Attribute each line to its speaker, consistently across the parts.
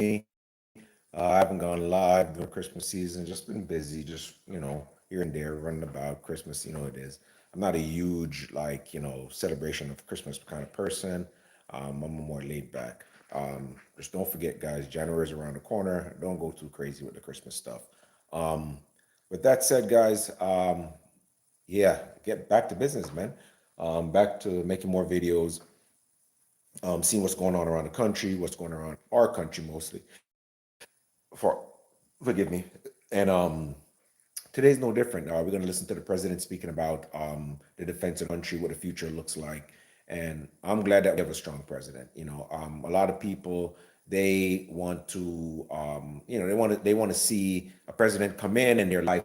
Speaker 1: I haven't gone live during Christmas season. Just been busy, just here and there, running about Christmas. You know it is. I'm not a huge celebration of Christmas kind of person. I'm a more laid back. Just don't forget, guys. January is around the corner. Don't go too crazy with the Christmas stuff. Um, with that said, guys, yeah, get back to business, man. Back to making more videos, seeing what's going on around the country, what's going on our country mostly. For Forgive me. And today's no different. We're going to listen to the president speaking about the defense of the country, what the future looks like. And I'm glad that we have a strong president. A lot of people, they want to, they want to see a president come in and their life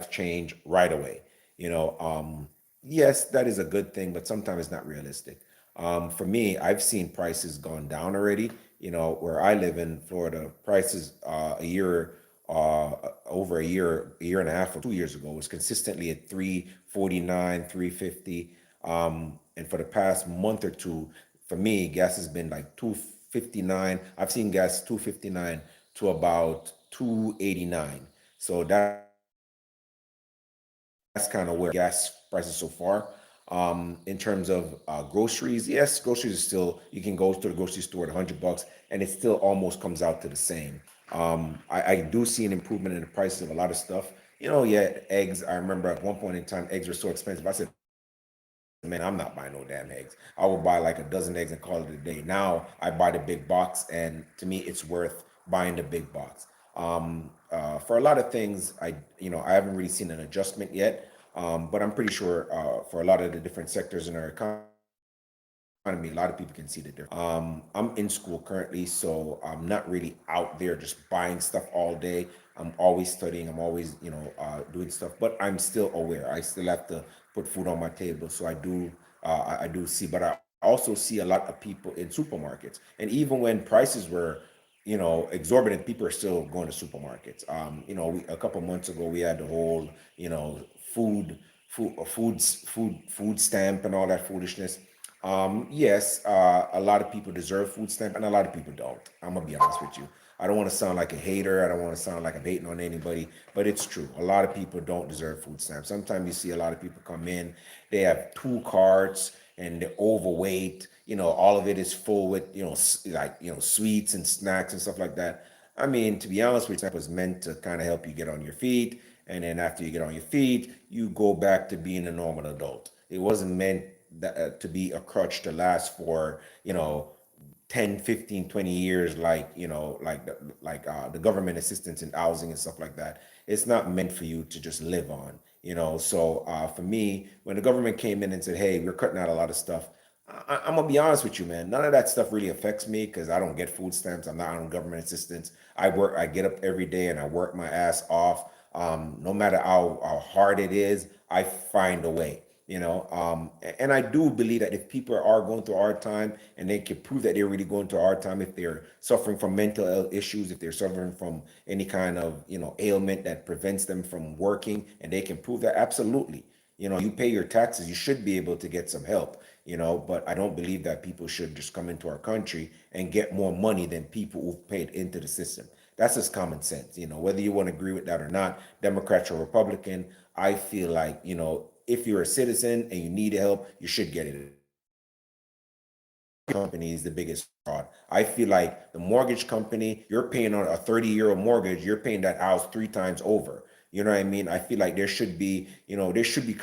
Speaker 1: change right away. You know, yes, that is a good thing, but sometimes it's not realistic. For me, I've seen prices gone down already. Where I live in Florida, prices over a year and a half or 2 years ago was consistently at 349, 350. And for the past month or two, for me, gas has been like 259. I've seen gas 259 to about 289. So that's kind of where gas prices so far. In terms of groceries, yes, groceries are still, you can go to the grocery store at $100 and it still almost comes out to the same. I do see an improvement in the prices of a lot of stuff. Yeah, eggs. I remember at one point in time, eggs were so expensive. I said, man, I'm not buying no damn eggs. I will buy like a dozen eggs and call it a day. Now I buy the big box, and to me, it's worth buying the big box. For a lot of things, I haven't really seen an adjustment yet. But I'm pretty sure for a lot of the different sectors in our economy, a lot of people can see the difference. I'm in school currently, so I'm not really out there just buying stuff all day. I'm always studying. I'm always, doing stuff. But I'm still aware. I still have to put food on my table. So I do see. But I also see a lot of people in supermarkets. And even when prices were exorbitant, people are still going to supermarkets. A couple months ago we had the whole, food, food stamp and all that foolishness. Yes, a lot of people deserve food stamp, and a lot of people don't. I'm gonna be honest with you. I don't want to sound like a hater. I don't want to sound like I'm hating on anybody, but it's true. A lot of people don't deserve food stamps. Sometimes you see a lot of people come in, they have two carts and they're overweight. All of it is full with sweets and snacks and stuff like that. I mean, to be honest with you, was meant to kind of help you get on your feet, and then after you get on your feet, you go back to being a normal adult. It wasn't meant to be a crutch to last for 10, 15, 20 years, like the government assistance in housing and stuff like that. It's not meant for you to just live on. So for me, when the government came in and said, hey, we're cutting out a lot of stuff, I'm gonna be honest with you, man. None of that stuff really affects me because I don't get food stamps. I'm not on government assistance. I get up every day and I work my ass off. No matter how hard it is, I find a way. And I do believe that if people are going through a hard time and they can prove that they're really going through a hard time, if they're suffering from mental health issues, if they're suffering from any kind of ailment that prevents them from working, and they can prove that, absolutely. You pay your taxes, you should be able to get some help. But I don't believe that people should just come into our country and get more money than people who've paid into the system. That's just common sense. Whether you want to agree with that or not, Democrats or Republican, I feel like, if you're a citizen and you need help, you should get it. Company is the biggest fraud. I feel like the mortgage company, you're paying on a 30-year mortgage, you're paying that house three times over. You know what I mean? I feel like there should be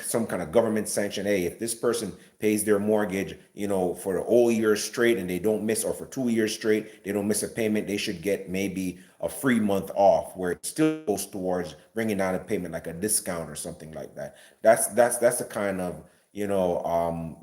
Speaker 1: some kind of government sanction. Hey, if this person pays their mortgage, for the whole year straight and they don't miss, or for 2 years straight, they don't miss a payment, they should get maybe a free month off, where it still goes towards bringing down a payment, like a discount or something like that. That's the kind of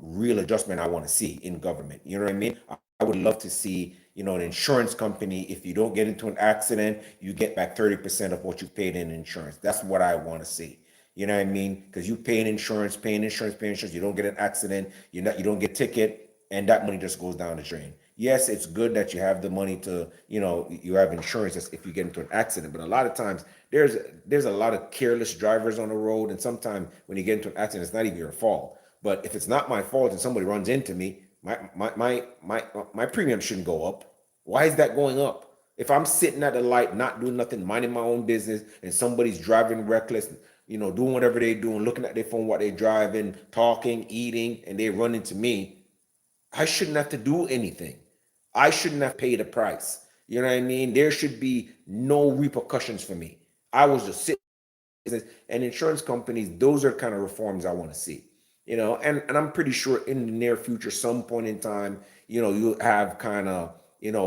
Speaker 1: real adjustment I want to see in government. You know what I mean? I would love to see, an insurance company, if you don't get into an accident, you get back 30% of what you paid in insurance. That's what I want to see. You know what I mean? Because you paying insurance, you don't get an accident, you don't get a ticket, and that money just goes down the drain. Yes, it's good that you have the money to, you have insurance if you get into an accident, but a lot of times there's a lot of careless drivers on the road, and sometimes when you get into an accident, it's not even your fault. But if it's not my fault and somebody runs into me, my premium shouldn't go up. Why is that going up? If I'm sitting at the light, not doing nothing, minding my own business, and somebody's driving reckless, doing whatever they're doing, looking at their phone, what they're driving, talking, eating, and they run into me, I shouldn't have to do anything. I shouldn't have paid a price. You know what I mean? There should be no repercussions for me. I was just sitting and insurance companies, those are kind of reforms I want to see. And I'm pretty sure in the near future, some point in time, you have kind of,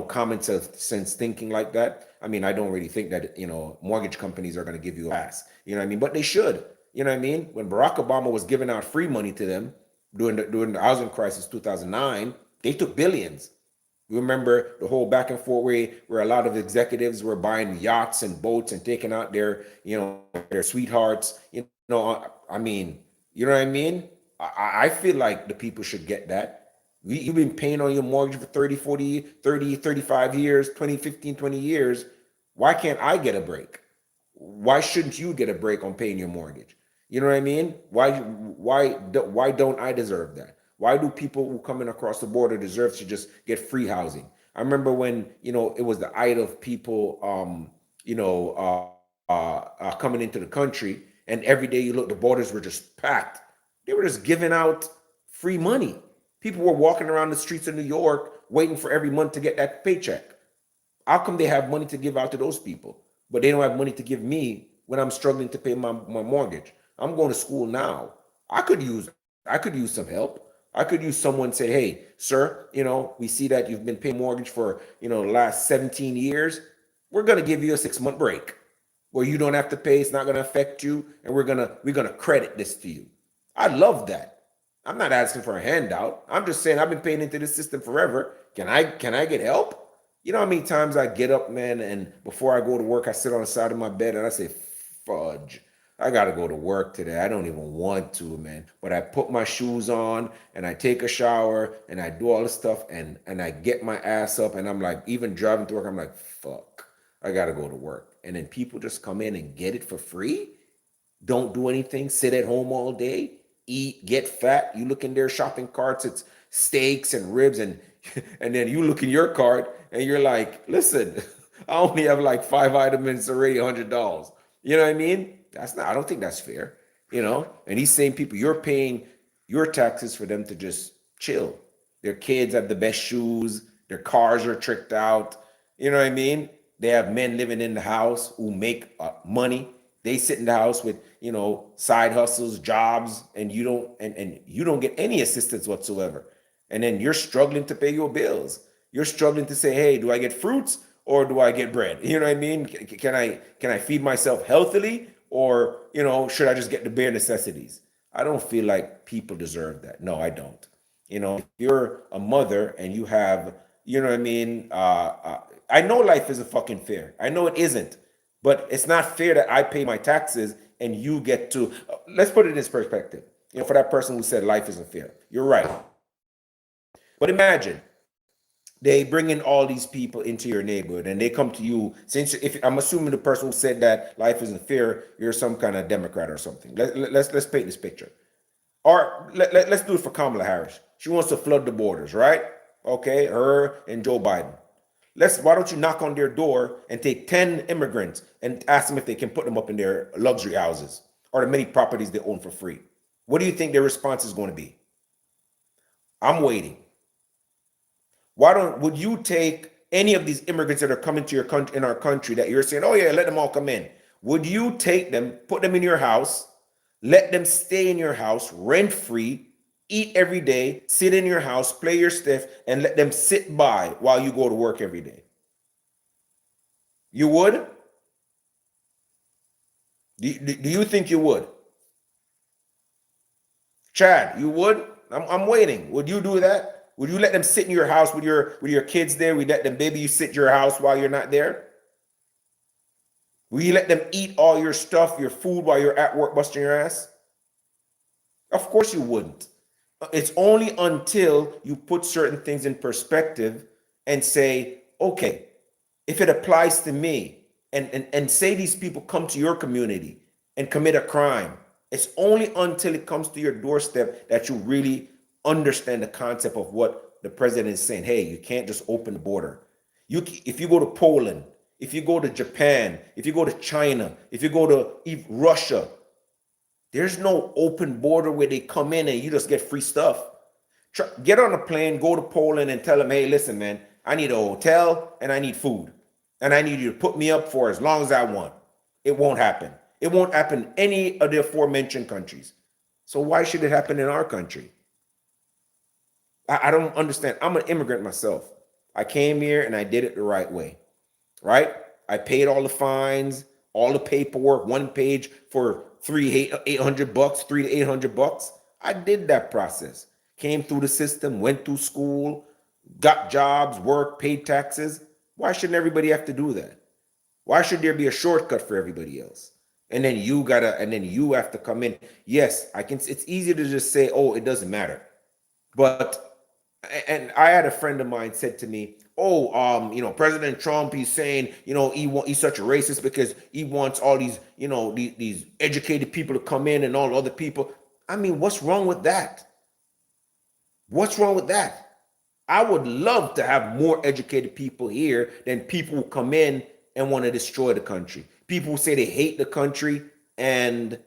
Speaker 1: common sense thinking like that. I mean, I don't really think that, mortgage companies are going to give you a pass. You know what I mean? But they should. You know what I mean? When Barack Obama was giving out free money to them during the housing crisis 2009, they took billions. You remember the whole back and forth way where a lot of executives were buying yachts and boats and taking out their sweethearts. I mean, you know what I mean? I feel like the people should get that. You've been paying on your mortgage for 30, 40, 30, 35 years, 20, 15, 20 years. Why can't I get a break? Why shouldn't you get a break on paying your mortgage? You know what I mean? Why don't I deserve that? Why do people who come in across the border deserve to just get free housing? I remember when it was the height of people coming into the country, and every day you look, the borders were just packed. They were just giving out free money. People were walking around the streets of New York waiting for every month to get that paycheck. How come they have money to give out to those people, but they don't have money to give me when I'm struggling to pay my mortgage? I'm going to school now. I could use some help. I could use someone say, hey, sir, we see that you've been paying mortgage for, the last 17 years. We're going to give you a 6-month break where you don't have to pay. It's not going to affect you. And we're going to credit this to you. I love that. I'm not asking for a handout. I'm just saying I've been paying into this system forever. Can I get help? You know how many times I get up, man, and before I go to work, I sit on the side of my bed and I say, fudge, I got to go to work today. I don't even want to, man. But I put my shoes on and I take a shower and I do all this stuff and I get my ass up and I'm like, even driving to work, I'm like, fuck, I got to go to work. And then people just come in and get it for free, don't do anything, sit at home all day, eat, get fat. You look in their shopping carts, it's steaks and ribs, and and then you look in your cart and you're like, listen, I only have like 5 items already, $100. You know what I mean? I don't think that's fair. And these same people, you're paying your taxes for them to just chill. Their kids have the best shoes, their cars are tricked out. You know what I mean? They have men living in the house who make money. They sit in the house with, side hustles, jobs, and you don't get any assistance whatsoever. And then you're struggling to pay your bills. You're struggling to say, hey, do I get fruits or do I get bread? You know what I mean? Can I feed myself healthily, or should I just get the bare necessities? I don't feel like people deserve that. No, I don't. If you're a mother and you have, you know what I mean? I know life isn't fucking fair. I know it isn't. But it's not fair that I pay my taxes and you get to. Let's put it in this perspective. For that person who said life isn't fair, you're right. But imagine they bring in all these people into your neighborhood and they come to you. Since, if I'm assuming the person who said that life isn't fair, you're some kind of Democrat or something. Let's paint this picture. Or let's do it for Kamala Harris. She wants to flood the borders, right? Okay, her and Joe Biden. Why don't you knock on their door and take 10 immigrants and ask them if they can put them up in their luxury houses or the many properties they own for free? What do you think their response is going to be? I'm waiting. Would you take any of these immigrants that are coming to your country, in our country, that you're saying, oh yeah, let them all come in? Would you take them, put them in your house, let them stay in your house rent free, eat every day, sit in your house, play your stuff, and let them sit by while you go to work every day? You would? Do you think you would? Chad, you would? I'm waiting. Would you do that? Would you let them sit in your house with your kids there? We let them baby you sit in your house while you're not there? Will you let them eat all your stuff, your food, while you're at work busting your ass? Of course you wouldn't. It's only until you put certain things in perspective and say, okay, if it applies to me, and say these people come to your community and commit a crime, it's only until it comes to your doorstep that you really understand the concept of what the president is saying. Hey, you can't just open the border. If you go to Poland, if you go to Japan, if you go to China, if you go to Russia, there's no open border where they come in and you just get free stuff. Get on a plane, go to Poland and tell them, hey, listen, man, I need a hotel and I need food. And I need you to put me up for as long as I want. It won't happen. It won't happen in any of the aforementioned countries. So why should it happen in our country? I don't understand. I'm an immigrant myself. I came here and I did it the right way, right? I paid all the fines, all the paperwork, one page for $800, $300 to $800. I did that process. Came through the system, went through school, got jobs, worked, paid taxes. Why shouldn't everybody have to do that? Why should there be a shortcut for everybody else? And then you have to come in. Yes, it's easy to just say, oh, it doesn't matter. But and I had a friend of mine said to me, "Oh, President Trump, he's saying, he's such a racist because he wants all these, these educated people to come in and all other people." I mean, what's wrong with that? What's wrong with that? I would love to have more educated people here than people who come in and want to destroy the country. People who say they hate the country and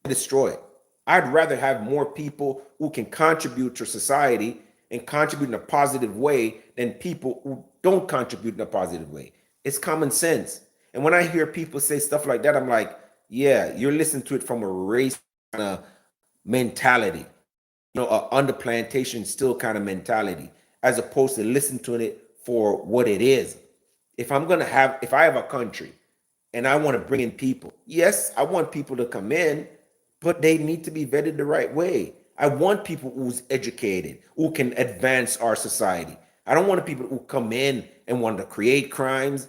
Speaker 1: destroy it. I'd rather have more people who can contribute to society and contribute in a positive way than people who don't contribute in a positive way. It's common sense. And when I hear people say stuff like that, I'm like, yeah, you're listening to it from a race kind of mentality, a under plantation still kind of mentality, as opposed to listening to it for what it is. If I have a country and I want to bring in people, yes, I want people to come in, but they need to be vetted the right way. I want people who's educated, who can advance our society. I don't want people who come in and want to create crimes.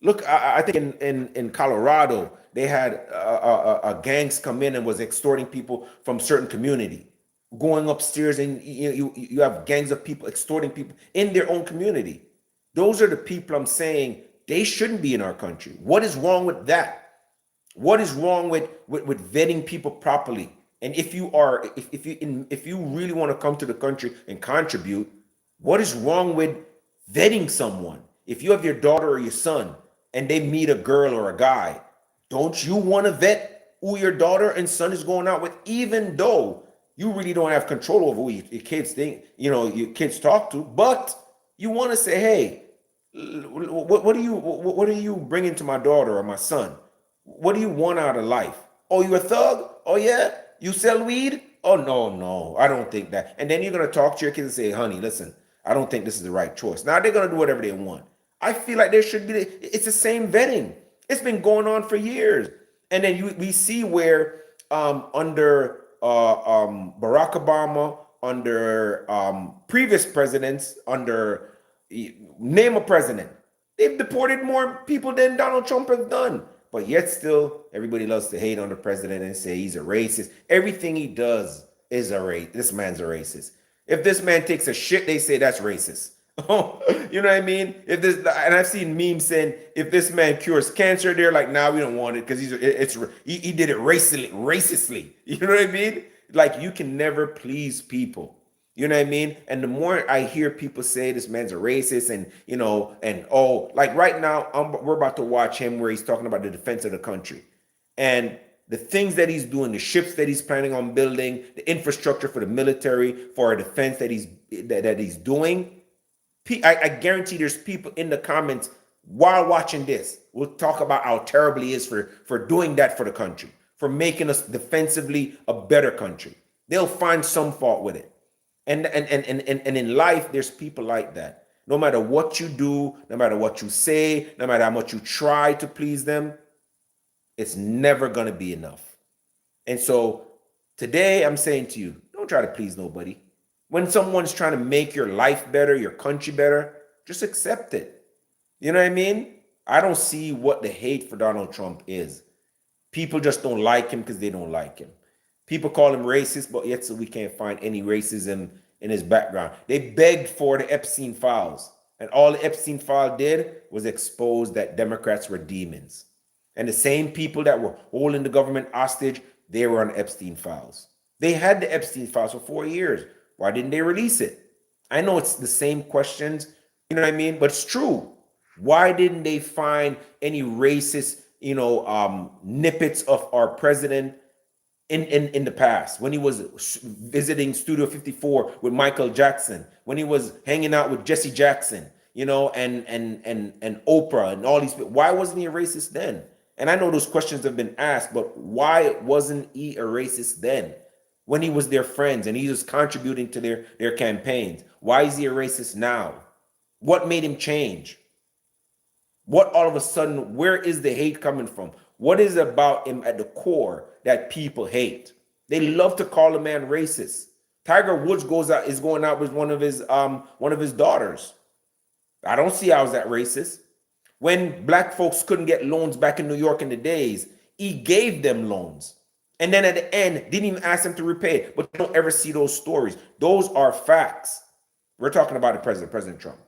Speaker 1: Look, I think in Colorado, they had a gangs come in and was extorting people from certain community, going upstairs, and you have gangs of people extorting people in their own community. Those are the people I'm saying they shouldn't be in our country. What is wrong with that? What is wrong with vetting people properly? And if you really want to come to the country and contribute, what is wrong with vetting someone? If you have your daughter or your son and they meet a girl or a guy, don't you want to vet who your daughter and son is going out with, even though you really don't have control over who your kids think, your kids talk to, but you want to say, hey, what are you bringing to my daughter or my son? What do you want out of life? Oh, you a thug? Oh, yeah? You sell weed? Oh, no, I don't think that. And then you're going to talk to your kids and say, honey, listen, I don't think this is the right choice. Now, they're going to do whatever they want. I feel like there should be, it's the same vetting. It's been going on for years. And then we see where under Barack Obama, under previous presidents, under name a president, they've deported more people than Donald Trump has done. But yet still, everybody loves to hate on the president and say he's a racist. Everything he does is a race. This man's a racist. If this man takes a shit, they say that's racist. You know what I mean? And I've seen memes saying if this man cures cancer, they're like, nah, we don't want it because he did it racistly. You know what I mean? Like, you can never please people. You know what I mean? And the more I hear people say this man's a racist and, like right now, we're about to watch him where he's talking about the defense of the country and the things that he's doing, the ships that he's planning on building, the infrastructure for the military, for our defense that he's doing. I guarantee there's people in the comments while watching this will talk about how terrible he is for doing that for the country, for making us defensively a better country. They'll find some fault with it. And in life, there's people like that. No matter what you do, no matter what you say, no matter how much you try to please them, it's never going to be enough. And so today I'm saying to you, don't try to please nobody. When someone's trying to make your life better, your country better, just accept it. You know what I mean? I don't see what the hate for Donald Trump is. People just don't like him because they don't like him. People call him racist, but yet so we can't find any racism in his background. They begged for the Epstein files, and all the Epstein file did was expose that Democrats were demons. And the same people that were holding the government hostage, they were on Epstein files. They had the Epstein files for 4 years. Why didn't they release it? I know it's the same questions You know what I mean? But it's true. Why didn't they find any racist, snippets of our president in the past, when he was visiting Studio 54 with Michael Jackson, when he was hanging out with Jesse Jackson, and Oprah and all these people? Why wasn't he a racist then? And I know those questions have been asked, but why wasn't he a racist then, when he was their friends and he was contributing to their campaigns? Why is he a racist now? What made him change? What all of a sudden, where is the hate coming from? What is it about him at the core that people hate? They love to call a man racist. Tiger Woods is going out with one of his daughters. I don't see how is that racist. When black folks couldn't get loans back in New York in the days, he gave them loans. And then at the end, didn't even ask them to repay. But you don't ever see those stories. Those are facts. We're talking about the President Trump.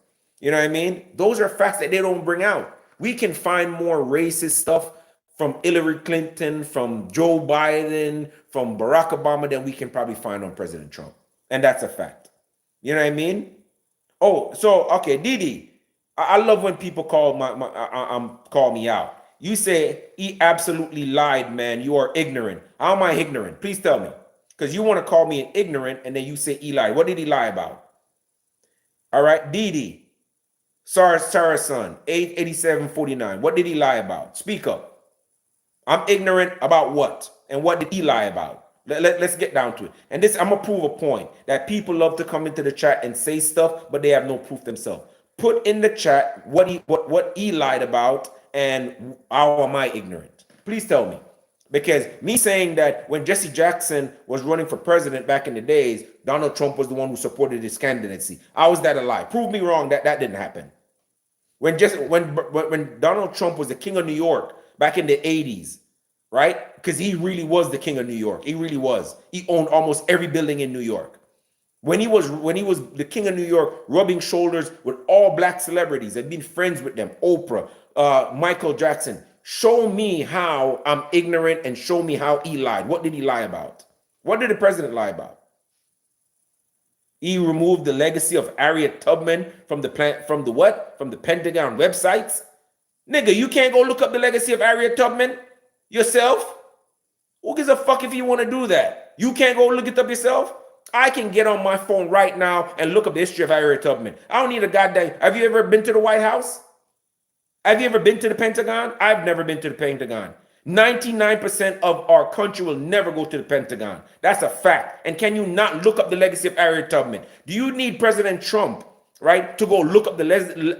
Speaker 1: You know what I mean? Those are facts that they don't bring out. We can find more racist stuff from Hillary Clinton, from Joe Biden, from Barack Obama than we can probably find on President Trump. And that's a fact. You know what I mean? Oh, so, okay, Didi, I love when people call me out. You say, he absolutely lied, man. You are ignorant. How am I ignorant? Please tell me. Because you want to call me an ignorant, and then you say he lied. What did he lie about? All right, Didi. Sarah's son, 8749. What did he lie about? Speak up. I'm ignorant about what? And what did he lie about? Let's get down to it. And this, I'm going to prove a point that people love to come into the chat and say stuff, but they have no proof themselves. Put in the chat what he lied about and how am I ignorant? Please tell me. Because me saying that when Jesse Jackson was running for president back in the days, Donald Trump was the one who supported his candidacy. How is that a lie? Prove me wrong that didn't happen. When Donald Trump was the king of New York back in the 80s, right? Because he really was the king of New York. He really was. He owned almost every building in New York. When he was the king of New York, rubbing shoulders with all black celebrities and being friends with them, Oprah, Michael Jackson. Show me how I'm ignorant and show me how he lied. What did he lie about? What did the president lie about? He removed the legacy of Harriet Tubman from the Pentagon websites. Nigga, you can't go look up the legacy of Harriet Tubman yourself. Who gives a fuck if you want to do that? You can't go look it up yourself. I can get on my phone right now and look up the history of Harriet Tubman. I don't need a goddamn. Have you ever been to the White House? Have you ever been to the Pentagon? I've never been to the Pentagon. 99% of our country will never go to the Pentagon. That's a fact. And can you not look up the legacy of Harriet Tubman? Do you need President Trump, right, to go look up the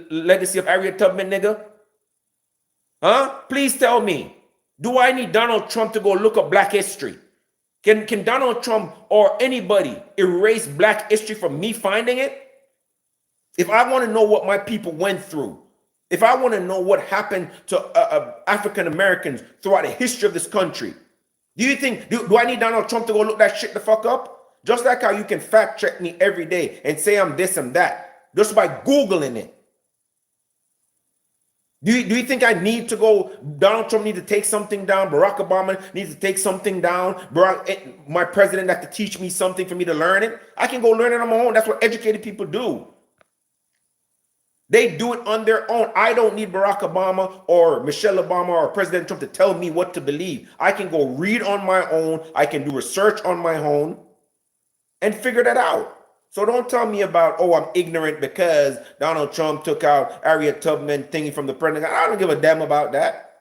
Speaker 1: legacy of Harriet Tubman, nigga? Huh? Please tell me. Do I need Donald Trump to go look up black history? Can Donald Trump or anybody erase black history from me finding it? If I want to know what my people went through, if I want to know what happened to African Americans throughout the history of this country, do you think, do I need Donald Trump to go look that shit the fuck up? Just like how you can fact check me every day and say I'm this and that, just by Googling it. Do you think I need to go, Donald Trump need to take something down, Barack Obama needs to take something down, my president has to teach me something for me to learn it? I can go learn it on my own. That's what educated people do. They do it on their own. I don't need Barack Obama or Michelle Obama or President Trump to tell me what to believe. I can go read on my own. I can do research on my own and figure that out. So don't tell me about, oh, I'm ignorant because Donald Trump took out Harriet Tubman thingy from the Pentagon. I don't give a damn about that.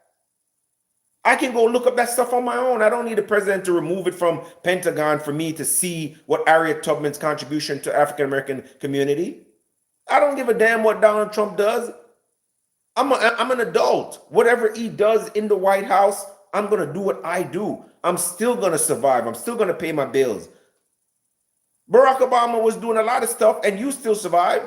Speaker 1: I can go look up that stuff on my own. I don't need the president to remove it from Pentagon for me to see what Harriet Tubman's contribution to African-American community. I don't give a damn what Donald Trump does. I'm an adult. Whatever he does in the White House, I'm going to do what I do. I'm still going to survive. I'm still going to pay my bills. Barack Obama was doing a lot of stuff and you still survived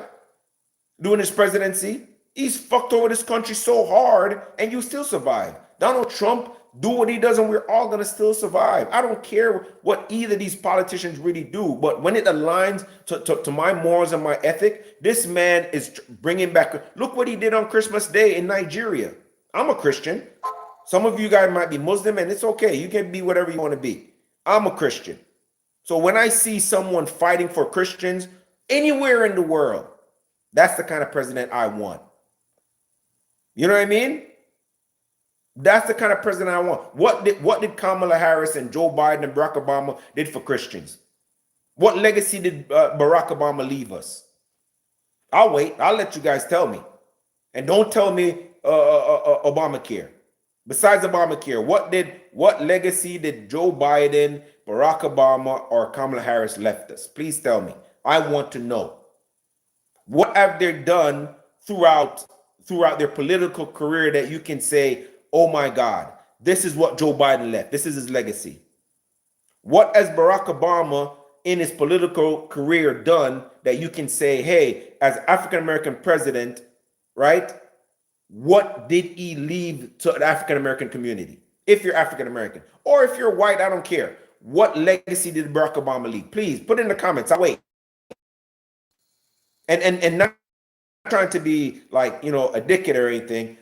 Speaker 1: during his presidency. He's fucked over this country so hard and you still survive. Donald Trump do what he does and we're all going to still survive. I don't care what either of these politicians really do, but when it aligns to my morals and my ethic, this man is bringing back. Look what he did on Christmas Day in Nigeria. I'm a Christian. Some of you guys might be Muslim and it's okay. You can be whatever you want to be. I'm a Christian. So when I see someone fighting for Christians anywhere in the world, That's the kind of president I want. You know what I mean? That's the kind of president I want. What did Kamala Harris and Joe Biden and Barack Obama did for Christians? What legacy did Barack Obama leave us? I'll wait. I'll let you guys tell me. And don't tell me Obamacare. Besides Obamacare, what legacy did Joe Biden, Barack Obama, or Kamala Harris left us? Please tell me. I want to know. What have they done throughout their political career that you can say, oh my God, this is what Joe Biden left. This is his legacy. What has Barack Obama in his political career done that you can say, hey, as African-American president, right? What did he leave to the African-American community? If you're African-American, or if you're white, I don't care. What legacy did Barack Obama leave? Please put it in the comments. I'll wait. And not trying to be like, a dickhead or anything.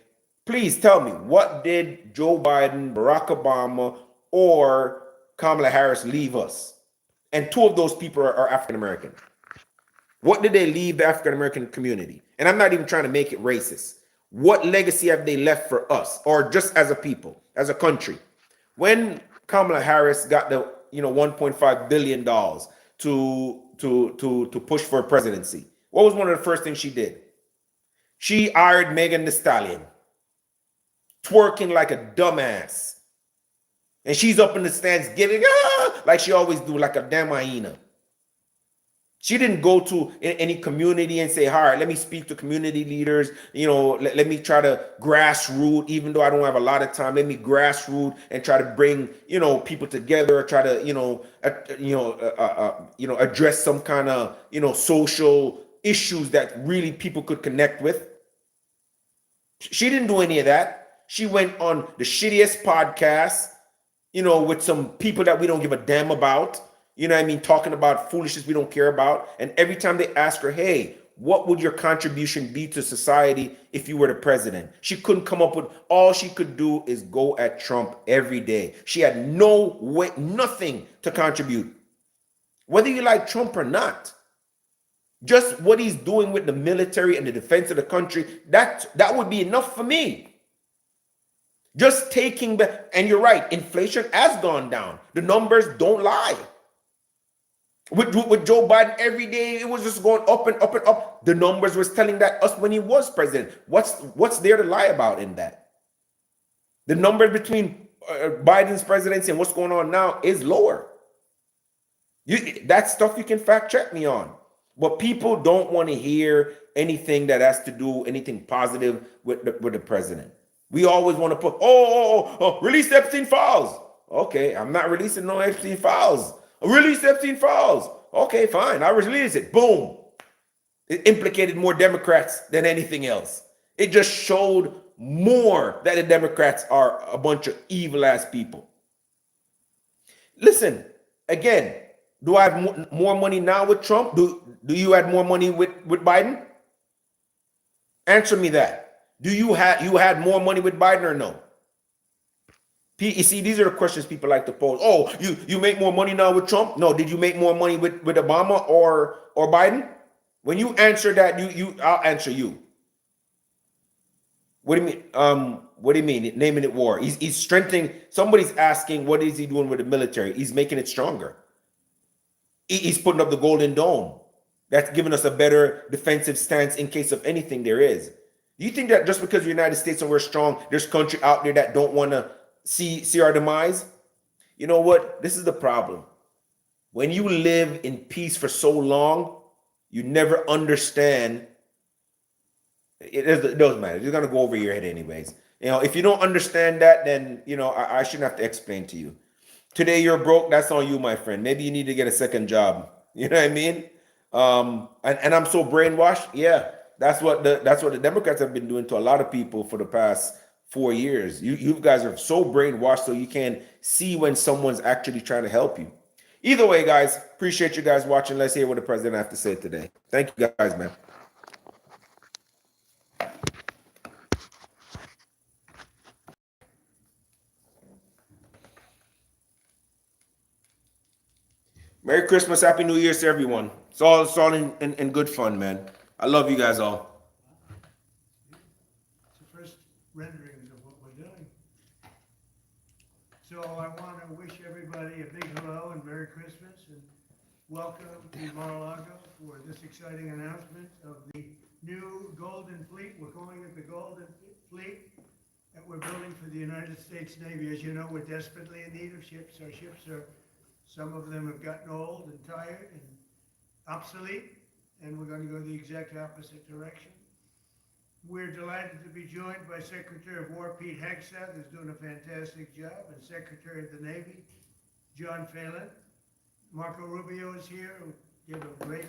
Speaker 1: Please tell me, what did Joe Biden, Barack Obama, or Kamala Harris leave us? And two of those people are African-American. What did they leave the African-American community? And I'm not even trying to make it racist. What legacy have they left for us, or just as a people, as a country? When Kamala Harris got the $1.5 billion to push for a presidency, what was one of the first things she did? She hired Megan Thee Stallion, twerking like a dumbass. And she's up in the stands giving, like she always do, like a damn hyena. She didn't go to any community and say, all right, let me speak to community leaders. Let me try to grassroots, even though I don't have a lot of time. Let me grassroots and try to bring, people together, try to, address some kind of, social issues that really people could connect with. She didn't do any of that. She went on the shittiest podcast, with some people that we don't give a damn about. You know what I mean? Talking about foolishness we don't care about. And every time they ask her, hey, what would your contribution be to society if you were the president? She couldn't come up with, all she could do is go at Trump every day. She had no way, nothing to contribute. Whether you like Trump or not, just what he's doing with the military and the defense of the country, that would be enough for me. Just taking the, and you're right, inflation has gone down. The numbers don't lie. With Joe Biden, every day it was just going up and up and up. The numbers was telling that us when he was president. What's there to lie about in that? The numbers between Biden's presidency and what's going on now is lower. That stuff you can fact check me on. But people don't want to hear anything that has to do anything positive with the president. We always want to put, release Epstein files. Okay, I'm not releasing no Epstein files. Release Epstein files. Okay, fine. I release it. Boom. It implicated more Democrats than anything else. It just showed more that the Democrats are a bunch of evil ass people. Listen, again, do I have more money now with Trump? Do you have more money with Biden? Answer me that. Do you had more money with Biden or no? You see, these are the questions people like to pose. Oh, you make more money now with Trump? No, did you make more money with Obama or Biden? When you answer that, I'll answer you. What do you mean? What do you mean? Naming it war. He's strengthening. Somebody's asking, what is he doing with the military? He's making it stronger. He's putting up the Golden Dome. That's giving us a better defensive stance in case of anything there is. Do you think that just because the United States and we're strong, there's country out there that don't want to see our demise? You know what? This is the problem. When you live in peace for so long, you never understand. It doesn't matter. It's going to go over your head anyways. If you don't understand that, then, I shouldn't have to explain to you. Today you're broke. That's on you, my friend. Maybe you need to get a second job. You know what I mean? And I'm so brainwashed. Yeah, that's what the Democrats have been doing to a lot of people for the past 4 years. You guys are so brainwashed so you can't see when someone's actually trying to help you. Either way, guys, appreciate you guys watching. Let's hear what the president has to say today. Thank you guys, man. Merry Christmas, Happy New Year's to everyone. It's all in good fun, man. I love you guys all.
Speaker 2: It's the first renderings of what we're doing. So I want to wish everybody a big hello and Merry Christmas and welcome to Mar-a-Lago for this exciting announcement of the new Golden Fleet. We're calling it the Golden Fleet that we're building for the United States Navy. As you know, we're desperately in need of ships. Our ships are, some of them have gotten old and tired and obsolete, and we're going to go the exact opposite direction. We're delighted to be joined by Secretary of War Pete Hegseth, who's doing a fantastic job, and Secretary of the Navy, John Phelan. Marco Rubio is here, who gave a great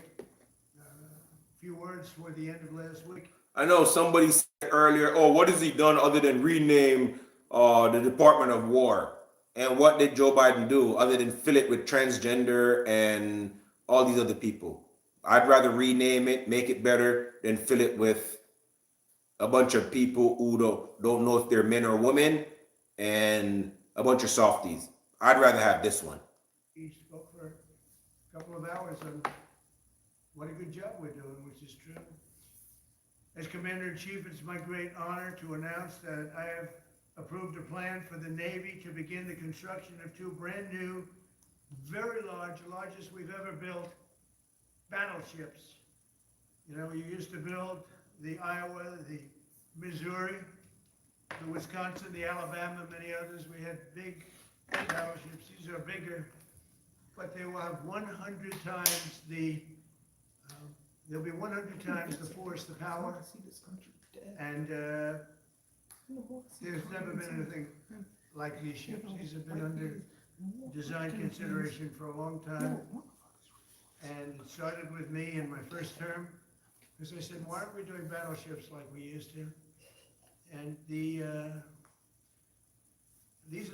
Speaker 2: few words toward the end of last week.
Speaker 1: I know somebody said earlier, oh, what has he done other than rename the Department of War? And what did Joe Biden do other than fill it with transgender and all these other people? I'd rather rename it, make it better, than fill it with a bunch of people who don't know if they're men or women and a bunch of softies. I'd rather have this one.
Speaker 2: He spoke for a couple of hours on what a good job we're doing, which is true. As Commander-in-Chief, it's my great honor to announce that I have approved a plan for the Navy to begin the construction of two brand new, very large, largest we've ever built, battleships. You know, you used to build the Iowa, the Missouri, the Wisconsin, the Alabama, many others. We had big battleships. These are bigger, but they will have 100 times the, there'll be 100 times the force, the power, and there's never been anything like these ships. These have been under design consideration for a long time, and it started with me in my first term, because I said, why aren't we doing battleships like we used to? And these are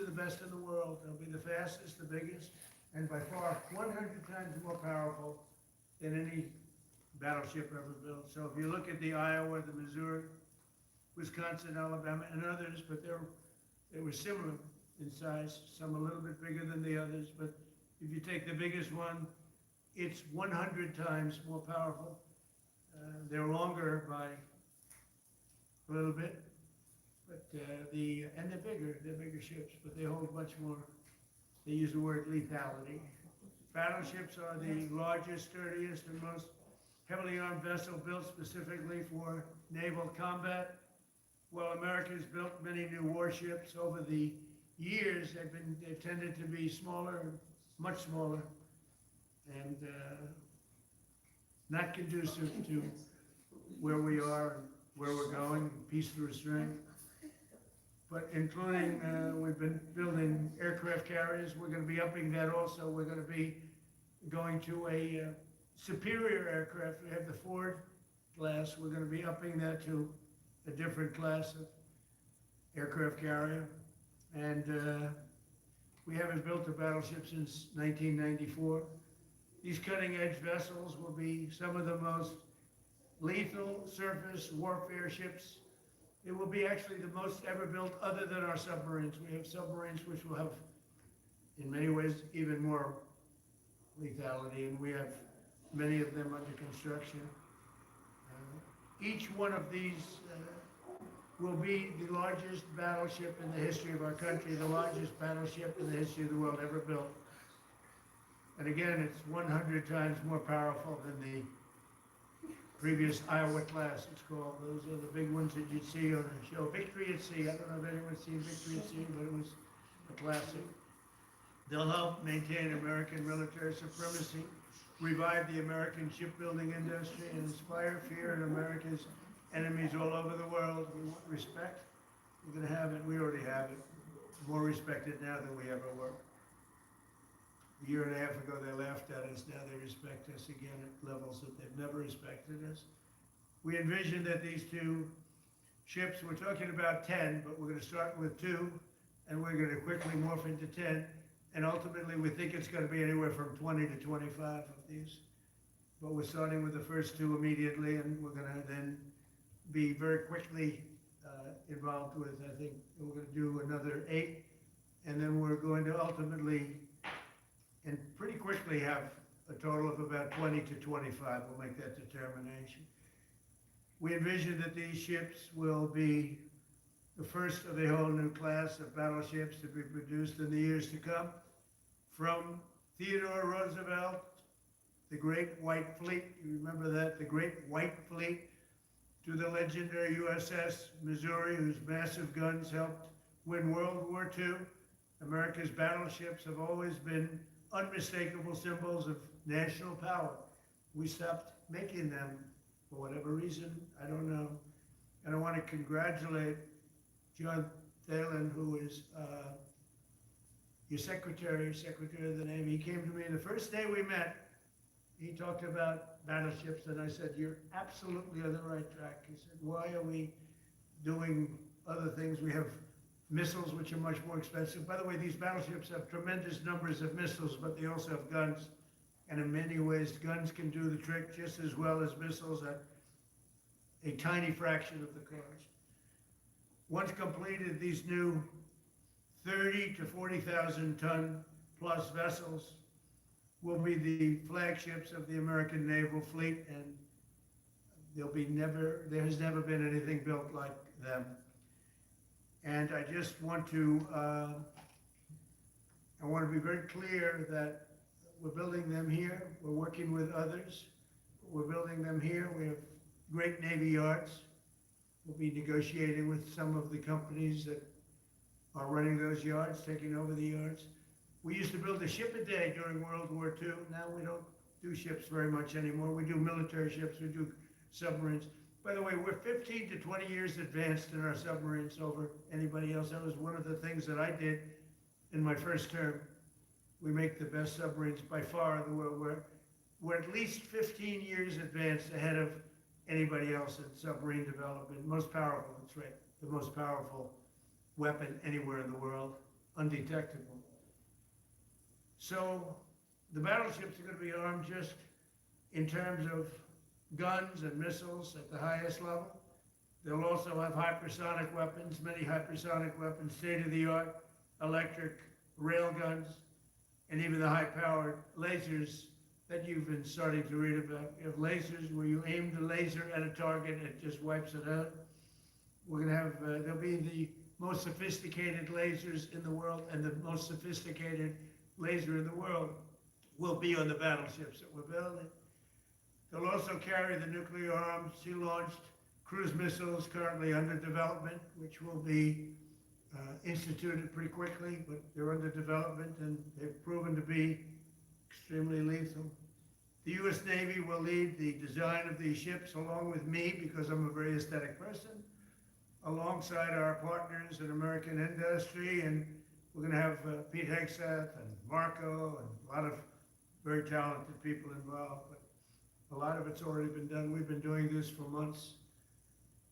Speaker 2: the best in the world. They'll be the fastest, the biggest, and by far 100 times more powerful than any battleship ever built. So if you look at the Iowa, the Missouri, Wisconsin, Alabama, and others, but they were similar in size, some a little bit bigger than the others, but if you take the biggest one, it's 100 times more powerful. They're longer by a little bit, but and they're bigger ships, but they hold much more. They use the word lethality. Battleships are the largest, sturdiest, and most heavily armed vessel built specifically for naval combat. While America's built many new warships over the years, they've tended to be smaller, much smaller, and not conducive to where we are and where we're going, peace through strength. But including, we've been building aircraft carriers. We're going to be upping that also. We're going to be going to a superior aircraft. We have the Ford class. We're going to be upping that to a different class of aircraft carrier. And we haven't built a battleship since 1994. These cutting-edge vessels will be some of the most lethal surface warfare ships. It will be actually the most ever built other than our submarines. We have submarines which will have, in many ways, even more lethality, and we have many of them under construction. Each one of these will be the largest battleship in the history of our country, the largest battleship in the history of the world ever built. And again, it's 100 times more powerful than the previous Iowa class, it's called. Those are the big ones that you'd see on the show. Victory at Sea. I don't know if anyone's seen Victory at Sea, but it was a classic. They'll help maintain American military supremacy, revive the American shipbuilding industry, and inspire fear in America's enemies all over the world. We want respect. We're going to have it. We already have it. More respected now than we ever were. A year and a half ago, they laughed at us. Now they respect us again at levels that they've never respected us. We envision that these two ships, we're talking about 10, but we're going to start with 2, and we're going to quickly morph into 10. And ultimately, we think it's going to be anywhere from 20 to 25 of these. But we're starting with the first 2 immediately, and we're going to then be very quickly involved with, I think, we're going to do another 8. And then we're going to ultimately and pretty quickly have a total of about 20 to 25. We'll make that determination. We envision that these ships will be the first of a whole new class of battleships to be produced in the years to come. From Theodore Roosevelt, the Great White Fleet, you remember that, the Great White Fleet, to the legendary USS Missouri, whose massive guns helped win World War II. America's battleships have always been unmistakable symbols of national power. We stopped making them for whatever reason, I don't know. And I want to congratulate John Thalen, who is your secretary of the Navy. He came to me the first day we met. He talked about battleships, and I said, "You're absolutely on the right track." He said, "Why are we doing other things? We have missiles, which are much more expensive." By the way, these battleships have tremendous numbers of missiles, but they also have guns. And in many ways, guns can do the trick just as well as missiles at a tiny fraction of the cost. Once completed, these new 30 to 40,000 ton plus vessels will be the flagships of the American naval fleet, and there has never been anything built like them. And I just want to, I want to be very clear that we're building them here. We're working with others. We're building them here. We have great Navy yards. We'll be negotiating with some of the companies that are running those yards, taking over the yards. We used to build a ship a day during World War II. Now we don't do ships very much anymore. We do military ships, we do submarines. By the way, we're 15 to 20 years advanced in our submarines over anybody else. That was one of the things that I did in my first term. We make the best submarines by far in the world. We're at least 15 years advanced ahead of anybody else in submarine development. Most powerful, that's right, the most powerful weapon anywhere in the world, undetectable. So the battleships are going to be armed just in terms of guns and missiles at the highest level. They'll also have hypersonic weapons, many hypersonic weapons, state-of-the-art electric rail guns, and even the high-powered lasers that you've been starting to read about. You have lasers where you aim the laser at a target and it just wipes it out. We're going to have, they'll be the most sophisticated lasers in the world, and the most sophisticated laser in the world will be on the battleships that we're building. They'll also carry the nuclear armed, sea-launched cruise missiles currently under development, which will be instituted pretty quickly, but they're under development and they've proven to be extremely lethal. The U.S. Navy will lead the design of these ships along with me, because I'm a very aesthetic person, alongside our partners in American industry, and we're going to have Pete Hegseth and Marco and a lot of very talented people involved, but a lot of it's already been done. We've been doing this for months.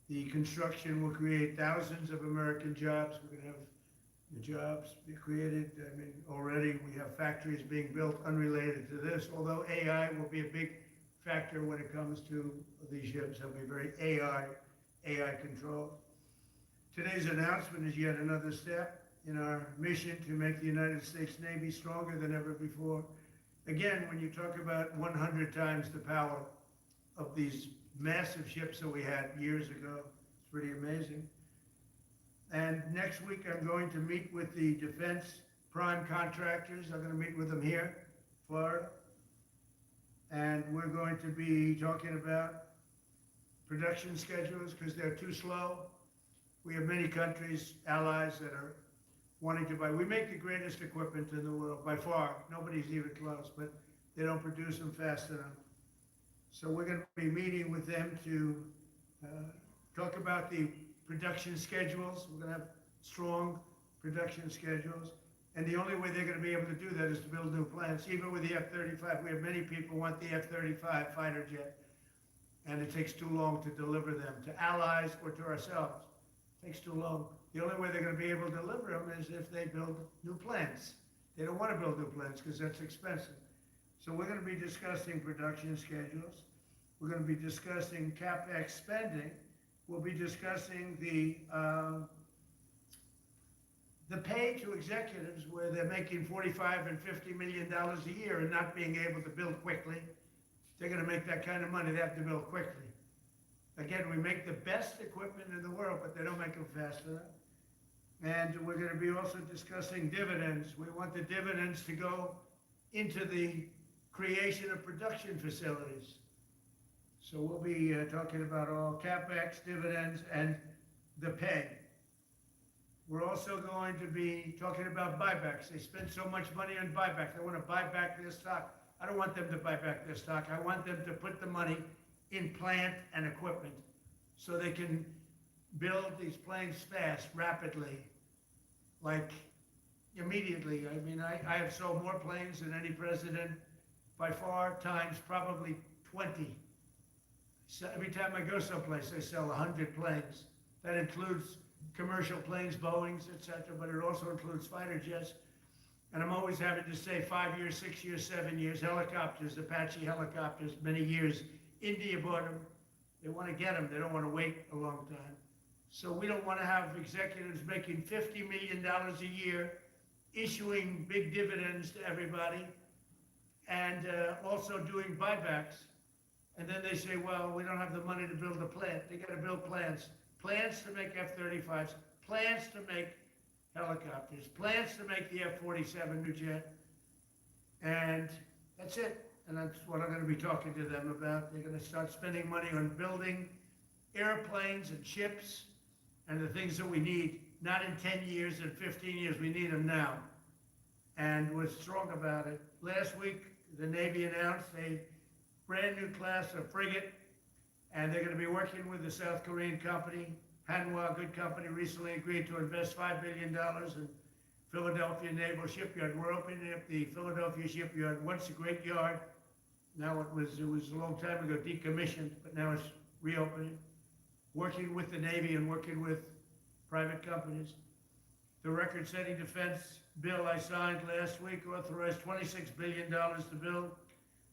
Speaker 2: The construction will create thousands of American jobs. We're going to have the jobs be created. I mean, already we have factories being built unrelated to this, although AI will be a big factor when it comes to these ships. They'll be very AI controlled. Today's announcement is yet another step in our mission to make the United States Navy stronger than ever before. Again, when you talk about 100 times the power of these massive ships that we had years ago, it's pretty amazing. And next week, I'm going to meet with the defense prime contractors. I'm going to meet with them here, Florida. And we're going to be talking about production schedules because they're too slow. We have many countries, allies, that are wanting to buy. We make the greatest equipment in the world, by far. Nobody's even close, but they don't produce them fast enough. So we're going to be meeting with them to talk about the production schedules. We're going to have strong production schedules. And the only way they're going to be able to do that is to build new plants. Even with the F-35, we have many people want the F-35 fighter jet. And it takes too long to deliver them to allies or to ourselves. It takes too long. The only way they're going to be able to deliver them is if they build new plants. They don't want to build new plants because that's expensive. So we're going to be discussing production schedules. We're going to be discussing CapEx spending. We'll be discussing the pay to executives where they're making $45 and $50 million a year and not being able to build quickly. They're going to make that kind of money. They have to build quickly. Again, we make the best equipment in the world, but they don't make them fast enough. And we're gonna be also discussing dividends. We want the dividends to go into the creation of production facilities. So we'll be talking about all CapEx, dividends, and the pay. We're also going to be talking about buybacks. They spend so much money on buybacks. They want to buy back their stock. I don't want them to buy back their stock. I want them to put the money in plant and equipment so they can build these planes fast, rapidly, like immediately. I mean, I have sold more planes than any president by far, times probably 20. So every time I go someplace, I sell 100 planes. That includes commercial planes, Boeings, etc., but it also includes fighter jets. And I'm always having to say 5 years, 6 years, 7 years, helicopters, Apache helicopters, many years. India bought them. They want to get them. They don't want to wait a long time. So we don't want to have executives making $50 million a year, issuing big dividends to everybody, and also doing buybacks. And then they say, well, we don't have the money to build a plant. They got to build plants. Plants to make F-35s, plants to make helicopters, plants to make the F-47 new jet. And that's it. And that's what I'm going to be talking to them about. They're going to start spending money on building airplanes and ships and the things that we need, not in 10 years and 15 years. We need them now. And we're strong about it. Last week, the Navy announced a brand new class of frigate, and they're going to be working with the South Korean company. Hanwha, good company, recently agreed to invest $5 billion in Philadelphia Naval Shipyard. We're opening up the Philadelphia Shipyard. Once a great yard. Now it was a long time ago decommissioned, but now it's reopening. Working with the Navy and working with private companies. The record-setting defense bill I signed last week authorized $26 billion to build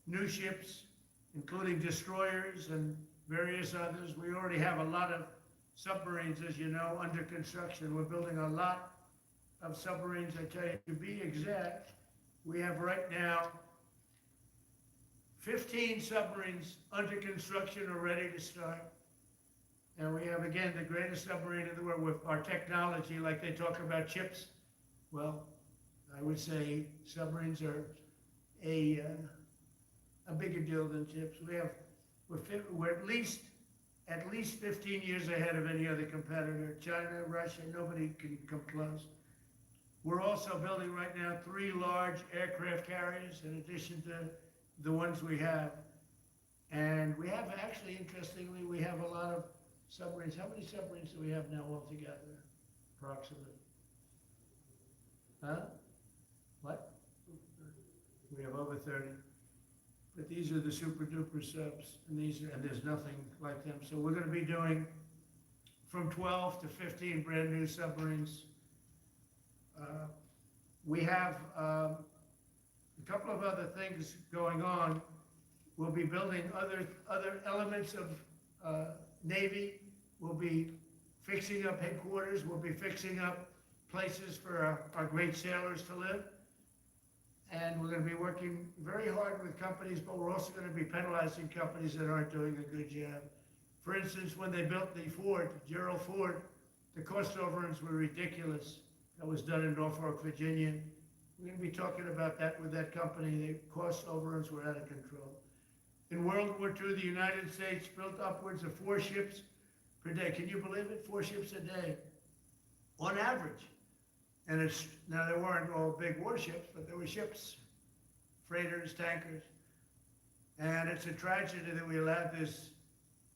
Speaker 2: new ships, including destroyers and various others. We already have a lot of submarines, as you know, under construction. We're building a lot of submarines. I tell you, to be exact, we have right now 15 submarines under construction or ready to start. And we have, again, the greatest submarine in the world with our technology, like they talk about chips. Well, I would say submarines are a bigger deal than chips. We're at least 15 years ahead of any other competitor. China, Russia, nobody can come close. We're also building right now 3 large aircraft carriers in addition to the ones we have. And we have actually, interestingly, we have a lot of submarines. How many submarines do we have now altogether, approximately? Huh? What? We have over 30. But these are the super duper subs, and there's nothing like them. So we're going to be doing from 12 to 15 brand new submarines. We have a couple of other things going on. We'll be building other elements of Navy. We'll be fixing up headquarters. We'll be fixing up places for our great sailors to live. And we're going to be working very hard with companies, but we're also going to be penalizing companies that aren't doing a good job. For instance, when they built the Ford, Gerald Ford, the cost overruns were ridiculous. That was done in Norfolk, Virginia. We're going to be talking about that with that company. The cost overruns were out of control. In World War II, the United States built upwards of 4 ships per day. Can you believe it? 4 ships a day, on average. And now there weren't all big warships, but there were ships, freighters, tankers. And it's a tragedy that we allowed this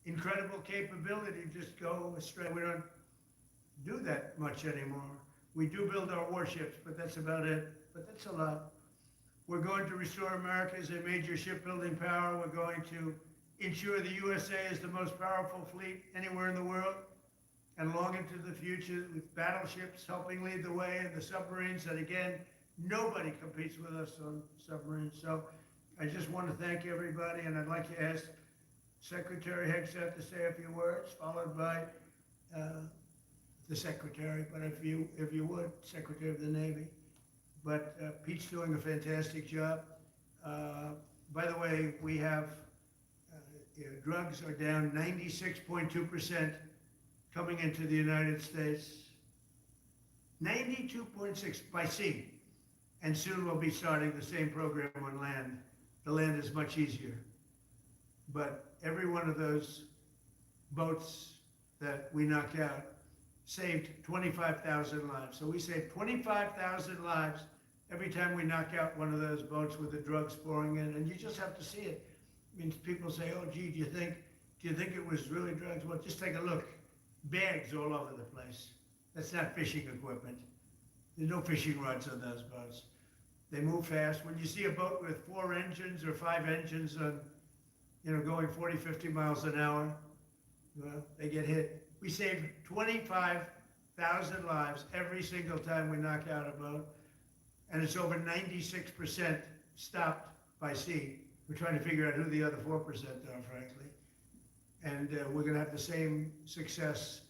Speaker 2: incredible capability to just go astray. We don't do that much anymore. We do build our warships, but that's about it. But that's a lot. We're going to restore America as a major shipbuilding power. We're going to ensure the USA is the most powerful fleet anywhere in the world. And long into the future, with battleships helping lead the way, and the submarines, that again, nobody competes with us on submarines. So I just want to thank everybody, and I'd like to ask Secretary Hegseth to say a few words, followed by the Secretary, but if you would, Secretary of the Navy. But Pete's doing a fantastic job. By the way, we have drugs are down 96.2% coming into the United States. 92.6 by sea. And soon we'll be starting the same program on land. The land is much easier. But every one of those boats that we knocked out saved 25,000 lives. So we saved 25,000 lives every time we knock out one of those boats with the drugs pouring in. And you just have to see it. I mean, people say, oh, gee, do you think it was really drugs? Well, just take a look. Bags all over the place. That's not fishing equipment. There's no fishing rods on those boats. They move fast. When you see a boat with 4 engines or 5 engines on, going 40, 50 miles an hour, well, they get hit. We save 25,000 lives every single time we knock out a boat, and it's over 96% stopped by sea. We're trying to figure out who the other 4% are, frankly. And we're going to have the same success,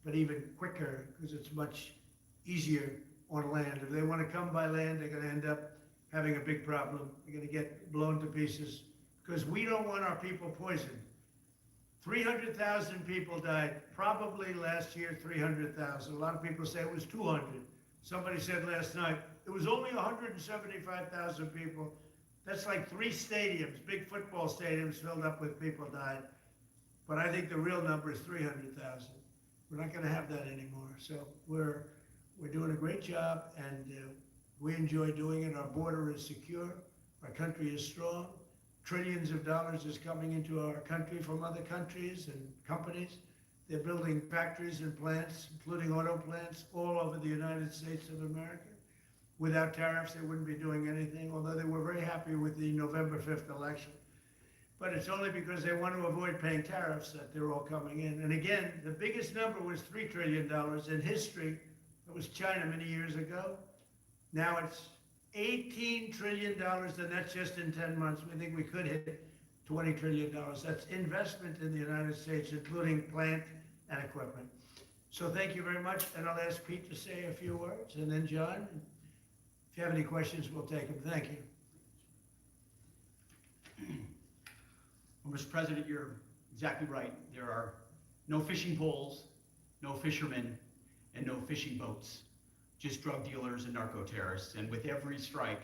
Speaker 2: but even quicker, because it's much easier on land. If they want to come by land, they're going to end up having a big problem. They're going to get blown to pieces, because we don't want our people poisoned. 300,000 people died, probably last year 300,000. A lot of people say it was 200. Somebody said last night, it was only 175,000 people. That's like 3 stadiums, big football stadiums filled up with people died. But I think the real number is 300,000. We're not going to have that anymore. So we're doing a great job, and we enjoy doing it. Our border is secure. Our country is strong. Trillions of dollars is coming into our country from other countries and companies. They're building factories and plants, including auto plants, all over the United States of America. Without tariffs, they wouldn't be doing anything, although they were very happy with the November 5th election. But it's only because they want to avoid paying tariffs that they're all coming in. And again, the biggest number was $3 trillion in history. It was China many years ago. Now it's $18 trillion, and that's just in 10 months. We think we could hit $20 trillion. That's investment in the United States, including plant and equipment. So thank you very much, and I'll ask Pete to say a few words, and then John. If you have any questions, we'll take them. Thank you.
Speaker 3: Well, Mr. President, you're exactly right. There are no fishing poles, no fishermen, and no fishing boats, just drug dealers and narco-terrorists. And with every strike,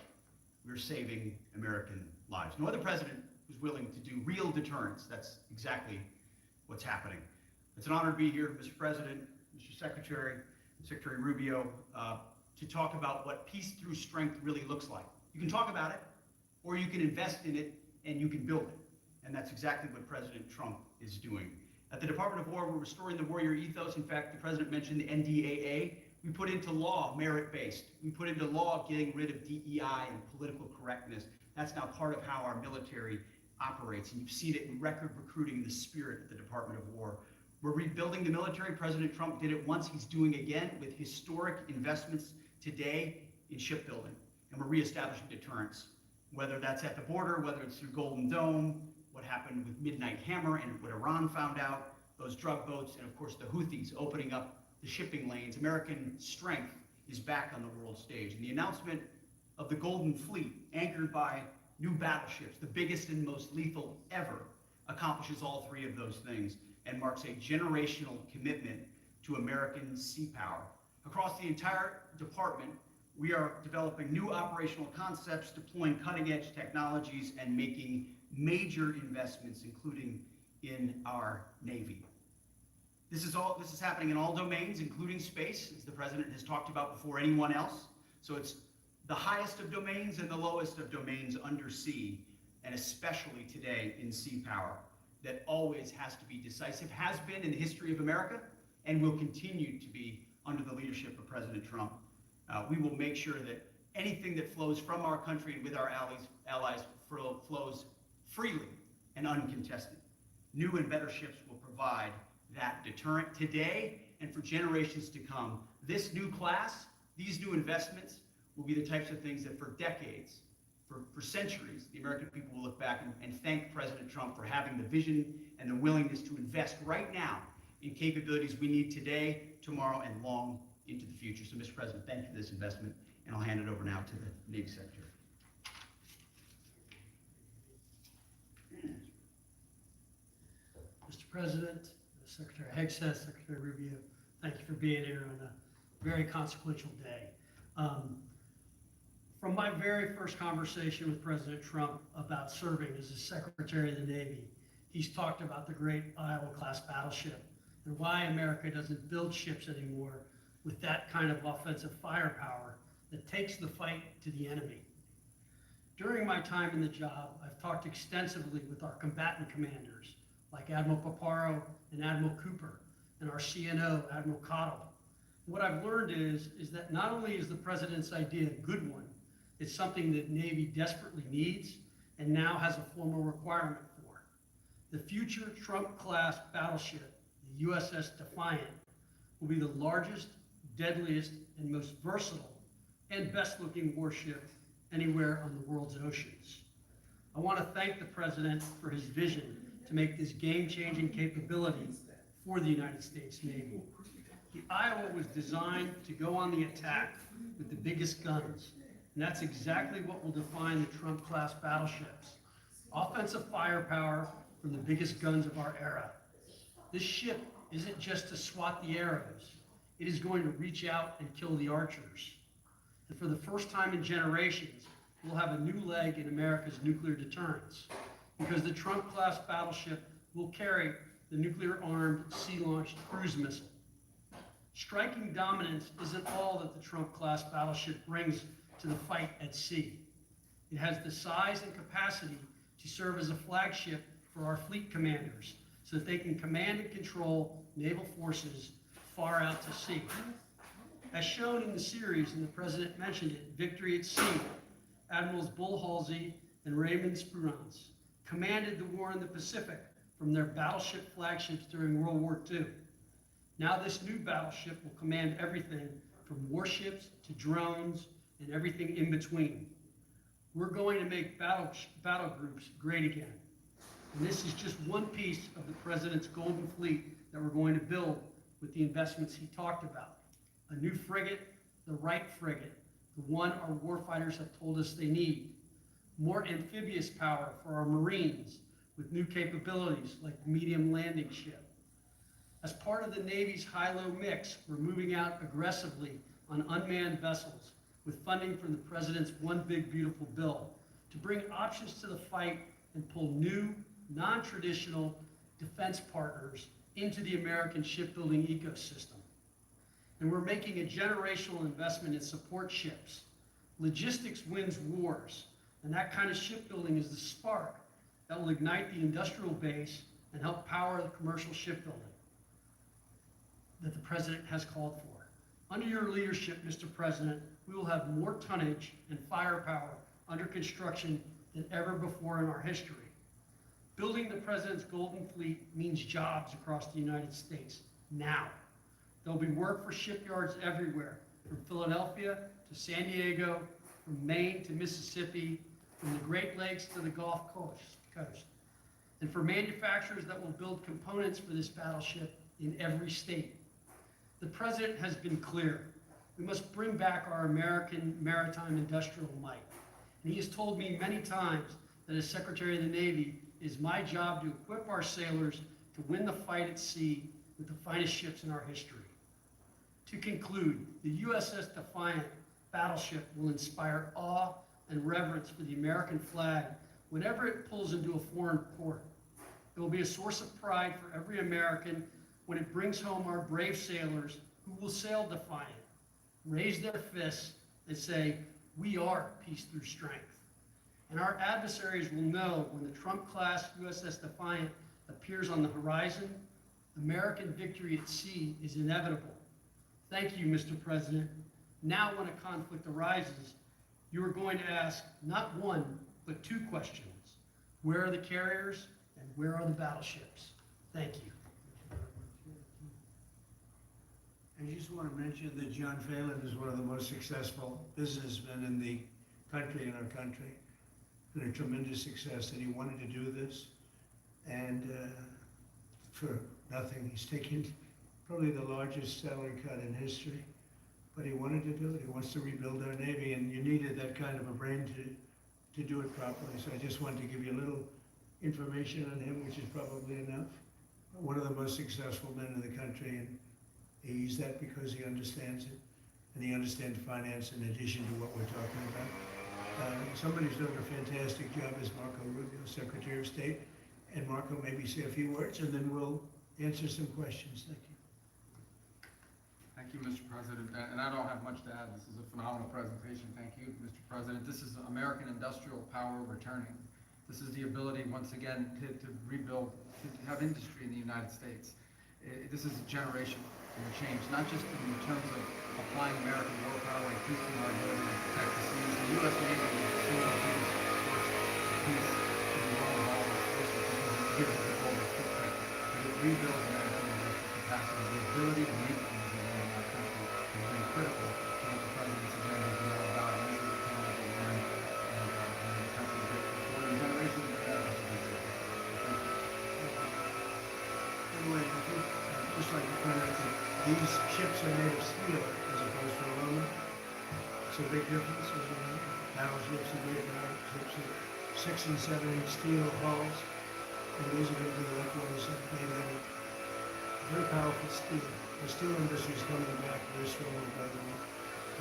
Speaker 3: we're saving American lives. No other president was willing to do real deterrence. That's exactly what's happening. It's an honor to be here, Mr. President, Mr. Secretary, Secretary Rubio, to talk about what peace through strength really looks like. You can talk about it, or you can invest in it, and you can build it. And that's exactly what President Trump is doing. At the Department of War, we're restoring the warrior ethos. In fact, the president mentioned the NDAA. We put into law merit-based. We put into law getting rid of DEI and political correctness. That's now part of how our military operates. And you've seen it in record recruiting, the spirit of the Department of War. We're rebuilding the military. President Trump did it once. He's doing again with historic investments today in shipbuilding. And we're reestablishing deterrence, whether that's at the border, whether it's through Golden Dome, what happened with Midnight Hammer and what Iran found out, those drug boats, and of course the Houthis opening up the shipping lanes. American strength is back on the world stage. And the announcement of the Golden Fleet, anchored by new battleships, the biggest and most lethal ever, accomplishes all 3 of those things and marks a generational commitment to American sea power. Across the entire department, we are developing new operational concepts, deploying cutting-edge technologies, and making major investments, including in our Navy. This is happening in all domains, including space, as the president has talked about before anyone else. So it's the highest of domains and the lowest of domains under sea, and especially today in sea power, that always has to be decisive, has been in the history of America, and will continue to be under the leadership of President Trump. We will make sure that anything that flows from our country and with our allies flows freely and uncontested. New and better ships will provide that deterrent today and for generations to come. This new class, these new investments, will be the types of things that for decades, for centuries, the American people will look back and thank President Trump for having the vision and the willingness to invest right now in capabilities we need today, tomorrow, and long into the future. So, Mr. President, thank you for this investment, and I'll hand it over now to the Navy Secretary.
Speaker 4: President, Secretary Hegseth, Secretary Rubio, thank you for being here on a very consequential day. From my very first conversation with President Trump about serving as the Secretary of the Navy, he's talked about the great Iowa-class battleship and why America doesn't build ships anymore with that kind of offensive firepower that takes the fight to the enemy. During my time in the job, I've talked extensively with our combatant commanders, like Admiral Paparo and Admiral Cooper, and our CNO, Admiral Cottle. What I've learned is that not only is the President's idea a good one, it's something that Navy desperately needs and now has a formal requirement for. The future Trump-class battleship, the USS Defiant, will be the largest, deadliest, and most versatile and best-looking warship anywhere on the world's oceans. I want to thank the President for his vision to make this game-changing capability for the United States Navy. The Iowa was designed to go on the attack with the biggest guns, and that's exactly what will define the Trump-class battleships. Offensive firepower from the biggest guns of our era. This ship isn't just to swat the arrows. It is going to reach out and kill the archers. And for the first time in generations, we'll have a new leg in America's nuclear deterrence, because the Trump-class battleship will carry the nuclear-armed sea-launched cruise missile. Striking dominance isn't all that the Trump-class battleship brings to the fight at sea. It has the size and capacity to serve as a flagship for our fleet commanders so that they can command and control naval forces far out to sea. As shown in the series, and the President mentioned it, Victory at Sea, Admirals Bull Halsey and Raymond Spruance commanded the war in the Pacific from their battleship flagships during World War II. Now this new battleship will command everything from warships to drones and everything in between. We're going to make battle groups great again. And this is just one piece of the President's Golden Fleet that we're going to build with the investments he talked about. A new frigate, the Wright frigate, the one our warfighters have told us they need. More amphibious power for our Marines with new capabilities like the medium landing ship. As part of the Navy's high-low mix, we're moving out aggressively on unmanned vessels with funding from the President's One Big Beautiful Bill to bring options to the fight and pull new, non-traditional defense partners into the American shipbuilding ecosystem. And we're making a generational investment in support ships. Logistics wins wars, and that kind of shipbuilding is the spark that will ignite the industrial base and help power the commercial shipbuilding that the President has called for. Under your leadership, Mr. President, we will have more tonnage and firepower under construction than ever before in our history. Building the President's Golden Fleet means jobs across the United States now. There'll be work for shipyards everywhere, from Philadelphia to San Diego, from Maine to Mississippi, from the Great Lakes to the Gulf Coast, and for manufacturers that will build components for this battleship in every state. The President has been clear. We must bring back our American maritime industrial might. And he has told me many times that as Secretary of the Navy, it is my job to equip our sailors to win the fight at sea with the finest ships in our history. To conclude, the USS Defiant battleship will inspire awe and reverence for the American flag whenever it pulls into a foreign port. It will be a source of pride for every American when it brings home our brave sailors who will sail defiant, raise their fists, and say, "We are peace through strength." And our adversaries will know when the Trump-class USS Defiant appears on the horizon, American victory at sea is inevitable. Thank you, Mr. President. Now when a conflict arises, you are going to ask not one, but two questions. Where are the carriers and where are the battleships? Thank you.
Speaker 2: I just want to mention that John Phelan is one of the most successful businessmen in the country, in our country. Been a tremendous success, and he wanted to do this. And for nothing, he's taken probably the largest salary cut in history. But he wanted to do it. He wants to rebuild our Navy, and you needed that kind of a brain to do it properly. So I just wanted to give you a little information on him, which is probably enough. one of the most successful men in the country, and he's that because he understands it, and he understands finance in addition to what we're talking about. Somebody's doing a fantastic job as Marco Rubio, Secretary of State, and Marco maybe say a few words, and then we'll answer some questions. Thank you.
Speaker 5: Thank you, Mr. President, and I don't have much to add. This is a phenomenal presentation. Thank you, Mr. President. This is American industrial power returning. This is the ability, once again, to rebuild, to have industry in the United States. This is a generation of change, not just in terms of applying American war power, increasing our ability to protect the seas. The U.S. Navy is the single biggest force of peace in the world of all its forces because it gives it a global footprint. But it rebuilds American industrial capacity. The ability to make things in our country has been critical to what the President's agenda has been all about. And this is a time to learn and the country is for the generations that have us to do so. Thank you.
Speaker 2: Anyway, I think, just like the point out that these ships are made of steel as opposed to aluminum. It's a big difference. Battleships and great battleships are 6 and 7 inch steel hulls, and these are going to be like what I said, made out of very powerful steel. The steel industry is coming back very strongly, by the way.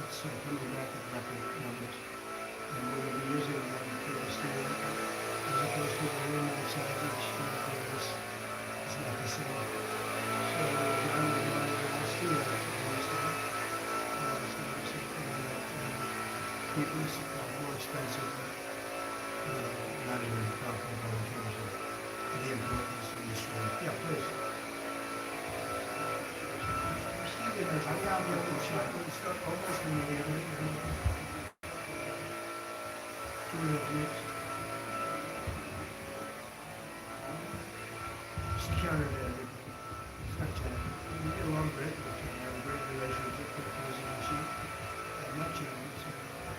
Speaker 2: It's coming back at record numbers. And we're going to be using a lot of steel as opposed to aluminum outside, which is not the same. So we're going to be steel as opposed to people more expensive, not even comparable in terms of the importance of the strength. Yeah, please. I got here to shot. We start almost immediately. 2.5 weeks. It's the counter to everything. It's not China. We get along great with China. I have a great relationship with President Xi. Not China.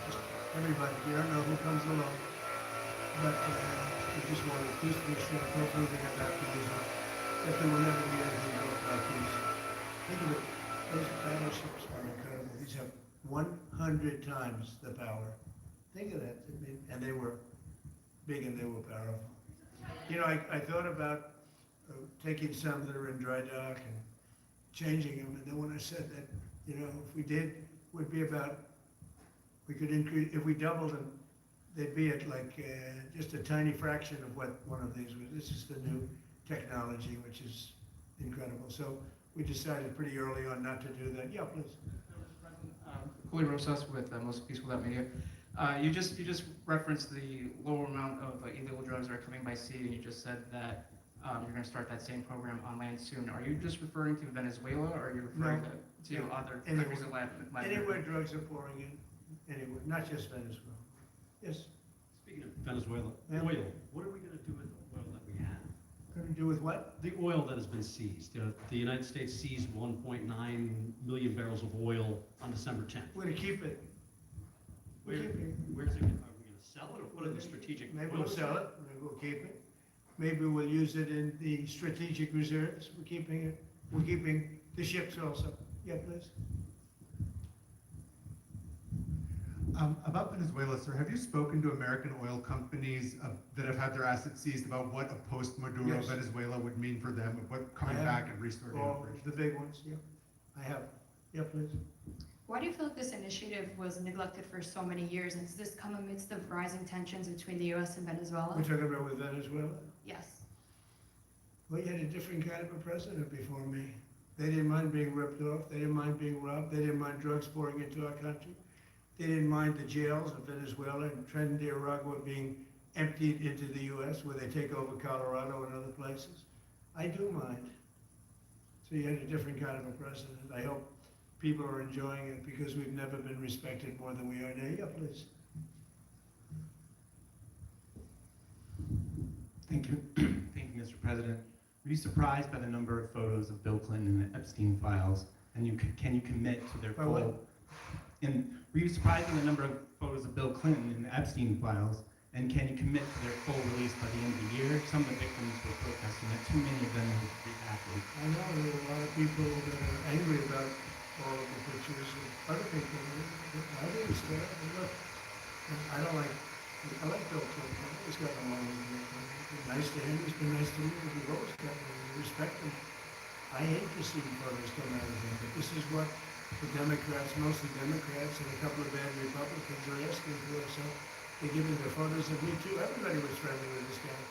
Speaker 2: Just everybody. You don't know who comes along. But we just want to peace to be strong. Hopefully they get back to Israel. That there will never be anything built like these. Think of it. Those battleships are incredible. These have 100 times the power. Think of that. And they were big and they were powerful. You know, I thought about taking some that are in dry dock and changing them. And then when I said that, you know, if we did, would be about, we could increase, if we doubled them, they'd be at like just a tiny fraction of what one of these was. This is the new technology, which is incredible. So we decided pretty early on not to do that. Yeah, please.
Speaker 6: Julio Rosas with Most Peaceful Without Media. You just referenced the lower amount of illegal drugs that are coming by sea, and you just said that you're going to start that same program on land soon. Are you just referring to Venezuela, or are you referring to other countries in Latin
Speaker 2: Anywhere
Speaker 6: America?
Speaker 2: drugs are pouring in, anywhere, not just Venezuela. Yes.
Speaker 7: Speaking of Venezuela,
Speaker 2: Yeah.
Speaker 7: oil, what are we going to do with the oil that we have?
Speaker 2: Going to do with what?
Speaker 7: The oil that has been seized. The United States seized 1.9 million barrels of oil on December 10th.
Speaker 2: We're going to keep it.
Speaker 7: Where,
Speaker 2: We're keeping it.
Speaker 7: where's it, are we going to sell it or put it in the strategic?
Speaker 2: Maybe
Speaker 7: oil
Speaker 2: we'll sell it, maybe we'll keep it. Maybe we'll use it in the strategic reserves. We're keeping it. We're keeping the ships also. Yeah, please.
Speaker 8: About Venezuela, sir, have you spoken to American oil companies that have had their assets seized about what a post-Maduro
Speaker 2: Yes.
Speaker 8: Venezuela would mean for them, of what coming
Speaker 2: I have.
Speaker 8: back and restarting
Speaker 2: All
Speaker 8: operations?
Speaker 2: the big ones, yeah. I have. Yeah, please.
Speaker 9: Why do you feel like this initiative was neglected for so many years? And does this come amidst the rising tensions between the U.S. and Venezuela?
Speaker 2: We're talking about with Venezuela.
Speaker 9: Yes.
Speaker 2: Well, you had a different kind of a president before me. They didn't mind being ripped off. They didn't mind being robbed. They didn't mind drugs pouring into our country. They didn't mind the jails of Venezuela and Trinidad being emptied into the U.S. where they take over Colorado and other places. I do mind. So you had a different kind of a president. I hope people are enjoying it because we've never been respected more than we are now. Yeah, please.
Speaker 10: Thank you. Thank you, Mr. President. Were you surprised by the number of photos of Bill Clinton in the Epstein files? And can you commit to their
Speaker 2: By
Speaker 10: full?
Speaker 2: what?
Speaker 10: And were you surprised by the number of photos of Bill Clinton in the Epstein files? And can you commit to their full release by the end of the year? Some of the victims were protesting that too many of them were repatriated.
Speaker 2: I know there are a lot of people that are angry about all of the pictures of other people. I think it's fair. And look, I like Bill Clinton. He's got no money to Bill Clinton. been nice to him, he's been nice to me, we've always got to respect him. I hate to see photos come out of him, but this is what the Democrats, mostly Democrats, and a couple of bad Republicans are asking for, so they're giving their photos of me too. Everybody was friendly with this guy,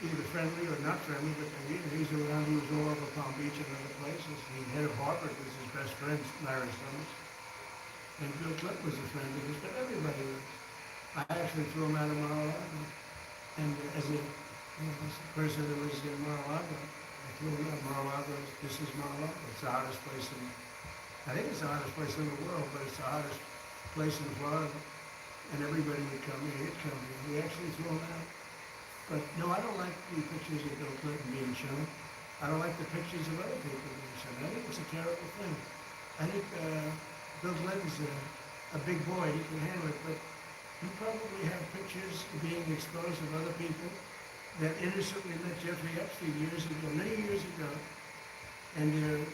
Speaker 2: either friendly or not friendly, but he's around, he was all over Palm Beach and other places. The head of Harvard was his best friend, Larry Summers, and Bill Clinton was a friend of his, but everybody was. I actually threw him out of Mar-a-Lago, and as a person who was in Mar-a-Lago, I threw him out of Mar-a-Lago. This is Mar-a-Lago. It's the hottest place I think it's the hottest place in the world, but it's the hottest place in Florida. And everybody would come here, he'd come here. We actually threw him out. But no, I don't like the pictures of Bill Clinton being shown. I don't like the pictures of other people being shown. I think it's a terrible thing. I think Bill Clinton's a big boy, he can handle it, but you probably have pictures being exposed of other people that innocently met Jeffrey Epstein years ago, many years ago, and they're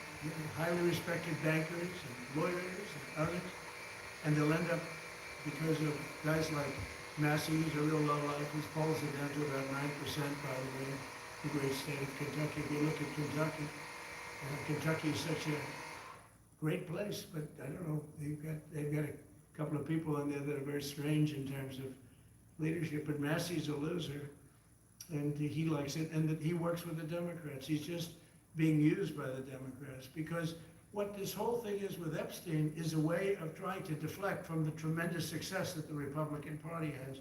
Speaker 2: highly respected bankers and lawyers and others, and they'll end up, because of guys like Massey, who's a real lowlife, his polls are down to about 9%, by the way, the great state of Kentucky. If you look at Kentucky, Kentucky is such a great place, but I don't know, they've got a couple of people in there that are very strange in terms of leadership, but Massey's a loser, and he likes it, and that he works with the Democrats. He's just being used by the Democrats, because what this whole thing is with Epstein is a way of trying to deflect from the tremendous success that the Republican Party has.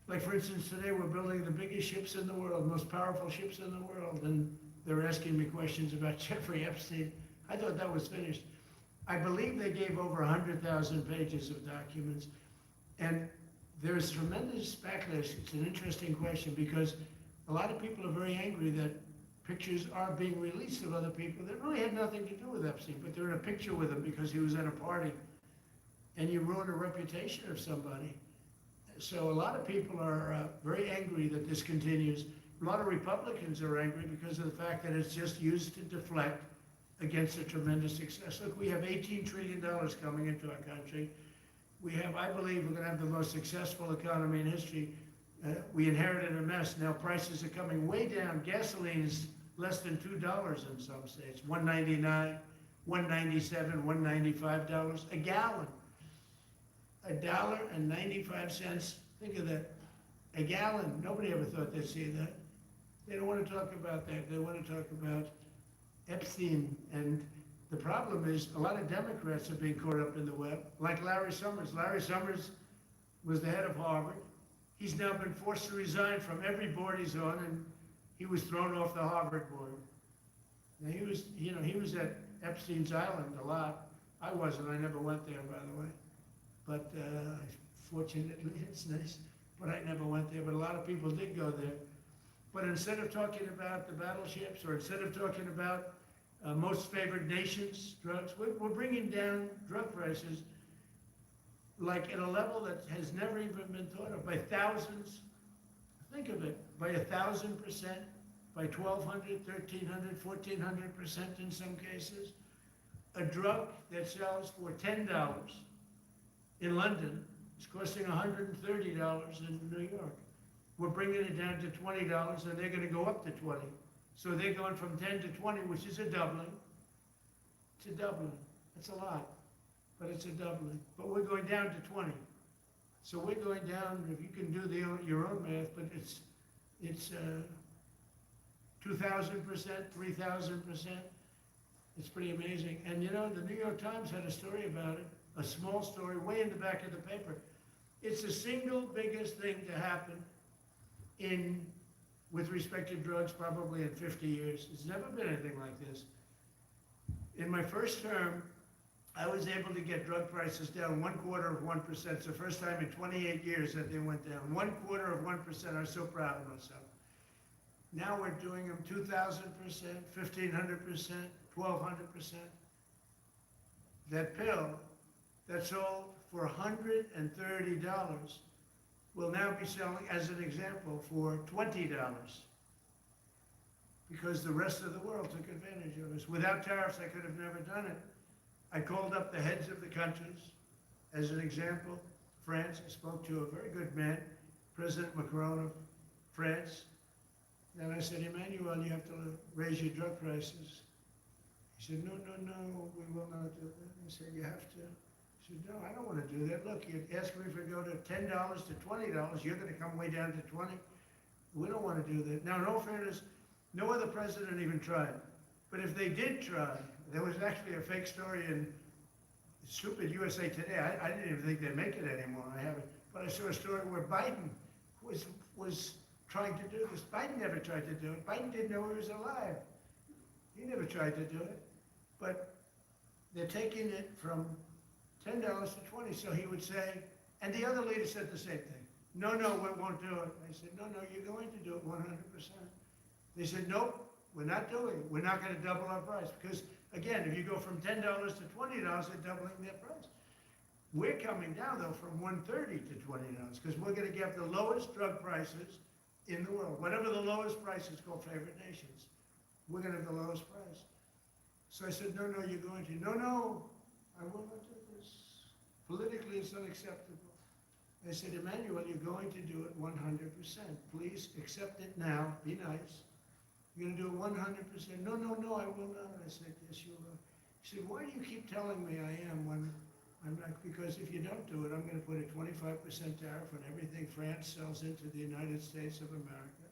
Speaker 2: Like, for instance, today we're building the biggest ships in the world, most powerful ships in the world, and they're asking me questions about Jeffrey Epstein. I thought that was finished. I believe they gave over 100,000 pages of documents, and there's tremendous backlash. It's an interesting question, because a lot of people are very angry that pictures are being released of other people that really had nothing to do with Epstein, but they're in a picture with him because he was at a party, and you ruin a reputation of somebody. So a lot of people are very angry that this continues. A lot of Republicans are angry because of the fact that it's just used to deflect against a tremendous success. Look, we have $18 trillion coming into our country. We have, I believe, we're going to have the most successful economy in history. We inherited a mess. Now prices are coming way down. Gasoline is less than $2 in some states. $1.99, $1.97, $1.95 a gallon. $1.95. Think of that. A gallon. Nobody ever thought they'd see that. They don't want to talk about that. They want to talk about Epstein. And the problem is a lot of Democrats are being caught up in the web, like Larry Summers. Larry Summers was the head of Harvard. He's now been forced to resign from every board he's on, and he was thrown off the Harvard board. Now he was at Epstein's Island a lot. I wasn't. I never went there, by the way. But fortunately, it's nice. But I never went there. But a lot of people did go there. But instead of talking about the battleships, or instead of talking about most favored nations, drugs, we're bringing down drug prices like at a level that has never even been thought of, by thousands. Think of it, by 1,000%, by 1,200, 1,300, 1,400% in some cases. A drug that sells for $10 in London is costing $130 in New York. We're bringing it down to $20, and they're going to go up to 20. So they're going from 10 to 20, which is a doubling. It's a doubling. It's a lot, but it's a doubling. But we're going down to 20. So we're going down, if you can do your own math, but it's 2,000%, 3,000%. It's pretty amazing. And you know, the New York Times had a story about it, a small story, way in the back of the paper. It's the single biggest thing to happen with respect to drugs probably in 50 years. It's never been anything like this. In my first term, I was able to get drug prices down 1/4%. It's the first time in 28 years that they went down. 1/4%. I'm so proud of myself. Now we're doing them 2,000%, 1,500%, 1,200%. That pill that sold for $130 will now be selling, as an example, for $20. Because the rest of the world took advantage of us. Without tariffs, I could have never done it. I called up the heads of the countries. As an example, France, I spoke to a very good man, President Macron of France, Then I said, Emmanuel, you have to raise your drug prices. He said, no, no, no, we will not do that. I said, you have to. He said, no, I don't want to do that. Look, you ask me if we go to $10 to $20, you're going to come way down to 20. We don't want to do that. Now, in all fairness, no other president even tried. But if they did try, there was actually a fake story in stupid USA Today. I didn't even think they'd make it anymore. I haven't. But I saw a story where Biden was trying to do this. Biden never tried to do it. Biden didn't know he was alive. He never tried to do it. But they're taking it from $10 to 20. So he would say, and the other leader said the same thing. No, no, we won't do it. I said, no, no, you're going to do it 100%. They said, nope, we're not doing it. We're not going to double our price. Because, again, if you go from $10 to $20, they're doubling their price. We're coming down, though, from $130 to $20, because we're going to get the lowest drug prices in the world. Whatever the lowest price is called favored nations, we're going to have the lowest price. So I said, no, no, you're going to. No, no, I will not do this. Politically, it's unacceptable. I said, Emmanuel, you're going to do it 100%. Please accept it now. Be nice. You're going to do it 100%. No, no, no, I will not. I said, yes, you will. He said, why do you keep telling me I am when I'm not? Because if you don't do it, I'm going to put a 25% tariff on everything France sells into the United States of America.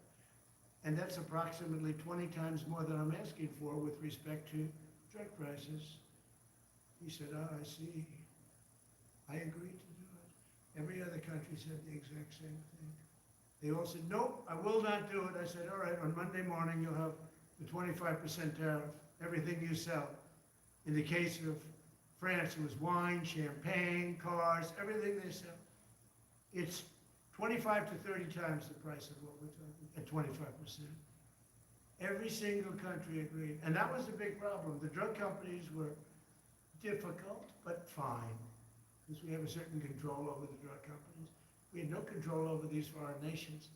Speaker 2: And that's approximately 20 times more than I'm asking for with respect to drug prices. He said, oh, I see. I agreed to do it. Every other country said the exact same thing. They all said, nope, I will not do it. I said, all right, on Monday morning, you'll have the 25% tariff, everything you sell. In the case of France, it was wine, champagne, cars, everything they sell. It's 25 to 30 times the price of what we're talking, at 25%. Every single country agreed. And that was the big problem. The drug companies were difficult, but fine, because we have a certain control over the drug companies. We had no control over these foreign nations.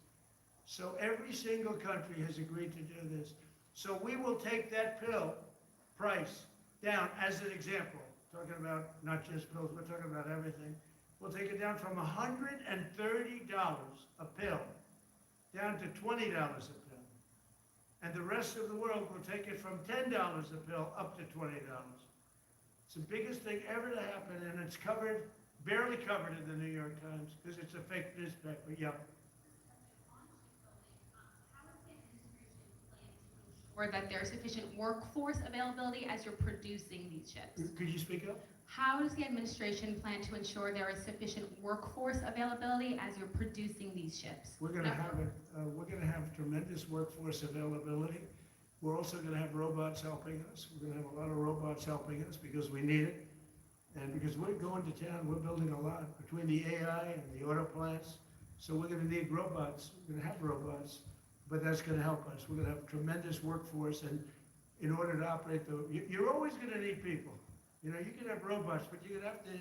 Speaker 2: So every single country has agreed to do this. So we will take that pill price down as an example, talking about not just pills, we're talking about everything. We'll take it down from $130 a pill down to $20 a pill. And the rest of the world will take it from $10 a pill up to $20. It's the biggest thing ever to happen, and it's covered, barely covered in the New York Times, because it's a fake newspaper. Yeah.
Speaker 11: Or that there's sufficient workforce availability as you're producing these ships?
Speaker 2: Could you speak up?
Speaker 11: How does the administration plan to ensure there is sufficient workforce availability as you're producing these ships?
Speaker 2: We're going to have tremendous workforce availability. We're also going to have robots helping us. We're going to have a lot of robots helping us because we need it. And because we're going to town, we're building a lot between the AI and the auto plants. So we're going to need robots. We're going to have robots, but that's going to help us. We're going to have tremendous workforce. And in order to operate you're always going to need people. You know, you can have robots, but you're going to have to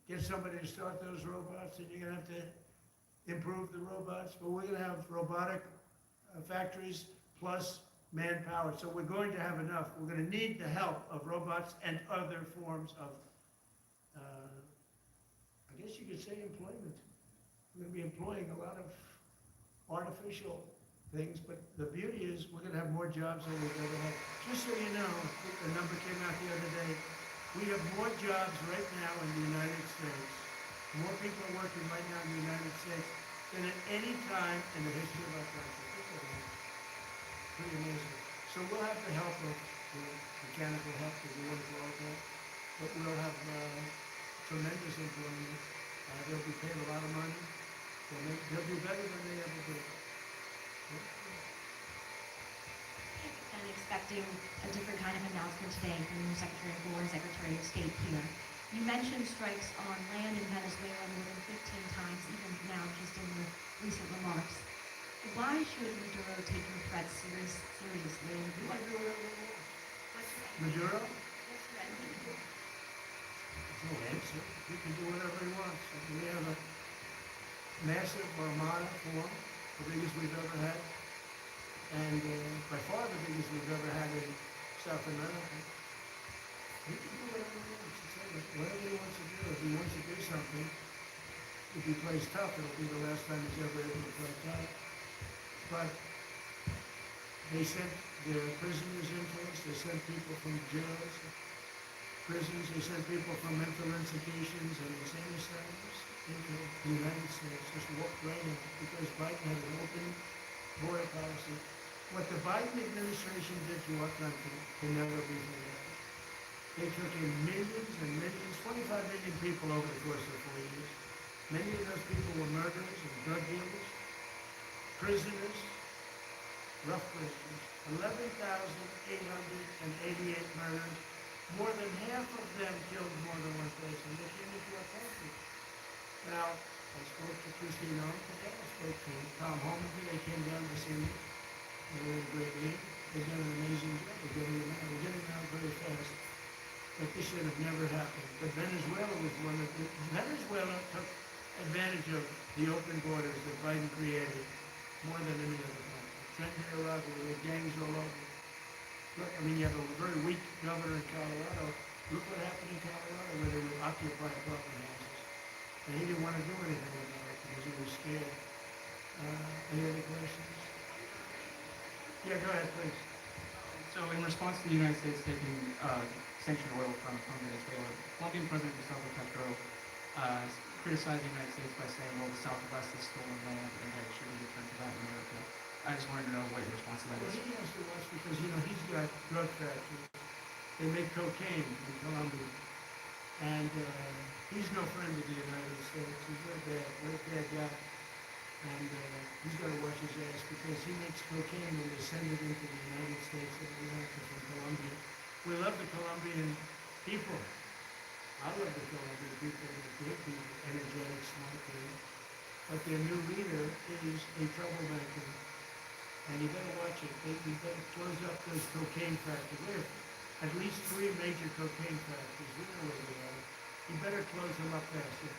Speaker 2: get somebody to start those robots, and you're going to have to improve the robots. But we're going to have robotic factories plus manpower. So we're going to have enough. We're going to need the help of robots and other forms of, I guess you could say, employment. We're going to be employing a lot of artificial things, but the beauty is we're going to have more jobs than we've ever had. Just so you know, the number came out the other day. We have more jobs right now in the United States, more people are working right now in the United States than at any time in the history of our country. Pretty amazing. So we'll have the help of the mechanical help to do it all that, but we'll have tremendous employment. They'll be paid a lot of money. They'll do better than they ever did.
Speaker 11: And expecting a different kind of announcement today from the Secretary of War and Secretary of State here. You mentioned strikes on land in Venezuela more than 15 times, even now just in your recent remarks. Why should Maduro take your threats seriously?
Speaker 2: Maduro?
Speaker 11: What's your answer?
Speaker 2: No answer. He can do whatever he wants. We have a massive armada form, the biggest we've ever had, and by far the biggest we've ever had in South America. He can do whatever he wants. Whatever he wants to do. If he wants to do something, if he plays tough, it'll be the last time he's ever able to play tough. But They sent their prisoners into us, they sent people from jails, prisons, they sent people from mental institutions and insane asylums into the United States, just walked right in, because Biden had an open border policy. What the Biden administration did to our country can never be forgotten. They took in millions and millions, 25 million people over the course of 4 years. Many of those people were murderers and drug dealers, prisoners, rough prisoners. 11,888 murders. More than half of them killed more than one person. They came into our country. Now, I spoke to Christine Owen today. I spoke to Tom Homan today. They came down to see me. They were in a great league. They've done an amazing job. We're getting around very fast. But this should have never happened. But Venezuela was one of the... Venezuela took advantage of the open borders that Biden created more than any other country. Trent Iraq, there were gangs all over. Look, I mean, you have a very weak governor in Colorado. Look what happened in Colorado where they would occupy apartment houses. And he didn't want to do anything about it because he was scared. Any other questions? Yeah, go ahead, please.
Speaker 6: So in response to the United States taking sanctioned oil from Venezuela, Colombian President Gustavo Petro criticized the United States by saying, well, the Southwest is stolen land and that it should be returned to Latin America. I just wanted to know what your response to that
Speaker 2: Well,
Speaker 6: is.
Speaker 2: he has to watch because, you know, he's got drug factories. They make cocaine in Colombia. And he's no friend of the United States. He's very bad guy. And he's got to watch his ass because he makes cocaine and they send it into the United States of America from Colombia. We love the Colombian people. I love the Colombian people. They're good people, energetic, smart people. But their new leader is a troublemaker. And you better watch it. You better close up those cocaine factories. We have at least 3 major cocaine factories. We know where they are. You better close them up faster.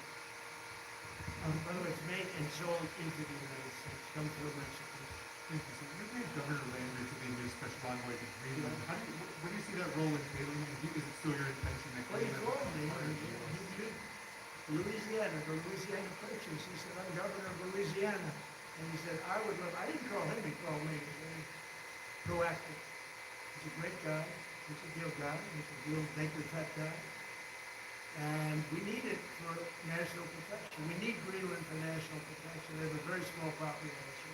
Speaker 2: By the way, it's made and sold into the United States. Come through Mexico.
Speaker 8: Thank you, sir. You made Governor Landry to be new special envoy to Greenland. What do you see that role entailing? Is it still your intention that
Speaker 2: Well, he
Speaker 8: Greenland
Speaker 2: called me.
Speaker 8: part of the
Speaker 2: He did Louisiana, the Louisiana Purchase. He said, I'm governor of Louisiana. And he said, I would love, I didn't call him, he called me. He's very proactive. He's a great guy. He's a deal guy. He's a deal maker type guy. And we need it for national protection. We need Greenland for national protection. They have a very small population.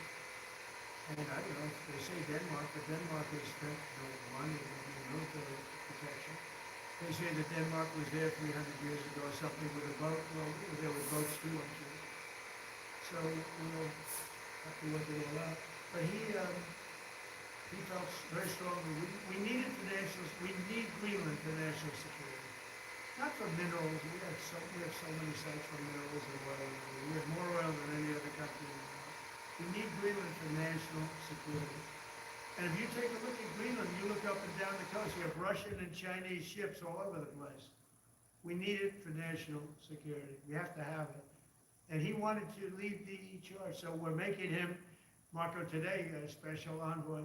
Speaker 2: And I don't know if they say Denmark, but Denmark has spent no money on military protection. They say that Denmark was there 300 years ago or something with a boat. Well, we were there with boats too, I'm sure. So, you know, have to work it all out. But he felt very strongly, we need Greenland for national security. Not for minerals, we have so many sites for minerals and oil. We have more oil than any other country in the world. We need Greenland for national security. And if you take a look at Greenland, you look up and down the coast, you have Russian and Chinese ships all over the place. We need it for national security. We have to have it. And he wanted to lead the charge, so we're making him, Marco, today, a special envoy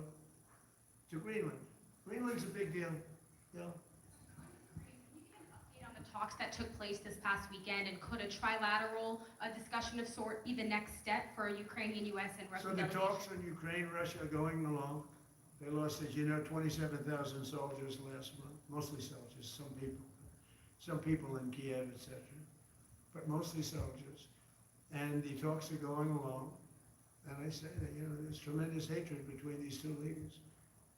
Speaker 2: to Greenland. Greenland's a big deal. Yeah.
Speaker 9: On the talks that took place this past weekend, and could a trilateral discussion of sort be the next step for Ukrainian, U.S. and
Speaker 2: So
Speaker 9: Russian
Speaker 2: the
Speaker 9: delegations?
Speaker 2: talks on Ukraine, Russia are going along. They lost, as you know, 27,000 soldiers last month, mostly soldiers, some people in Kiev, etc., but mostly soldiers. And the talks are going along. And I say that, you know, there's tremendous hatred between these two leaders,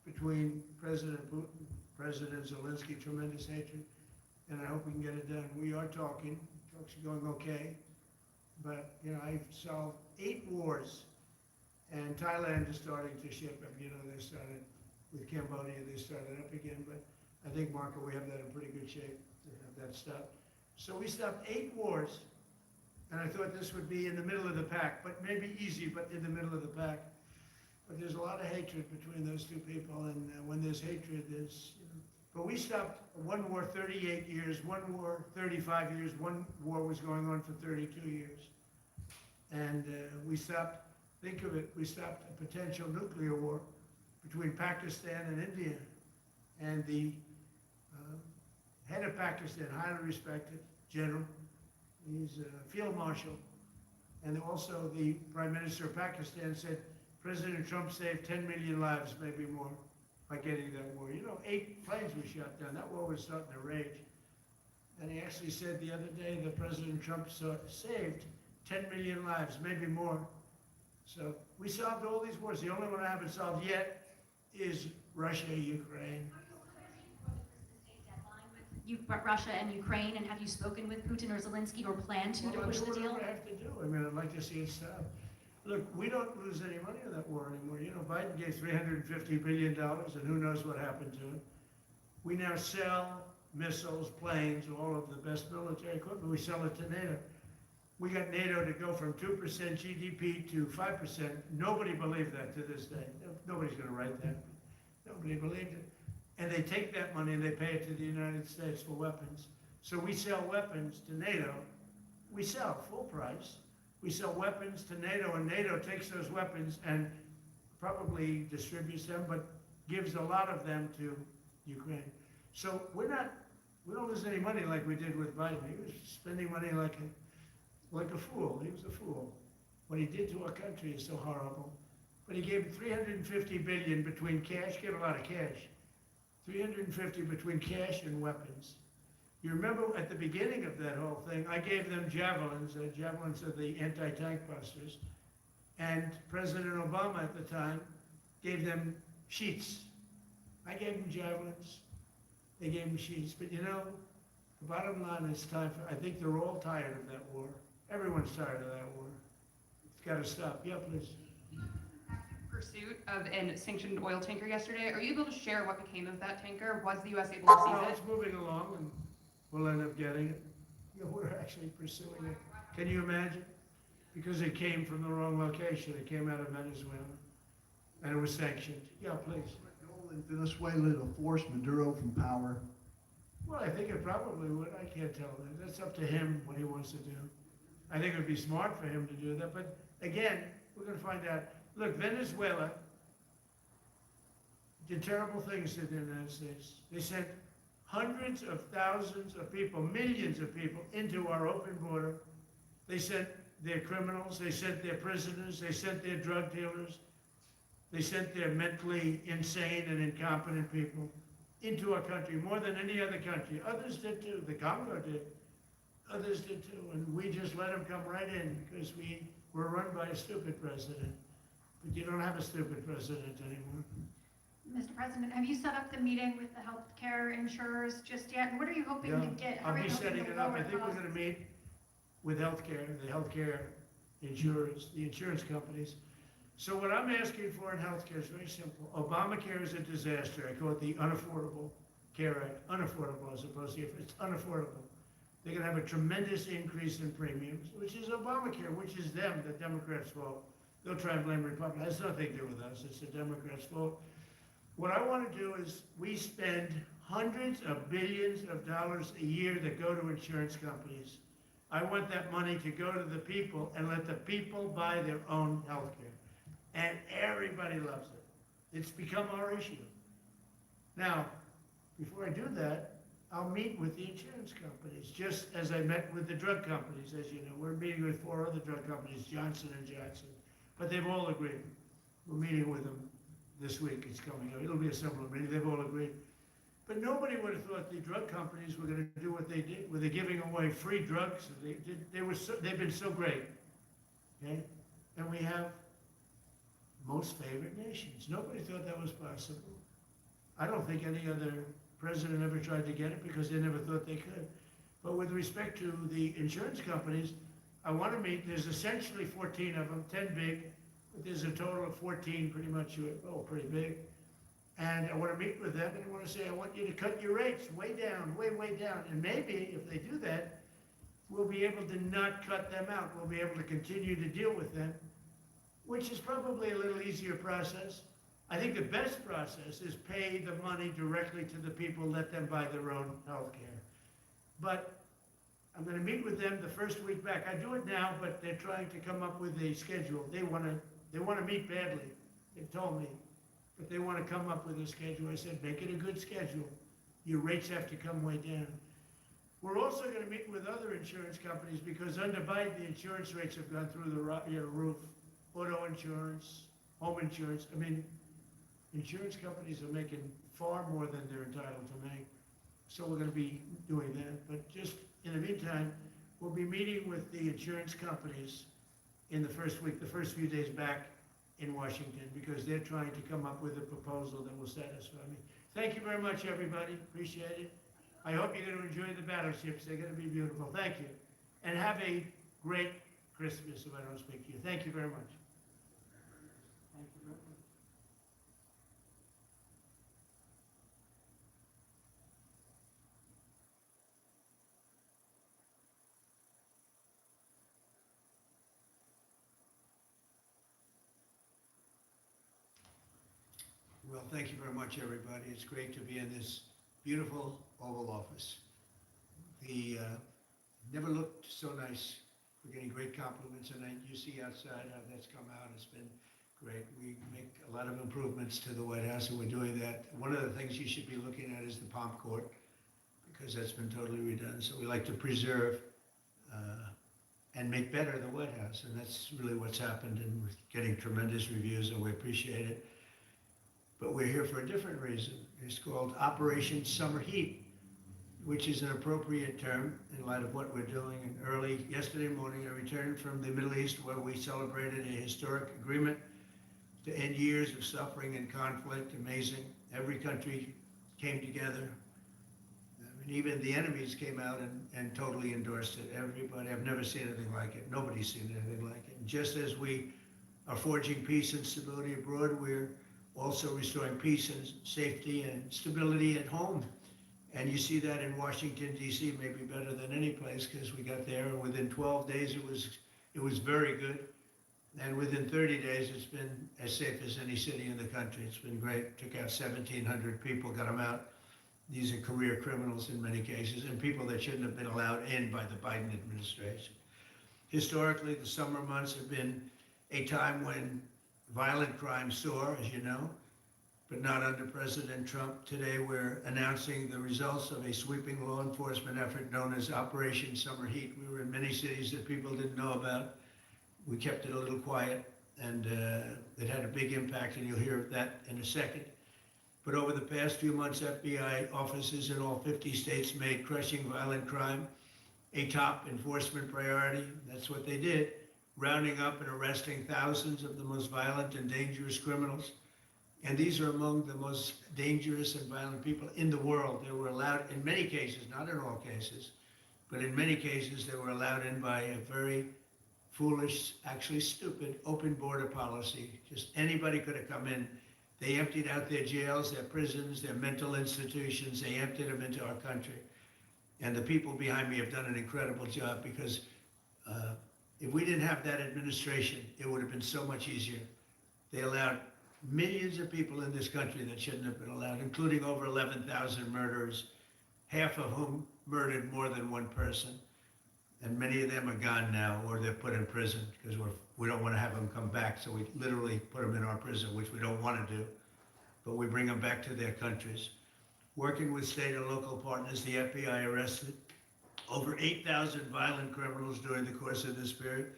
Speaker 2: between President Putin, President Zelensky, tremendous hatred. And I hope we can get it done. We are talking. Talks are going okay. But, you know, I've solved 8 wars. And Thailand is starting to ship up. You know, they started with Cambodia, they started up again. But I think, Marco, we have that in pretty good shape to have that stopped. So we stopped 8 wars. And I thought this would be in the middle of the pack, but maybe easy, but in the middle of the pack. But there's a lot of hatred between those two people, and when there's hatred, there's, you know. But we stopped one war 38 years, one war 35 years, one war was going on for 32 years. And we stopped, think of it, we stopped a potential nuclear war between Pakistan and India. And the head of Pakistan, highly respected general, he's a field marshal, and also the Prime Minister of Pakistan said, President Trump saved 10 million lives, maybe more, by getting that war. You know, 8 planes were shot down. That war was starting to rage. And he actually said the other day that President Trump saved 10 million lives, maybe more. So we solved all these wars. The only one I haven't solved yet is Russia, Ukraine.
Speaker 11: Russia and Ukraine, and have you spoken with Putin or Zelensky or plan to
Speaker 2: Well,
Speaker 11: push the
Speaker 2: I'll do
Speaker 11: deal?
Speaker 2: whatever I have to do. I mean, I'd like to see it stop. Look, we don't lose any money on that war anymore. You know, Biden gave $350 billion, and who knows what happened to it. We now sell missiles, planes, all of the best military equipment. We sell it to NATO. We got NATO to go from 2% GDP to 5%. Nobody believed that to this day. Nobody's going to write that. Nobody believed it. And they take that money and they pay it to the United States for weapons. So we sell weapons to NATO. We sell full price. We sell weapons to NATO, and NATO takes those weapons and probably distributes them, but gives a lot of them to Ukraine. So we don't lose any money like we did with Biden. He was spending money like a fool. He was a fool. What he did to our country is so horrible. But he gave $350 billion between cash, gave a lot of cash. $350 between cash and weapons. You remember at the beginning of that whole thing, I gave them javelins. Javelins are the anti-tank busters. And President Obama at the time gave them sheets. I gave them javelins. They gave them sheets. But you know, the bottom line is I think they're all tired of that war. Everyone's tired of that war. It's got to stop. Yeah, please.
Speaker 12: Pursuit of a sanctioned oil tanker yesterday. Are you able to share what became of that tanker? Was the U.S. able to
Speaker 2: No,
Speaker 12: seize it?
Speaker 2: it's moving along, and we'll end up getting it. You know, we're actually pursuing it. Can you imagine? Because it came from the wrong location. It came out of Venezuela, and it was sanctioned. Yeah, please.
Speaker 13: In Venezuela to force Maduro from power.
Speaker 2: Well, I think it probably would. I can't tell that. That's up to him what he wants to do. I think it would be smart for him to do that. But again, we're going to find out. Look, Venezuela did terrible things to the United States. They sent hundreds of thousands of people, millions of people into our open border. They sent their criminals, they sent their prisoners, they sent their drug dealers, they sent their mentally insane and incompetent people into our country more than any other country. Others did too. The Congo did. Others did too. And we just let them come right in because we were run by a stupid president. But you don't have a stupid president anymore.
Speaker 9: Mr. President, have you set up the meeting with the healthcare insurers just yet? And what are you hoping to get? How
Speaker 2: I'll
Speaker 9: are
Speaker 2: be
Speaker 9: you hoping
Speaker 2: setting
Speaker 9: to
Speaker 2: it up.
Speaker 9: lower
Speaker 2: I think we're
Speaker 9: costs?
Speaker 2: going to meet with the healthcare insurers, the insurance companies. So what I'm asking for in healthcare is very simple. Obamacare is a disaster. I call it the Unaffordable Care Act. Unaffordable as opposed to, it's unaffordable. They're going to have a tremendous increase in premiums, which is Obamacare, which is them, the Democrats' fault. They'll try and blame Republicans. It has nothing to do with us. It's the Democrats' fault. What I want to do is we spend hundreds of billions of dollars a year that go to insurance companies. I want that money to go to the people and let the people buy their own health care. And everybody loves it. It's become our issue. Now, before I do that, I'll meet with the insurance companies, just as I met with the drug companies, as you know. We're meeting with 4 other drug companies, Johnson & Johnson, but they've all agreed. We're meeting with them this week. It's coming up. It'll be a similar meeting. They've all agreed. But nobody would have thought the drug companies were going to do what they did, where they're giving away free drugs. They've been so great, okay? And we have most favored nations. Nobody thought that was possible. I don't think any other president ever tried to get it because they never thought they could. But with respect to the insurance companies, I want to meet, there's essentially 14 of them, 10 big, but there's a total of 14 pretty much, pretty big. And I want to meet with them and I want to say, I want you to cut your rates way down, way, way down. And maybe if they do that, we'll be able to not cut them out. We'll be able to continue to deal with them, which is probably a little easier process. I think the best process is pay the money directly to the people, let them buy their own health care. But I'm going to meet with them the first week back. I do it now, but they're trying to come up with a schedule. They want to meet badly. They've told me, but they want to come up with a schedule. I said, make it a good schedule. Your rates have to come way down. We're also going to meet with other insurance companies because under Biden, the insurance rates have gone through the roof. Auto insurance, home insurance. I mean, insurance companies are making far more than they're entitled to make. So we're gonna be doing that, but just in the meantime, we'll be meeting with the insurance companies in the first week, the first few days back in Washington, because they're trying to come up with a proposal that will satisfy me. Thank you very much, everybody, appreciate it. I hope you're gonna enjoy the battleships, they're gonna be beautiful, thank you. And have a great Christmas if I don't speak to you, thank you very much. Thank you very much. Well, thank you very much, everybody. It's great to be in this beautiful Oval Office. Never looked so nice. We're getting great compliments tonight. You see outside how that's come out. It's been great. We make a lot of improvements to the White House, and we're doing that. One of the things you should be looking at is the Palm Court, because that's been totally redone. So we like to preserve and make better the White House, and that's really what's happened, and we're getting tremendous reviews, and we appreciate it. But we're here for a different reason. It's called Operation Summer Heat, which is an appropriate term in light of what we're doing. And early yesterday morning, I returned from the Middle East, where we celebrated a historic agreement to end years of suffering and conflict. Amazing. Every country came together. I mean, even the enemies came out and totally endorsed it. Everybody, I've never seen anything like it. Nobody's seen anything like it. And just as we are forging peace and stability abroad, we're also restoring peace and safety and stability at home. And you see that in Washington, D.C., maybe better than any place, because we got there, and within 12 days it was very good. And within 30 days, it's been as safe as any city in the country. It's been great. Took out 1,700 people, got them out. These are career criminals in many cases, and people that shouldn't have been allowed in by the Biden administration. Historically, the summer months have been a time when violent crime soar, as you know, but not under President Trump. Today, we're announcing the results of a sweeping law enforcement effort known as Operation Summer Heat. We were in many cities that people didn't know about. We kept it a little quiet, and it had a big impact, and you'll hear that in a second. But over the past few months, FBI offices in all 50 states made crushing violent crime a top enforcement priority. That's what they did, rounding up and arresting thousands of the most violent and dangerous criminals. And these are among the most dangerous and violent people in the world. They were allowed, in many cases, not in all cases, but in many cases, they were allowed in by a very foolish, actually stupid, open border policy. Just anybody could have come in. They emptied out their jails, their prisons, their mental institutions. They emptied them into our country. And the people behind me have done an incredible job, because if we didn't have that administration, it would have been so much easier. They allowed millions of people in this country that shouldn't have been allowed, including over 11,000 murderers, half of whom murdered more than one person. And many of them are gone now, or they're put in prison, because we don't want to have them come back. So we literally put them in our prison, which we don't want to do, but we bring them back to their countries. Working with state and local partners, the FBI arrested over 8,000 violent criminals during the course of this period.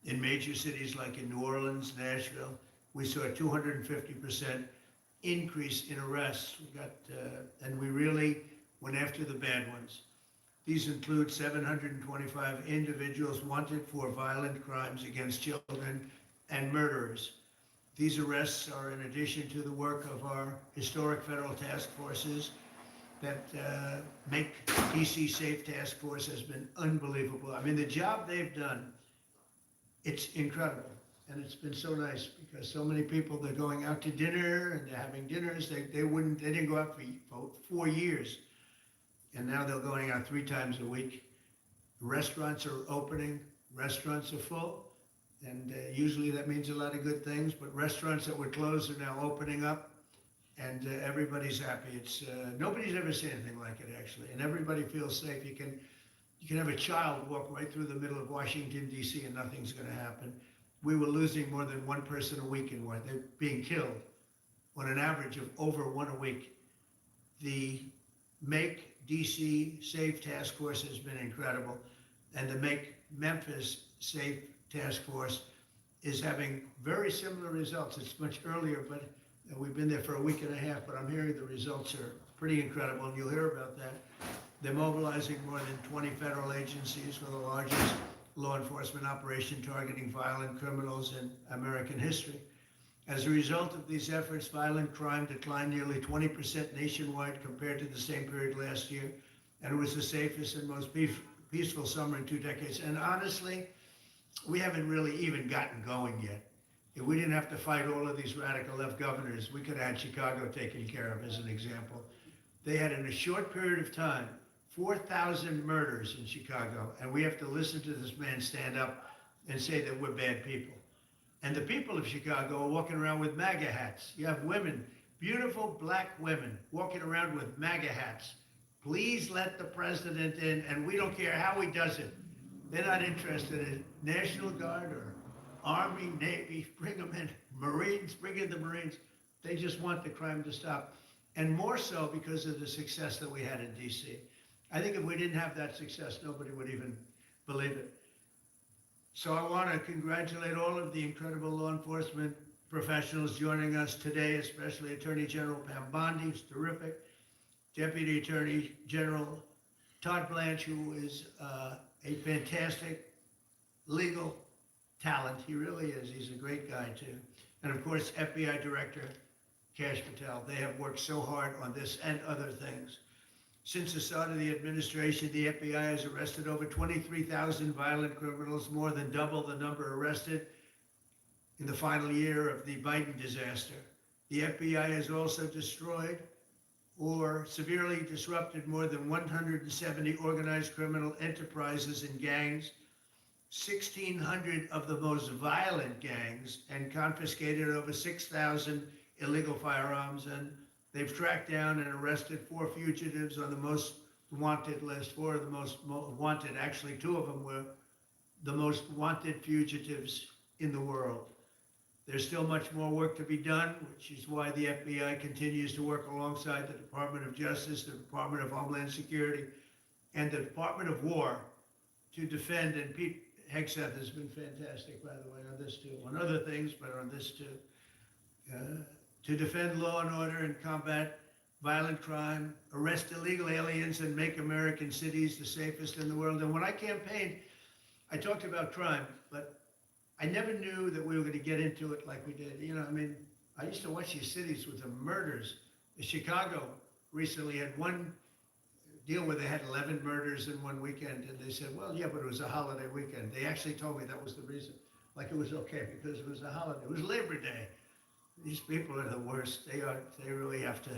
Speaker 2: In major cities like in New Orleans, Nashville, we saw a 250% increase in arrests. And we really went after the bad ones. These include 725 individuals wanted for violent crimes against children and murderers. These arrests are in addition to the work of our historic federal task forces that make DC Safe Task Force has been unbelievable. I mean, the job they've done, it's incredible. And it's been so nice, because so many people, they're going out to dinner and they're having dinners. They didn't go out for 4 years. And now they're going out 3 times a week. Restaurants are opening, restaurants are full. And usually that means a lot of good things, but restaurants that were closed are now opening up, and everybody's happy. It's nobody's ever seen anything like it, actually, and everybody feels safe. You can have a child walk right through the middle of Washington, D.C., and nothing's going to happen. We were losing more than one person a week in Washington. They're being killed on an average of over 1 a week. The Make DC Safe Task Force has been incredible, and the Make Memphis Safe Task Force is having very similar results. It's much earlier, but we've been there for a week and a half, but I'm hearing the results are pretty incredible, and you'll hear about that. They're mobilizing more than 20 federal agencies for the largest law enforcement operation targeting violent criminals in American history. As a result of these efforts, violent crime declined nearly 20% nationwide compared to the same period last year, and it was the safest and most peaceful summer in 2 decades. And honestly, we haven't really even gotten going yet. If we didn't have to fight all of these radical left governors, we could have had Chicago taken care of, as an example. They had, in a short period of time, 4,000 murders in Chicago, and we have to listen to this man stand up and say that we're bad people. And the people of Chicago are walking around with MAGA hats. You have women, beautiful black women, walking around with MAGA hats. Please let the president in, and we don't care how he does it. They're not interested in National Guard or Army, Navy, bring them in. Marines, bring in the Marines. They just want the crime to stop. And more so because of the success that we had in DC. I think if we didn't have that success, nobody would even believe it. So I want to congratulate all of the incredible law enforcement professionals joining us today, especially Attorney General Pam Bondi, who's terrific, Deputy Attorney General Todd Blanche, who is a fantastic legal talent. He really is. He's a great guy, too. And of course, FBI Director Kash Patel. They have worked so hard on this and other things. Since the start of the administration, the FBI has arrested over 23,000 violent criminals, more than double the number arrested in the final year of the Biden disaster. The FBI has also destroyed or severely disrupted more than 170 organized criminal enterprises and gangs, 1,600 of the most violent gangs, and confiscated over 6,000 illegal firearms. And they've tracked down and arrested 4 fugitives on the most wanted list. 4 of the most wanted, actually 2 of them were the most wanted fugitives in the world. There's still much more work to be done, which is why the FBI continues to work alongside the Department of Justice, the Department of Homeland Security, and the Department of War to defend, and Pete Hegseth has been fantastic, by the way, on this too, on other things, but on this too, to defend law and order and combat violent crime, arrest illegal aliens, and make American cities the safest in the world. And when I campaigned, I talked about crime, but I never knew that we were going to get into it like we did. You know, I mean, I used to watch these cities with the murders. Chicago recently had one deal where they had 11 murders in one weekend, and they said, well, yeah, but it was a holiday weekend. They actually told me that was the reason. Like it was okay because it was a holiday. It was Labor Day. These people are the worst. They really have to,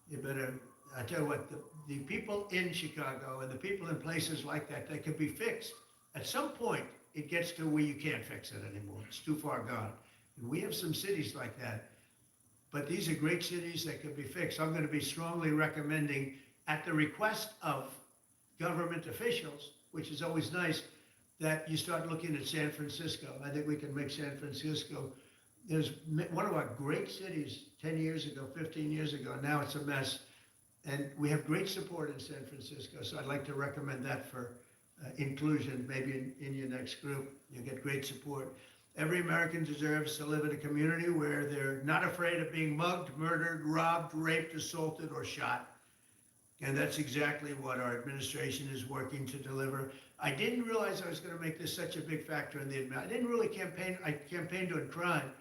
Speaker 2: you better, I tell you what, the people in Chicago and the people in places like that, they could be fixed. At some point, it gets to where you can't fix it anymore. It's too far gone. And we have some cities like that. But these are great cities that could be fixed. I'm going to be strongly recommending, at the request of government officials, which is always nice, that you start looking at San Francisco. I think we can make San Francisco, there's one of our great cities 10 years ago, 15 years ago. Now it's a mess. And we have great support in San Francisco. So I'd like to recommend that for inclusion, maybe in your next group. You'll get great support. Every American deserves to live in a community where they're not afraid of being mugged, murdered, robbed, raped, assaulted, or shot. And that's exactly what our administration is working to deliver. I didn't realize I was going to make this such a big factor in the administration. I didn't really campaign. I campaigned on crime,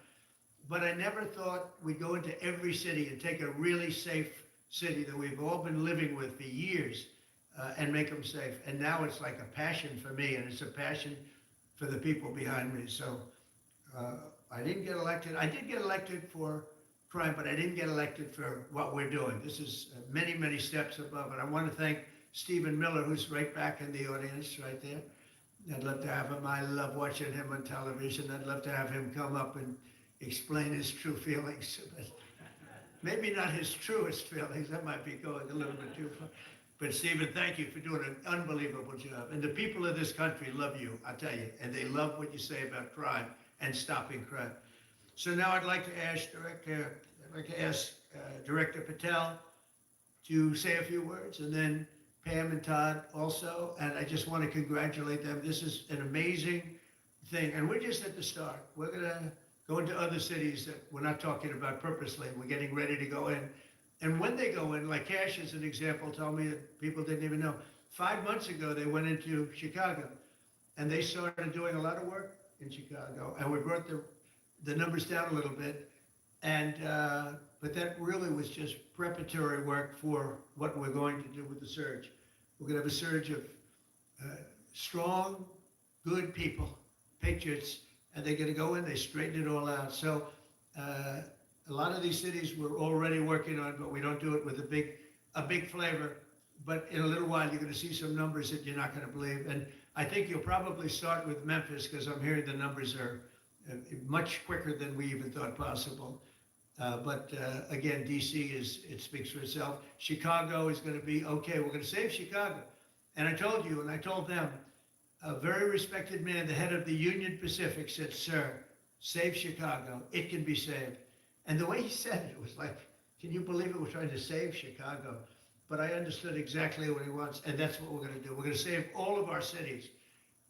Speaker 2: but I never thought we'd go into every city and take a really safe city that we've all been living with for years and make them safe. And now it's like a passion for me, and it's a passion for the people behind me. So I didn't get elected. I did get elected for crime, but I didn't get elected for what we're doing. This is many, many steps above it. I want to thank Stephen Miller, who's right back in the audience right there. I'd love to have him. I love watching him on television. I'd love to have him come up and explain his true feelings. Maybe not his truest feelings. That might be going a little bit too far. But Stephen, thank you for doing an unbelievable job. And the people of this country love you, I tell you, and they love what you say about crime and stopping crime. So now I'd like to ask Director Patel to say a few words, and then Pam and Todd also. And I just want to congratulate them. This is an amazing thing, and we're just at the start. We're gonna go into other cities that we're not talking about purposely. We're getting ready to go in. And when they go in, like Cash as an example, told me that people didn't even know. 5 months ago, they went into Chicago, and they started doing a lot of work in Chicago, and we brought the numbers down a little bit. And but that really was just preparatory work for what we're going to do with the surge. We're gonna have a surge of strong, good people, patriots, and they're gonna go in, they straighten it all out. So a lot of these cities we're already working on, but we don't do it with a big flavor. But in a little while, you're gonna see some numbers that you're not gonna believe. And I think you'll probably start with Memphis, because I'm hearing the numbers are much quicker than we even thought possible. But again, DC it speaks for itself. Chicago is gonna be, okay, we're gonna save Chicago. And I told you, and I told them, a very respected man, the head of the Union Pacific, said, "Sir, save Chicago. It can be saved." And the way he said it was like, can you believe it? We're trying to save Chicago. But I understood exactly what he wants, and that's what we're going to do. We're going to save all of our cities,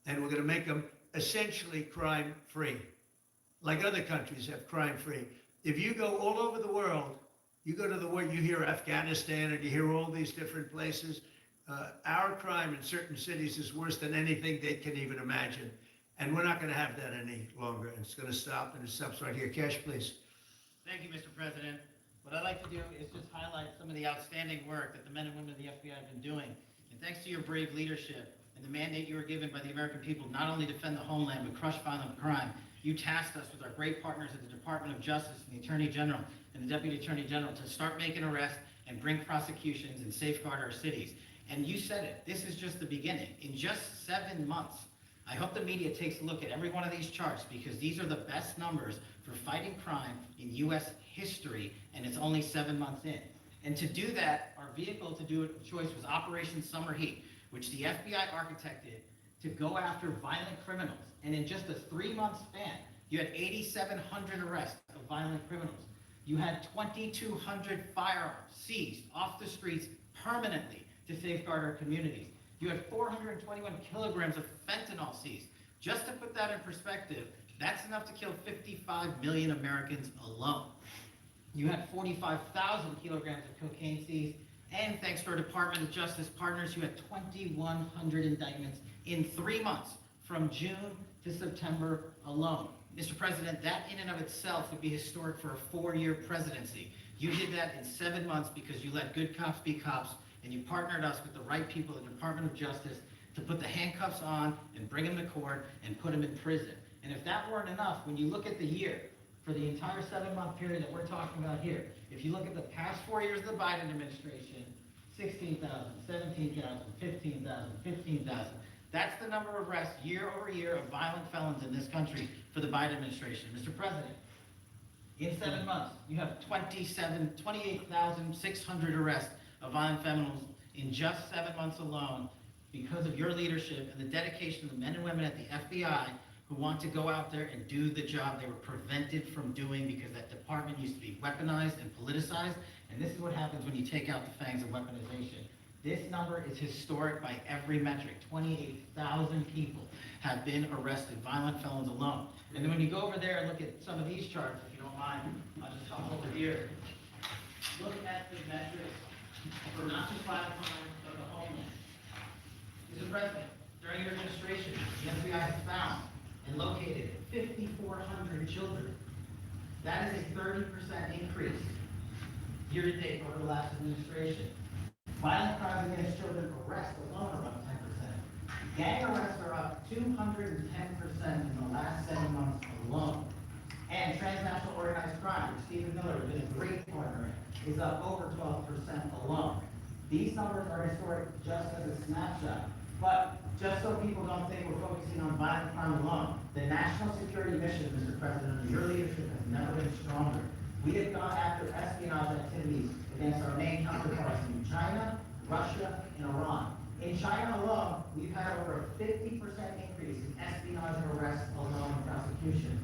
Speaker 2: and we're going to make them essentially crime-free, like other countries have crime-free. If you go all over the world, you go to the world, you hear Afghanistan, and you hear all these different places. Our crime in certain cities is worse than anything they can even imagine. And we're not going to have that any longer. It's going to stop, and it stops right here. Cash, please.
Speaker 14: Thank you, Mr. President. What I'd like to do is just highlight some of the outstanding work that the men and women of the FBI have been doing. And thanks to your brave leadership and the mandate you were given by the American people, not only defend the homeland, but crush violent crime, you tasked us with our great partners at the Department of Justice and the Attorney General and the Deputy Attorney General to start making arrests and bring prosecutions and safeguard our cities. And you said it, this is just the beginning. In just 7 months, I hope the media takes a look at every one of these charts, because these are the best numbers for fighting crime in U.S. history, and it's only 7 months in. And to do that, our vehicle to do it of choice was Operation Summer Heat, which the FBI architected to go after violent criminals. And in just a 3-month span, you had 8,700 arrests of violent criminals. You had 2,200 firearms seized off the streets permanently to safeguard our communities. You had 421 kilograms of fentanyl seized. Just to put that in perspective, that's enough to kill 55 million Americans alone. You had 45,000 kilograms of cocaine seized, and thanks to our Department of Justice partners, you had 2,100 indictments in 3 months, from June to September alone. Mr. President, that in and of itself would be historic for a 4-year presidency. You did that in 7 months because you let good cops be cops, and you partnered us with the right people at the Department of Justice to put the handcuffs on and bring them to court and put them in prison. And if that weren't enough, when you look at the year, for the entire 7-month period that we're talking about here, if you look at the past 4 years of the Biden administration, 16,000, 17,000, 15,000, 15,000. That's the number of arrests year over year of violent felons in this country for the Biden administration. Mr. President, in 7 months, you have 28,600 arrests of violent felons in just 7 months alone, because of your leadership and the dedication of the men and women at the FBI who want to go out there and do the job they were prevented from doing, because that department used to be weaponized and politicized. And this is what happens when you take out the fangs of weaponization. This number is historic by every metric. 28,000 people have been arrested, violent felons alone. And then when you go over there and look at some of these charts, if you don't mind, I'll just hop over here. Look at the metrics for not just violent crime, but the homeland. Mr. President, during your administration, the FBI has found and located 5,400 children. That is a 30% increase year to date over the last administration. Violent crimes against children arrests alone are up 10%. Gang arrests are up 210% in the last 7 months alone. And transnational organized crime, which Stephen Miller has been a great partner in, is up over 12% alone. These numbers are historic just as a snapshot. But just so people don't think we're focusing on violent crime alone, the national security mission, Mr. President, under your leadership has never been stronger. We have gone after espionage activities against our main counterparts in China, Russia, and Iran. In China alone, we've had over a 50% increase in espionage arrests alone in prosecution.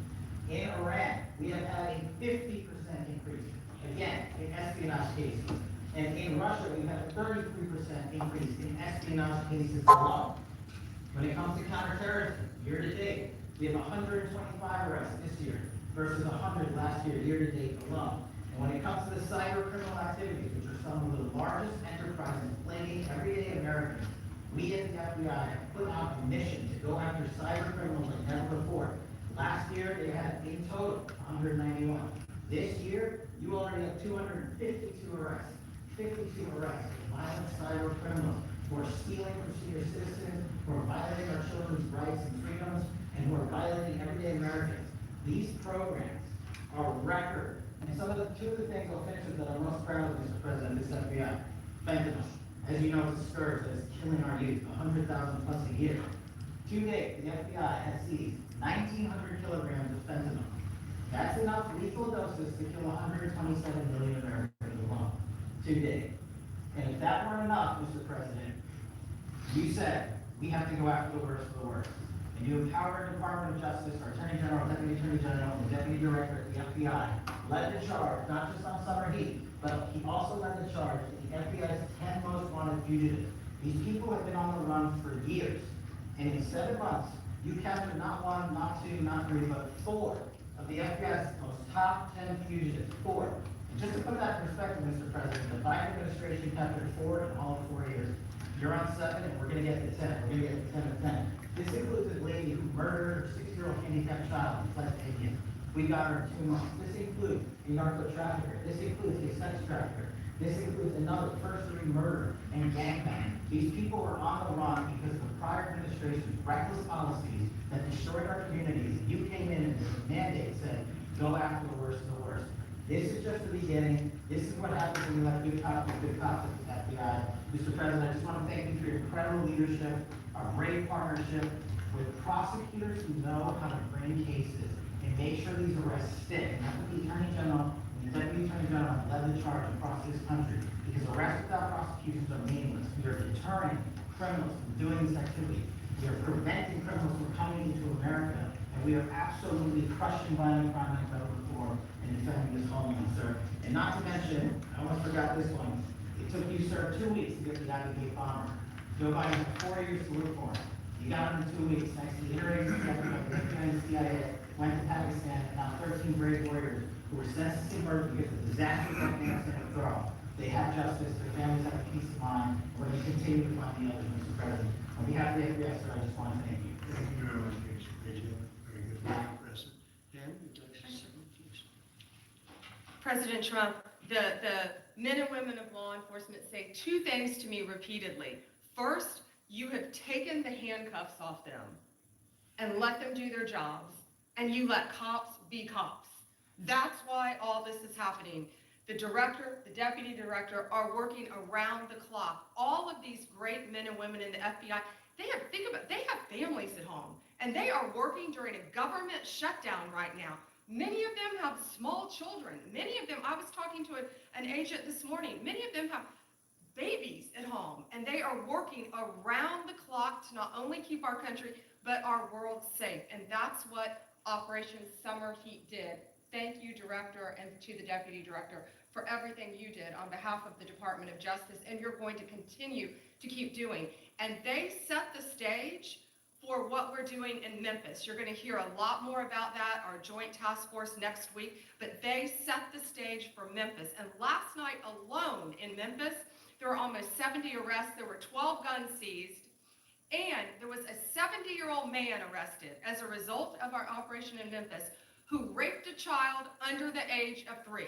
Speaker 14: In Iran, we have had a 50% increase, again, in espionage cases. And in Russia, we've had a 33% increase in espionage cases alone. When it comes to counterterrorism, year to date, We have 125 arrests this year versus 100 last year, year-to-date alone. And when it comes to the cyber criminal activities, which are some of the largest enterprises plaguing everyday Americans, we at the FBI have put out a mission to go after cyber criminals like never before. Last year, they had in total 191. This year, you already have 252 arrests. 52 arrests of violent cyber criminals who are stealing from senior citizens, who are violating our children's rights and freedoms, and who are violating everyday Americans. These programs are record. And two of the things I'll finish with that I'm most proud of, Mr. President, is FBI. Fentanyl. As you know, it's a scourge that is killing our youth, 100,000 plus a year. To date, the FBI has seized 1,900 kilograms of fentanyl. That's enough lethal doses to kill 127 million Americans alone. To date. And if that weren't enough, Mr. President, you said we have to go after the worst of the worst. And you empowered the Department of Justice, our Attorney General, Deputy Attorney General, and the Deputy Director at the FBI, led the charge, not just on summer heat, but he also led the charge that the FBI's 10 most wanted fugitives. These people have been on the run for years. And in 7 months, you captured not 1, not 2, not 3, but 4 of the FBI's most top 10 fugitives. 4. And just to put that in perspective, Mr. President, the Biden administration captured 4 in all of 4 years. You're on 7, and we're going to get to 10. We're going to get to 10 of 10. This includes a lady who murdered her 6-year-old handicapped child in Pennsylvania. We got her in 2 months. This includes a narco trafficker. This includes a sex trafficker. This includes another first-degree murder and gangbang. These people were on the run because of the prior administration's reckless policies that destroyed our communities. You came in and the mandate said, go after the worst of the worst. This is just the beginning. This is what happens when you have good cops with good cops at the FBI. Mr. President, I just want to thank you for your incredible leadership, our great partnership with prosecutors who know how to bring cases and make sure these arrests stick. And that's what the Attorney General and the Deputy Attorney General have led the charge across this country. Because arrests without prosecutions are meaningless. We are deterring criminals from doing this activity. We are preventing criminals from coming into America. And we are absolutely crushing violent crime and federal reform and defending this homeland, sir. And not to mention, I almost forgot this one. It took you, sir, 2 weeks to get the Abbey bomber. Joe Biden had 4 years to look for him. You got him in 2 weeks, thanks to the iterations of the CIA, went to Pakistan, and now 13 brave warriors who were sentenced to birth because of disastrous Afghanistan withdrawal. They have justice, their families have peace of mind, we're going to continue to find the others, Mr. President. On behalf of the FBI, sir, I just want to thank you.
Speaker 2: Thank you very much, Mr. President. Very good, Mr. President. Dan, would you like to say something, please?
Speaker 12: President Trump, the men and women of law enforcement say 2 things to me repeatedly. First, you have taken the handcuffs off them and let them do their jobs, and you let cops be cops. That's why all this is happening. The director, the deputy director are working around the clock. All of these great men and women in the FBI, they have families at home, and they are working during a government shutdown right now. Many of them have small children. Many of them, I was talking to an agent this morning, many of them have babies at home, and they are working around the clock to not only keep our country, but our world safe. And that's what Operation Summer Heat did. Thank you, Director, and to the Deputy Director for everything you did on behalf of the Department of Justice, and you're going to continue to keep doing. And they set the stage for what we're doing in Memphis. You're going to hear a lot more about that, our joint task force next week, but they set the stage for Memphis. And last night alone in Memphis, there were almost 70 arrests, there were 12 guns seized, and there was a 70-year-old man arrested as a result of our operation in Memphis who raped a child under the age of 3.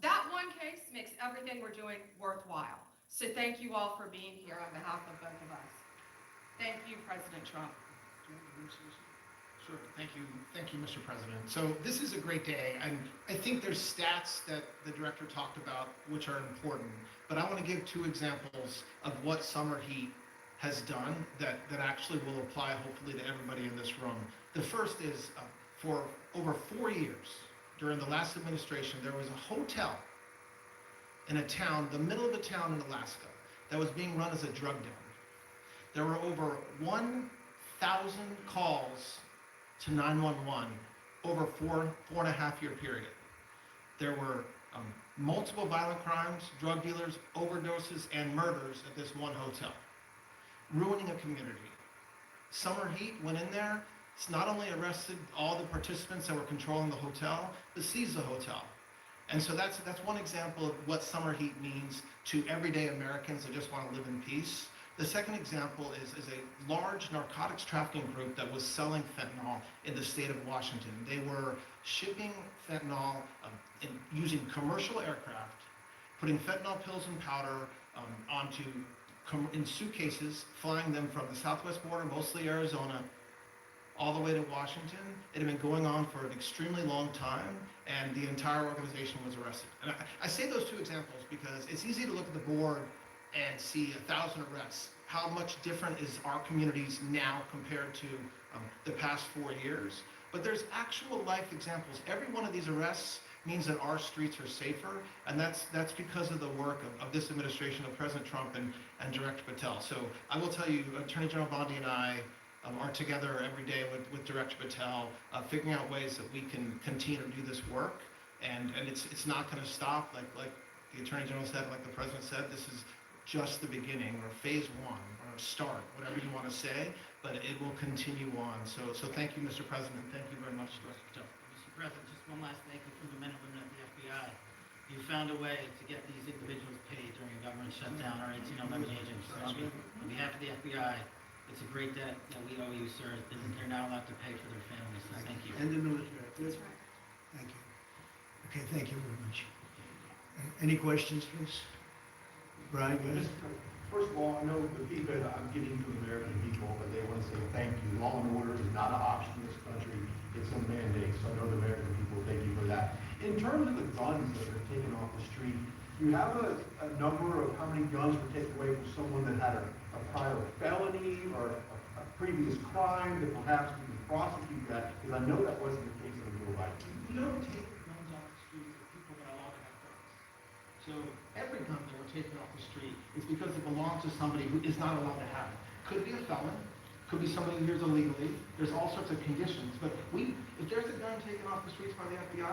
Speaker 12: That one case makes everything we're doing worthwhile. So thank you all for being here on behalf of both of us. Thank you, President Trump.
Speaker 14: Sure, thank you, Mr. President. So this is a great day, and I think there's stats that the director talked about which are important, but I want to give 2 examples of what Summer Heat has done that actually will apply hopefully to everybody in this room. The first is for over 4 years, during the last administration, there was a hotel in a town, the middle of a town in Alaska, that was being run as a drug den. There were over 1,000 calls to 911 over 4.5 year period. There were multiple violent crimes, drug dealers, overdoses, and murders at this one hotel, ruining a community. Summer Heat went in there
Speaker 15: It's not only arrested all the participants that were controlling the hotel, but seized the hotel. And so that's one example of what summer heat means to everyday Americans that just want to live in peace. The second example is a large narcotics trafficking group that was selling fentanyl in the state of Washington. They were shipping fentanyl using commercial aircraft, putting fentanyl pills and powder in suitcases, flying them from the southwest border, mostly Arizona, all the way to Washington. It had been going on for an extremely long time, and the entire organization was arrested. And I say those two examples because it's easy to look at the board and see 1,000 arrests. How much different is our communities now compared to the past 4 years? But there's actual life examples. Every one of these arrests means that our streets are safer, and that's because of the work of this administration, of President Trump and Director Patel. So I will tell you, Attorney General Bondi and I are together every day with Director Patel, figuring out ways that we can continue to do this work, and it's not going to stop. Like the Attorney General said, like the President said, this is just the beginning, or phase one, or start, whatever you want to say, but it will continue on. So thank you, Mr. President. Thank you very much, Director Patel.
Speaker 14: Mr. President, just one last thank you from the men and women of the FBI. You found a way to get these individuals paid during a government shutdown, our 1811 agents. So on behalf of the FBI, it's a great debt that we owe you, sir, and they're now allowed to pay for their families, so thank you.
Speaker 2: And the military.
Speaker 9: That's right.
Speaker 2: Thank you. Okay, thank you very much. Any questions, please? Brian, go ahead.
Speaker 16: First of all, I know the people that I'm giving to American people, but they want to say thank you. Law and order is not an option in this country. It's a mandate. So I know the American people thank you for that. In terms of the guns that are taken off the street, do you have a number of how many guns were taken away from someone that had a prior felony or a previous crime that perhaps we can prosecute that? Because I know that wasn't the case in the real life.
Speaker 14: We don't take guns off the street for people that are allowed to have guns. So every gun that we're taking off the street is because it belongs to somebody who is not allowed to have it. Could be a felon, could be somebody who hears illegally. There's all sorts of conditions. But if there's a gun taken off the streets by the FBI,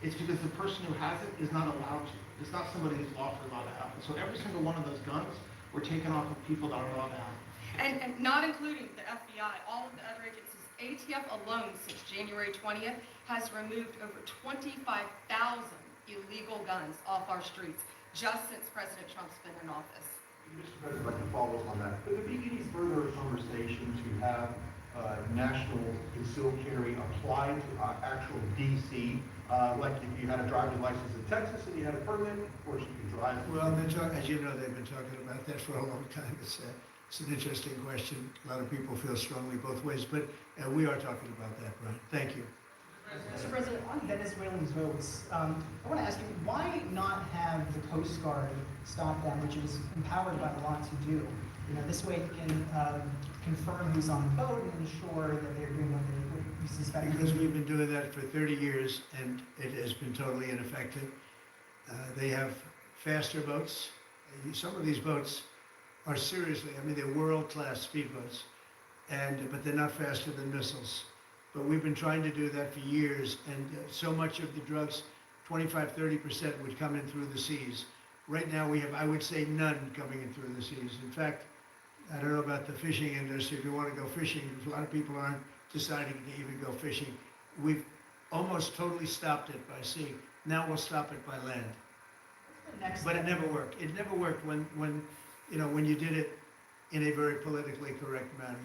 Speaker 14: it's because the person who has it is not allowed to. It's not somebody who's lawfully allowed to have it. So every single one of those guns were taken off of people that are allowed to have it.
Speaker 12: And not including the FBI, all of the other agencies. ATF alone since January 20th has removed over 25,000 illegal guns off our streets just since President Trump's been in office.
Speaker 16: Mr. President, I'd like to follow up on that. Could there be any further conversation to have national concealed carry applied to actual DC? Like if you had a driving license in Texas and you had a permit, of course you could drive.
Speaker 2: Well, as you know, they've been talking about that for a long time. It's an interesting question. A lot of people feel strongly both ways, but we are talking about that, Brian. Thank you.
Speaker 17: Mr. President, on Venezuelan votes, I want to ask you, why not have the Coast Guard stop them, which is empowered by the law to do? You know, this way it can confirm who's on the boat and ensure that they're doing what they suspect.
Speaker 2: Because we've been doing that for 30 years and it has been totally ineffective. They have faster boats. Some of these boats are seriously, I mean, they're world-class speedboats, but they're not faster than missiles. But we've been trying to do that for years, and so much of the drugs, 25–30% would come in through the seas. Right now we have, I would say, none coming in through the seas. In fact, I don't know about the fishing industry. If you want to go fishing, a lot of people aren't deciding to even go fishing. We've almost totally stopped it by sea. Now we'll stop it by land. But it never worked. It never worked when you did it in a very politically correct manner.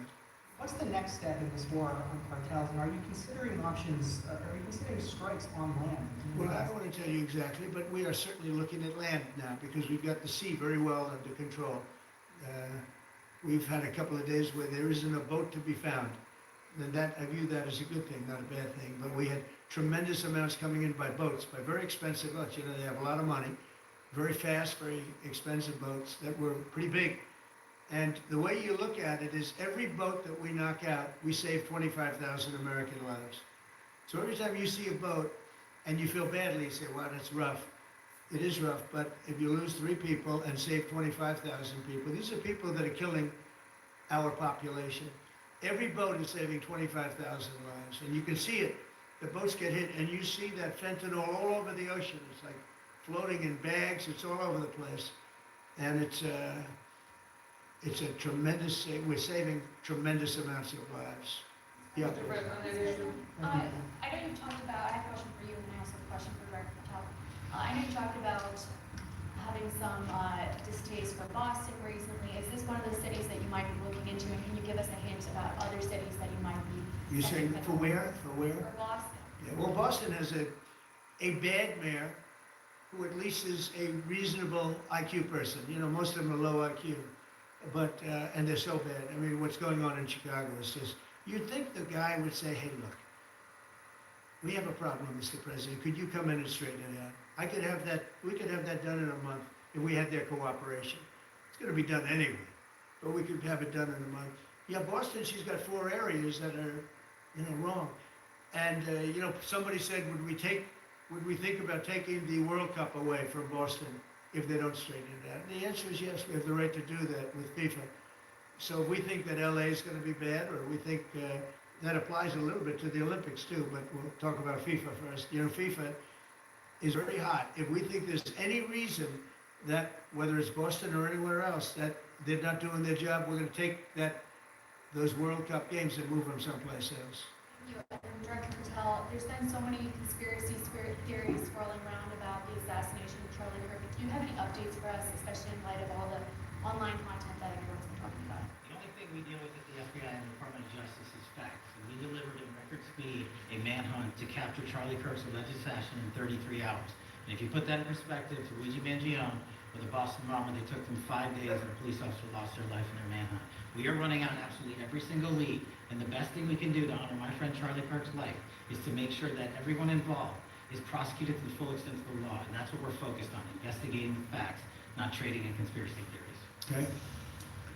Speaker 17: What's the next step in this war on cartels, and are you considering options, are you considering strikes on land?
Speaker 2: Well, I don't want to tell you exactly, but we are certainly looking at land now because we've got the sea very well under control. We've had a couple of days where there isn't a boat to be found. And I view that as a good thing, not a bad thing. But we had tremendous amounts coming in by boats, by very expensive boats. You know, they have a lot of money, very fast, very expensive boats that were pretty big. And the way you look at it is every boat that we knock out, we save 25,000 American lives. So every time you see a boat and you feel badly, you say, wow, that's rough. It is rough, but if you lose 3 people and save 25,000 people, these are people that are killing our population. Every boat is saving 25,000 lives, and you can see it. The boats get hit, and you see that fentanyl all over the ocean. It's like floating in bags. It's all over the place, and it's a tremendous. We're saving tremendous amounts of lives. Yeah.
Speaker 9: Mr. President, I know you talked about, I have a question for you, and I also have a question for Director Patel. I know you talked about having some distaste for Boston recently. Is this one of the cities that you might be looking into, and can you give us a hint about other cities that you might be?
Speaker 2: You saying for where? For where?
Speaker 9: For Boston.
Speaker 2: Yeah, well, Boston has a bad mayor who at least is a reasonable IQ person. You know, most of them are low IQ, but, and they're so bad. I mean, what's going on in Chicago is just, you'd think the guy would say, hey, look, we have a problem, Mr. President. Could you come in and straighten it out? We could have that done in a month if we had their cooperation. It's gonna be done anyway, but we could have it done in a month. Yeah, Boston, she's got 4 areas that are, wrong. And, somebody said, would we think about taking the World Cup away from Boston if they don't straighten it out? And the answer is yes, we have the right to do that with FIFA. So if we think that LA is going to be bad, or we think that applies a little bit to the Olympics too, but we'll talk about FIFA first. FIFA is very hot. If we think there's any reason that, whether it's Boston or anywhere else, that they're not doing their job, we're going to take those World Cup games and move them someplace else.
Speaker 9: Thank you. And Director Patel, there's been so many conspiracy theories swirling around about the assassination of Charlie Kirk. Do you have any updates for us, especially in light of all the online content that everyone's been talking about?
Speaker 14: The only thing we deal with at the FBI and the Department of Justice is facts. And we delivered in record speed a manhunt to capture Charlie Kirk's alleged assassin in 33 hours. And if you put that in perspective to Luigi Mangione or the Boston bomber, they took them 5 days and a police officer lost their life in their manhunt. We are running on absolutely every single lead. And the best thing we can do to honor my friend Charlie Kirk's life is to make sure that everyone involved is prosecuted to the full extent of the law. And that's what we're focused on, investigating the facts, not trading in conspiracy theories.
Speaker 2: Okay.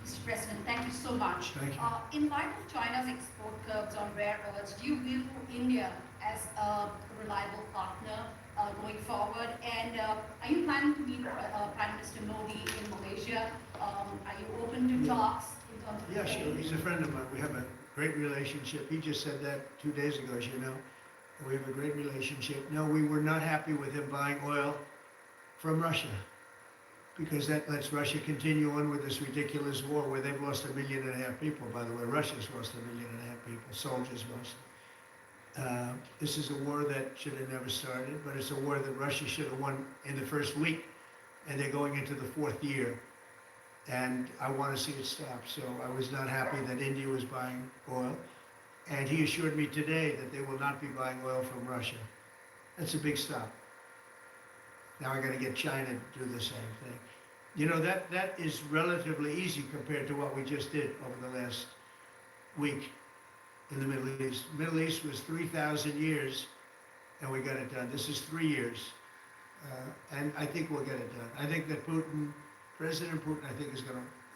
Speaker 18: Mr. President, thank you so much.
Speaker 2: Thank you.
Speaker 18: In light of China's export curbs on rare earths, do you view India as a reliable partner going forward? And are you planning to meet Prime Minister Modi in Malaysia? Are you open to talks in terms of...
Speaker 2: Yeah, sure. He's a friend of mine. We have a great relationship. He just said that 2 days ago, as you know. We have a great relationship. No, we were not happy with him buying oil from Russia, because that lets Russia continue on with this ridiculous war where they've lost 1.5 million people, by the way. Russia's lost 1.5 million people, soldiers lost. This is a war that should have never started, but it's a war that Russia should have won in the first week, and they're going into the 4th year. And I want to see it stop. So I was not happy that India was buying oil. And he assured me today that they will not be buying oil from Russia. That's a big stop. Now I got to get China to do the same thing. You know, that is relatively easy compared to what we just did over the last week in the Middle East. The Middle East was 3,000 years, and we got it done. This is 3 years. And I think we'll get it done. I think that President Putin,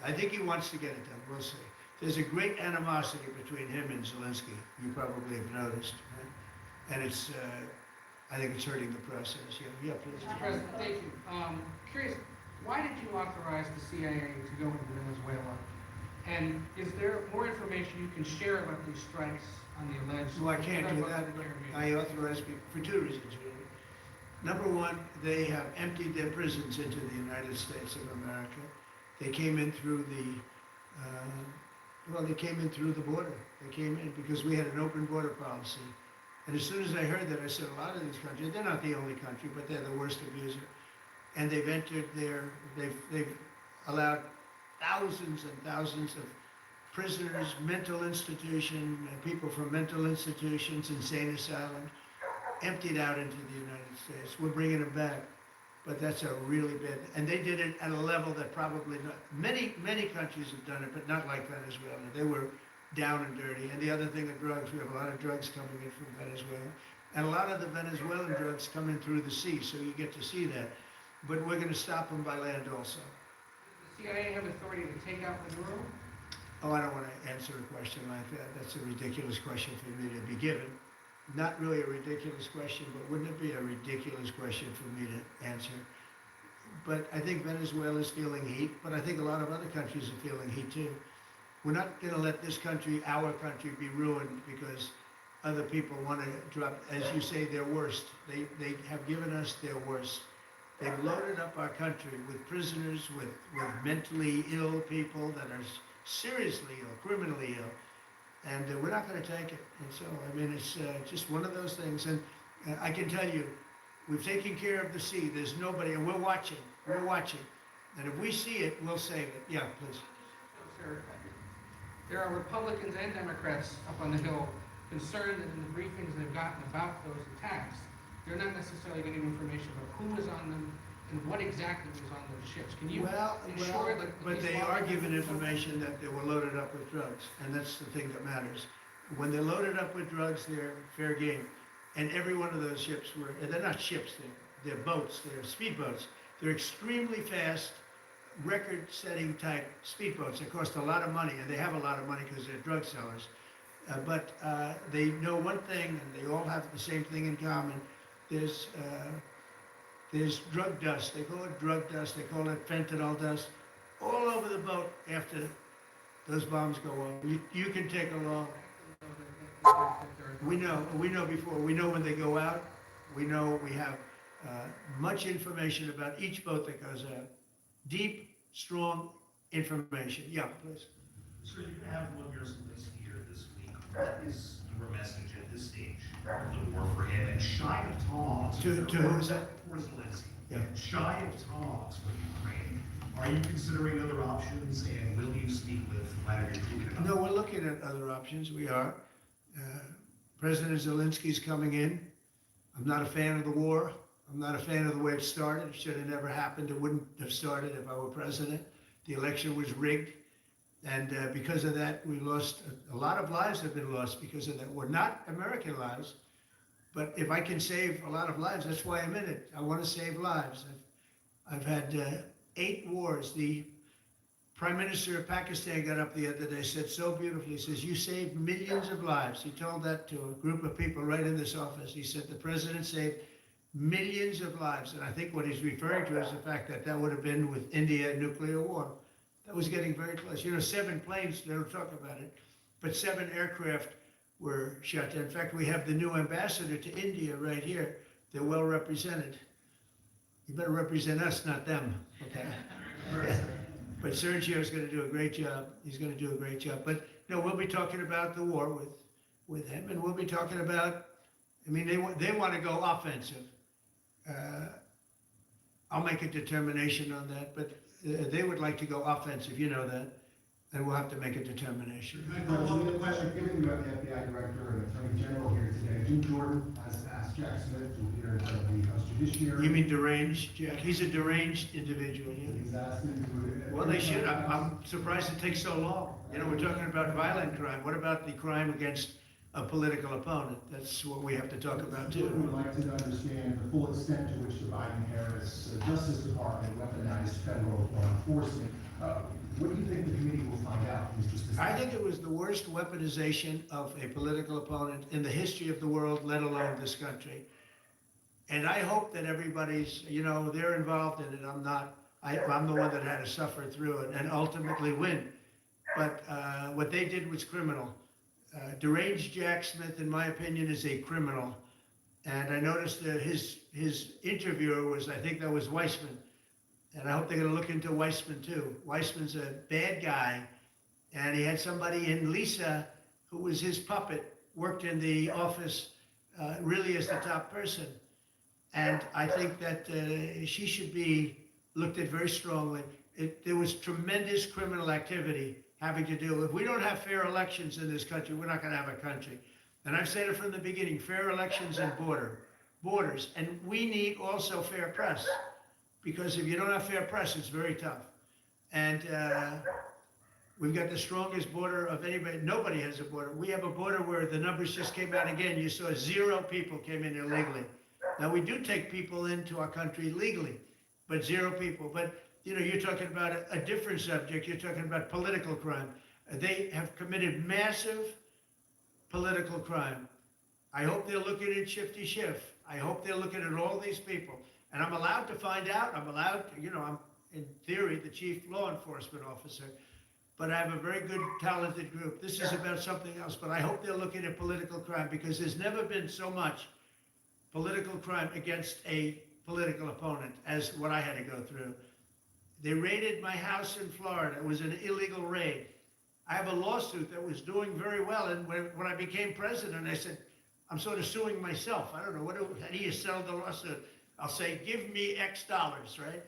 Speaker 2: I think he wants to get it done. We'll see. There's a great animosity between him and Zelensky. You probably have noticed, right? And it's, I think it's hurting the process. Yeah, please.
Speaker 6: Mr. President, thank you. Curious, why did you authorize the CIA to go into Venezuela? And is there more information you can share about these strikes on the alleged...
Speaker 2: Well, I can't do that. I authorize people for 2 reasons, really. Number one, they have emptied their prisons into the United States of America. They came in through they came in through the border. They came in because we had an open border policy. And as soon as I heard that, I said, a lot of these countries, they're not the only country, but they're the worst abuser. And they've entered they've allowed thousands and thousands of prisoners, mental institutions, people from mental institutions, insane asylums, emptied out into the United States. We're bringing them back, but that's a really bad, and they did it at a level that probably not, many countries have done it, but not like Venezuela. They were down and dirty. And the other thing of drugs, we have a lot of drugs coming in from Venezuela. And a lot of the Venezuelan drugs come in through the sea, so you get to see that. But we're going to stop them by land also.
Speaker 6: Does the CIA have authority to take out Maduro?
Speaker 2: Oh, I don't want to answer a question like that. That's a ridiculous question for me to be given. Not really a ridiculous question, but wouldn't it be a ridiculous question for me to answer? But I think Venezuela is feeling heat, but I think a lot of other countries are feeling heat too. We're not going to let this country, our country, be ruined because other people want to drop, as you say, their worst. They have given us their worst. They've loaded up our country with prisoners, with mentally ill people that are seriously ill, criminally ill. And we're not gonna take it. And so, I mean, it's just one of those things. And I can tell you, we've taken care of the sea. There's nobody, and we're watching. We're watching. And if we see it, we'll save it. Yeah, please.
Speaker 6: Sir, there are Republicans and Democrats up on the Hill concerned that in the briefings they've gotten about those attacks, they're not necessarily getting information about who was on them and what exactly was on those ships. Can you ensure that?
Speaker 2: But they are given information that they were loaded up with drugs, and that's the thing that matters. When they're loaded up with drugs, they're fair game. And every one of those ships were, and they're not ships, they're boats, they're speedboats. They're extremely fast, record-setting type speedboats. They cost a lot of money, and they have a lot of money because they're drug sellers. But they know one thing, and they all have the same thing in common. There's drug dust. They call it drug dust. They call it fentanyl dust. All over the boat after those bombs go off. You can take along. We know before. We know when they go out. We know we have much information about each boat that goes out. Deep, strong information. Yeah, please.
Speaker 19: So you're going to have Vladimir Zelensky here this week. What is your message at this stage of the war for him? And shy of talks.
Speaker 2: To who is that?
Speaker 19: For Zelensky.
Speaker 2: Yeah.
Speaker 19: Shy of talks with Ukraine. Are you considering other options, and will you speak with Vladimir Putin about
Speaker 2: No, we're looking at other options. We are. President Zelensky's coming in. I'm not a fan of the war. I'm not a fan of the way it started. It should have never happened. It wouldn't have started if I were president. The election was rigged. And because of that, we lost, a lot of lives have been lost because of that war. Not American lives, but if I can save a lot of lives, that's why I'm in it. I want to save lives. I've had 8 wars. The Prime Minister of Pakistan got up the other day, said so beautifully, he says, you saved millions of lives. He told that to a group of people right in this office. He said, the president saved millions of lives. And I think what he's referring to is the fact that that would have been with India nuclear war. That was getting very close. You know, 7 planes, they don't talk about it, but 7 aircraft were shot down. In fact, we have the new ambassador to India right here. They're well represented. You better represent us, not them, okay? But Sergio's going to do a great job. He's going to do a great job. But no, we'll be talking about the war with him, and we'll be talking about, I mean, they want to go offensive. I'll make a determination on that, but they would like to go offensive, you know that, and we'll have to make a determination.
Speaker 20: Given you have the FBI director and attorney general here today, Jim Jordan has asked Jack Smith to appear in front of the House Judiciary.
Speaker 2: You mean deranged, Jack? He's a deranged individual. Yeah.
Speaker 20: He's asking to.
Speaker 2: Well, they should. I'm surprised it takes so long. You know, we're talking about violent crime. What about the crime against a political opponent? That's what we have to talk about too.
Speaker 20: We would like to understand the full extent to which the Biden-Harris Justice Department weaponized federal law enforcement. What do you think the committee will find out, Mr. Smith?
Speaker 2: I think it was the worst weaponization of a political opponent in the history of the world, let alone this country. And I hope that everybody's, you know, they're involved in it. I'm not. I'm the one that had to suffer through it and ultimately win. But what they did was criminal. Deranged Jack Smith, in my opinion, is a criminal. And I noticed that his interviewer was, I think that was Weissman. And I hope they're going to look into Weissman too. Weissman's a bad guy. And he had somebody in Lisa, who was his puppet, worked in the office really as the top person. And I think that she should be looked at very strongly. There was tremendous criminal activity having to do with, if we don't have fair elections in this country, we're not going to have a country. And I've said it from the beginning, fair elections and borders. And we need also fair press, because if you don't have fair press, it's very tough. And we've got the strongest border of anybody. Nobody has a border. We have a border where the numbers just came out again. You saw 0 people came in illegally. Now, we do take people into our country legally, but 0 people. But you know, you're talking about a different subject. You're talking about political crime. They have committed massive political crime. I hope they're looking at Shifty Schiff. I hope they're looking at all these people. And I'm allowed to find out. I'm allowed to, you know, I'm in theory the chief law enforcement officer, but I have a very good, talented group. This is about something else, but I hope they're looking at political crime, because there's never been so much political crime against a political opponent as what I had to go through. They raided my house in Florida. It was an illegal raid. I have a lawsuit that was doing very well, and when I became president, I said, I'm sort of suing myself. I don't know, how do you settle the lawsuit? I'll say, give me X dollars, right?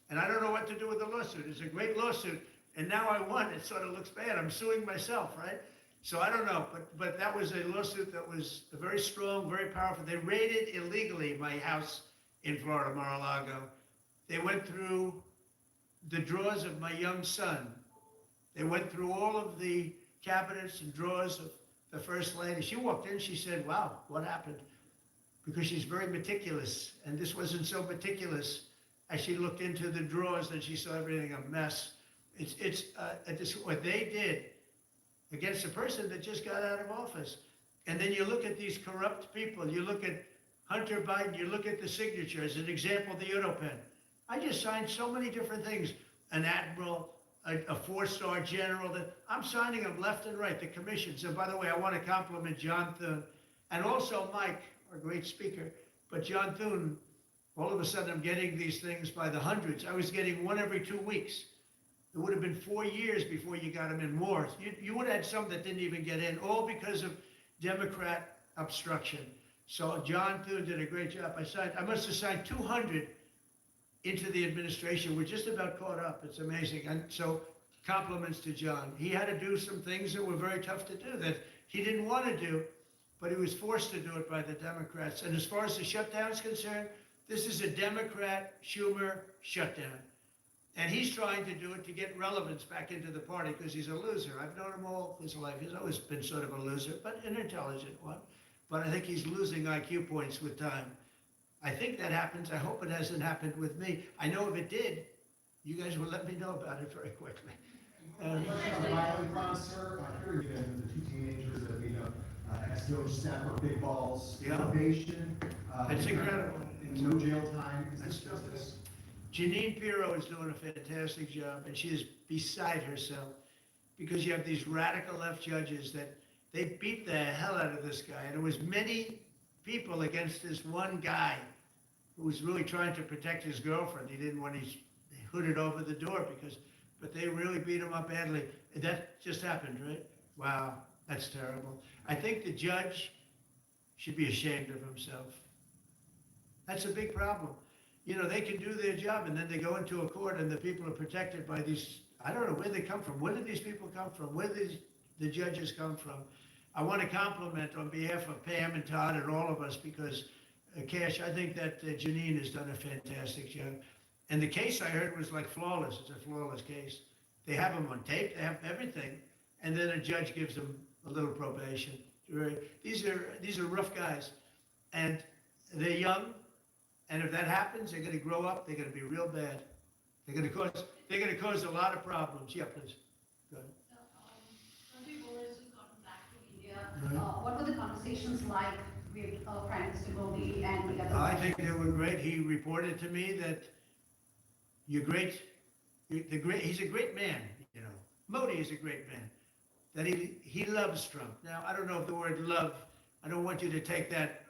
Speaker 2: And I don't know what to do with the lawsuit. It's a great lawsuit, and now I won. It sort of looks bad. I'm suing myself, right? So I don't know, but that was a lawsuit that was very strong, very powerful. They raided illegally my house in Florida, Mar-a-Lago. They went through the drawers of my young son. They went through all of the cabinets and drawers of the First Lady. She walked in, she said, wow, what happened? Because she's very meticulous, and this wasn't so meticulous. As she looked into the drawers and she saw everything a mess. What they did against a person that just got out of office. And then you look at these corrupt people, you look at Hunter Biden, you look at the signature as an example, the Europen. I just signed so many different things. An admiral, a four-star general, that I'm signing them left and right, the commissions. And by the way, I want to compliment John Thune and also Mike, our great speaker. But John Thune, all of a sudden I'm getting these things by the hundreds. I was getting one every 2 weeks. It would have been 4 years before you got them in more. You would have had some that didn't even get in, all because of Democrat obstruction. So John Thune did a great job. I must have signed 200 into the administration. We're just about caught up. It's amazing. And so compliments to John. He had to do some things that were very tough to do that he didn't want to do, but he was forced to do it by the Democrats. And as far as the shutdown is concerned, this is a Democrat Schumer shutdown. And he's trying to do it to get relevance back into the party because he's a loser. I've known him all his life. He's always been sort of a loser, but an intelligent one. But I think he's losing IQ points with time. I think that happens. I hope it hasn't happened with me. I know if it did, you guys will let me know about it very quickly.
Speaker 20: Violent crime, sir. Here you have the two teenagers that we know, Esco Snapper, Big Balls, probation.
Speaker 2: It's incredible.
Speaker 20: No jail time. Is this justice?
Speaker 2: Janine Pirro is doing a fantastic job, and she is beside herself because you have these radical left judges that they beat the hell out of this guy. And there was many people against this one guy who was really trying to protect his girlfriend. He didn't want his hooded over the door but they really beat him up badly. That just happened, right? Wow, that's terrible. I think the judge should be ashamed of himself. That's a big problem. You know, they can do their job and then they go into a court and the people are protected by these, I don't know where they come from. Where did these people come from? Where did the judges come from? I want to compliment on behalf of Pam and Todd and all of us because, Cash, I think that Janine has done a fantastic job. And the case I heard was like flawless. It's a flawless case. They have them on tape. They have everything. And then a judge gives them a little probation. These are rough guys. And they're young. And if that happens, they're going to grow up. They're going to be real bad. They're going to cause a lot of problems. Yeah, please. Go ahead.
Speaker 18: Country Boris has gotten back to India. What were the conversations like with Prime Minister Modi and the other?
Speaker 2: I think they were great. He reported to me that he's a great man, you know. Modi is a great man. That he loves Trump. Now, I don't know if the word love, I don't want you to take that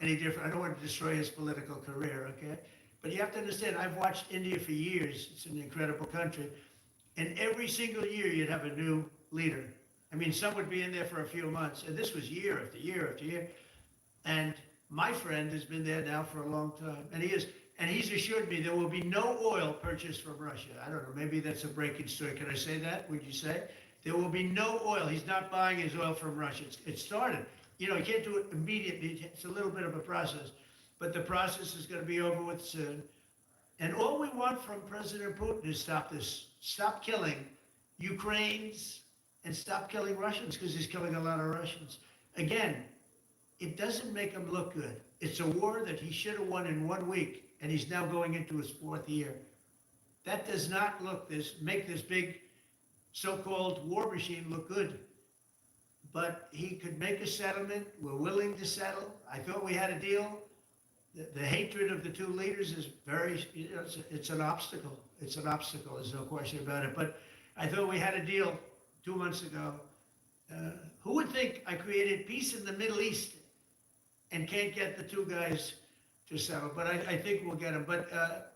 Speaker 2: any different. I don't want to destroy his political career, okay? But you have to understand, I've watched India for years. It's an incredible country. And every single year you'd have a new leader. I mean, some would be in there for a few months. And this was year after year after year. And my friend has been there now for a long time. And he's assured me there will be no oil purchased from Russia. I don't know, maybe that's a breaking story. Can I say that? Would you say? There will be no oil. He's not buying his oil from Russia. It started. You know, you can't do it immediately. It's a little bit of a process. But the process is going to be over with soon. And all we want from President Putin is stop this. Stop killing Ukrainians and stop killing Russians because he's killing a lot of Russians. Again, it doesn't make him look good. It's a war that he should have won in 1 week, and he's now going into his 4th year. That does not make this big so-called war machine look good. But he could make a settlement. We're willing to settle. I thought we had a deal. The hatred of the two leaders is it's an obstacle. It's an obstacle. There's no question about it. But I thought we had a deal 2 months ago. Who would think I created peace in the Middle East and can't get the two guys to settle? But I think we'll get them. But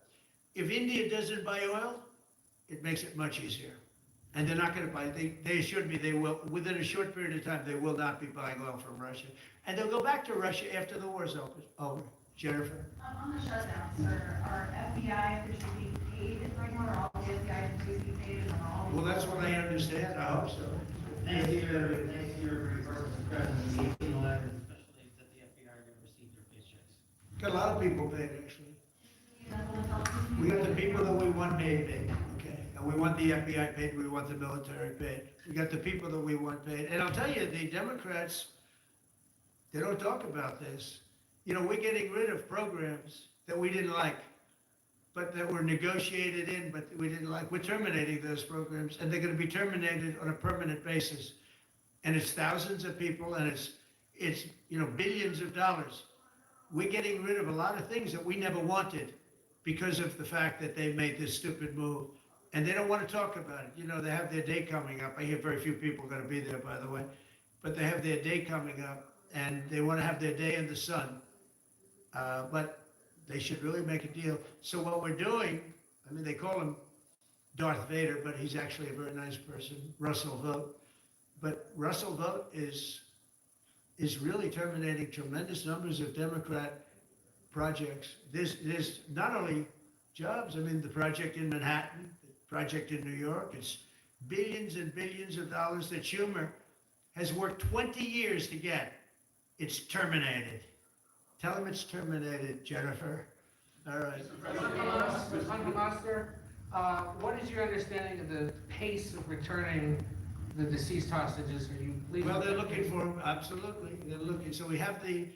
Speaker 2: if India doesn't buy oil, it makes it much easier. And they're not gonna buy, they assured me they will, within a short period of time, they will not be buying oil from Russia. And they'll go back to Russia after the war's over. Jennifer?
Speaker 21: On the shutdowns, are FBI officials being paid right now, or all the FBI employees being paid, and are all?
Speaker 2: Well, that's what I understand, I hope so.
Speaker 14: Next year, reimbursement president, the 1811 special aids that the FBI are going to receive their paychecks.
Speaker 2: Got a lot of people paid, actually. We got the people that we want paid, okay? And we want the FBI paid, we want the military paid. We got the people that we want paid. And I'll tell you, the Democrats, they don't talk about this. You know, we're getting rid of programs that we didn't like, but that were negotiated in, but we didn't like. We're terminating those programs, and they're gonna be terminated on a permanent basis. And it's thousands of people, and it's you know, billions of dollars. We're getting rid of a lot of things that we never wanted because of the fact that they made this stupid move. And they don't want to talk about it. You know, they have their day coming up. I hear very few people are going to be there, by the way. But they have their day coming up, and they want to have their day in the sun. But they should really make a deal. So what we're doing, I mean, they call him Darth Vader, but he's actually a very nice person, Russell Vogt. But Russell Vogt is really terminating tremendous numbers of Democrat projects. There's not only jobs, I mean, the project in Manhattan, the project in New York, it's billions and billions of dollars that Schumer has worked 20 years to get. It's terminated. Tell him it's terminated, Jennifer. All right.
Speaker 6: What is your understanding of the pace of returning the deceased hostages? Are you leaving?
Speaker 2: Well, they're looking for them, absolutely. They're looking. So we have the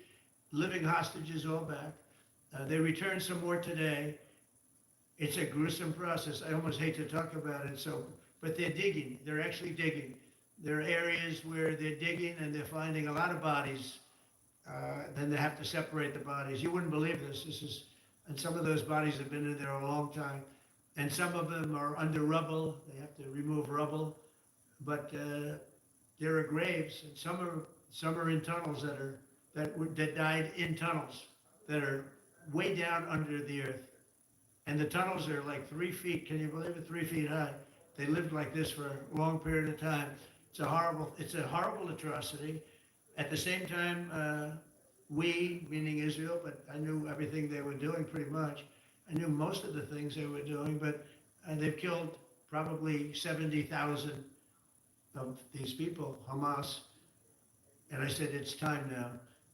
Speaker 2: living hostages all back. They returned some more today. It's a gruesome process. I almost hate to talk about it. But they're digging. They're actually digging. There are areas where they're digging and they're finding a lot of bodies. Then they have to separate the bodies. You wouldn't believe this. And some of those bodies have been in there a long time. And some of them are under rubble. They have to remove rubble. But there are graves, and some are in tunnels that died in tunnels that are way down under the earth. And the tunnels are like 3 feet. Can you believe it? 3 feet high. They lived like this for a long period of time. It's a horrible atrocity. At the same time, we, meaning Israel, but I knew everything they were doing pretty much. I knew most of the things they were doing, but they've killed probably 70,000 of these people, Hamas. And I said, it's time now.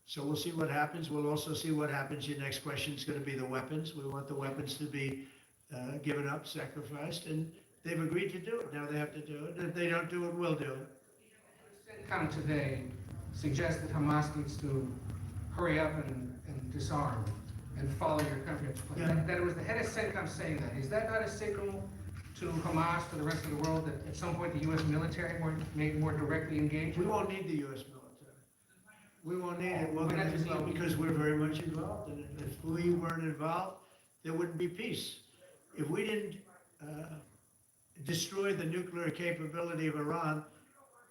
Speaker 2: So we'll see what happens. We'll also see what happens. Your next question is going to be the weapons. We want the weapons to be given up, sacrificed, and they've agreed to do it. Now they have to do it. If they don't do it, we'll do it.
Speaker 6: CENTCOM today suggests that Hamas needs to hurry up and disarm and follow your country's plan. That it was the head of CENTCOM saying that. Is that not a signal to Hamas, to the rest of the world, that at some point the U.S. military may more directly engage?
Speaker 2: We won't need the U.S. military. We won't need it. We're going to because we're very much involved in it. If we weren't involved, there wouldn't be peace. If we didn't destroy the nuclear capability of Iran,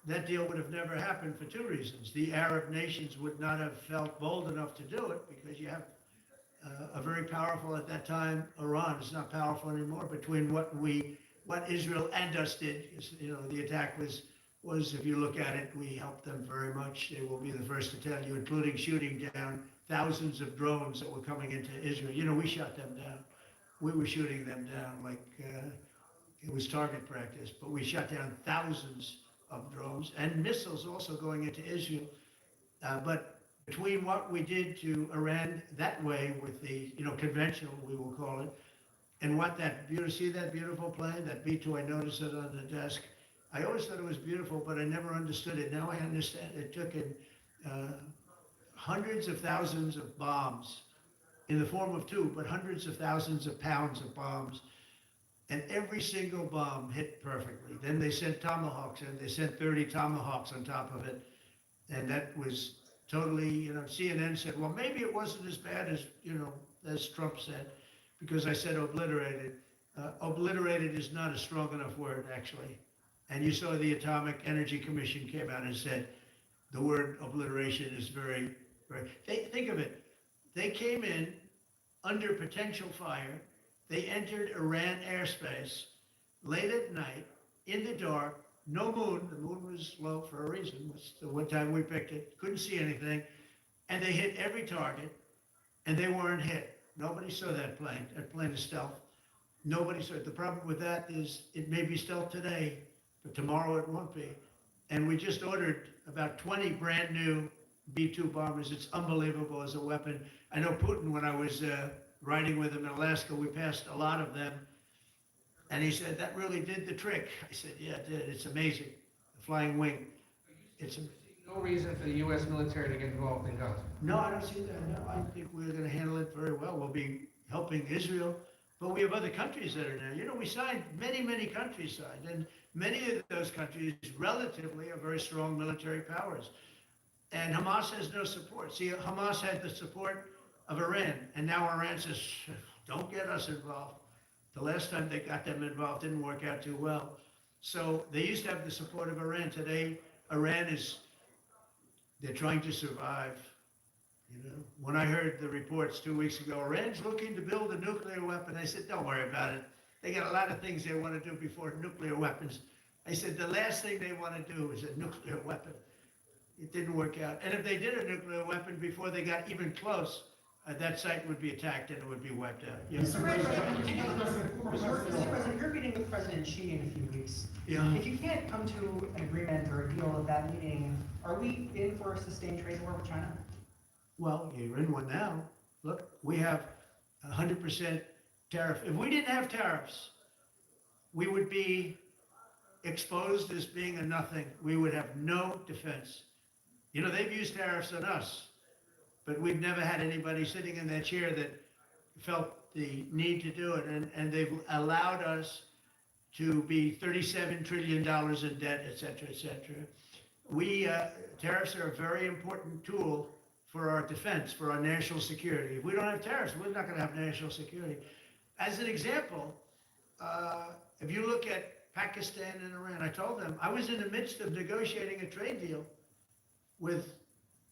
Speaker 2: that deal would have never happened for two reasons. The Arab nations would not have felt bold enough to do it because you have a very powerful, at that time, Iran. It's not powerful anymore between what Israel and us did. You know, the attack was, if you look at it, we helped them very much. They will be the first to tell you, including shooting down thousands of drones that were coming into Israel. You know, we shot them down. We were shooting them down like it was target practice, but we shot down thousands of drones and missiles also going into Israel. But between what we did to Iran that way with the, conventional, we will call it, and what see that beautiful plane, that B-2, I noticed it on the desk. I always thought it was beautiful, but I never understood it. Now I understand. It took in hundreds of thousands of bombs in the form of two, but hundreds of thousands of pounds of bombs. And every single bomb hit perfectly. Then they sent Tomahawks in. They sent 30 Tomahawks on top of it. And that was totally, CNN said, well, maybe it wasn't as bad as Trump said, because I said obliterated. Obliterated is not a strong enough word, actually. And you saw the Atomic Energy Commission came out and said the word obliteration is very, very, think of it. They came in under potential fire. They entered Iran airspace late at night in the dark, no moon. The moon was low for a reason. It's the one time we picked it. Couldn't see anything. And they hit every target, and they weren't hit. Nobody saw that plane. That plane is stealth. Nobody saw it. The problem with that is it may be stealth today, but tomorrow it won't be. And we just ordered about 20 brand new B-2 bombers. It's unbelievable as a weapon. I know Putin, when I was riding with him in Alaska, we passed a lot of them. And he said, that really did the trick. I said, yeah, it did. It's amazing. The flying wing. It's
Speaker 6: No reason for the U.S. military to get involved in Gaza.
Speaker 2: No, I don't see that. No, I think we're going to handle it very well. We'll be helping Israel, but we have other countries that are there. You know, we signed, many countries signed, and many of those countries relatively are very strong military powers. And Hamas has no support. See, Hamas had the support of Iran, and now Iran says, don't get us involved. The last time they got them involved didn't work out too well. So they used to have the support of Iran. Today, Iran is, they're trying to survive. You know, when I heard the reports 2 weeks ago, Iran's looking to build a nuclear weapon, I said, don't worry about it. They got a lot of things they want to do before nuclear weapons. I said, the last thing they want to do is a nuclear weapon. It didn't work out. And if they did a nuclear weapon before they got even close, that site would be attacked and it would be wiped out. Yeah.
Speaker 17: Mr. President, you're meeting with President Xi in a few weeks.
Speaker 2: Yeah.
Speaker 17: If you can't come to an agreement or a deal at that meeting, are we in for a sustained trade war with China?
Speaker 2: Well, you're in one now. Look, we have 100% tariff. If we didn't have tariffs, we would be exposed as being a nothing. We would have no defense. You know, they've used tariffs on us, but we've never had anybody sitting in that chair that felt the need to do it. And they've allowed us to be $37 trillion in debt, et cetera, et cetera. Tariffs are a very important tool for our defense, for our national security. If we don't have tariffs, we're not going to have national security. As an example, if you look at Pakistan and Iran, I told them I was in the midst of negotiating a trade deal with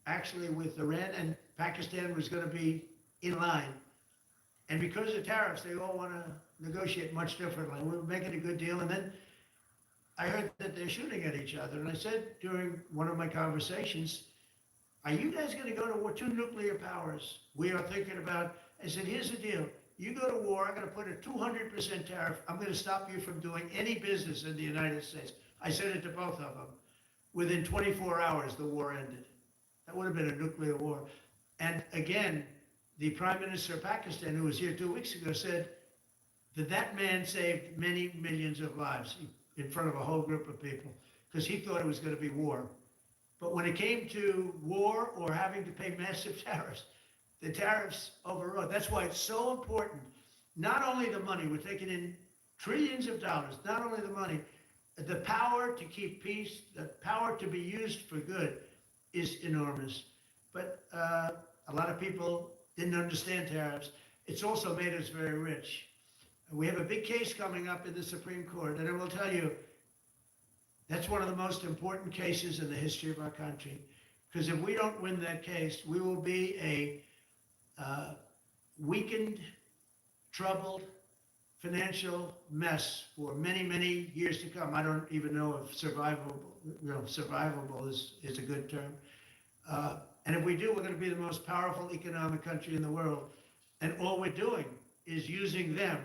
Speaker 2: Iran, and Pakistan was going to be in line. And because of tariffs, they all want to negotiate much differently. We were making a good deal, and then I heard that they're shooting at each other. And I said during one of my conversations, are you guys going to go to war? 2 nuclear powers. We are thinking about, I said, here's the deal. You go to war, I'm going to put a 200% tariff. I'm going to stop you from doing any business in the United States. I said it to both of them. Within 24 hours, the war ended. That would have been a nuclear war. And again, the Prime Minister of Pakistan, who was here 2 weeks ago, said that man saved many millions of lives in front of a whole group of people because he thought it was going to be war. But when it came to war or having to pay massive tariffs, the tariffs overrode. That's why it's so important. Not only the money, we're taking in trillions of dollars, not only the money, the power to keep peace, the power to be used for good is enormous. But a lot of people didn't understand tariffs. It's also made us very rich. We have a big case coming up in the Supreme Court, and I will tell you, that's one of the most important cases in the history of our country. Because if we don't win that case, we will be a weakened, troubled, financial mess for many years to come. I don't even know if survivable is a good term. And if we do, we're going to be the most powerful economic country in the world. And all we're doing is using them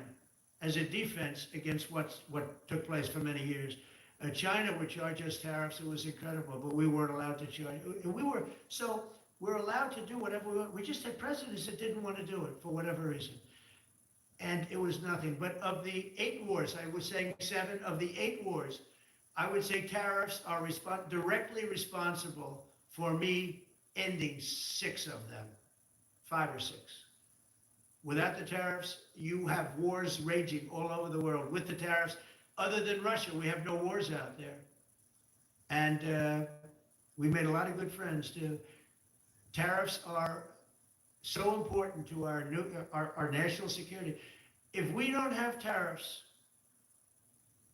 Speaker 2: as a defense against what took place for many years. China would charge us tariffs. It was incredible, but we weren't allowed to charge. We're allowed to do whatever we want. We just had presidents that didn't want to do it for whatever reason. And it was nothing. But of the 8 wars, I was saying 7, of the 8 wars, I would say tariffs are directly responsible for me ending 6 of them, 5 or 6. Without the tariffs, you have wars raging all over the world. With the tariffs, other than Russia, we have no wars out there. And we made a lot of good friends too. Tariffs are so important to our national security. If we don't have tariffs,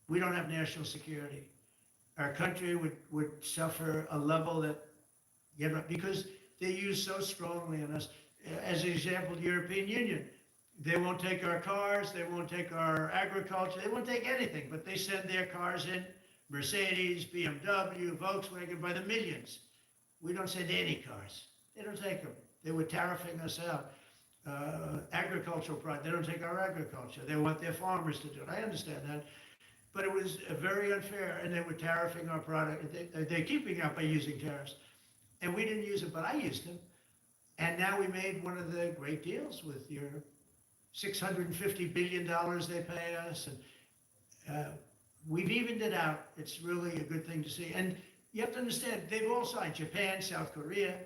Speaker 2: we don't have national security. Our country would suffer a level that, because they use so strongly on us. As an example, the European Union. They won't take our cars, they won't take our agriculture, they won't take anything, but they send their cars in, Mercedes, BMW, Volkswagen, by the millions. We don't send any cars. They don't take them. They were tariffing us out. Agricultural product, they don't take our agriculture. They want their farmers to do it. I understand that. But it was very unfair, and they were tariffing our product. They're keeping up by using tariffs. And we didn't use it, but I used them. And now we made one of the great deals with your $650 billion they pay us. And we've evened it out. It's really a good thing to see. And you have to understand, they've all signed. Japan, South Korea.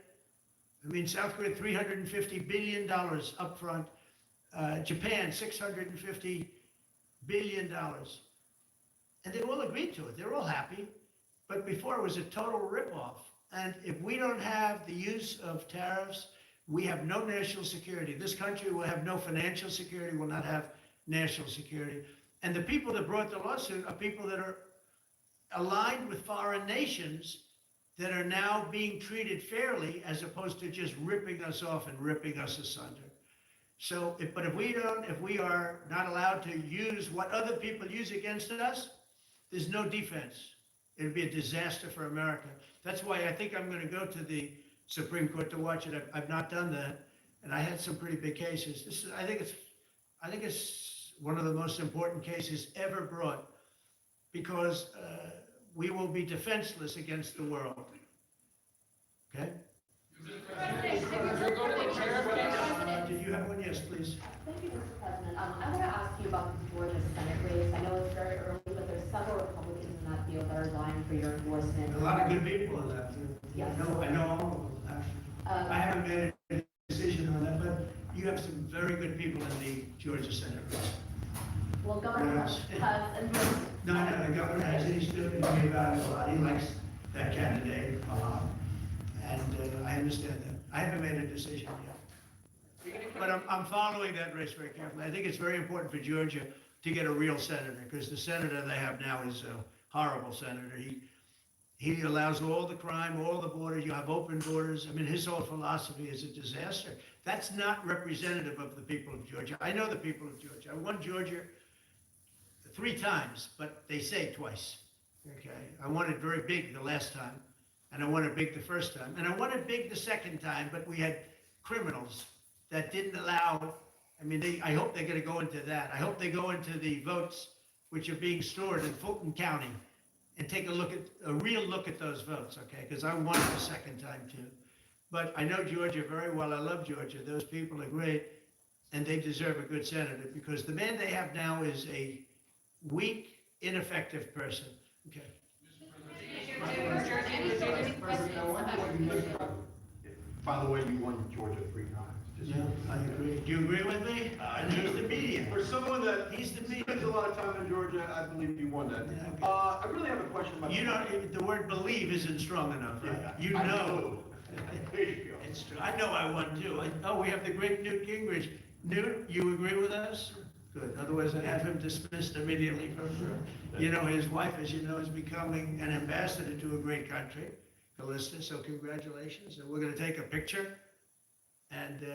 Speaker 2: I mean, South Korea, $350 billion up front. Japan, $650 billion. And they all agreed to it. They're all happy. But before, it was a total ripoff. And if we don't have the use of tariffs, we have no national security. This country will have no financial security, will not have national security. And the people that brought the lawsuit are people that are aligned with foreign nations that are now being treated fairly as opposed to just ripping us off and ripping us asunder. So, but if we are not allowed to use what other people use against us, there's no defense. It'd be a disaster for America. That's why I think I'm going to go to the Supreme Court to watch it. I've not done that, and I had some pretty big cases. I think it's one of the most important cases ever brought, because we will be defenseless against the world. Okay? Did you have one? Yes, please.
Speaker 1: Thank you, Mr. President. I want to ask you about the Georgia Senate race. I know it's very early, but there's several Republicans in that field that are vying for your endorsement.
Speaker 2: A lot of good people in that too.
Speaker 1: Yes.
Speaker 2: I know all of them, actually. I haven't made a decision on that, but you have some very good people in the Georgia Senate race.
Speaker 1: Well, Governor has endorsed.
Speaker 2: No, the governor has, he's talking to me about it a lot. He likes that candidate a lot. And I understand that. I haven't made a decision yet. But I'm following that race very carefully. I think it's very important for Georgia to get a real senator, because the senator they have now is a horrible senator. He allows all the crime, all the borders. You have open borders. I mean, his whole philosophy is a disaster. That's not representative of the people of Georgia. I know the people of Georgia. I won Georgia 3 times, but they say twice. Okay, I won it very big the last time, and I won it big the first time, and I won it big the second time. But we had criminals that didn't allow. I mean, I hope they're going to go into that. I hope they go into the votes which are being stored in Fulton County and take a real look at those votes. Okay, because I won it the second time too. But I know Georgia very well. I love Georgia. Those people are great, and they deserve a good senator, because the man they have now is a weak, ineffective person. Okay.
Speaker 16: By the way, you won Georgia 3 times.
Speaker 2: Yeah, I agree. Do you agree with me? He's the media.
Speaker 16: For someone that
Speaker 2: He's the media.
Speaker 16: spends a lot of time in Georgia, I believe you won that. I really have a question about.
Speaker 2: You know, the word believe isn't strong enough, right? You
Speaker 16: I
Speaker 2: know.
Speaker 16: There you go.
Speaker 2: It's true. I know I won too. We have the great Newt Gingrich. Newt, you agree with us? Good. Otherwise, I'd have him dismissed immediately from her. You know, his wife, as you know, is becoming an ambassador to a great country, Calista. So congratulations. And we're going to take a picture. And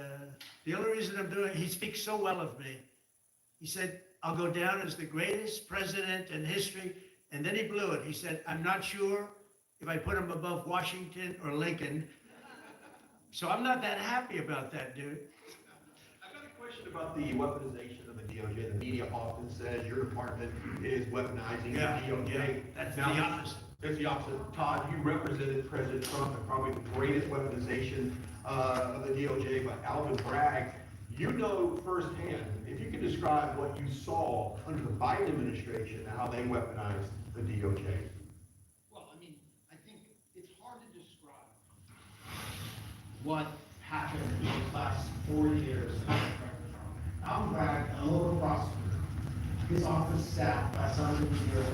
Speaker 2: the only reason I'm doing it, he speaks so well of me. He said, I'll go down as the greatest president in history. And then he blew it. He said, I'm not sure if I put him above Washington or Lincoln. So I'm not that happy about that, dude.
Speaker 16: I've got a question about the weaponization of the DOJ. The media often says your department is weaponizing the DOJ.
Speaker 2: Yeah, that's the opposite.
Speaker 16: It's the opposite. Todd, you represented President Trump and probably the greatest weaponization of the DOJ, but Alvin Bragg, you know firsthand, if you could describe what you saw under the Biden administration and how they weaponized the DOJ.
Speaker 14: Well, I mean, I think it's hard to describe what happened in the last 4 years of President Trump.
Speaker 20: Alvin Bragg, a local prosecutor, his office staffed by Sergeant Major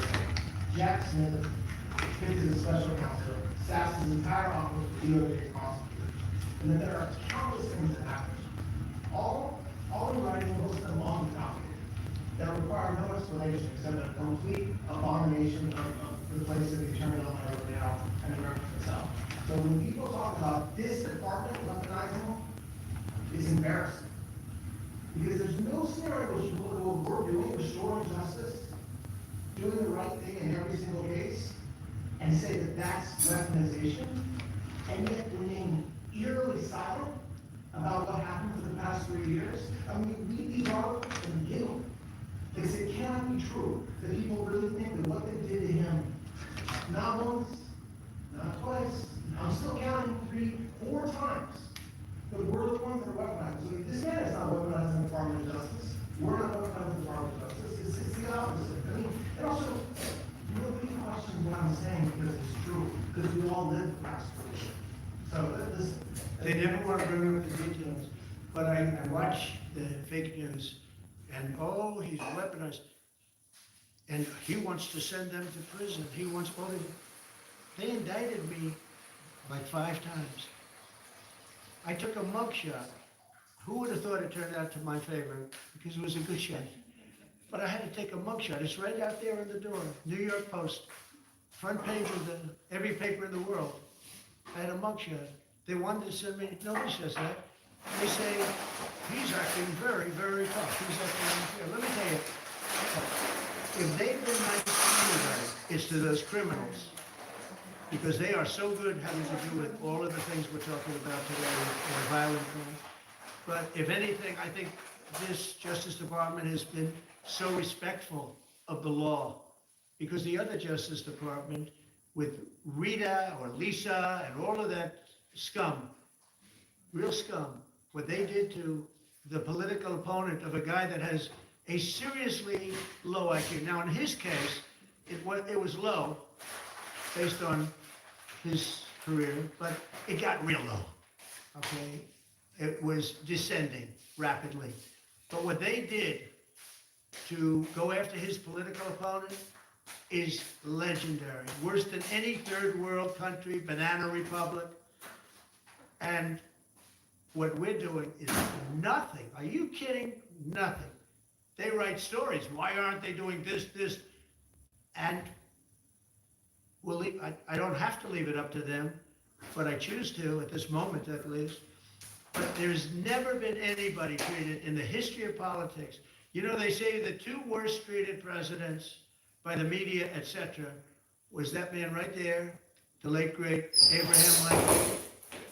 Speaker 20: Jack Smith, his special counsel, staffs his entire office with DOJ prosecutors. And then there are countless things that happen. All in writing, most of them on the document, that require no explanation except a complete abomination of the place that we determined on right now and America itself. So when people talk about this department weaponizing, it's embarrassing. Because there's no scenario in which people go to work doing restoring justice, doing the right thing in every single case, and say that that's weaponization, and yet remain eerily silent about what happened for the past 3 years. I mean, read these articles and giggle. Because it cannot be true that people really think that what they did to him, not once, not twice, I'm still counting 3, 4 times, that we're the ones that are weaponized. So this man is not weaponizing the Department of Justice. We're not weaponizing the Department of Justice. It's the opposite. I mean, and also, nobody questions what I'm saying because it's true, because we all live the past 3 years. So this.
Speaker 2: They never want to bring up the details, but I watch the fake news, and oh, he's weaponized. And he wants to send them to prison. He wants all of They indicted me like 5 times. I took a mugshot. Who would have thought it turned out to my favor? Because it was a good shot. But I had to take a mugshot. It's right out there in the door. New York Post, front page of every paper in the world. I had a mugshot. They wanted to send me, nobody says that. They say, he's acting very, very tough. He's acting unfair. Let me tell you, if they've been nice to anybody, it's to those criminals. Because they are so good having to do with all of the things we're talking about today, and violent crimes. But if anything, I think this Justice Department has been so respectful of the law. Because the other Justice Department, with Rita or Lisa and all of that scum, real scum, what they did to the political opponent of a guy that has a seriously low IQ. Now, in his case, it was low based on his career, but it got real low, okay? It was descending rapidly. But what they did to go after his political opponent is legendary. Worse than any third world country, banana republic. And what we're doing is nothing. Are you kidding? Nothing. They write stories. Why aren't they doing this? And I don't have to leave it up to them, but I choose to at this moment at least. But there's never been anybody treated in the history of politics. You know, they say the 2 worst treated presidents by the media, etc., was that man right there, the late great Abraham Lincoln,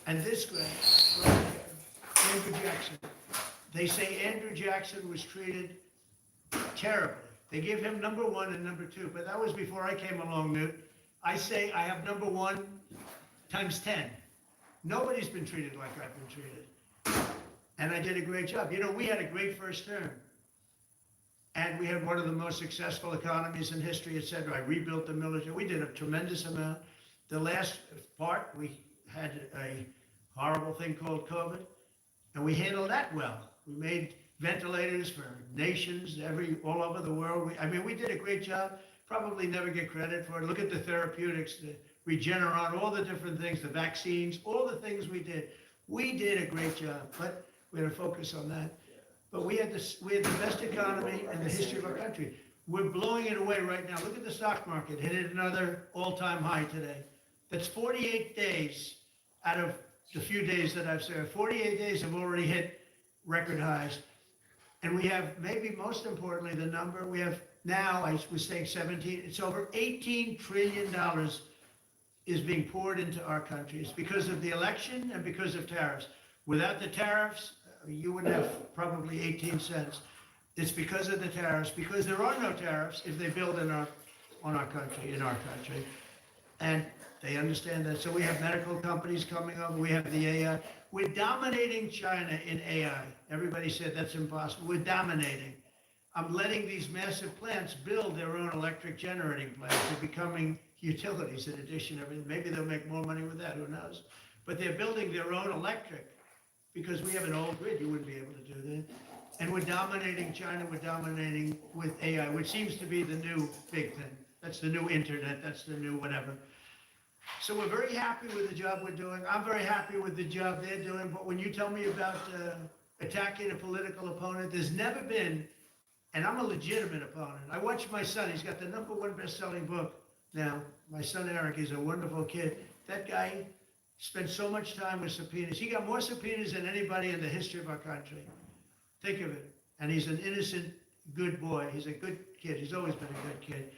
Speaker 2: and this guy, right there, Andrew Jackson. They say Andrew Jackson was treated terribly. They give him number 1 and number 2, but that was before I came along, Newt. I say I have number 1 times 10. Nobody's been treated like I've been treated. And I did a great job. You know, we had a great first term. And we had one of the most successful economies in history, etc. I rebuilt the military. We did a tremendous amount. The last part, we had a horrible thing called COVID, and we handled that well. We made ventilators for nations all over the world. We did a great job. Probably never get credit for it. Look at the therapeutics, the Regeneron, all the different things, the vaccines, all the things we did. We did a great job, but we had to focus on that. But we had the best economy in the history of our country. We're blowing it away right now. Look at the stock market. Hit another all-time high today. That's 48 days out of the few days that I've served. 48 days have already hit record highs. And we have, maybe most importantly, the number, we have now, I was saying 17, it's over $18 trillion is being poured into our country. It's because of the election and because of tariffs. Without the tariffs, you would have probably 18 cents. It's because of the tariffs, because there are no tariffs if they build in our country. And they understand that. So we have medical companies coming up. We have the AI. We're dominating China in AI. Everybody said that's impossible. We're dominating. I'm letting these massive plants build their own electric generating plants. They're becoming utilities in addition to everything. Maybe they'll make more money with that, who knows? But they're building their own electric because we have an old grid. You wouldn't be able to do that. And we're dominating China. We're dominating with AI, which seems to be the new big thing. That's the new internet. That's the new whatever. So we're very happy with the job we're doing. I'm very happy with the job they're doing. But when you tell me about attacking a political opponent, there's never been, and I'm a legitimate opponent. I watch my son. He's got the #1 best-selling book now. My son Eric, he's a wonderful kid. That guy spent so much time with subpoenas. He got more subpoenas than anybody in the history of our country. Think of it. And he's an innocent, good boy. He's a good kid. He's always been a good kid.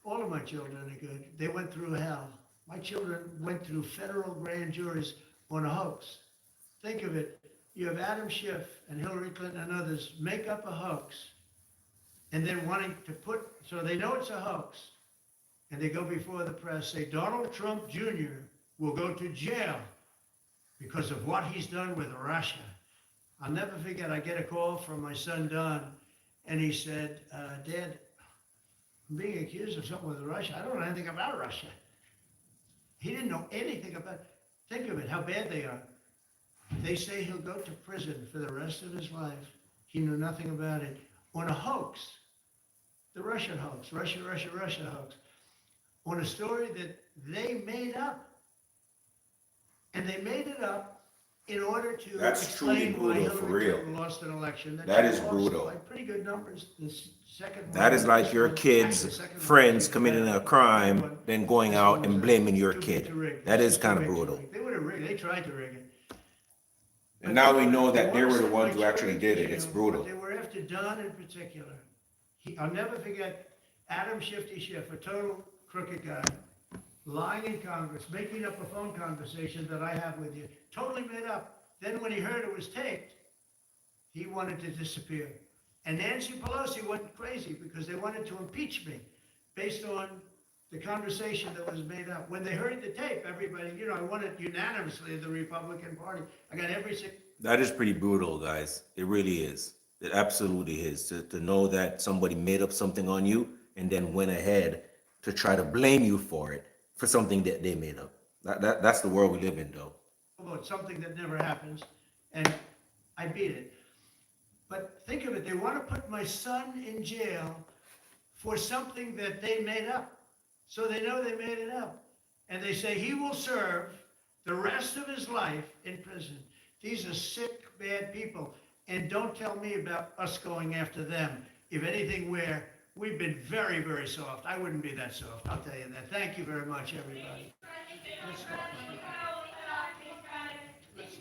Speaker 2: All of my children are good. They went through hell. My children went through federal grand juries on a hoax. Think of it. You have Adam Schiff and Hillary Clinton and others make up a hoax and then wanting to put, so they know it's a hoax, and they go before the press, say Donald Trump Jr. will go to jail because of what he's done with Russia. I'll never forget, I get a call from my son Don, and he said, Dad, I'm being accused of something with Russia. I don't know anything about Russia. He didn't know anything about it. Think of it, how bad they are. They say he'll go to prison for the rest of his life. He knew nothing about it. On a hoax, the Russian hoax, Russia hoax, on a story that they made up. And they made it up in order to
Speaker 3: That's truly
Speaker 2: explain why
Speaker 3: brutal, for
Speaker 2: Hillary
Speaker 3: real.
Speaker 2: Clinton lost an election.
Speaker 3: That
Speaker 2: she
Speaker 3: is
Speaker 2: lost
Speaker 3: brutal.
Speaker 2: by pretty good numbers. The second one-
Speaker 3: That is like your kids' friends committing a crime, then going out and blaming your kid. That is kind of brutal.
Speaker 2: They would have rigged, they tried to rig it.
Speaker 3: And now we know that they were the ones who actually did it. It's brutal.
Speaker 2: They were after Don in particular. I'll never forget Adam Shifty Schiff, a total crooked guy, lying in Congress, making up a phone conversation that I have with you, totally made up. Then when he heard it was taped, he wanted to disappear. And Nancy Pelosi went crazy because they wanted to impeach me based on the conversation that was made up. When they heard the tape, everybody, I won it unanimously in the Republican Party. I got every single.
Speaker 3: That is pretty brutal, guys. It really is. It absolutely is. To know that somebody made up something on you and then went ahead to try to blame you for it, for something that they made up. That's the world we live in, though.
Speaker 2: About something that never happens, and I beat it. But think of it, they want to put my son in jail for something that they made up. So they know they made it up. And they say he will serve the rest of his life in prison. These are sick, bad people. And don't tell me about us going after them. If anything, we've been very, very soft. I wouldn't be that soft, I'll tell you that. Thank you very much, everybody.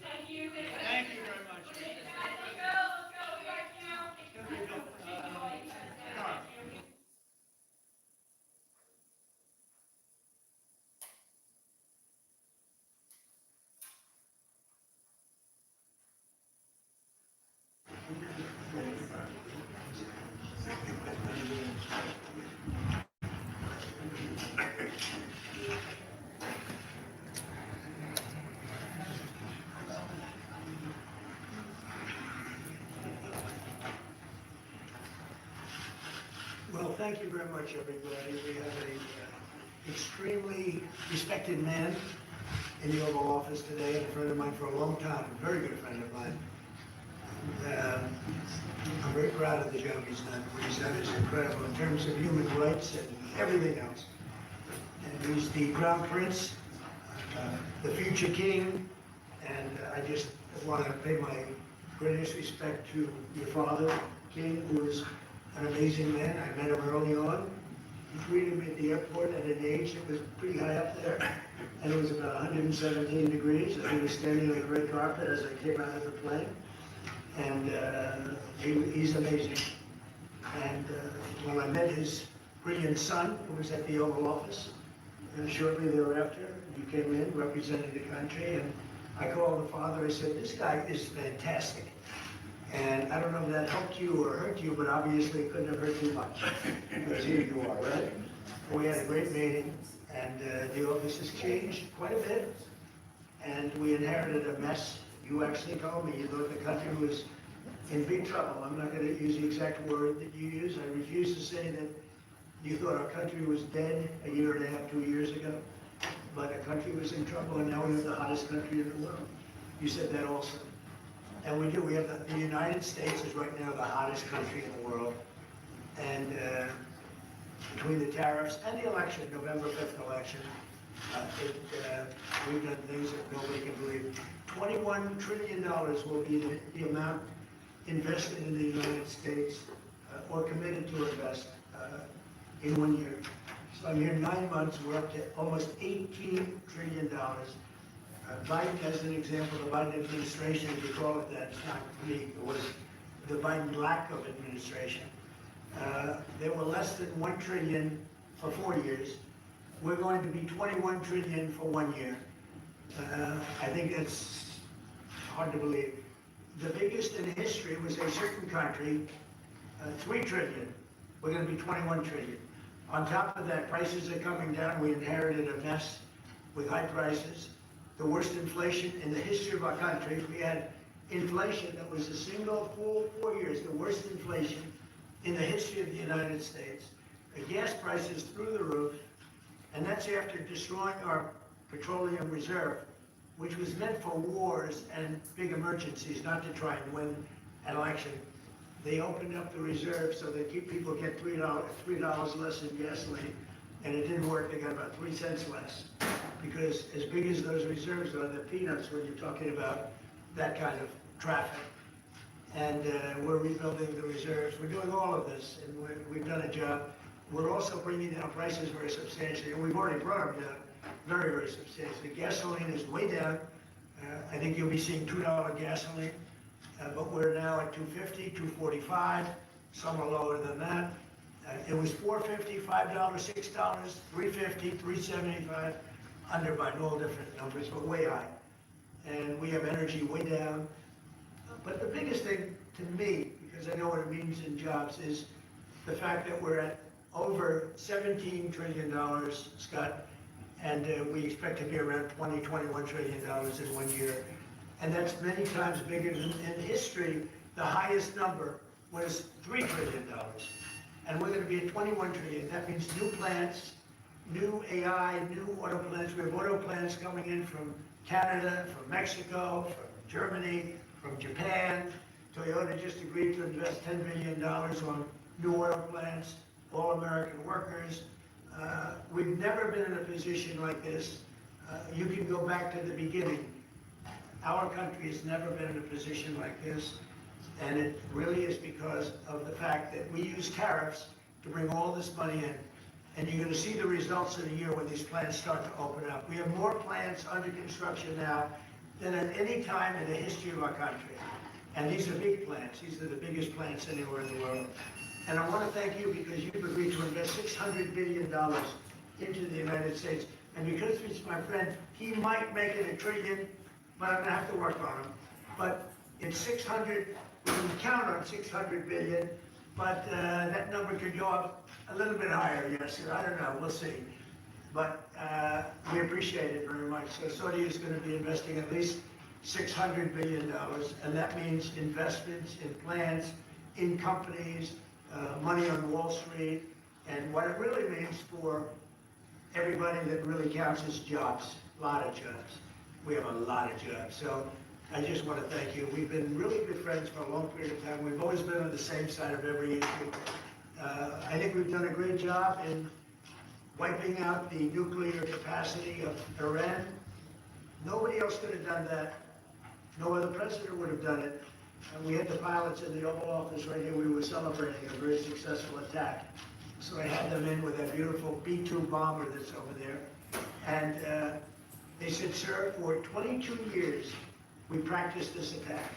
Speaker 2: Thank you very much. Well, thank you very much, everybody. We have an extremely respected man in the Oval Office today, and a friend of mine for a long time, a very good friend of mine. I'm very proud of the job he's done. What he's done is incredible in terms of human rights and everything else. And he's the Crown Prince, the future king, and I just want to pay my greatest respect to your father, King, who is an amazing man. I met him early on. He greeted me at the airport at an age that was pretty high up there, and it was about 117 degrees, and he was standing on the red carpet as I came out of the plane. And he's amazing. And when I met his brilliant son, who was at the Oval Office, and shortly thereafter, he came in representing the country, and I called the father. I said, "This guy is fantastic." And I don't know if that helped you or hurt you, but obviously it couldn't have hurt you much, because here you are, right? We had a great meeting, and the office has changed quite a bit, and we inherited a mess. You actually told me you thought the country was in big trouble. I'm not going to use the exact word that you used. I refuse to say that you thought our country was dead a year and a half, 2 years ago, but our country was in trouble, and now we have the hottest country in the world. You said that also. And we do. We have the United States is right now the hottest country in the world. And between the tariffs and the election, November 5th election, we've done things that nobody can believe. $21 trillion will be the amount invested in the United States or committed to invest in 1 year. So I'm here 9 months, we're up to almost $18 trillion. Biden, as an example, the Biden administration, if you call it that, it's not me, it was the Biden lack of administration. They were less than 1 trillion for 4 years. We're going to be 21 trillion for 1 year. I think it's hard to believe. The biggest in history was a certain country, 3 trillion. We're going to be 21 trillion. On top of that, prices are coming down. We inherited a mess with high prices, the worst inflation in the history of our country. We had inflation that was a single full 4 years, the worst inflation in the history of the United States. The gas prices through the roof, and that's after destroying our petroleum reserve, which was meant for wars and big emergencies, not to try and win an election. They opened up the reserve so that people get $3 less in gasoline, and it didn't work. They got about 3 cents less, because as big as those reserves are, they're peanuts when you're talking about that kind of traffic. And we're rebuilding the reserves. We're doing all of this, and we've done a job. We're also bringing down prices very substantially, and we've already brought them down very, very substantially. Gasoline is way down. I think you'll be seeing $2 gasoline, but we're now at $2.50, $2.45. Some are lower than that. It was $4.50, $5, $6, $3.50, $3.75, under by all different numbers, but way high. And we have energy way down. But the biggest thing to me, because I know what it means in jobs, is the fact that we're at over $17 trillion, Scott, and we expect to be around $20, $21 trillion in 1 year. And that's many times bigger than in history. The highest number was $3 trillion. And we're going to be at 21 trillion. That means new plants, new AI, new auto plants. We have auto plants coming in from Canada, from Mexico, from Germany, from Japan. Toyota just agreed to invest $10 billion on new auto plants, all American workers. We've never been in a position like this. You can go back to the beginning. Our country has never been in a position like this, and it really is because of the fact that we use tariffs to bring all this money in. And you're going to see the results in a year when these plants start to open up. We have more plants under construction now than at any time in the history of our country. And these are big plants. These are the biggest plants anywhere in the world. And I want to thank you because you've agreed to invest $600 billion into the United States. And because he's my friend, he might make it $1 trillion, but I'm going to have to work on him. But it's 600, we can count on 600 billion, but that number could go up a little bit higher, yes. I don't know, we'll see. But we appreciate it very much. So Saudi is going to be investing at least $600 billion, and that means investments in plants, in companies, money on Wall Street, and what it really means for everybody that really counts is jobs, a lot of jobs. We have a lot of jobs. So I just want to thank you. We've been really good friends for a long period of time. We've always been on the same side of every issue. I think we've done a great job in wiping out the nuclear capacity of Iran. Nobody else could have done that. No other president would have done it. And we had the pilots in the Oval Office right here. We were celebrating a very successful attack. So I had them in with that beautiful B-2 bomber that's over there. And they said, sir, for 22 years, we practiced this attack.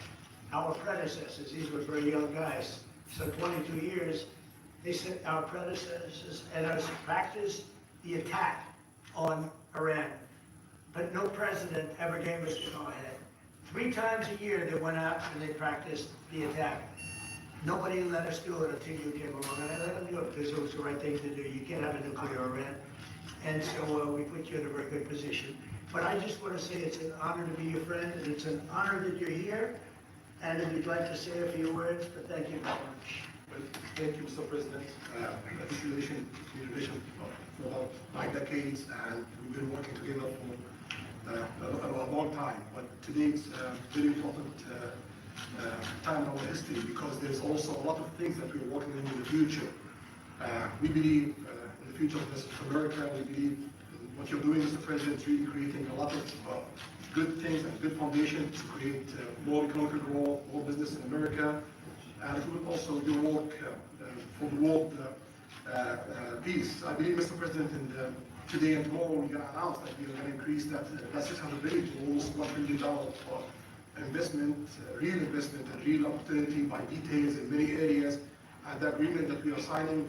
Speaker 2: Our predecessors, these were very young guys, so 22 years, they said our predecessors and us practiced the attack on Iran. But no president ever gave us the go-ahead. 3 times a year they went out and they practiced the attack. Nobody let us do it until you came along, and I let them do it because it was the right thing to do. You can't have a nuclear Iran. And so we put you in a very good position. But I just want to say it's an honor to be your friend, and it's an honor that you're here. And if you'd like to say a few words, but thank you very much.
Speaker 16: Well, thank you, Mr. President. This relation for about 9 decades, and we've been working together for a long time. But today it's a very important time in our history because there's also a lot of things that we're working on in the future. We believe in the future of America. We believe what you're doing, Mr. President, is really creating a lot of good things and good foundation to create more economic growth, more business in America. And it will also do work for the world peace. I believe, Mr. President, today and tomorrow we're going to announce that we're going to increase that $600 billion to almost $1 billion investment, real investment and real opportunity by details in many areas. And the agreement that we are signing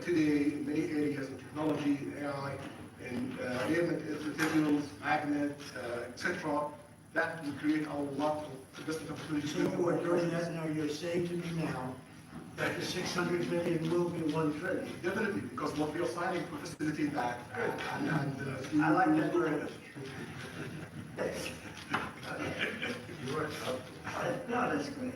Speaker 16: today in many areas in technology, in AI, in railway materials, magnet, etc., that will create a lot of investment opportunities.
Speaker 13: So you are doing that now, you're saying to me now that the 600 billion will be 1 trillion.
Speaker 16: Definitely, because what we are signing will facilitate that.
Speaker 13: I like that very much. No, that's great.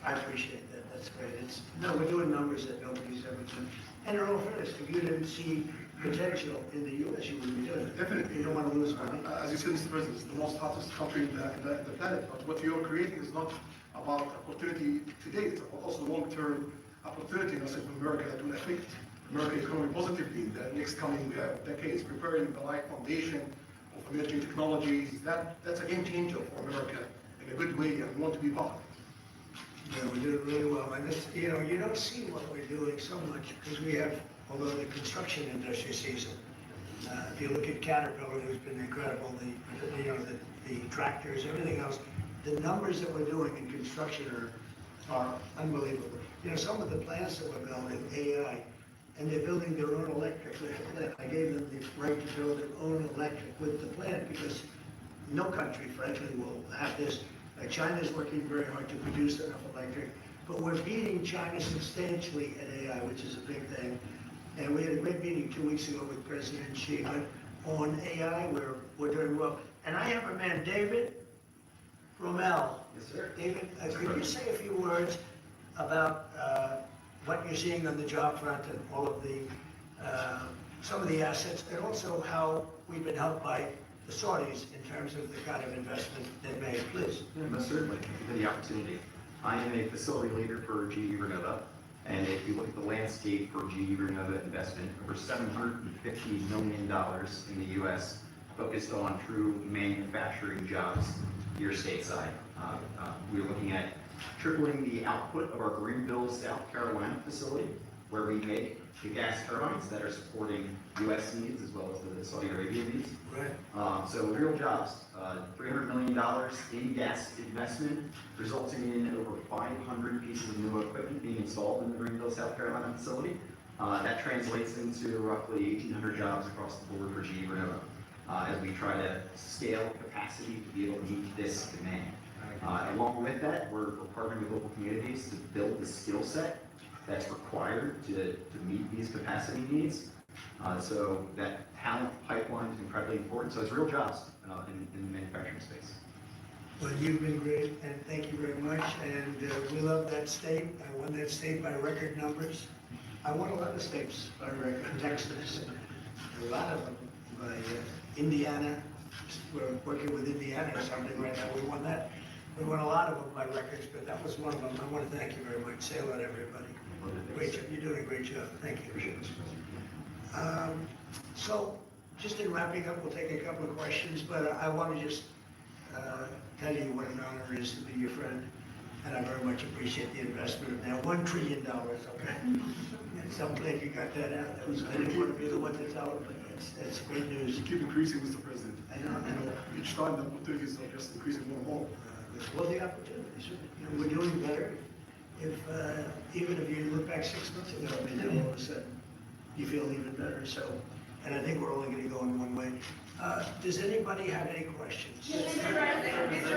Speaker 13: I appreciate that. That's great. We're doing numbers that nobody's ever done. And in all fairness, if you didn't see potential in the U.S., you wouldn't be doing it.
Speaker 16: Definitely.
Speaker 13: You don't want to lose money.
Speaker 16: As you said, Mr. President, it's the most hottest country in the planet. But what you are creating is not about opportunity today, it's about also long-term opportunity in America that will affect American economy positively in the next coming decades, preparing the right foundation of emerging technologies. That's a game changer for America in a good way, and we want to be part of it.
Speaker 13: Yeah, we're doing really well. And this, you don't see what we're doing so much because we have, although the construction industry sees it. If you look at Caterpillar, who's been incredible, the tractors, everything else, the numbers that we're doing in construction are unbelievable. Some of the plants that we're building, AI, and they're building their own electric with the plant. I gave them the right to build their own electric with the plant because no country, frankly, will have this. China's working very hard to produce enough electric, but we're beating China substantially at AI, which is a big thing. And we had a great meeting 2 weeks ago with President Xi on AI, where we're doing well. And I have a man, David Rommel.
Speaker 4: Yes, sir.
Speaker 13: David, could you say a few words about what you're seeing on the job front and all of the, some of the assets, and also how we've been helped by the Saudis in terms of the kind of investment they made, please.
Speaker 4: Yeah, most certainly. Thank you for the opportunity. I am a facility leader for GE Vernova, and if you look at the landscape for GE Vernova investment, over $750 million in the U.S. focused on true manufacturing jobs here stateside. We're looking at tripling the output of our Greenville, South Carolina facility, where we make the gas turbines that are supporting U.S. needs as well as the Saudi Arabia needs.
Speaker 13: Right.
Speaker 4: So real jobs, $300 million in gas investment, resulting in over 500 pieces of new equipment being installed in the Greenville, South Carolina facility. That translates into roughly 1,800 jobs across the board for GE Vernova as we try to scale capacity to be able to meet this demand. Along with that, we're partnering with local communities to build the skill set that's required to meet these capacity needs. So that talent pipeline is incredibly important. So it's real jobs in the manufacturing space.
Speaker 13: Well, you've been great, and thank you very much. And we love that state. I won that state by record numbers. I won a lot of states by record. Texas, a lot of them by Indiana. We're working with Indiana or something right now. We won that. We won a lot of them by records, but that was one of them. I want to thank you very much. Say hello to everybody. Great job. You're doing a great job. Thank you. So, just in wrapping up, we'll take a couple of questions, but I want to just tell you what an honor it is to be your friend, and I very much appreciate the investment of now $1 trillion, okay? And so I'm glad you got that out. I didn't want to be the one to tell it, but that's great news.
Speaker 16: Keep increasing, Mr. President.
Speaker 13: I know.
Speaker 16: Each time the opportunities are just increasing more and more.
Speaker 13: Well, the opportunities, we're doing better. If even if you look back 6 months ago, I mean, then all of a sudden you feel even better. So, and I think we're only going to go in one way. Does anybody have any questions?
Speaker 18: Mr.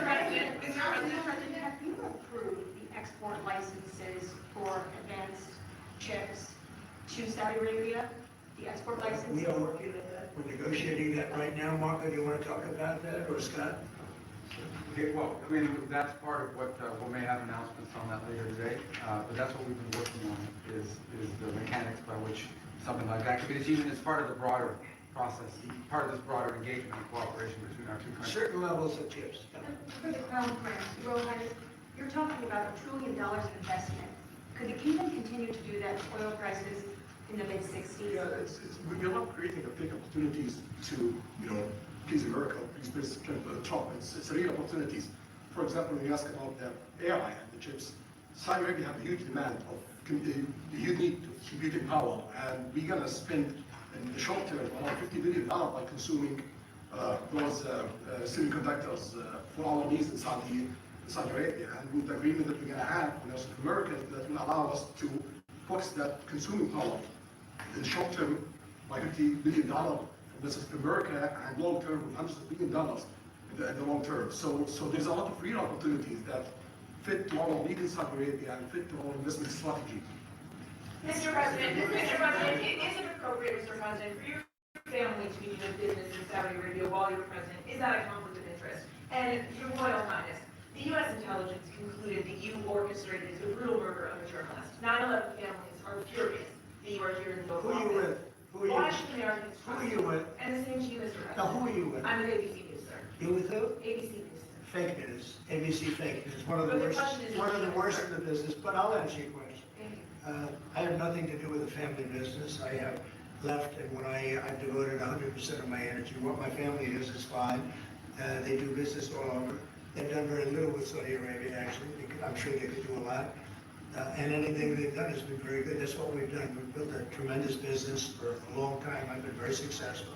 Speaker 18: President, have you approved the export licenses for advanced chips to Saudi Arabia? The export licenses?
Speaker 13: We are working on that. We're negotiating that right now. Marco, do you want to talk about that, or Scott?
Speaker 5: Okay, well, I mean, that's part of what we may have announcements on that later today, but that's what we've been working on is the mechanics by which something like that could be achieved, and it's part of the broader process, part of this broader engagement and cooperation between our two countries.
Speaker 13: Certain levels of chips.
Speaker 11: For the Crown Prince, Rohan, you're talking about $1 trillion in investment. Could the kingdom continue to do that with oil prices in the mid-60s?
Speaker 16: Yeah, we're not creating a fake opportunities to, please America, please Trump. It's real opportunities. For example, when you ask about the AI and the chips, Saudi Arabia have a huge demand of the huge need of computing power, and we're going to spend in the short term around $50 billion by consuming those semiconductors for our needs in Saudi Saudi Arabia, and with the agreement that we're going to have with America, that will allow us to focus that consuming power in the short term by $50 billion from business of America, and long term with hundreds of billion dollars in the long term. So there's a lot of real opportunities that fit to our need in Saudi Arabia and fit to our investment strategy.
Speaker 21: Mr. President, is it appropriate, Mr. President, for your family to be doing business in Saudi Arabia while you're president? Is that a conflict of interest? And Your Royal Highness, the U.S. intelligence concluded that you orchestrated the brutal murder of a journalist. 9/11 families are furious that you are here in the Oval
Speaker 13: Who are you with? Who are you?
Speaker 21: Why should Americans
Speaker 13: Who
Speaker 21: trust
Speaker 13: are you with?
Speaker 21: And the same to you, Mr. President.
Speaker 13: Now, who are you with?
Speaker 21: I'm with ABC News, sir.
Speaker 13: You with who?
Speaker 21: ABC News, sir.
Speaker 13: Fake news, ABC fake news, one of the
Speaker 21: But the
Speaker 13: worst,
Speaker 21: question is-
Speaker 13: one of the worst in the business, but I'll answer your question.
Speaker 21: Thank you.
Speaker 13: I have nothing to do with the family business. I have left, and when I've devoted 100% of my energy. What my family is fine. They do business all over. They've done very little with Saudi Arabia, actually. I'm sure they could do a lot. And anything they've done has been very good. That's what we've done. We've built a tremendous business for a long time. I've been very successful.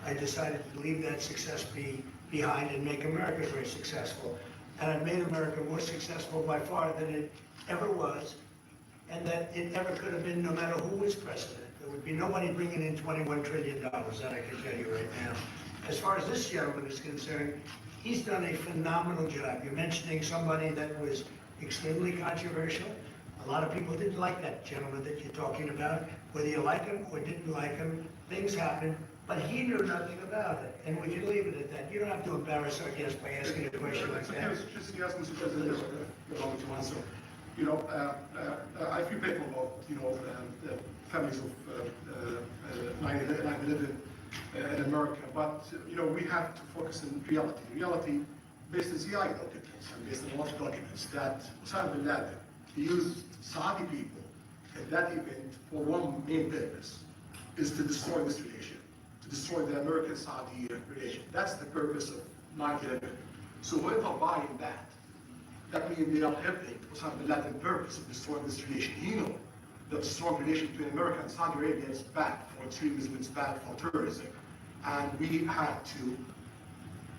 Speaker 13: I decided to leave that success behind and make America very successful. And I've made America more successful by far than it ever was, and that it ever could have been no matter who was president. There would be nobody bringing in $21 trillion, that I can tell you right now. As far as this gentleman is concerned, he's done a phenomenal job. You're mentioning somebody that was extremely controversial. A lot of people didn't like that gentleman that you're talking about. Whether you like him or didn't like him, things happen, but he knew nothing about it, and we can leave it at that. You don't have to embarrass our guest by asking a question like that.
Speaker 16: Just yes, Mr. President, allow me to answer. You know, I feel painful about, you know, the families of 9/11 in America, but, you know, we have to focus on reality. Reality based on CIA documents and based on a lot of documents that Osama bin Laden used Saudi people at that event for one main purpose, is to destroy this relation, to destroy the American-Saudi relation. That's the purpose of 9/11. So whoever buying that means they are helping Osama bin Laden's purpose of destroying this relation. He knows that the strong relation between America and Saudi Arabia is bad for extremism, it's bad for terrorism. And we had to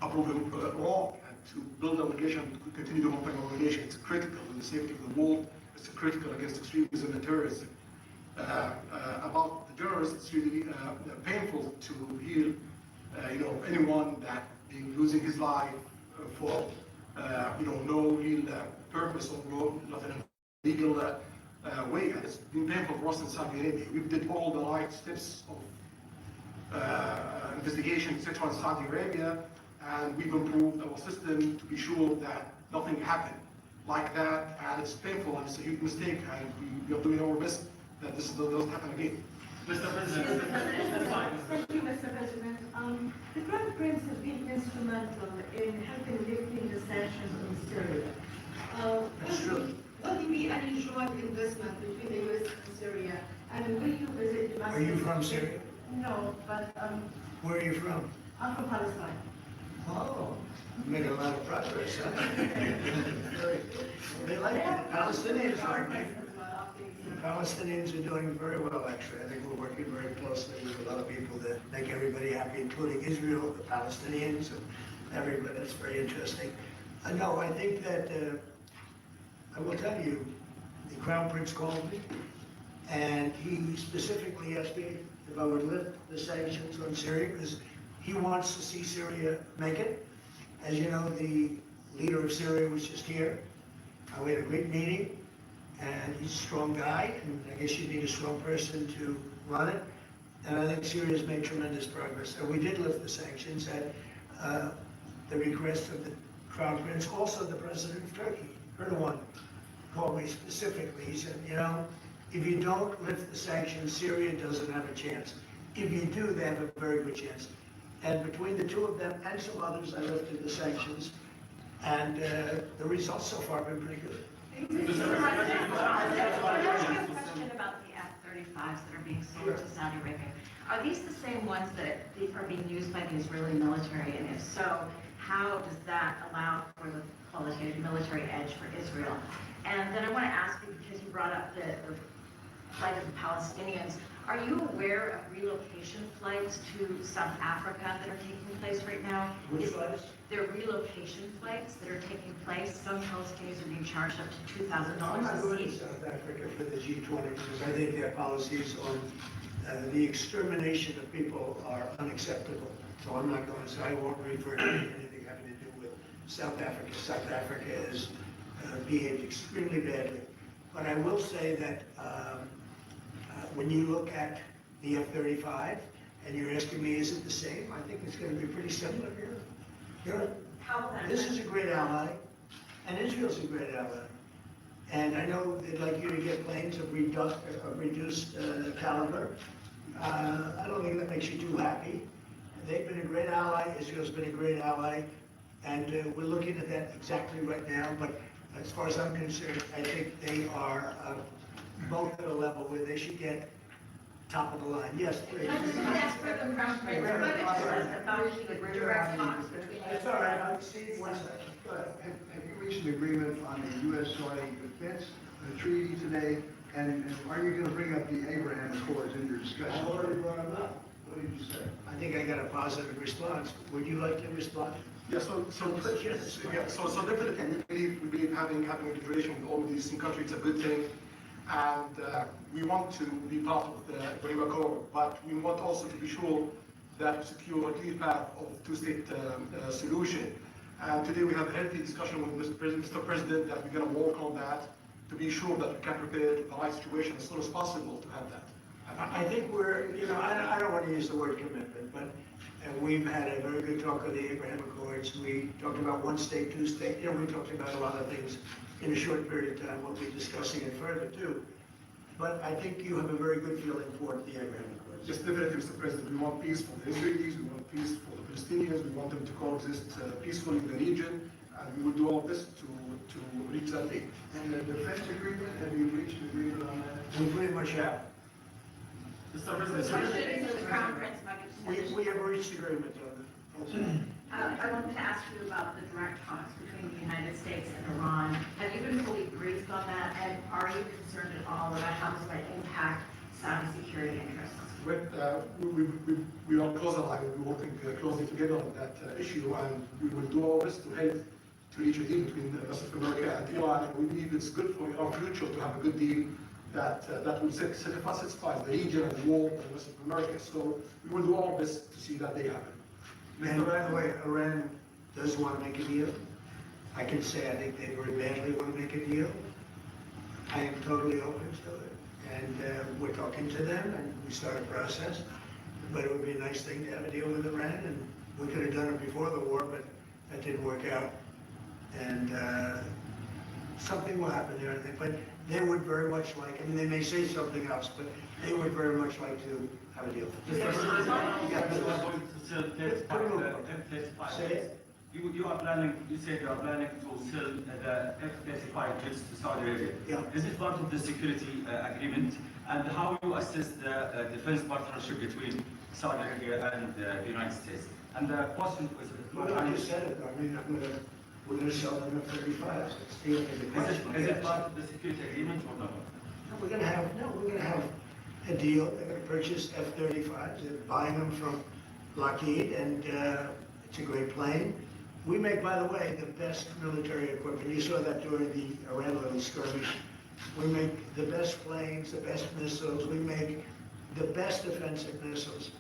Speaker 16: approve him wrong and to build a relation, to continue developing a relation. It's critical in the safety of the world, it's critical against extremism and terrorism. About the journalists, it's really painful to hear, you know, anyone that being losing his life for, you know, no real purpose or no nothing legal way. And it's been painful for us in Saudi Arabia. We did all the right steps of investigation, etc. in Saudi Arabia, and we've improved our system to be sure that nothing happened like that. And it's painful and it's a huge mistake, and we are doing our best that this doesn't happen again.
Speaker 5: Mr. President.
Speaker 7: Thank you, Mr. President. The Crown Prince has been instrumental in helping lifting the sanctions on Syria.
Speaker 13: That's true.
Speaker 7: Will there be any joint investment between the U.S. and Syria? And will you visit Damascus?
Speaker 13: Are you from Syria?
Speaker 7: No, but
Speaker 13: Where are you from?
Speaker 7: I'm from Palestine.
Speaker 13: Oh, you made a lot of progress, huh? They like it. Palestinians are. The Palestinians are doing very well, actually. I think we're working very closely with a lot of people that make everybody happy, including Israel, the Palestinians, and everybody. That's very interesting. No, I think that, I will tell you, the Crown Prince called me, and he specifically asked me if I would lift the sanctions on Syria, because he wants to see Syria make it. As you know, the leader of Syria was just here. We had a great meeting. And he's a strong guy, and I guess you need a strong person to run it. And I think Syria's made tremendous progress. So we did lift the sanctions at the request of the Crown Prince, also the President of Turkey, Erdogan, called me specifically. He said, you know, if you don't lift the sanctions, Syria doesn't have a chance. If you do, they have a very good chance. And between the two of them and some others, I lifted the sanctions. And the results so far have been pretty good.
Speaker 11: Mr. President, I have a question about the F-35s that are being sold to Saudi Arabia. Are these the same ones that are being used by the Israeli military? And if so, how does that allow for the qualitative military edge for Israel? And then I want to ask you, because you brought up the plight of the Palestinians,
Speaker 10: Are you aware of relocation flights to South Africa that are taking place right now?
Speaker 13: Which flights?
Speaker 10: There are relocation flights that are taking place. Some hostels are being charged up to $2,000
Speaker 13: I'm not
Speaker 10: a
Speaker 13: going to
Speaker 10: seat.
Speaker 13: South Africa for the G20 because I think their policies on the extermination of people are unacceptable. So I'm not going, so I won't refer to anything having to do with South Africa. South Africa has behaved extremely badly. But I will say that when you look at the F-35 and you're asking me, is it the same? I think it's going to be pretty similar here. This is a great ally, and Israel's a great ally. And I know they'd like you to get planes of reduced caliber. I don't think that makes you too happy. They've been a great ally, Israel's been a great ally, and we're looking at that exactly right now. But as far as I'm concerned, I think they are both at a level where they should get top of the line. Yes, please.
Speaker 21: I just want to ask for the Crown Prince, about the direct talks between.
Speaker 13: It's all right, I'll see you one second. Go ahead.
Speaker 22: Have you reached an agreement on the U.S.-Saudi defense treaty today? And are you going to bring up the Abraham Accords in your discussion?
Speaker 13: I already brought them up.
Speaker 22: What did you say?
Speaker 13: I think I got a positive response. Would you like to respond?
Speaker 16: Yeah, so definitely we believe having a good relation with all of these countries is a good thing. And we want to be part of the Ibrahim Accord, but we want also to be sure that we secure a clear path of two-state solution. And today we have a healthy discussion with Mr. President that we're going to work on that to be sure that we can prepare the right situation as soon as possible to have that.
Speaker 13: I think we're, I don't want to use the word commitment, but we've had a very good talk of the Abraham Accords. We talked about one state, two state, we talked about a lot of things in a short period of time. We'll be discussing it further too. But I think you have a very good feeling for the Abraham Accords.
Speaker 16: Just definitely, Mr. President, we want peace for the Israelis, we want peace for the Palestinians, we want them to coexist peacefully in the region, and we will do all of this to reach that date.
Speaker 22: And the defense agreement, have you reached an agreement on that?
Speaker 13: We pretty much have.
Speaker 22: Mr. President,
Speaker 13: We have reached agreement on that.
Speaker 10: I wanted to ask you about the direct talks between the United States and Iran. Have you been fully briefed on that? And are you concerned at all about how this might impact Saudi security interests?
Speaker 16: We are close allies, we're working closely together on that issue, and we will do all this to help to reach a deal between the rest of America and Iran. And we believe it's good for our future to have a good deal that will satisfy the region and the world and the rest of America. So we will do all this to see that day happen.
Speaker 13: And by the way, Iran does want to make a deal. I can say I think they very badly want to make a deal. I am totally open to it. And we're talking to them and we start a process. But it would be a nice thing to have a deal with Iran. And we could have done it before the war, but that didn't work out. And something will happen there, I think. But they would very much like, they may say something else, but they would very much like to have a deal.
Speaker 23: You are planning, you said you are planning to sell the F-35 jets to Saudi Arabia.
Speaker 13: Yeah.
Speaker 23: Is it part of the security agreement? And how you assess the defense partnership between Saudi Arabia and the United States? And the question was...
Speaker 13: Well, I just said it, we're going to sell them F-35s.
Speaker 23: Is it part of the security agreement or not?
Speaker 13: No, we're going to have a deal. They're going to purchase F-35s. They're buying them from Lockheed, and it's a great plane. We make, by the way, the best military equipment. You saw that during the Iran-Lily skirmish. We make the best planes, the best missiles. We make the best offensive missiles.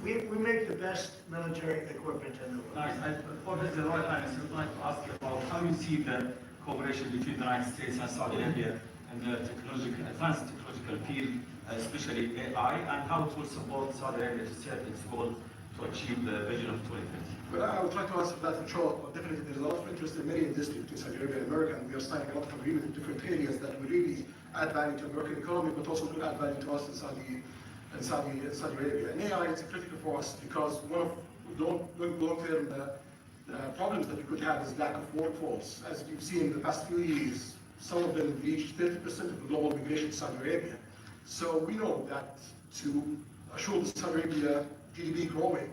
Speaker 13: We make the best military equipment in the world.
Speaker 23: Nice. For this, the Royal Highness, I would like to ask you about how you see the cooperation between the United States and Saudi Arabia in the advanced technological field, especially AI, and how it will support Saudi Arabia to set its goal to achieve the vision of 2050.
Speaker 16: Well, I will try to answer that in short, but definitely there's a lot of interest in many industries between Saudi Arabia and America, and we are signing a lot of agreements in different areas that will really add value to American economy, but also will add value to us in Saudi Arabia. And AI is critical for us because one of the long-term problems that we could have is lack of workforce. As you've seen in the past few years, some of them reached 30% of the global migration to Saudi Arabia. So we know that to assure the Saudi Arabia GDP growing,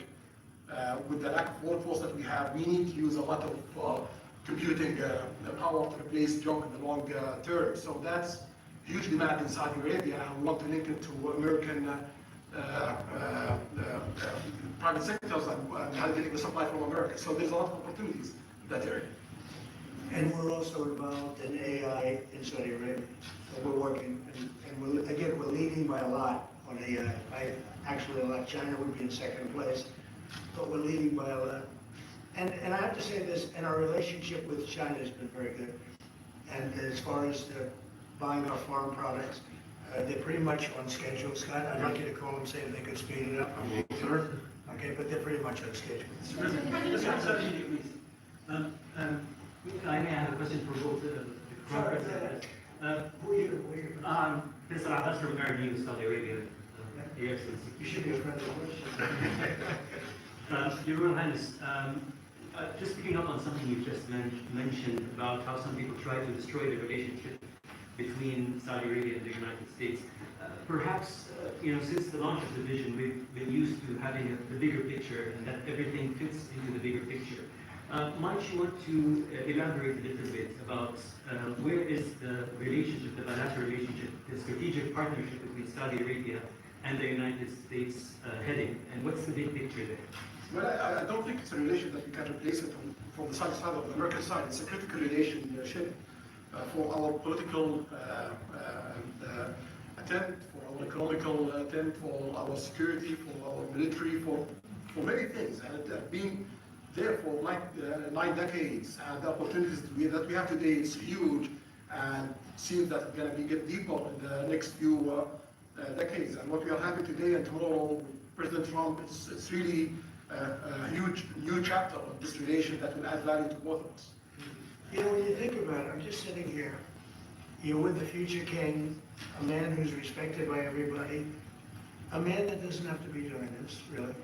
Speaker 16: with the lack of workforce that we have, we need to use a lot of computing power to replace junk in the long term. So that's huge demand in Saudi Arabia, and we want to link it to American private sectors and how getting the supply from America. So there's a lot of opportunities in that area.
Speaker 13: And we're also involved in AI in Saudi Arabia. So we're working, and we're leading by a lot on AI. Actually, a lot. China would be in second place, but we're leading by a lot. And I have to say this, and our relationship with China has been very good. And as far as buying our farm products, they're pretty much on schedule. Scott, I'd like you to call them, say if they could speed it up. Okay, but they're pretty much on schedule.
Speaker 8: I may have a question for both the Crown Prince. Mr. Abbas from American News, Saudi Arabia. Your Excellency.
Speaker 13: You should be a friend of
Speaker 8: Your Royal Highness, just picking up on something you just mentioned about how some people try to destroy the relationship between Saudi Arabia and the United States. Perhaps, since the launch of the vision, we've been used to having the bigger picture and that everything fits into the bigger picture. Might you want to elaborate a little bit about where is the relationship, the bilateral relationship, the strategic partnership between Saudi Arabia and the United States heading, and what's the big picture there?
Speaker 16: Well, I don't think it's a relation that we can replace it from the Saudi side or the American side. It's a critical relationship for our political attempt, for our economical attempt, for our security, for our military, for many things. And being there for like 9 decades, and the opportunities that we have today is huge, and seems that it's going to get deeper in the next few decades. And what we are having today and tomorrow with President Trump, it's really a huge new chapter of this relation that will add value to both of us.
Speaker 13: When you think about it, I'm just sitting here. You're with the future king, a man who's respected by everybody, a man that doesn't have to be doing this, really.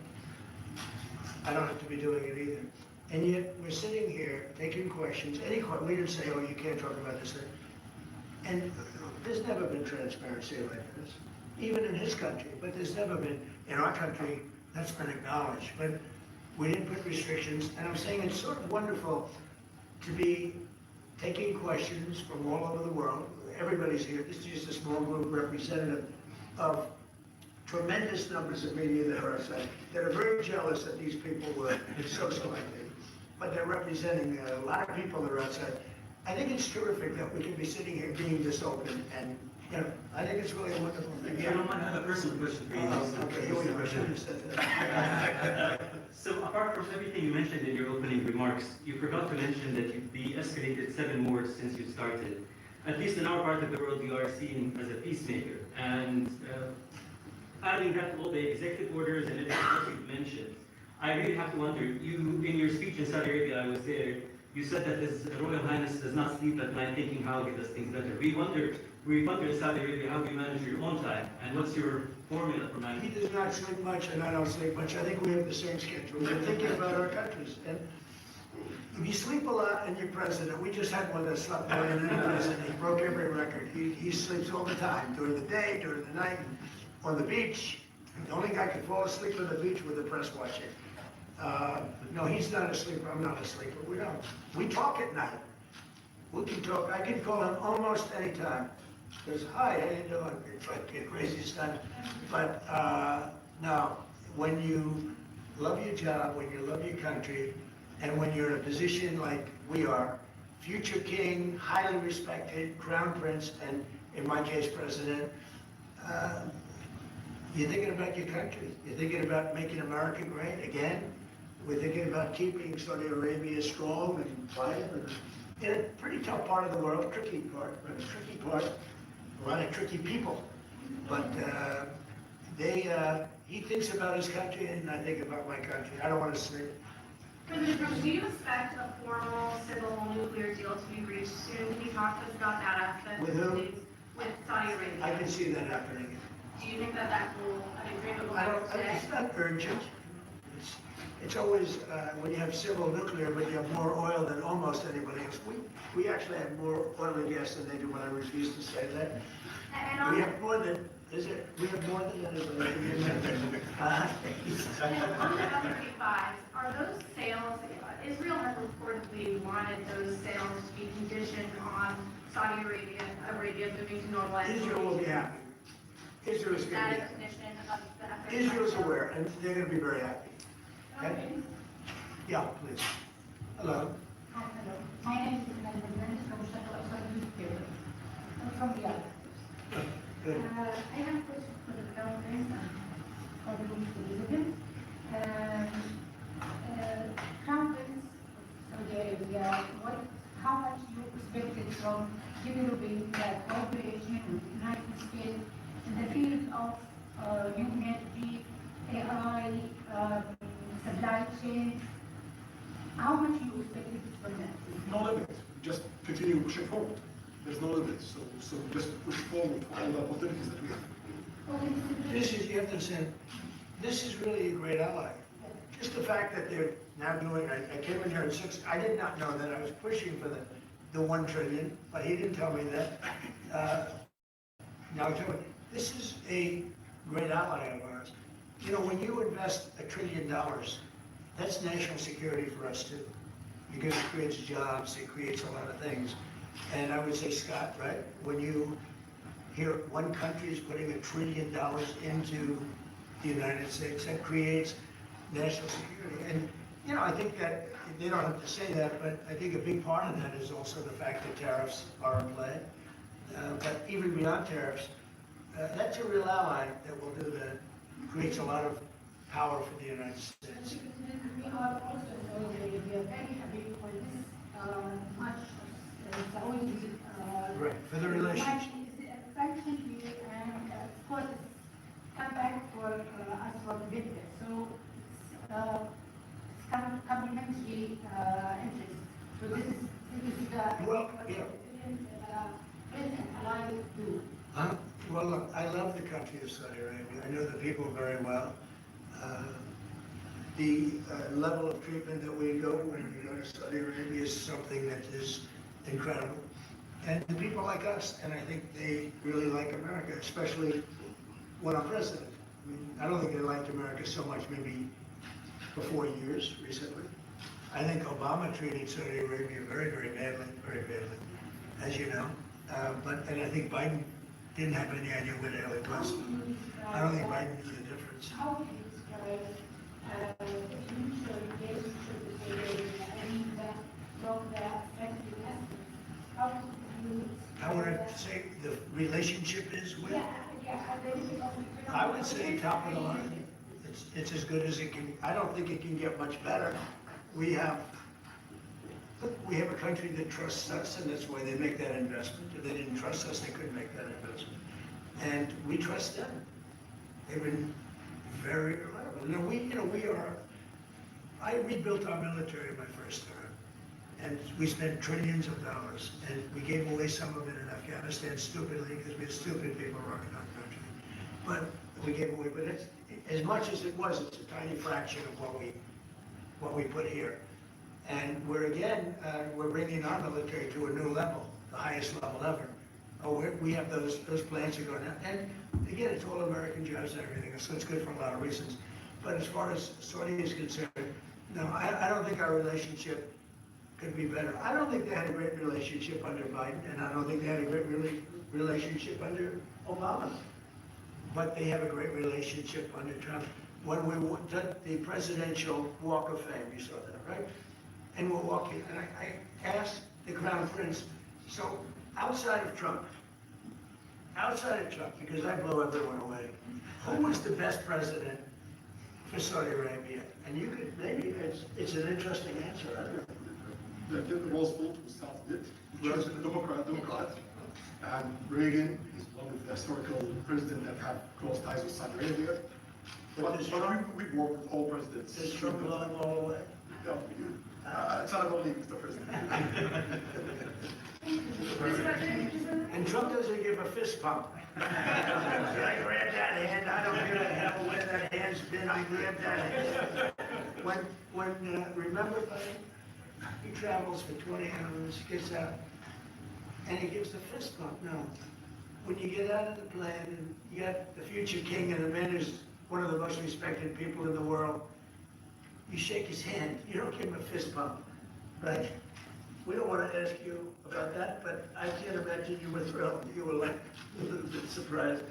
Speaker 13: I don't have to be doing it either. And yet, we're sitting here taking questions. We didn't say, oh, you can't talk about this thing. And there's never been transparency like this, even in his country. But there's never been, in our country, that's been acknowledged. But we didn't put restrictions. And I'm saying it's sort of wonderful to be taking questions from all over the world. Everybody's here. This is just a small group representative of tremendous numbers of media that are outside, that are very jealous that these people were so selected. But they're representing a lot of people that are outside. I think it's terrific that we can be sitting here being this open, and I think it's really a wonderful thing.
Speaker 8: I don't mind, I have a personal question for you.
Speaker 13: Okay, here we go. I should have said that.
Speaker 8: So apart from everything you mentioned in your opening remarks, you forgot to mention that you've de-escalated 7 wars since you started. At least in our part of the world, you are seen as a peacemaker. And adding that to all the executive orders and everything else you've mentioned, I really have to wonder, in your speech in Saudi Arabia, I was there, you said that His Royal Highness does not sleep at night thinking how he does things better. We wonder in Saudi Arabia how you manage your own time, and what's your formula for managing?
Speaker 13: He does not sleep much, and I don't sleep much. I think we have the same schedule. We're thinking about our countries. And if you sleep a lot and you're president, we just had one that slept more than any president. He broke every record. He sleeps all the time, during the day, during the night, on the beach. The only guy could fall asleep on the beach with the press watching. No, he's not a sleeper. I'm not a sleeper. We don't. We talk at night. We can talk. I can call him almost any time. Because, hi, how you doing? It's like crazy stuff. But now, when you love your job, when you love your country, and when you're in a position like we are, future king, highly respected, crown prince, and in my case, president, you're thinking about your country. You're thinking about making America great again. We're thinking about keeping Saudi Arabia strong and vibrant in a pretty tough part of the world, tricky part, but a tricky part, a lot of tricky people. But he thinks about his country, and I think about my country. I don't want to sleep.
Speaker 10: President Trump, do you expect a formal civil nuclear deal to be reached soon? Can you talk to us about that aspect?
Speaker 13: With whom?
Speaker 10: Please? With Saudi Arabia.
Speaker 13: I can see that happening.
Speaker 10: Do you think that will, agreement will happen today?
Speaker 13: It's not urgent. It's always, when you have civil nuclear, but you have more oil than almost anybody else. We actually have more oil and gas than they do, but I refuse to say that. We have more than, we have more than anybody.
Speaker 10: And on the F-35s, are those sales, Israel has reportedly wanted those sales to be conditioned on Saudi Arabia moving to normalize.
Speaker 13: Israel will be happy. Israel's
Speaker 10: Is
Speaker 13: going to
Speaker 10: that
Speaker 13: be
Speaker 10: a
Speaker 13: happy.
Speaker 10: condition of the?
Speaker 13: Israel's aware, and they're going to be very happy. Okay? Yeah, please. Hello.
Speaker 9: Hi, hello. My name is Iman Benz from Shakal newspaper. I'm from Riyadh.
Speaker 13: Good.
Speaker 9: I have a question for the Crown Prince and for the President. Crown Prince of Saudi Arabia, how much you expected from developing that cooperation with the United States in the field of humanity, AI, supply chain? How much you expected from that?
Speaker 16: No limit, just continue pushing forward. There's no limit, so just push forward for all the opportunities that we have.
Speaker 13: This is, you have to understand, this is really a great ally. Just the fact that they're now doing, I came in here at 6, I did not know that I was pushing for the 1 trillion, but he didn't tell me that. Now tell me, this is a great ally of ours. You know, when you invest $1 trillion, that's national security for us too. Because it creates jobs, it creates a lot of things. And I would say, Scott, right, when you hear one country is putting $1 trillion into the United States, that creates national security. And, you know, I think that, they don't have to say that, but I think a big part of that is also the fact that tariffs are in play. But even beyond tariffs, that's a real ally that will do that, creates a lot of power for the United States.
Speaker 9: We are also we are very happy for this much Saudi.
Speaker 13: Right, for the relationship.
Speaker 9: Sanctions and of course come back for us for the business. So it's complementary interest. So this is the
Speaker 13: Well, yeah.
Speaker 9: President allowed to.
Speaker 13: Huh? Well, look, I love the country of Saudi Arabia. I know the people very well. The level of treatment that we go when we go to Saudi Arabia is something that is incredible. And the people like us, and I think they really like America, especially when I'm president. I mean, I don't think they liked America so much maybe for 4 years recently. I think Obama treated Saudi Arabia very, very badly, as you know. And I think Biden didn't have any idea what the hell it was. I don't think Biden knew the difference.
Speaker 9: How do you describe the future relationship with Saudi Arabia? I mean, from the friendly aspect, how do you?
Speaker 13: I want to say the relationship is with,
Speaker 9: Yeah.
Speaker 13: I would say top of the line. It's as good as it can. I don't think it can get much better. We have a country that trusts us, and that's why they make that investment. If they didn't trust us, they couldn't make that investment. And we trust them. They've been very reliable. I rebuilt our military in my first term, and we spent trillions of dollars, and we gave away some of it in Afghanistan stupidly because we had stupid people running our country. But we gave away, but it's, as much as it was, it's a tiny fraction of what we put here. And we're bringing our military to a new level, the highest level ever. We have those plans to go down. And again, it's all American jobs and everything, so it's good for a lot of reasons. But as far as Saudi is concerned, no, I don't think our relationship could be better. I don't think they had a great relationship under Biden, and I don't think they had a great relationship under Obama. But they have a great relationship under Trump. When we did the Presidential Walk of Fame, you saw that, right? And we're walking, and I asked the Crown Prince, so outside of Trump, because I blow everyone away, who was the best president for Saudi Arabia? And you could, maybe it's an interesting answer. I don't know.
Speaker 16: The Roosevelt who started it, President Democrat, and Reagan is one of the historical presidents that have close ties with Saudi Arabia. But we've worked with all presidents.
Speaker 13: Does Trump belong all the way?
Speaker 16: No, it's not only Mr. President.
Speaker 13: And Trump doesn't give a fist pump. I grab that hand, I don't give a hell where that hand's been, I grab that hand. Remember, he travels for 20 hours, gets out, and he gives the fist bump. No. When you get out of the plane, and you got the future king, and the man who's one of the most respected people in the world, you shake his hand, you don't give him a fist bump, right? We don't want to ask you about that, but I can't imagine you were thrilled. You were like a little bit surprised.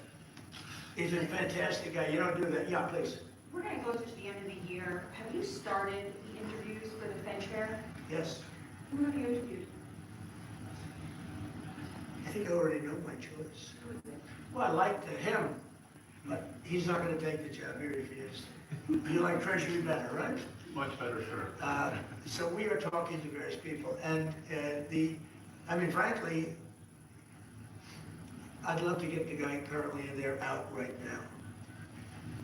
Speaker 13: He's a fantastic guy. You don't do that. Yeah, please.
Speaker 10: We're going to go to the end of the year. Have you started the interviews for the Fed chair?
Speaker 13: Yes.
Speaker 10: Who have you interviewed?
Speaker 13: I think I already know my choice. Well, I like him, but he's not going to take the job. He refused. You like Treasury better, right?
Speaker 16: Much better, sir.
Speaker 13: So we are talking to various people, and I mean, frankly, I'd love to get the guy currently in there out right now.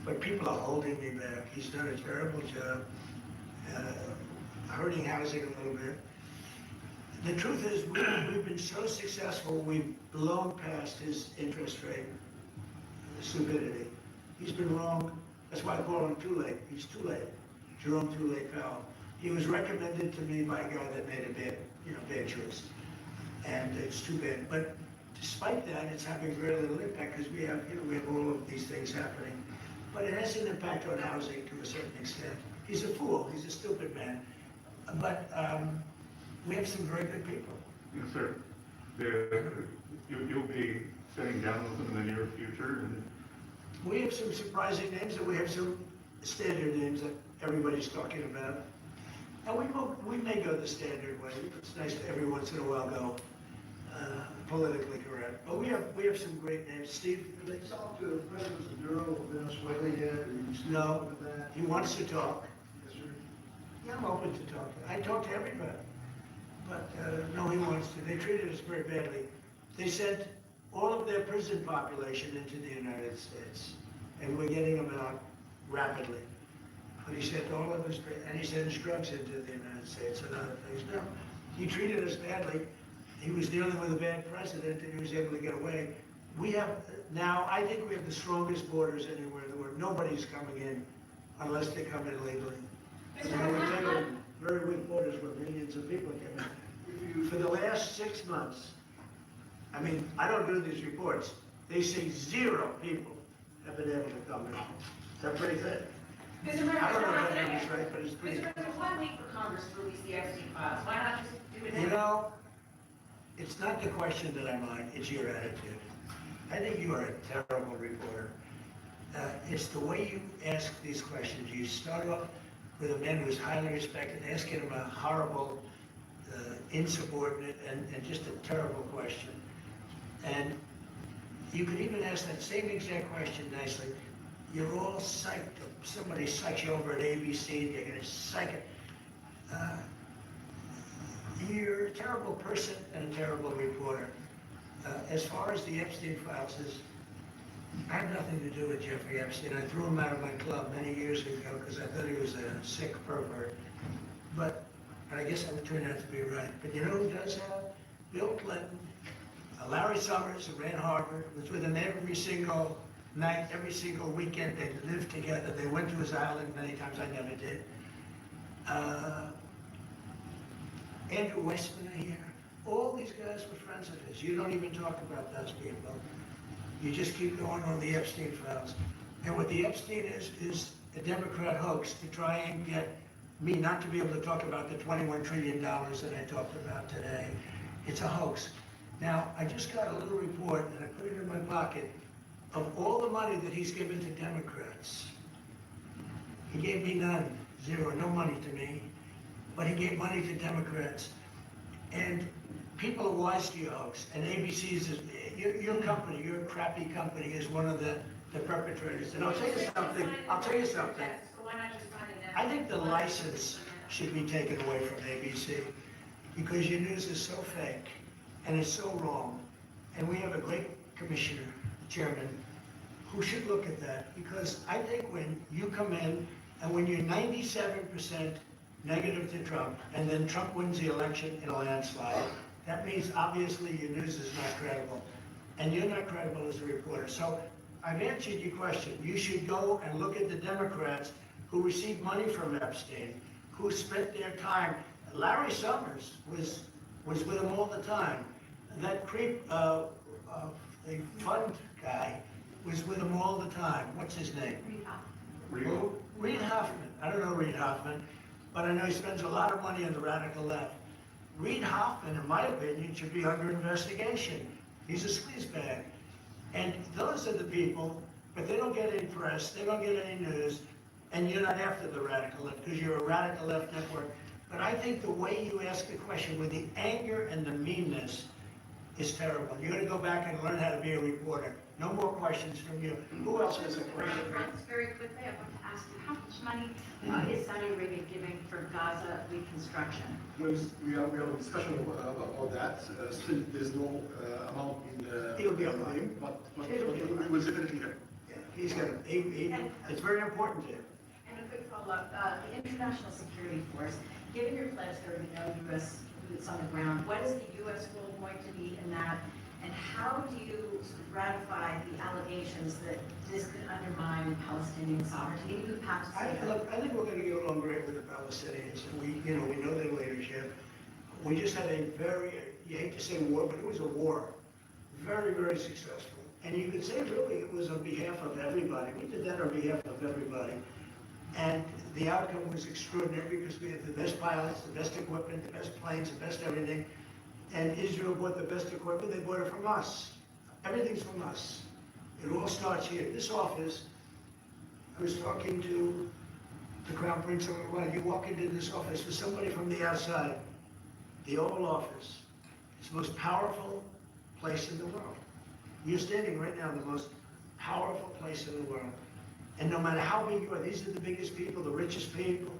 Speaker 13: But people are holding me back. He's done a terrible job, hurting housing a little bit. The truth is, we've been so successful, we've blown past his interest rate stupidity. He's been wrong. That's why I call him too late. He's too late. Jerome Too Late Powell. He was recommended to me by a guy that made a bad choice. And it's too bad. But despite that, it's having very little impact because we have all of these things happening. But it has an impact on housing to a certain extent. He's a fool. He's a stupid man. But we have some very good people.
Speaker 16: Yes, sir. You'll be sitting down with them in the near future. And
Speaker 13: we have some surprising names, and we have some standard names that everybody's talking about. And we may go the standard way. It's nice to every once in a while go politically correct. But we have some great names. Steve?
Speaker 22: They talked to President Maduro of Venezuela yet?
Speaker 13: No, he wants to talk.
Speaker 22: Yes, sir.
Speaker 13: Yeah, I'm open to talk. I talk to everybody. But no, he wants to. They treated us very badly. They sent all of their prison population into the United States, and we're getting them out rapidly. But he sent all of us, and he sends drugs into the United States and other things. No, he treated us badly. He was dealing with a bad president, and he was able to get away. We have, now, I think we have the strongest borders anywhere in the world. Nobody's coming in unless they come in legally. You know, we have very weak borders where millions of people come in. For the last 6 months, I mean, I don't do these reports. They say 0 people have been able to come in. Is that pretty good? I don't know if that number's right, but it's pretty good.
Speaker 10: Mr. President, why wait for Congress to release the Epstein files? Why not just do it now?
Speaker 13: You know, it's not the question that I mind, it's your attitude. I think you are a terrible reporter. It's the way you ask these questions. You start off with a man who's highly respected, asking him a horrible, insubordinate, and just a terrible question. And you could even ask that same exact question nicely. You're all psyched. Somebody psychs you over at ABC, they're going to psych it. You're a terrible person and a terrible reporter. As far as the Epstein files, I had nothing to do with Jeffrey Epstein. I threw him out of my club many years ago because I thought he was a sick pervert. But I guess I would turn out to be right. But you know who does have? Bill Clinton, Larry Summers, who ran Harvard, was with him every single night, every single weekend. They lived together. They went to his island many times. I never did. Andrew Weissman here. All these guys were friends of his. You don't even talk about those people. You just keep going on the Epstein files. And what the Epstein is a Democrat hoax to try and get me not to be able to talk about the $21 trillion that I talked about today. It's a hoax. Now, I just got a little report, and I put it in my pocket, of all the money that he's given to Democrats. He gave me none, 0, no money to me, but he gave money to Democrats. And people are wise to your hoax, and ABC's is, your company, your crappy company is one of the perpetrators. And I'll tell you something, I think the license should be taken away from ABC because your news is so fake and it's so wrong. And we have a great commissioner, chairman, who should look at that because I think when you come in and when you're 97% negative to Trump and then Trump wins the election in a landslide, that means obviously your news is not credible and you're not credible as a reporter. So I've answered your question. You should go and look at the Democrats who received money from Epstein, who spent their time. Larry Summers was with him all the time. That creep, the fund guy, was with him all the time. What's his name? Reid Hoffman. I don't know Reid Hoffman, but I know he spends a lot of money on the radical left. Reid Hoffman, in my opinion, should be under investigation. He's a sleazebag. And those are the people, but they don't get any press, they don't get any news, and you're not after the radical left because you're a radical left network. But I think the way you ask the question with the anger and the meanness is terrible. You're going to go back and learn how to be a reporter. No more questions from you. Who else has a question?
Speaker 10: Friends, very quickly, I want to ask you, how much money is Saudi Arabia giving for Gaza reconstruction?
Speaker 22: We have a discussion about that. Still, there's no amount in the.
Speaker 13: It'll be a line.
Speaker 22: But we will definitely have.
Speaker 13: He's got it's very important to him.
Speaker 10: And a quick follow-up, the International Security Force, given your pledge there to no U.S. boots on the ground, what is the U.S. role going to be in that? And how do you sort of ratify the allegations that this could undermine Palestinian sovereignty? You have to say that.
Speaker 13: Look, I think we're going to get along great with the Palestinians. We know their leadership. We just had a very, you hate to say war, but it was a war. Very, very successful. And you could say really it was on behalf of everybody. We did that on behalf of everybody. And the outcome was extraordinary because we had the best pilots, the best equipment, the best planes, the best everything. And Israel bought the best equipment, they bought it from us. Everything's from us. It all starts here. This office, I was talking to the Crown Prince, when you walk into this office with somebody from the outside, the Oval Office, it's the most powerful place in the world. You're standing right now in the most powerful place in the world. And no matter how big you are, these are the biggest people, the richest people.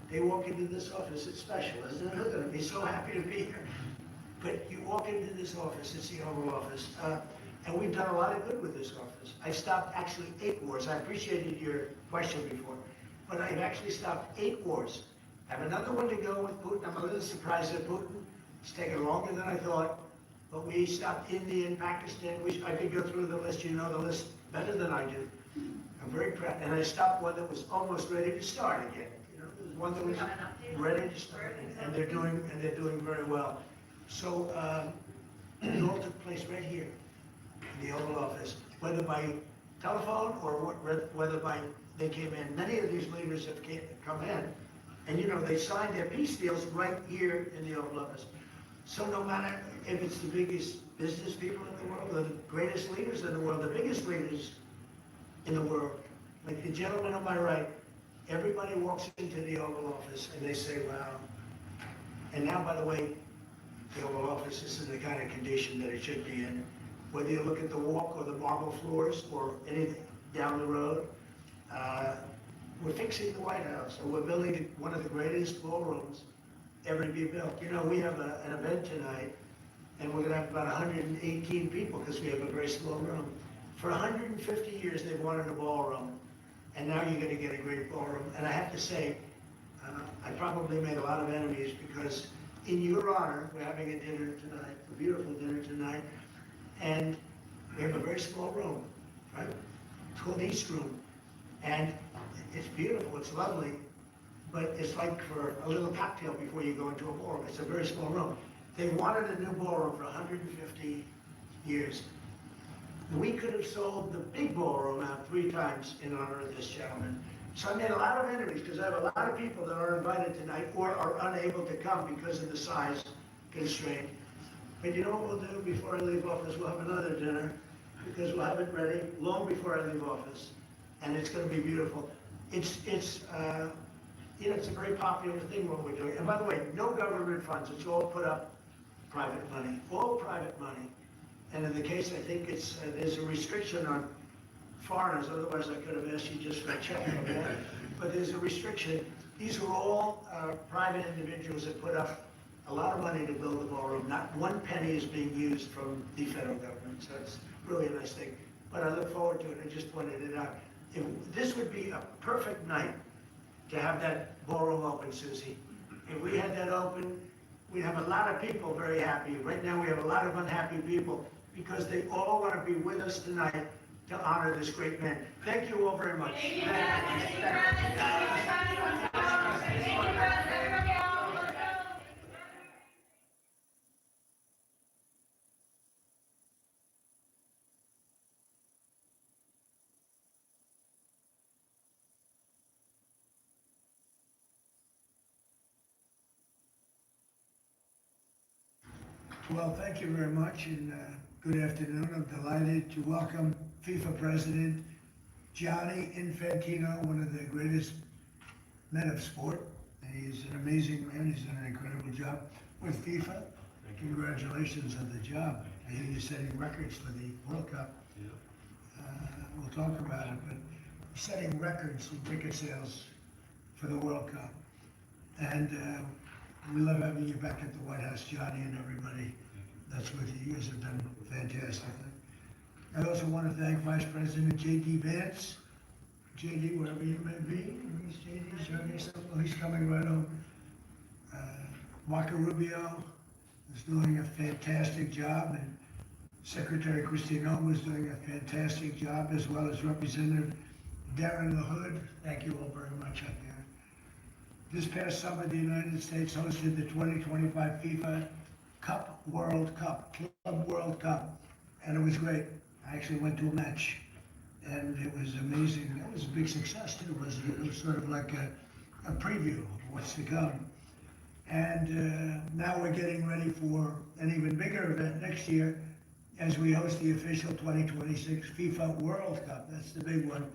Speaker 13: They walk into this office, it's special, isn't it? They're going to be so happy to be here. But you walk into this office, it's the Oval Office, and we've done a lot of good with this office. I've stopped actually 8 wars. I appreciated your question before, but I've actually stopped 8 wars. I have another one to go with Putin. I'm a little surprised at Putin. It's taken longer than I thought, but we stopped India and Pakistan. I could go through the list. You know the list better than I do. I'm very proud. And I stopped one that was almost ready to start again. You know, there was one that was ready to start, and they're doing very well. So it all took place right here in the Oval Office, whether by telephone or whether by they came in. Many of these leaders have come in, and they signed their peace deals right here in the Oval Office. So no matter if it's the biggest business people in the world, or the greatest leaders in the world, the biggest leaders in the world, like the gentleman on my right, everybody walks into the Oval Office and they say, wow. And now, by the way, the Oval Office is in the kind of condition that it should be in. Whether you look at the walk or the marble floors or anything down the road, we're fixing the White House, and we're building one of the greatest ballrooms ever to be built. We have an event tonight, and we're going to have about 118 people because we have a very small room. For 150 years, they've wanted a ballroom, and now you're going to get a great ballroom. And I have to say, I probably made a lot of enemies because in your honor, we're having a dinner tonight, a beautiful dinner tonight, and we have a very small room, right? It's called East Room, and it's beautiful, it's lovely, but it's like for a little cocktail before you go into a ballroom. It's a very small room. They wanted a new ballroom for 150 years. We could have sold the big ballroom out 3 times in honor of this gentleman. So I made a lot of enemies because I have a lot of people that are invited tonight or are unable to come because of the size constraint. But you know what we'll do before I leave office? We'll have another dinner because we'll have it ready long before I leave office. And it's going to be beautiful. It's a very popular thing what we're doing. And by the way, no government funds. It's all put up private money, all private money. And in the case, I think there's a restriction on foreigners, otherwise I could have asked you just for a check on that. But there's a restriction. These are all private individuals that put up a lot of money to build the ballroom. Not one penny is being used from the federal government, so it's really a nice thing. But I look forward to it. I just pointed it out. This would be a perfect night to have that ballroom open, Susie. If we had that open, we'd have a lot of people very happy. Right now, we have a lot of unhappy people because they all want to be with us tonight to honor this great man. Thank you all very much. Well, thank you very much, and good afternoon. I'm delighted to welcome FIFA President Gianni Infantino, one of the greatest men of sport. He's an amazing man. He's done an incredible job with FIFA. Congratulations on the job. I hear you're setting records for the World Cup. We'll talk about it, but setting records in ticket sales for the World Cup. And we love having you back at the White House, Johnny, and everybody that's with you. You guys have done fantastic. I also want to thank Vice President J.D. Vance. J.D., wherever you may be, he's coming right home. Marco Rubio is doing a fantastic job, and Secretary Christine Noem is doing a fantastic job, as well as Representative Darren LaHood. Thank you all very much out there. This past summer, the United States hosted the 2025 FIFA Cup World Cup, Club World Cup, and it was great. I actually went to a match, and it was amazing. It was a big success too, wasn't it? It was sort of like a preview of what's to come. And now we're getting ready for an even bigger event next year as we host the official 2026 FIFA World Cup. That's the big one.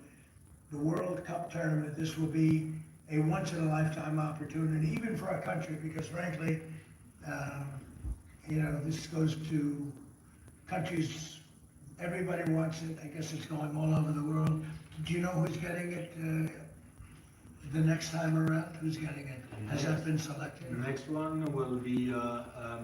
Speaker 13: The World Cup tournament. This will be a once-in-a-lifetime opportunity, even for our country, because frankly, this goes to countries, everybody wants it. I guess it's going all over the world. Do you know who's getting it the next time around? Who's getting it? Has that been selected?
Speaker 12: The next one will be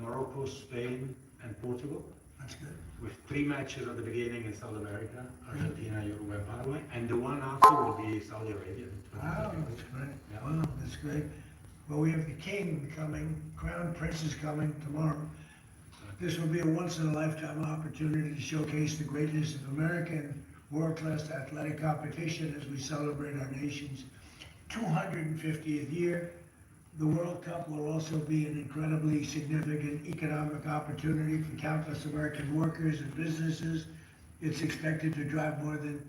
Speaker 12: Morocco, Spain, and Portugal.
Speaker 13: That's good.
Speaker 12: With 3 matches at the beginning in South America, Argentina, Uruguay, Paraguay, and the one after will be Saudi Arabia.
Speaker 13: Wow, that's great. Yeah. Wow, that's great. Well, we have the king coming, Crown Prince is coming tomorrow. This will be a once-in-a-lifetime opportunity to showcase the greatness of American world-class athletic competition as we celebrate our nation's 250th year. The World Cup will also be an incredibly significant economic opportunity for countless American workers and businesses. It's expected to drive more than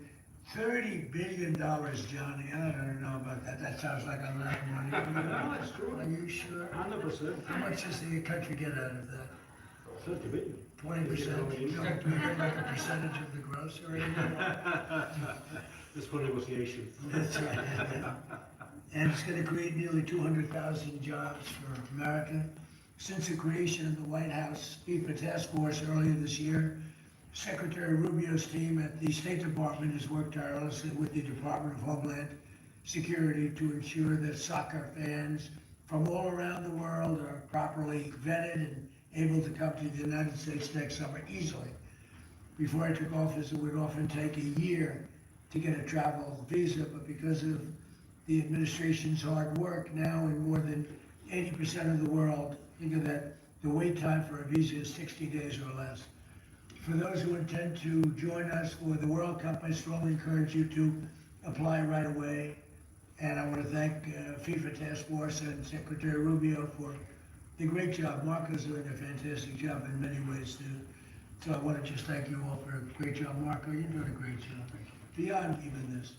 Speaker 13: $30 billion, Johnny. I don't know about that. That sounds like a lot of money.
Speaker 12: No, it's true.
Speaker 13: Are you sure?
Speaker 12: 100%.
Speaker 13: How much does the country get out of that?
Speaker 12: 30 billion.
Speaker 13: 20%? You don't do it like a percentage of the gross or anything?
Speaker 12: It's for negotiations.
Speaker 13: That's right. Yeah. And it's going to create nearly 200,000 jobs for America. Since the creation of the White House FIFA Task Force earlier this year, Secretary Rubio's team at the State Department has worked tirelessly with the Department of Homeland Security to ensure that soccer fans from all around the world are properly vetted and able to come to the United States next summer easily. Before I took office, it would often take a year to get a travel visa, but because of the administration's hard work, now in more than 80% of the world, think of that, the wait time for a visa is 60 days or less. For those who intend to join us for the World Cup, I strongly encourage you to apply right away. And I want to thank FIFA Task Force and Secretary Rubio for the great job. Marco's doing a fantastic job in many ways too. So I want to just thank you all for a great job. Marco, you're doing a great job. Beyond even this,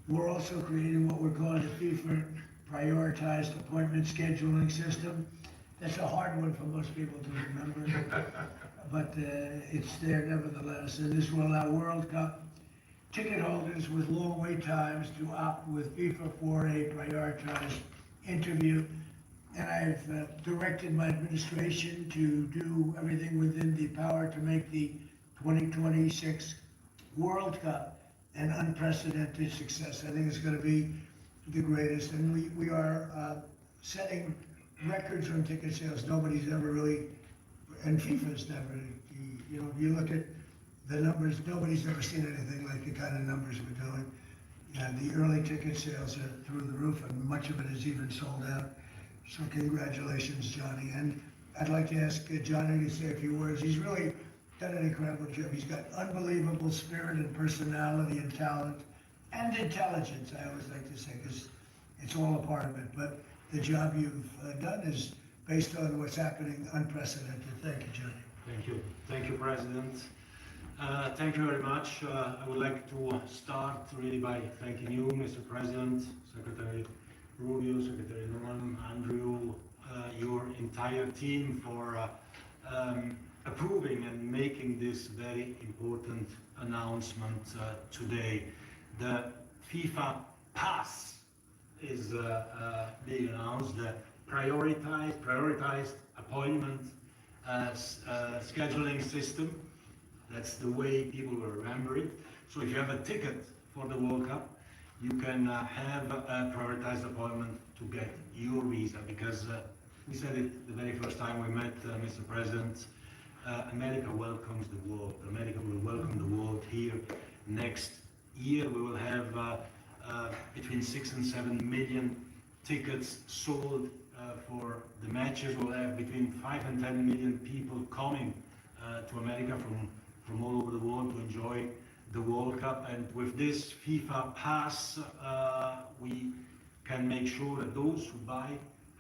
Speaker 13: we're also creating what we're calling the FIFA Prioritized Appointment Scheduling System. That's a hard one for most people to remember, but it's there nevertheless. And this will allow World Cup ticket holders with long wait times to opt with FIFA for a prioritized interview. And I've directed my administration to do everything within the power to make the 2026 World Cup an unprecedented success. I think it's going to be the greatest. And we are setting records on ticket sales. Nobody's ever really, and FIFA's never, if you look at the numbers, nobody's ever seen anything like the kind of numbers we're doing. The early ticket sales are through the roof, and much of it is even sold out. So congratulations, Johnny. And I'd like to ask Johnny to say a few words. He's really done an incredible job. He's got unbelievable spirit and personality and talent and intelligence, I always like to say, because it's all a part of it. But the job you've done is based on what's happening, unprecedented. Thank you, Johnny.
Speaker 12: Thank you. Thank you, President. Thank you very much. I would like to start really by thanking you, Mr. President, Secretary Rubio, Secretary Noem, Andrew, your entire team for approving and making this very important announcement today. The FIFA Pass is being announced, the prioritized appointment scheduling system. That's the way people will remember it. So if you have a ticket for the World Cup, you can have a prioritized appointment to get your visa, because we said it the very first time we met, Mr. President, America welcomes the world. America will welcome the world here. Next year we will have between 6 and 7 million tickets sold for the matches. We'll have between 5 and 10 million people coming to America from all over the world to enjoy the World Cup. And with this FIFA Pass, we can make sure that those who buy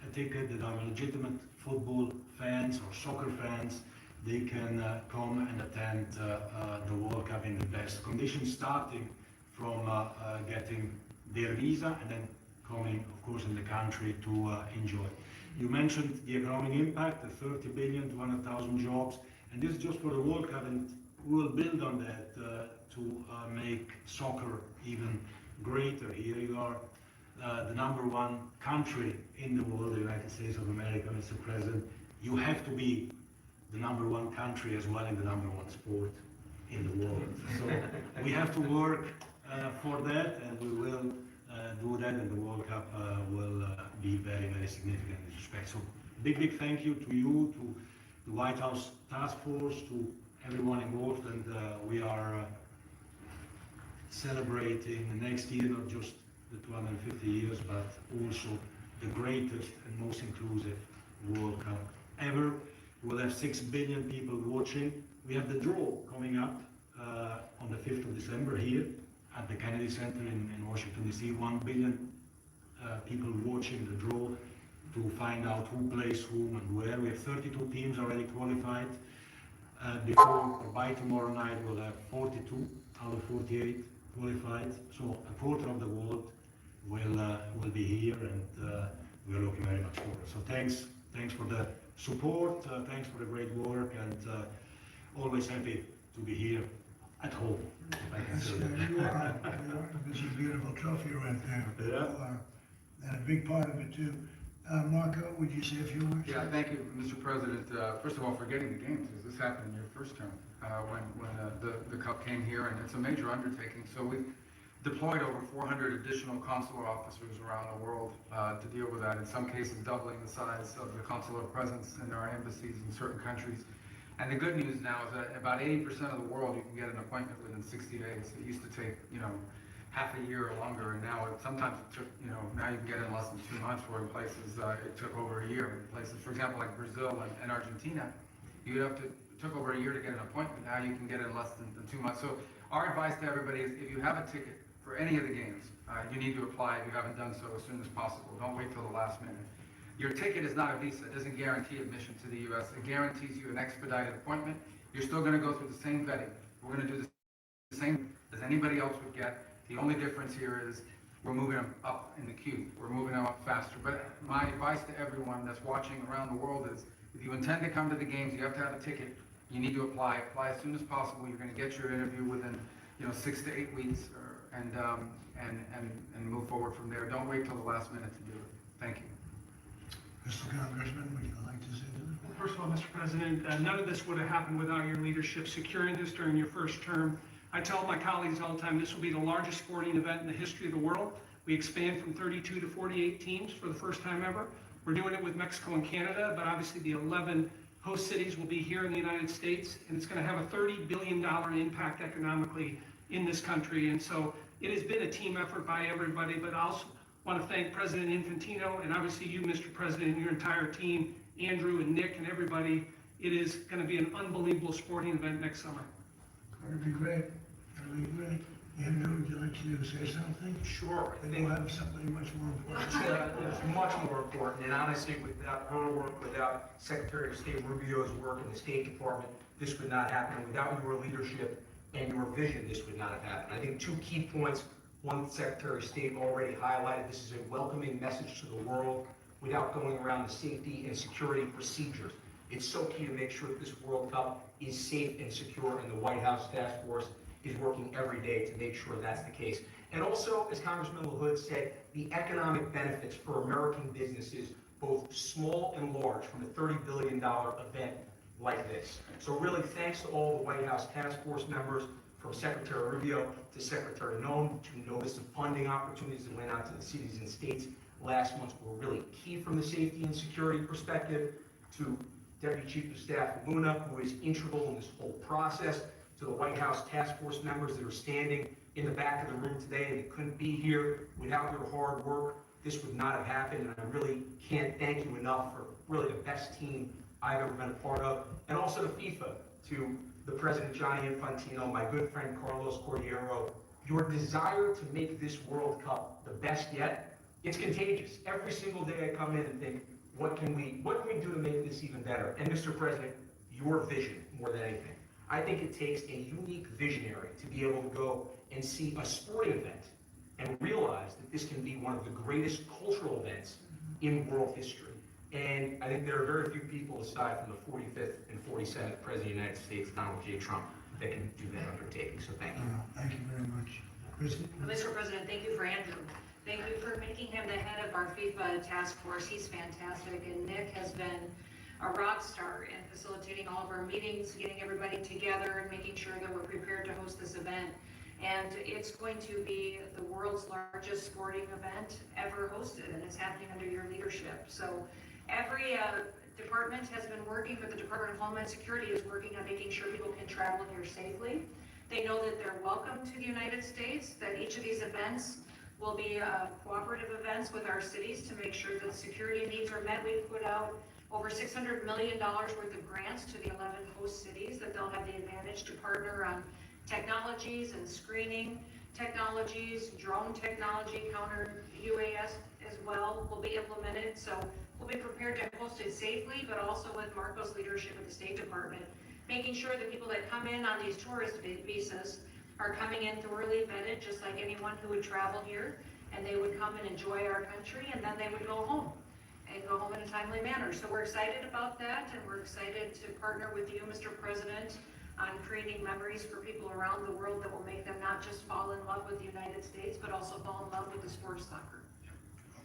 Speaker 12: a ticket that are legitimate football fans or soccer fans, they can come and attend the World Cup in the best conditions, starting from getting their visa and then coming, of course, in the country to enjoy. You mentioned the economic impact, the 30 billion, 200,000 jobs, and this is just for the World Cup, and we will build on that to make soccer even greater. Here you are, the #1 country in the world, the United States of America, Mr. President. You have to be the #1 country as well in the #1 sport in the world. So we have to work for that, and we will do that, and the World Cup will be very, very significant in this respect. So big thank you to you, to the White House Task Force, to everyone involved, and we are celebrating next year not just the 250 years, but also the greatest and most inclusive World Cup ever. We'll have 6 billion people watching. We have the draw coming up on the 5th of December here at the Kennedy Center in Washington, D.C. 1 billion people watching the draw to find out who plays whom and where. We have 32 teams already qualified. By tomorrow night, we'll have 42 out of 48 qualified. So a quarter of the world will be here, and we're looking very much forward. So thanks for the support, thanks for the great work, and always happy to be here at home, if I can say that.
Speaker 13: You are. This is a beautiful trophy right there.
Speaker 12: Yeah.
Speaker 13: And a big part of it too. Marco, would you say a few words?
Speaker 5: Yeah, thank you, Mr. President. First of all, for getting the games, because this happened in your first term when the Cup came here, and it's a major undertaking. So we deployed over 400 additional consular officers around the world to deal with that, in some cases doubling the size of the consular presence in our embassies in certain countries. And the good news now is that about 80% of the world you can get an appointment within 60 days. It used to take, half a year or longer, and now sometimes it took, now you can get in less than 2 months, where in places it took over a year. In places, for example, like Brazil and Argentina, it took over a year to get an appointment. Now you can get in less than 2 months. So our advice to everybody is, if you have a ticket for any of the games, you need to apply if you haven't done so as soon as possible. Don't wait till the last minute. Your ticket is not a visa. It doesn't guarantee admission to the U.S. It guarantees you an expedited appointment. You're still going to go through the same vetting. We're going to do the same as anybody else would get. The only difference here is we're moving them up in the queue. We're moving them up faster. But my advice to everyone that's watching around the world is, if you intend to come to the games, you have to have a ticket. You need to apply. Apply as soon as possible. You're going to get your interview within 6 to 8 weeks, and move forward from there. Don't wait till the last minute to do it. Thank you.
Speaker 13: Mr. Congressman, would you like to say something?
Speaker 6: First of all, Mr. President, none of this would have happened without your leadership securing this during your first term. I tell my colleagues all the time, this will be the largest sporting event in the history of the world. We expand from 32 to 48 teams for the first time ever. We're doing it with Mexico and Canada, but obviously the 11 host cities will be here in the United States, and it's going to have a $30 billion impact economically in this country. And so it has been a team effort by everybody, but I also want to thank President Infantino, and obviously you, Mr. President, and your entire team, Andrew and Nick and everybody. It is going to be an unbelievable sporting event next summer.
Speaker 13: That'd be great. That'd be great. Andrew, would you like to say something?
Speaker 15: Sure.
Speaker 13: Then we'll have something much more important.
Speaker 15: It's much more important, and honestly, without her work, without Secretary of State Rubio's work in the State Department, this would not happen. Without your leadership and your vision, this would not have happened. I think 2 key points. One, Secretary of State already highlighted, this is a welcoming message to the world without going around the safety and security procedures. It's so key to make sure that this World Cup is safe and secure, and the White House Task Force is working every day to make sure that's the case. And also, as Congressman LaHood said, the economic benefits for American businesses, both small and large, from a $30 billion event like this. So really, thanks to all the White House Task Force members, from Secretary Rubio to Secretary Noem, to notice of funding opportunities that went out to the cities and states last month were really key from the safety and security perspective, to Deputy Chief of Staff Luna, who is integral in this whole process, to the White House Task Force members that are standing in the back of the room today and that couldn't be here. Without your hard work, this would not have happened, and I really can't thank you enough for really the best team I've ever been a part of. And also to FIFA, to the President Gianni Infantino, my good friend Carlos Cordero, your desire to make this World Cup the best yet, it's contagious. Every single day I come in and think, what can we do to make this even better? And Mr. President, your vision more than anything. I think it takes a unique visionary to be able to go and see a sporting event and realize that this can be one of the greatest cultural events in world history. And I think there are very few people, aside from the 45th and 47th President of the United States, Donald J. Trump, that can do that undertaking. So thank you.
Speaker 13: Thank you very much. Kristen?
Speaker 10: Mr. President, thank you for Andrew. Thank you for making him the head of our FIFA task force. He's fantastic. And Nick has been a rock star in facilitating all of our meetings, getting everybody together, and making sure that we're prepared to host this event. And it's going to be the world's largest sporting event ever hosted, and it's happening under your leadership. So every department has been working, but the Department of Homeland Security is working on making sure people can travel here safely. They know that they're welcome to the United States, that each of these events will be cooperative events with our cities to make sure that security needs are met. We've put out over $600 million worth of grants to the 11 host cities that they'll have the advantage to partner on technologies and screening technologies, drone technology, counter UAS as well will be implemented. So we'll be prepared to host it safely, but also with Marco's leadership at the State Department, making sure that people that come in on these tourist visas are coming in thoroughly vetted, just like anyone who would travel here, and they would come and enjoy our country, and then they would go home and go home in a timely manner. So we're excited about that, and we're excited to partner with you, Mr. President, on creating memories for people around the world that will make them not just fall in love with the United States, but also fall in love with the sport of soccer.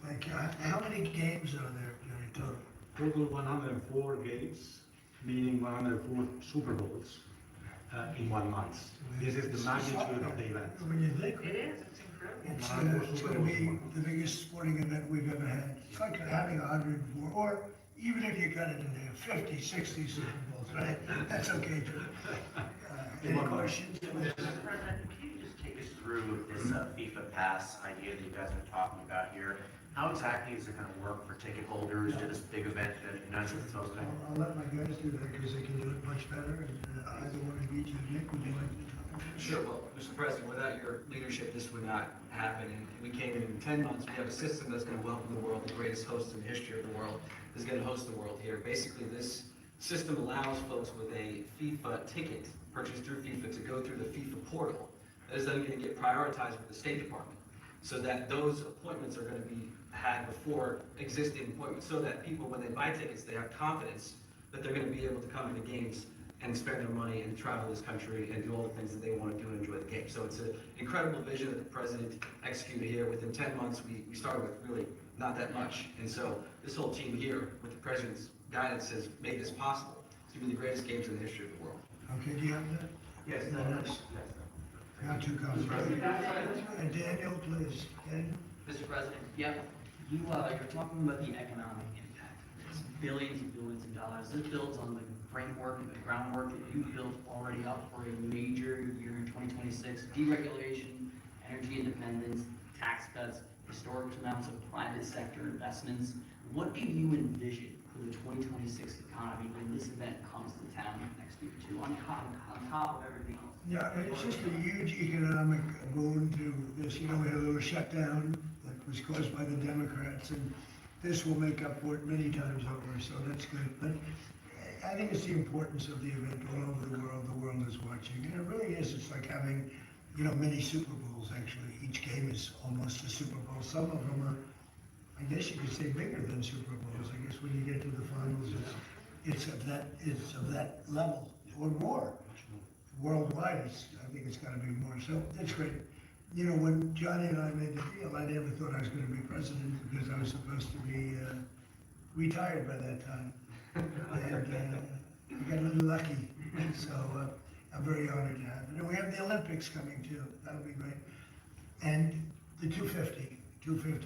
Speaker 13: Thank you. How many games are there in total?
Speaker 12: Total 104 games, meaning 104 Super Bowls in 1 month. This is the magnitude of the event.
Speaker 13: When you think
Speaker 10: It is, it's incredible.
Speaker 13: it's going to be the biggest sporting event we've ever had. It's like having 104, or even if you cut it in there, 50, 60 Super Bowls, right? That's okay, Joe. Any questions?
Speaker 1: Mr. President, can you just take us through this FIFA Pass idea that you guys are talking about here? How exactly is it going to work for ticket holders to this big event that United States is hosting?
Speaker 13: I'll let my guys do that because they can do it much better, and either one of you, Nick, would you like to talk about it?
Speaker 5: Sure, well, Mr. President, without your leadership, this would not happen. And we came in 10 months, we have a system that's going to welcome the world, the greatest host in the history of the world is going to host the world here. Basically, this system allows folks with a FIFA ticket purchased through FIFA to go through the FIFA portal. That is then going to get prioritized with the State Department, so that those appointments are going to be had before existing appointments, so that people, when they buy tickets, they have confidence that they're going to be able to come to the games and spend their money and travel this country and do all the things that they want to do and enjoy the game. So it's an incredible vision that the president executed here. Within 10 months, we started with really not that much. And so this whole team here, with the president's guidance, has made this possible. It's going to be the greatest games in the history of the world.
Speaker 13: Okay, do you have that?
Speaker 1: Yes,
Speaker 13: Yes. Got two copies. And Daniel, please. Daniel?
Speaker 17: Mr. President, you're talking about the economic impact. It's billions and billions of dollars. This builds on the framework and the groundwork that you built already up for a major year in 2026. Deregulation, energy independence, tax cuts, historic amounts of private sector investments. What do you envision for the 2026 economy when this event comes to town next year too, on top of everything else?
Speaker 13: Yeah, it's just a huge economic boon to this. You know, we had a little shutdown that was caused by the Democrats, and this will make up for it many times over, so that's good. But I think it's the importance of the event all over the world. The world is watching, and it really is. It's like having, you know, many Super Bowls, actually. Each game is almost a Super Bowl. Some of them are, I guess you could say, bigger than Super Bowls. I guess when you get to the finals, it's of that level or more. Worldwide, I think it's gotta be more, so that's great. You know, when Johnny and I made the deal, I never thought I was gonna be president because I was supposed to be, retired by that time. And, I got a little lucky, so, I'm very honored to have it. And we have the Olympics coming too, that'll be great. And the 250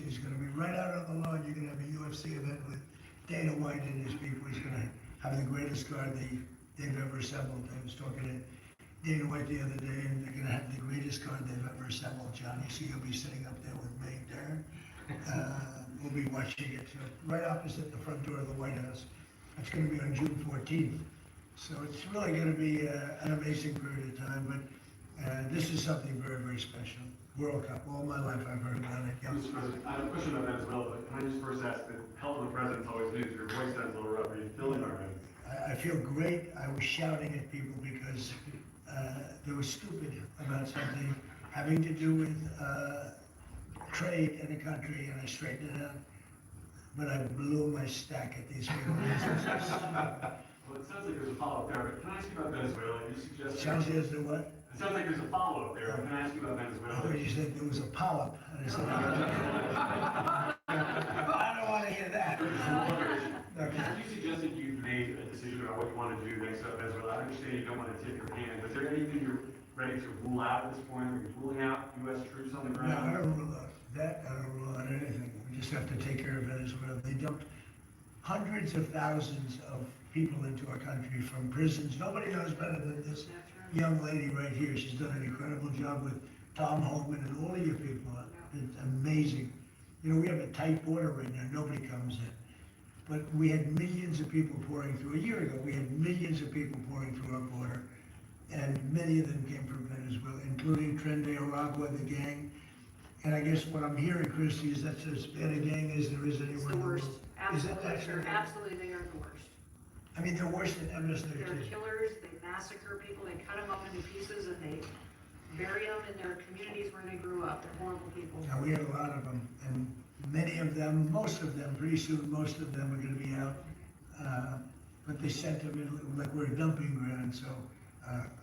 Speaker 13: is gonna be right out on the lawn. You're gonna have a UFC event with Dana White and his people. He's gonna have the greatest card they've ever assembled. I was talking to Dana White the other day, and they're gonna have the greatest card they've ever assembled, Johnny. So you'll be sitting up there with me, Darren. We'll be watching it, so right opposite the front door of the White House. It's gonna be on June 14th. So it's really gonna be an amazing period of time, but this is something very, very special. World Cup, all my life I've heard about it. Yeah.
Speaker 14: Mr. President, I have a question about Venezuela, but can I just first ask, the health of the president's always news, your voice sounds a little rough, are you feeling all right?
Speaker 13: I feel great. I was shouting at people because they were stupid about something having to do with trade in the country, and I straightened it out. But I blew my stack at these people.
Speaker 14: Well, it sounds like there's a follow-up there, but can I ask you about Venezuela? You suggested.
Speaker 13: Sounds like there's a what?
Speaker 14: It sounds like there's a follow-up there, but can I ask you about
Speaker 13: I
Speaker 14: Venezuela?
Speaker 13: thought you said there was a polyp. And I said, I don't want to hear that. Okay.
Speaker 14: You suggested you've made a decision about what you want to do next up Venezuela. I understand you don't want to tip your hand, but is there anything you're ready to rule out at this point? Are you ruling out U.S. troops on the
Speaker 13: No, I
Speaker 14: ground?
Speaker 13: don't rule out that. I don't rule out anything. We just have to take care of Venezuela. They dumped hundreds of thousands of people into our country from prisons. Nobody knows better than this young lady right here. She's done an incredible job with Tom Homan and all of you people. It's amazing. You know, we have a tight border right now. Nobody comes in. But we had millions of people pouring through. A year ago, we had millions of people pouring through our border. And many of them came from Venezuela, including Tren de Aragua, the gang. And I guess what I'm hearing, Christy, is that's as bad a gang as there is anywhere in the world. Is that true?
Speaker 19: Absolutely, they are the worst.
Speaker 13: I mean, they're worse than MS-13.
Speaker 19: They're killers, they massacre people, they cut them up into pieces and they bury them in their communities where they grew up. They're horrible people.
Speaker 13: Now, we had a lot of them, and many of them, most of them, pretty soon, most of them are gonna be out. But they sent them in, like we're a dumping ground, so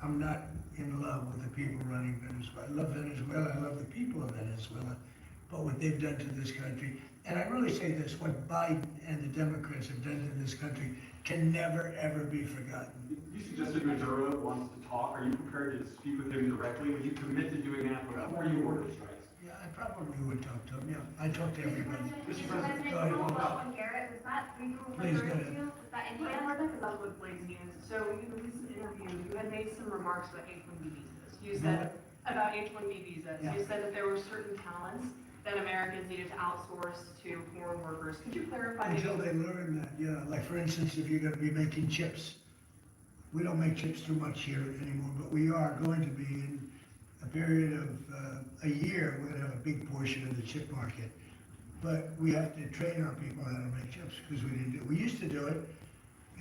Speaker 13: I'm not in love with the people running Venezuela. I love Venezuela, I love the people of Venezuela, but what they've done to this country, and I really say this, what Biden and the Democrats have done to this country can never, ever be forgotten.
Speaker 14: You suggested Maduro wants to talk. Are you prepared to speak with him directly? Would you commit to doing that before you order strikes?
Speaker 13: Yeah, I probably would talk to him, yeah. I talk to everybody.
Speaker 14: Mr. President,
Speaker 13: Go ahead.
Speaker 19: Garrett, was that
Speaker 13: Please, go ahead.
Speaker 19: Was that Indiana? Because I was with Blaze News. So in a recent interview, you had made some remarks about H-1B visas. You said about H-1B visas.
Speaker 13: Yeah.
Speaker 19: You said that there were certain talents that Americans needed to outsource to foreign workers. Could you clarify?
Speaker 13: Until they learn that, yeah. Like, for instance, if you're gonna be making chips, we don't make chips too much here anymore, but we are going to be in a period of a year, we're gonna have a big portion of the chip market. But we have to train our people how to make chips, because we didn't do it. We used to do it,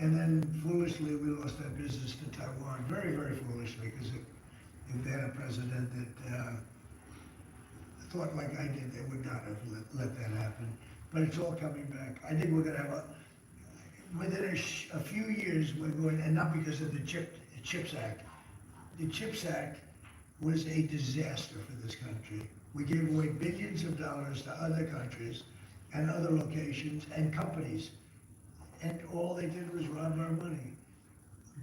Speaker 13: and then foolishly, we lost that business to Taiwan, very, very foolishly, because if they had a president that thought like I did, they would not have let that happen. But it's all coming back. I think we're gonna have within a few years, we're going, and not because of the CHIPS Act. The CHIPS Act was a disaster for this country. We gave away billions of dollars to other countries and other locations and companies. And all they did was rob our money.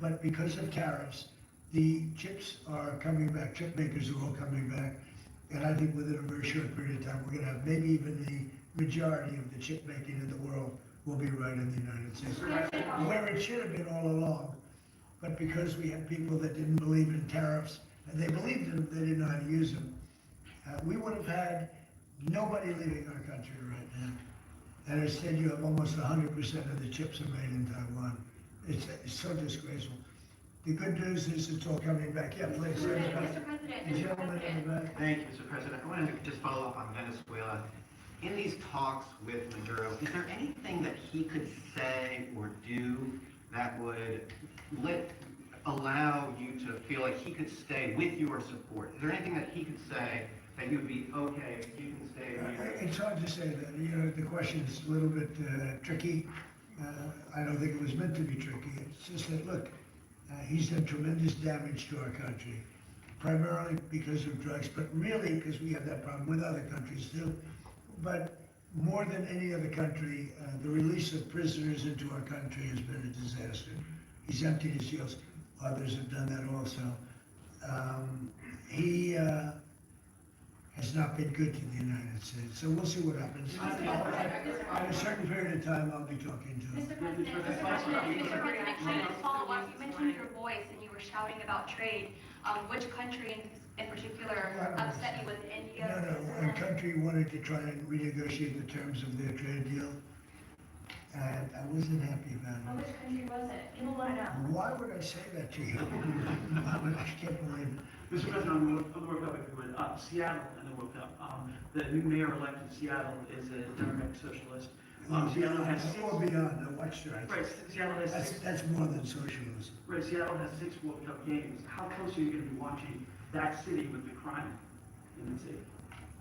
Speaker 13: But because of tariffs, the chips are coming back, chip makers are all coming back. And I think within a very short period of time, we're gonna have maybe even the majority of the chip making in the world will be right in the United States. Where it should have been all along. But because we had people that didn't believe in tariffs, and they believed in them, they didn't know how to use them, we would have had nobody leaving our country right now. And instead, you have almost 100% of the chips are made in Taiwan. It's so disgraceful. The good news is it's all coming back. Yeah, please.
Speaker 1: Mr.
Speaker 10: President,
Speaker 13: The gentleman in the back.
Speaker 1: Thank you, Mr. President. I wanted to just follow up on Venezuela. In these talks with Maduro, is there anything that he could say or do that would allow you to feel like he could stay with your support? Is there anything that he could say that you would be okay, if you can stay with you?
Speaker 13: It's hard to say that. You know, the question is a little bit tricky. I don't think it was meant to be tricky. It's just that, look, he's done tremendous damage to our country, primarily because of drugs, but really because we have that problem with other countries too. But more than any other country, the release of prisoners into our country has been a disaster. He's emptied his jails. Others have done that also. He has not been good to the United States. So we'll see what happens. At a certain period of time, I'll be talking to him.
Speaker 2: Mr. President, actually, to follow up, you mentioned your voice and you were shouting about trade. Which country in particular upset you with India?
Speaker 13: No, a country wanted to try and renegotiate the terms of their trade deal, and I wasn't happy about it.
Speaker 2: Which country was it? People want to know.
Speaker 13: Why would I say that to you? I can't believe it.
Speaker 3: Mr. President, on the World Cup, with Seattle and the World Cup, the new mayor elected in Seattle is a Democratic socialist. Seattle has six.
Speaker 13: Or beyond, the watch strike.
Speaker 3: Right, Seattle has
Speaker 13: That's,
Speaker 3: six.
Speaker 13: that's more than socialism.
Speaker 3: Right, Seattle has 6 World Cup games. How close are you going to be watching that city with the crime in the city?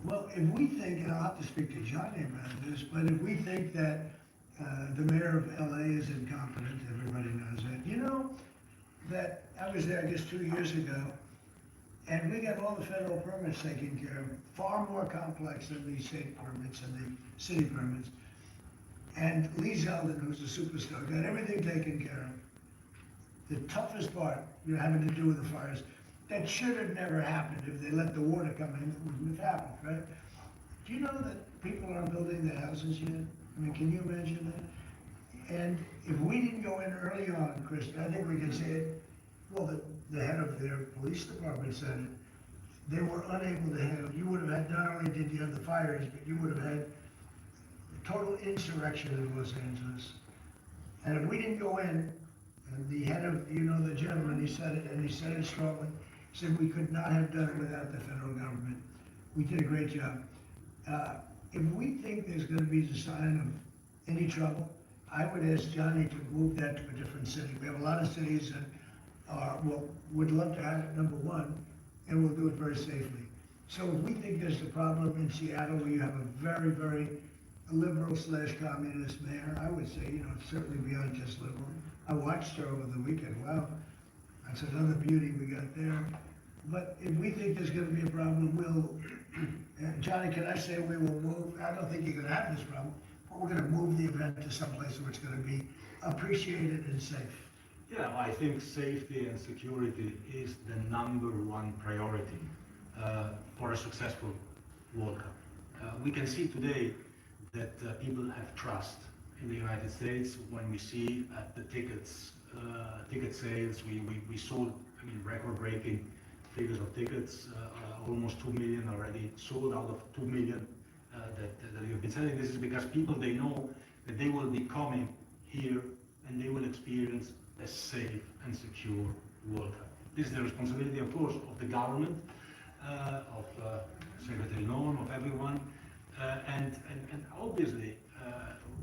Speaker 13: Well, if we think, and I'll have to speak to Johnny about this, but if we think that the mayor of LA is incompetent, everybody knows that. You know, that I was there, I guess, 2 years ago, and we got all the federal permits taken care of, far more complex than the state permits and the city permits. And Lee Zeldin, who's a superstar, got everything taken care of. The toughest part, having to do with the fires, that should have never happened if they let the water come in, it wouldn't have happened, right? Do you know that people aren't building their houses yet? I mean, can you imagine that? And if we didn't go in early on, Chris, I think we can say it, well, the head of their police department said it, they were unable to handle, you would have had, not only did you have the fires, but you would have had total insurrection in Los Angeles. And if we didn't go in, and the head of, the gentleman, he said it, and he said it strongly, he said we could not have done it without the federal government. We did a great job. If we think there's going to be the sign of any trouble, I would ask Johnny to move that to a different city. We have a lot of cities that would love to have it, number one, and we'll do it very safely. So if we think there's a problem in Seattle where you have a very, very liberal/communist mayor, I would say, certainly beyond just liberal. I watched her over the weekend. Wow, that's another beauty we got there. But if we think there's going to be a problem, Johnny, can I say we will move? I don't think you're going to have this problem, but we're going to move the event to someplace where it's going to be appreciated and safe.
Speaker 12: Yeah, I think safety and security is the #1 priority for a successful World Cup. We can see today that people have trust in the United States when we see at the ticket sales, we sold, record-breaking figures of tickets, almost 2 million already sold out of 2 million that we have been selling. This is because people, they know that they will be coming here and they will experience a safe and secure World Cup. This is the responsibility, of course, of the government, of Secretary Noem, of everyone, and obviously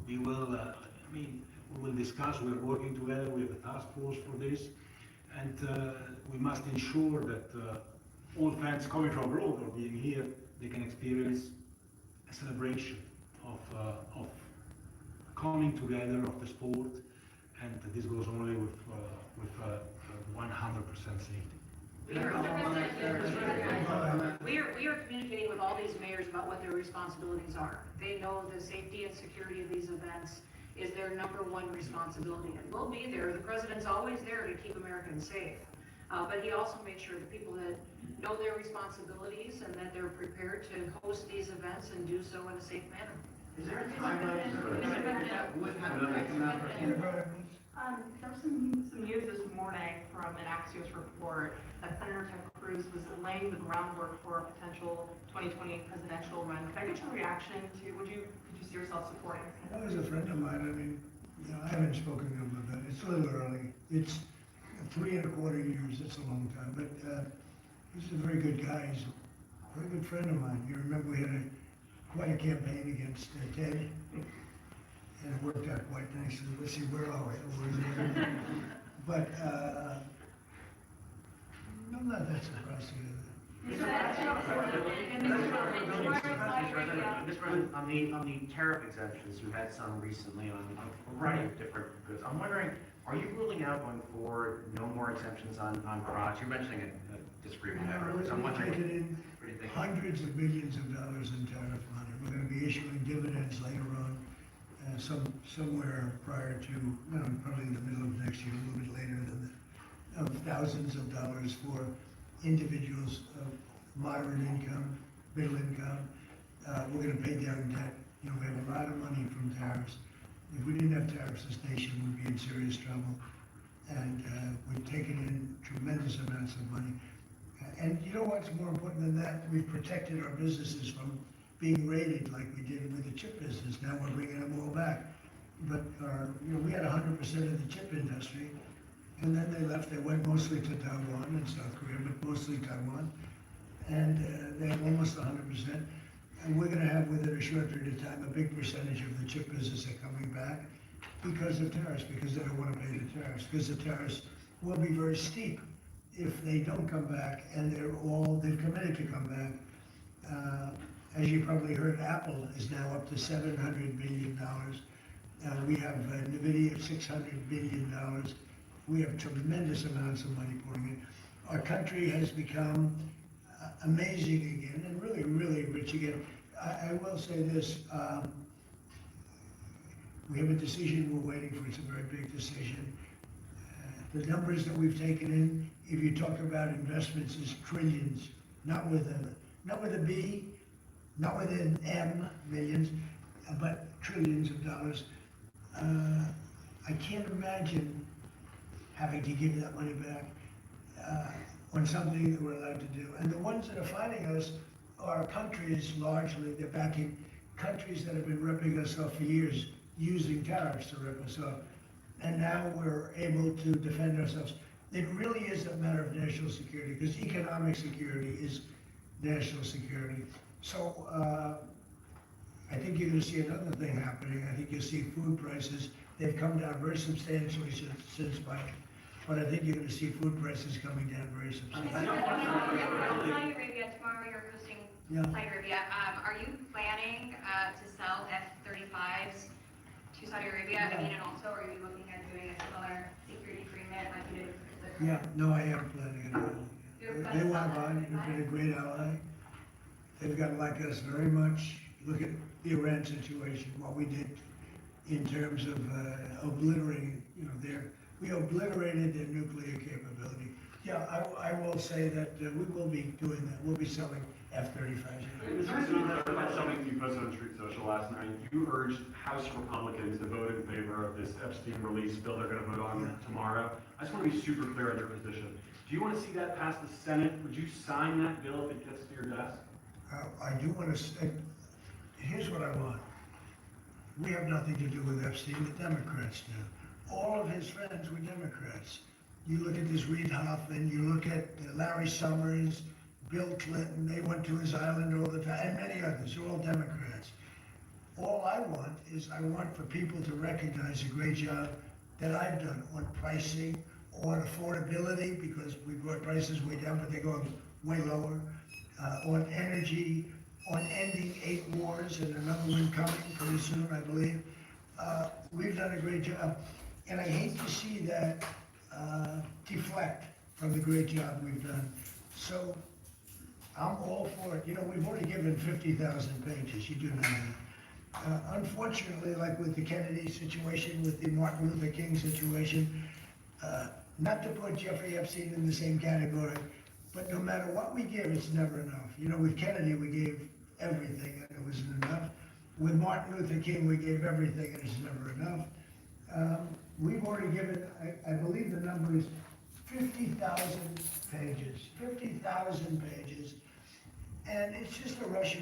Speaker 12: we will. We will discuss. We are working together. We have a task force for this, and we must ensure that all fans coming from abroad or being here, they can experience a celebration of coming together of the sport, and this goes only with 100% safety.
Speaker 10: We are communicating with all these mayors about what their responsibilities are. They know the safety and security of these events is their #1 responsibility. And we'll be there. The president's always there to keep Americans safe. But he also made sure that people that know their responsibilities and that they're prepared to host these events and do so in a safe manner.
Speaker 3: Is there a timeline for
Speaker 19: There was some news this morning from an Axios report that Senator Ted Cruz was laying the groundwork for a potential 2020 presidential run. Could I get your reaction to, could you see yourself supporting?
Speaker 13: That was a friend of mine. I haven't spoken to him about it. It's a little early. It's 3¼ years. It's a long time. But he's a very good guy. He's a very good friend of mine. You remember we had quite a campaign against Ted. And it worked out quite nicely. Let's see, where are we? But I'm not that surprised to hear that.
Speaker 1: Mr. President, on the tariff exemptions, you had some recently on a variety of different goods. I'm wondering, are you ruling out going forward, no more exemptions on products? You're mentioning a disagreement there. So I'm
Speaker 13: We've
Speaker 1: wondering,
Speaker 13: taken in
Speaker 1: what do you think?
Speaker 13: hundreds of millions of dollars in tariff money. We're gonna be issuing dividends later on, somewhere prior to, probably in the middle of next year, a little bit later than that, of thousands of dollars for individuals of moderate income, middle income. We're gonna pay down debt. We have a lot of money from tariffs. If we didn't have tariffs, this nation would be in serious trouble. And we've taken in tremendous amounts of money. And you know what's more important than that? We've protected our businesses from being raided like we did with the chip business. Now we're bringing them all back. But we had 100% of the chip industry, and then they left. They went mostly to Taiwan and South Korea, but mostly Taiwan. And they have almost 100%. And we're going to have, within a short period of time, a big percentage of the chip business are coming back because of tariffs, because they don't want to pay the tariffs, because the tariffs will be very steep if they don't come back, and they've committed to come back. As you probably heard, Apple is now up to $700 billion. We have NVIDIA at $600 billion. We have tremendous amounts of money pouring in. Our country has become amazing again, and really, really rich again. I will say this, we have a decision we're waiting for. It's a very big decision. The numbers that we've taken in, if you talk about investments, is trillions, not with a B, not with an M, millions, but trillions of dollars. I can't imagine having to give that money back on something that we're allowed to do. And the ones that are fighting us are countries, largely, they're backing countries that have been ripping us off for years, using tariffs to rip us off. And now we're able to defend ourselves. It really is a matter of national security, because economic security is national security. So I think you're going to see another thing happening. I think you'll see food prices. They've come down very substantially since Mike. But I think you're going to see food prices coming down very substantially.
Speaker 2: Saudi Arabia, tomorrow you're hosting Saudi Arabia. Are you planning to sell F-35s to Saudi Arabia? I mean, and also, are you looking at doing a similar security agreement like you did with the...
Speaker 13: Yeah, no, I am planning on it. They want to buy it. They've been a great ally. They've got to like us very much. Look at the Iran situation, what we did in terms of obliterating, we obliterated their nuclear capability. Yeah, I will say that we will be doing that. We'll be selling F-35s.
Speaker 14: About something you posted on Truth Social last night, you urged House Republicans to vote in favor of this Epstein release bill they're going to vote on tomorrow. I just want to be super clear on your position. Do you want to see that pass the Senate? Would you sign that bill if it gets to your desk?
Speaker 13: I do want to say, here's what I want. We have nothing to do with Epstein, the Democrats do. All of his friends were Democrats. You look at this Reid Hoffman, you look at Larry Summers, Bill Clinton, they went to his island all the time, and many others, they're all Democrats. All I want is I want for people to recognize the great job that I've done on pricing, on affordability, because we brought prices way down, but they're going way lower, on energy, on ending 8 wars, and another one coming pretty soon, I believe. We've done a great job, and I hate to see that deflect from the great job we've done. So I'm all for it. We've already given 50,000 pages. You do know that. Unfortunately, like with the Kennedy situation, with the Martin Luther King situation, not to put Jeffrey Epstein in the same category, but no matter what we give, it's never enough. With Kennedy, we gave everything, and it wasn't enough. With Martin Luther King, we gave everything, and it's never enough. We've already given, I believe the number is 50,000 pages. 50,000 pages. And it's just a Russia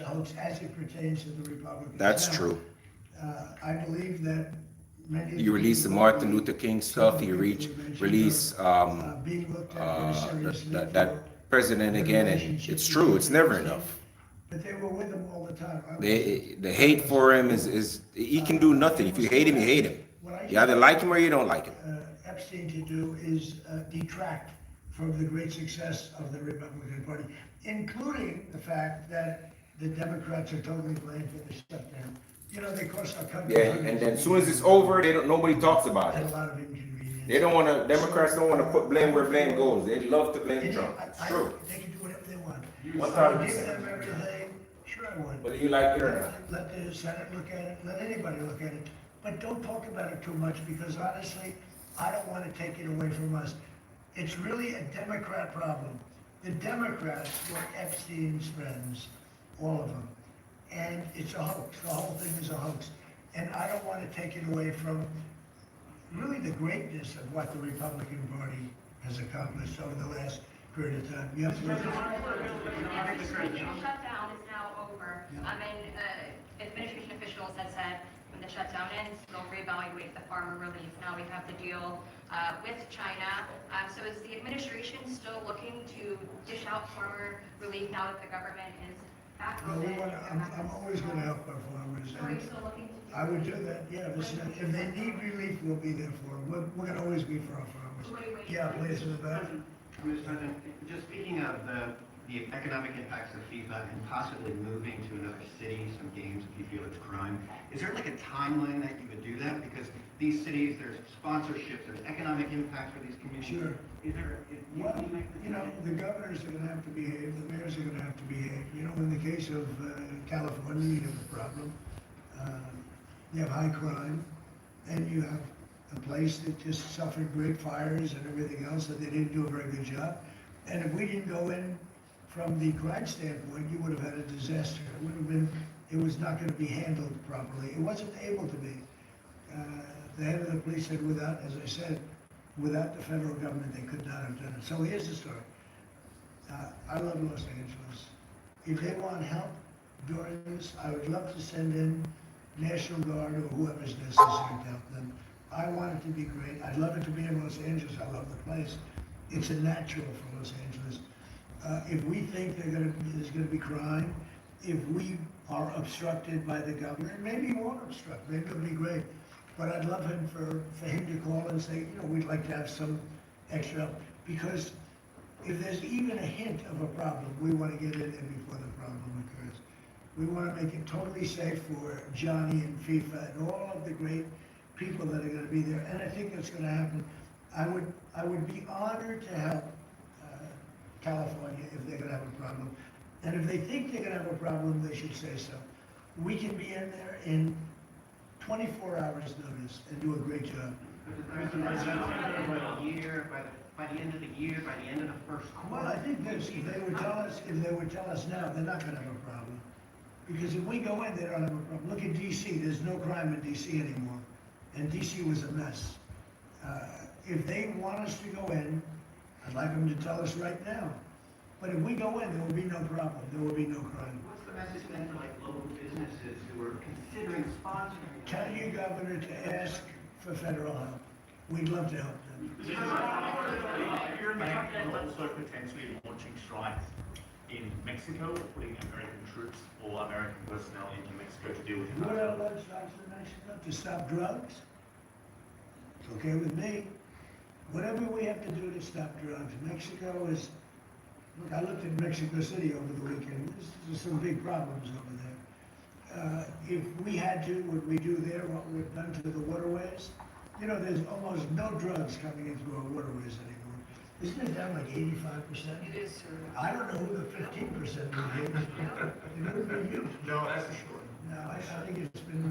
Speaker 13: hoax as it pertains to the Republicans.
Speaker 4: That's
Speaker 13: now,
Speaker 4: true.
Speaker 13: I believe that many...
Speaker 4: You release the Martin Luther King stuff, you release that president again, and it's true, it's never enough.
Speaker 13: But they were with him all the time.
Speaker 4: The hate for him is he can do nothing. If you hate him, you hate him. You either like him or you don't like him.
Speaker 13: Epstein to do is detract from the great success of the Republican Party, including the fact that the Democrats are totally blamed for the shutdown. You know, they cost our country.
Speaker 4: Yeah, and then as soon as it's over, nobody talks about
Speaker 13: And
Speaker 4: it.
Speaker 13: a lot of inconvenience.
Speaker 4: They don't wanna, Democrats don't wanna put blame where blame goes. They love to blame Trump. It's true.
Speaker 13: They can do whatever they want.
Speaker 4: What
Speaker 13: I
Speaker 4: time
Speaker 13: would
Speaker 4: is
Speaker 13: give
Speaker 4: it?
Speaker 13: them everything, sure I would.
Speaker 4: Whether you like it or not.
Speaker 13: Let the Senate look at it, let anybody look at it, but don't talk about it too much, because honestly, I don't want to take it away from us. It's really a Democrat problem. The Democrats were Epstein's friends, all of them. And it's a hoax, the whole thing is a hoax. And I don't want to take it away from really the greatness of what the Republican Party has accomplished over the last period of time. You have to look at
Speaker 2: Administration shutdown is now over. Administration officials have said when the shutdown ends, they'll reevaluate the farmer relief. Now we have the deal with China. So is the administration still looking to dish out farmer relief now that the government is back
Speaker 13: No,
Speaker 2: open?
Speaker 13: I'm always going to help our farmers.
Speaker 2: Are you still looking to do
Speaker 13: I would do that, yeah, listen, if they need relief, we'll be there for them. We're gonna always be for our farmers. Yeah, please, in the back.
Speaker 1: Mr. President, just speaking of the economic impacts of FIFA and possibly moving to another city, some games, if you feel it's crime, is there like a timeline that you would do that? Because these cities, there's sponsorships, there's economic impacts for these communities.
Speaker 13: Sure.
Speaker 1: Is there,
Speaker 13: Well, you know, the governors are gonna have to behave, the mayors are gonna have to behave. You know, in the case of California, you have a problem. You have high crime, and you have a place that just suffered great fires and everything else, that they didn't do a very good job. And if we didn't go in from the crime standpoint, you would have had a disaster. It would have been, it was not gonna be handled properly. It wasn't able to be. The head of the police said without, as I said, without the federal government, they could not have done it. So here's the story. I love Los Angeles. If they want help during this, I would love to send in National Guard or whoever's necessary to help them. I want it to be great. I'd love it to be in Los Angeles. I love the place. It's a natural for Los Angeles. If we think there's gonna be crime, if we are obstructed by the government, maybe he won't obstruct, maybe it'll be great. But I'd love him for him to call and say, you know, we'd like to have some extra help. Because if there's even a hint of a problem, we want to get it in before the problem occurs. We want to make it totally safe for Johnny and FIFA and all of the great people that are going to be there. And I think that's going to happen. I would be honored to help California if they're going to have a problem. And if they think they're going to have a problem, they should say so. We can be in there in 24 hours notice and do a great job.
Speaker 1: Mr. President, by the year, by the end of the year, by the end of the first quarter.
Speaker 13: Well, I think this, if they would tell us now, they're not gonna have a problem. Because if we go in, they don't have a problem. Look at DC, there's no crime in DC anymore. And DC was a mess. If they want us to go in, I'd like them to tell us right now. But if we go in, there will be no problem, there will be no crime.
Speaker 1: What's the message then to like local businesses who are considering sponsoring?
Speaker 13: Tell your governor to ask for federal help. We'd love to help them.
Speaker 7: You're also potentially launching strikes in Mexico, putting American troops or American personnel into Mexico to deal with
Speaker 13: Would I
Speaker 7: it.
Speaker 13: love strikes in Mexico to stop drugs? It's okay with me. Whatever we have to do to stop drugs. Mexico is, look, I looked at Mexico City over the weekend. There's some big problems over there. If we had to, would we do there what we've done to the waterways? You know, there's almost no drugs coming into our waterways anymore. Isn't it down like 85%? It is, sir. I don't know who the 15% would be. It would be huge.
Speaker 7: No, that's for sure.
Speaker 13: No, I think it's been,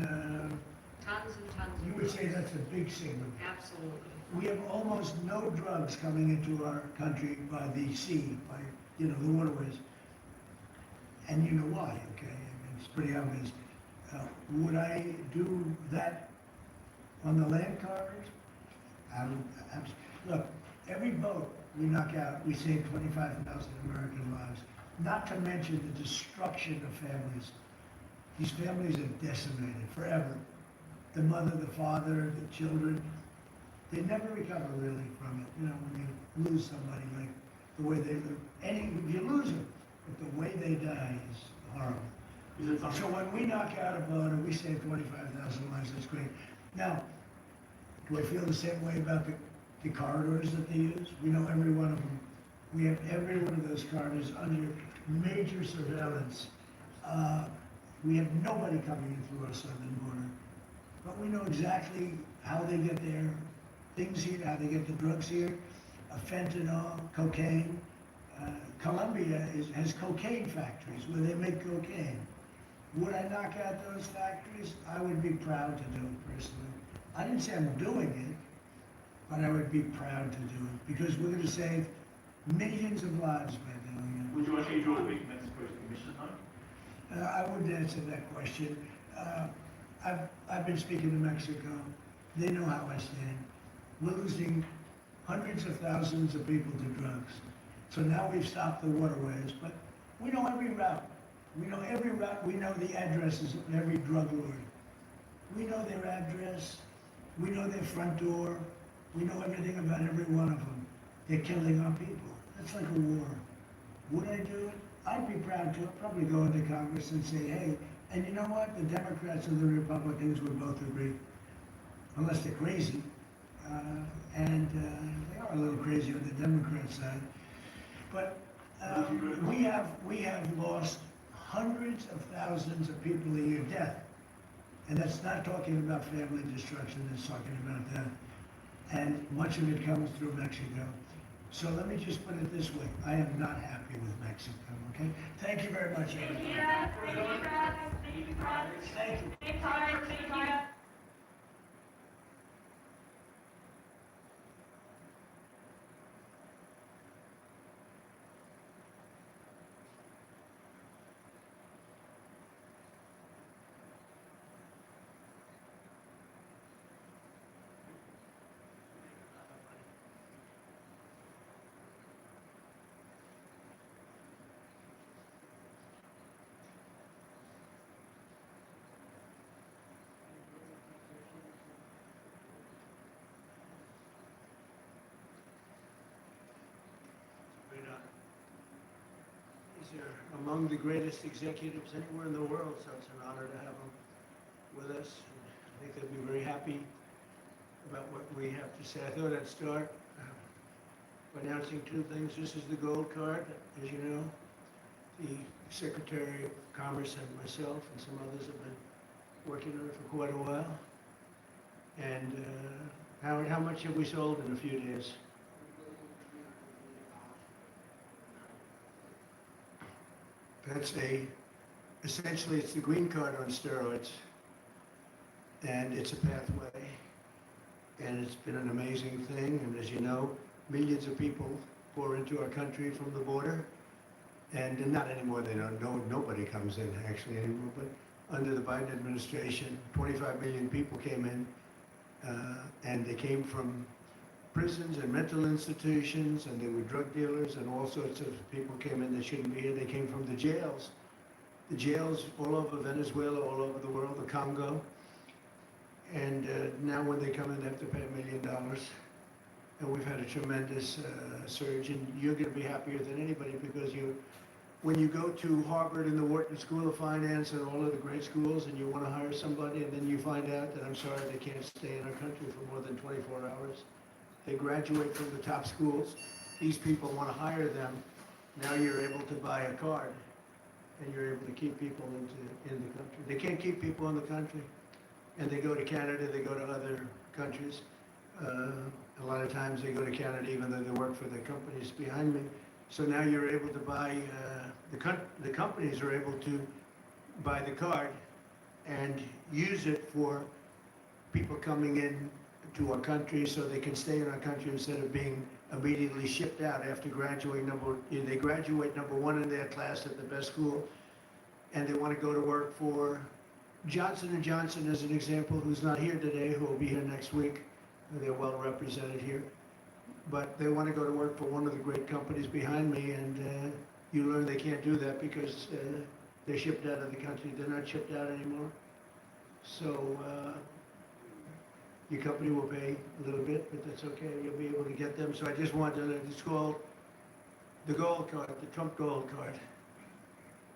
Speaker 2: Tons and tons.
Speaker 13: you would say that's a big signal.
Speaker 2: Absolutely.
Speaker 13: We have almost no drugs coming into our country by the sea, by, you know, the waterways. And you know why, okay? I mean, it's pretty obvious. Would I do that on the land corridors? Look, every boat we knock out, we save 25,000 American lives. Not to mention the destruction of families. These families are decimated forever. The mother, the father, the children, they never recover really from it. You know, when you lose somebody like the way they live. If you lose them, but the way they die is horrible. So when we knock out a boat and we save 25,000 lives, that's great. Now, do I feel the same way about the corridors that they use? We know every one of them We have every one of those corridors under major surveillance. We have nobody coming in through our southern border. But we know exactly how they get their things here, how they get the drugs here, fentanyl, cocaine. Colombia has cocaine factories where they make cocaine. Would I knock out those factories? I would be proud to do it personally. I didn't say I'm doing it, but I would be proud to do it because we're going to save millions of lives by doing it.
Speaker 7: Would you actually draw a big Mexico's commission though?
Speaker 13: I wouldn't answer that question. I've been speaking to Mexico. They know how I stand. We're losing hundreds of thousands of people to drugs. So now we've stopped the waterways, but we know every route. We know every route. We know the addresses of every drug lord. We know their address. We know their front door. We know everything about every one of them. They're killing our people. It's like a war. Would I do it? I'd be proud to. I'd probably go into Congress and say, hey, and you know what? The Democrats and the Republicans would both agree, unless they're crazy. They are a little crazy on the Democrat side. But we have lost hundreds of thousands of people a year death. And that's not talking about family destruction, that's talking about that. And much of it comes through Mexico. So let me just put it this way, I am not happy with Mexico, okay? Thank you very much, everybody. Thank you. These are among the greatest executives anywhere in the world, so it's an honor to have them with us. I think they'll be very happy about what we have to say. I thought I'd start by announcing two things. This is the gold card, as you know. The Secretary of Commerce and myself and some others have been working on it for quite a while. And how much have we sold in a few days? That's essentially it's the green card on steroids, and it's a pathway, and it's been an amazing thing, and as you know, millions of people pour into our country from the border, and not anymore, nobody comes in actually anymore, but under the Biden administration, 25 million people came in, and they came from prisons and mental institutions, and there were drug dealers and all sorts of people came in that shouldn't be here. They came from the jails all over Venezuela, all over the world, the Congo. And now when they come in, they have to pay $1 million. And we've had a tremendous surge, and you're going to be happier than anybody because when you go to Harvard and the Wharton School of Finance and all of the great schools and you want to hire somebody and then you find out that, I'm sorry, they can't stay in our country for more than 24 hours. They graduate from the top schools. These people want to hire them. Now you're able to buy a card, and you're able to keep people in the country. They can't keep people in the country, and they go to Canada. They go to other countries. A lot of times they go to Canada even though they work for the companies behind me. So now you're able to buy. The companies are able to buy the card and use it for people coming in to our country so they can stay in our country instead of being immediately shipped out after graduating. They graduate number one in their class at the best school, and they want to go to work for Johnson & Johnson as an example, who's not here today, who will be here next week. They're well represented here. But they want to go to work for one of the great companies behind me, and you learn they can't do that because they're shipped out of the country. They're not shipped out anymore. So your company will pay a little bit, but that's okay. You'll be able to get them. So I just wanted to, it's called the gold card, the Trump gold card.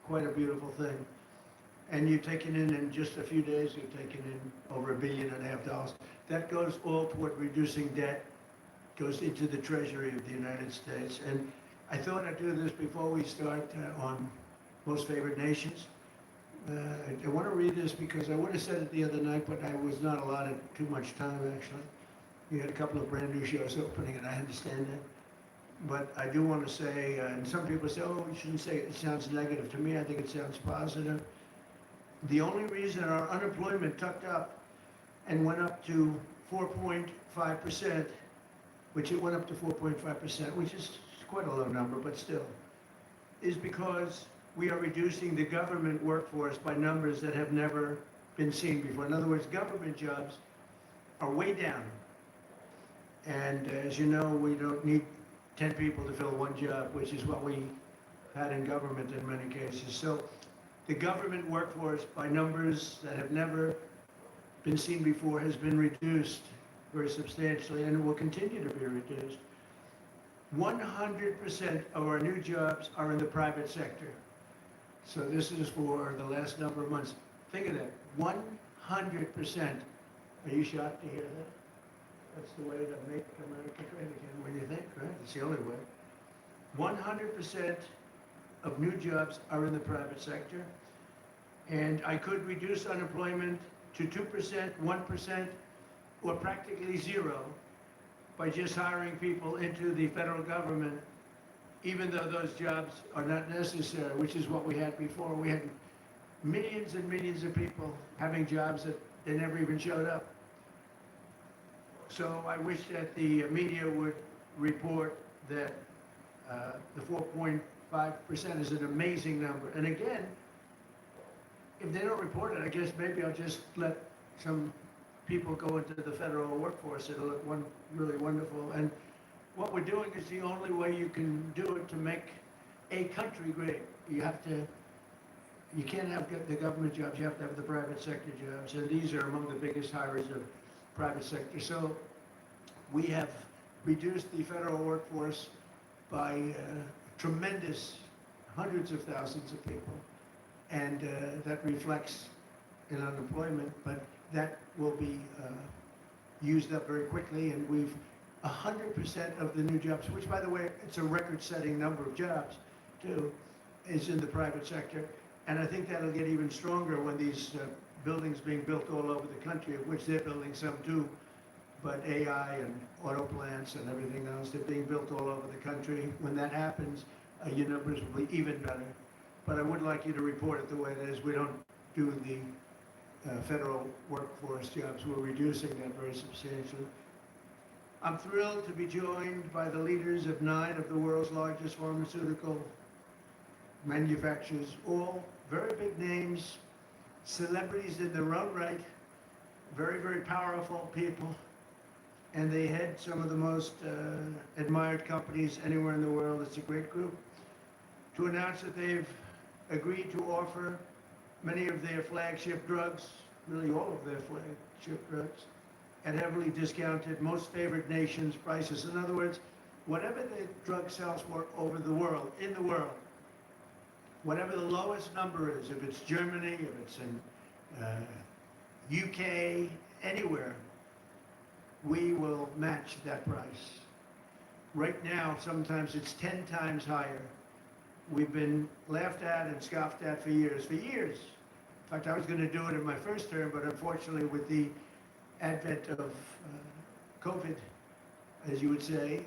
Speaker 13: Quite a beautiful thing. And you've taken in just a few days, you've taken in over $1.5 billion. That goes all toward reducing debt, goes into the Treasury of the United States. And I thought I'd do this before we start on most favored nations. I want to read this because I would have said it the other night, but I was not allotted too much time, actually. We had a couple of brand new shows opening, and I understand that. But I do want to say, and some people say, oh, you shouldn't say it, it sounds negative. To me, I think it sounds positive. The only reason our unemployment tucked up and went up to 4.5%, which it went up to 4.5%, which is quite a low number, but still, is because we are reducing the government workforce by numbers that have never been seen before. In other words, government jobs are way down. And as you know, we don't need 10 people to fill one job, which is what we had in government in many cases. So the government workforce by numbers that have never been seen before has been reduced very substantially, and it will continue to be reduced. 100% of our new jobs are in the private sector. So this is for the last number of months. Think of that, 100%. Are you shocked to hear that? That's the way to make America great again, when you think, right? It's the only way. 100% of new jobs are in the private sector. And I could reduce unemployment to 2%, 1%, or practically zero by just hiring people into the federal government, even though those jobs are not necessary, which is what we had before. We had millions and millions of people having jobs that they never even showed up. So I wish that the media would report that the 4.5% is an amazing number. And again, if they don't report it, I guess maybe I'll just let some people go into the federal workforce. It'll look really wonderful. And what we're doing is the only way you can do it to make a country great. You can't have the government jobs, you have to have the private sector jobs. And these are among the biggest hires of private sector. So we have reduced the federal workforce by tremendous hundreds of thousands of people. And that reflects in unemployment, but that will be used up very quickly. And we've 100% of the new jobs, which by the way, it's a record-setting number of jobs too, is in the private sector. And I think that'll get even stronger when these buildings being built all over the country, of which they're building some too, but AI and auto plants and everything else, they're being built all over the country. When that happens, your numbers will be even better. But I would like you to report it the way it is. We don't do the federal workforce jobs. We're reducing that very substantially. I'm thrilled to be joined by the leaders of 9 of the world's largest pharmaceutical manufacturers, all very big names, celebrities in their own right, very, very powerful people, and they head some of the most admired companies anywhere in the world. It's a great group. To announce that they've agreed to offer many of their flagship drugs, really all of their flagship drugs, at heavily discounted, most favored nations prices. In other words, whatever the drug sells for over the world, in the world, whatever the lowest number is, if it's Germany, if it's in UK, anywhere, we will match that price. Right now, sometimes it's 10 times higher. We've been laughed at and scoffed at for years. In fact, I was going to do it in my first term, but unfortunately with the advent of COVID, as you would say,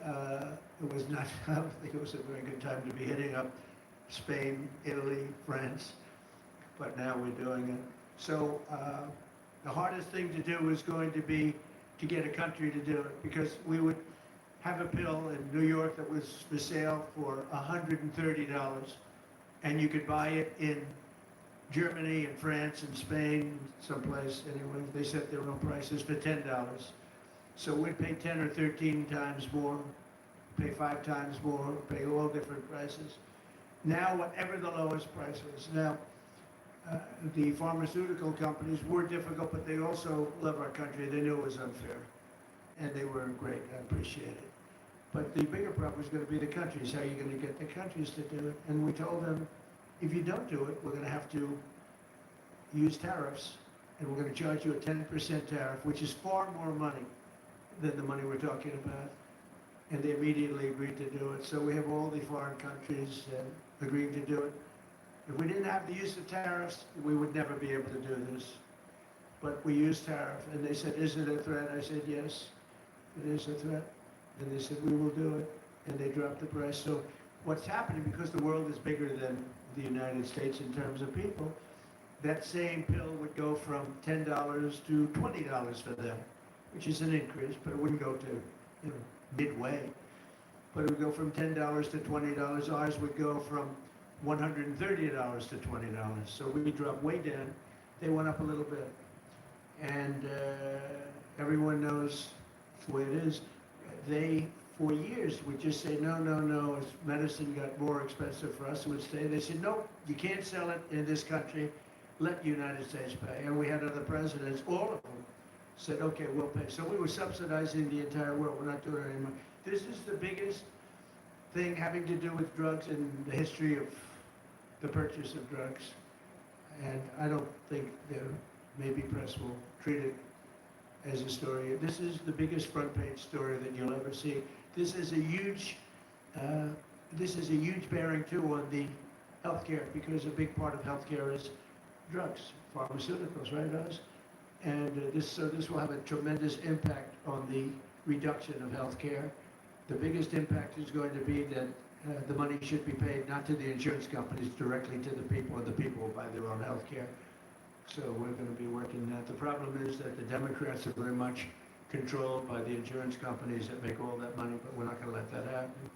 Speaker 13: it was not, I don't think it was a very good time to be hitting up Spain, Italy, France, but now we're doing it. So the hardest thing to do is going to be to get a country to do it, because we would have a pill in New York that was for sale for $130, and you could buy it in Germany and France and Spain, someplace anyway. They set their own prices for $10. So we'd pay 10 or 13 times more, pay 5 times more, pay all different prices. Now, whatever the lowest price is. Now, the pharmaceutical companies were difficult, but they also love our country. They knew it was unfair, and they were great. I appreciate it. But the bigger problem is going to be the countries. How are you going to get the countries to do it? And we told them, if you don't do it, we're going to have to use tariffs, and we're going to charge you a 10% tariff, which is far more money than the money we're talking about. and they immediately agreed to do it. So we have all the foreign countries agreeing to do it. If we didn't have the use of tariffs, we would never be able to do this. But we used tariff, and they said, is it a threat? I said, yes, it is a threat. And they said, we will do it, and they dropped the price. So what's happening, because the world is bigger than the United States in terms of people, that same pill would go from $10 to $20 for them, which is an increase, but it wouldn't go to, midway. But it would go from $10 to $20. Ours would go from $130 to $20. So we dropped way down. They went up a little bit. And everyone knows the way it is. They, for years, would just say, no, no, no. As medicine got more expensive for us, it would stay. They said, no, you can't sell it in this country. Let the United States pay. And we had other presidents, all of them, said, okay, we'll pay. So we were subsidizing the entire world. We're not doing it anymore. This is the biggest thing having to do with drugs in the history of the purchase of drugs. And I don't think the maybe press will treat it as a story. This is the biggest front page story that you'll ever see. This is a huge bearing too on the healthcare, because a big part of healthcare is drugs, pharmaceuticals, right, Oz? And this will have a tremendous impact on the reduction of healthcare. The biggest impact is going to be that the money should be paid not to the insurance companies, directly to the people, and the people will buy their own healthcare. So we're going to be working that. The problem is that the Democrats are very much controlled by the insurance companies that make all that money, but we're not going to let that happen.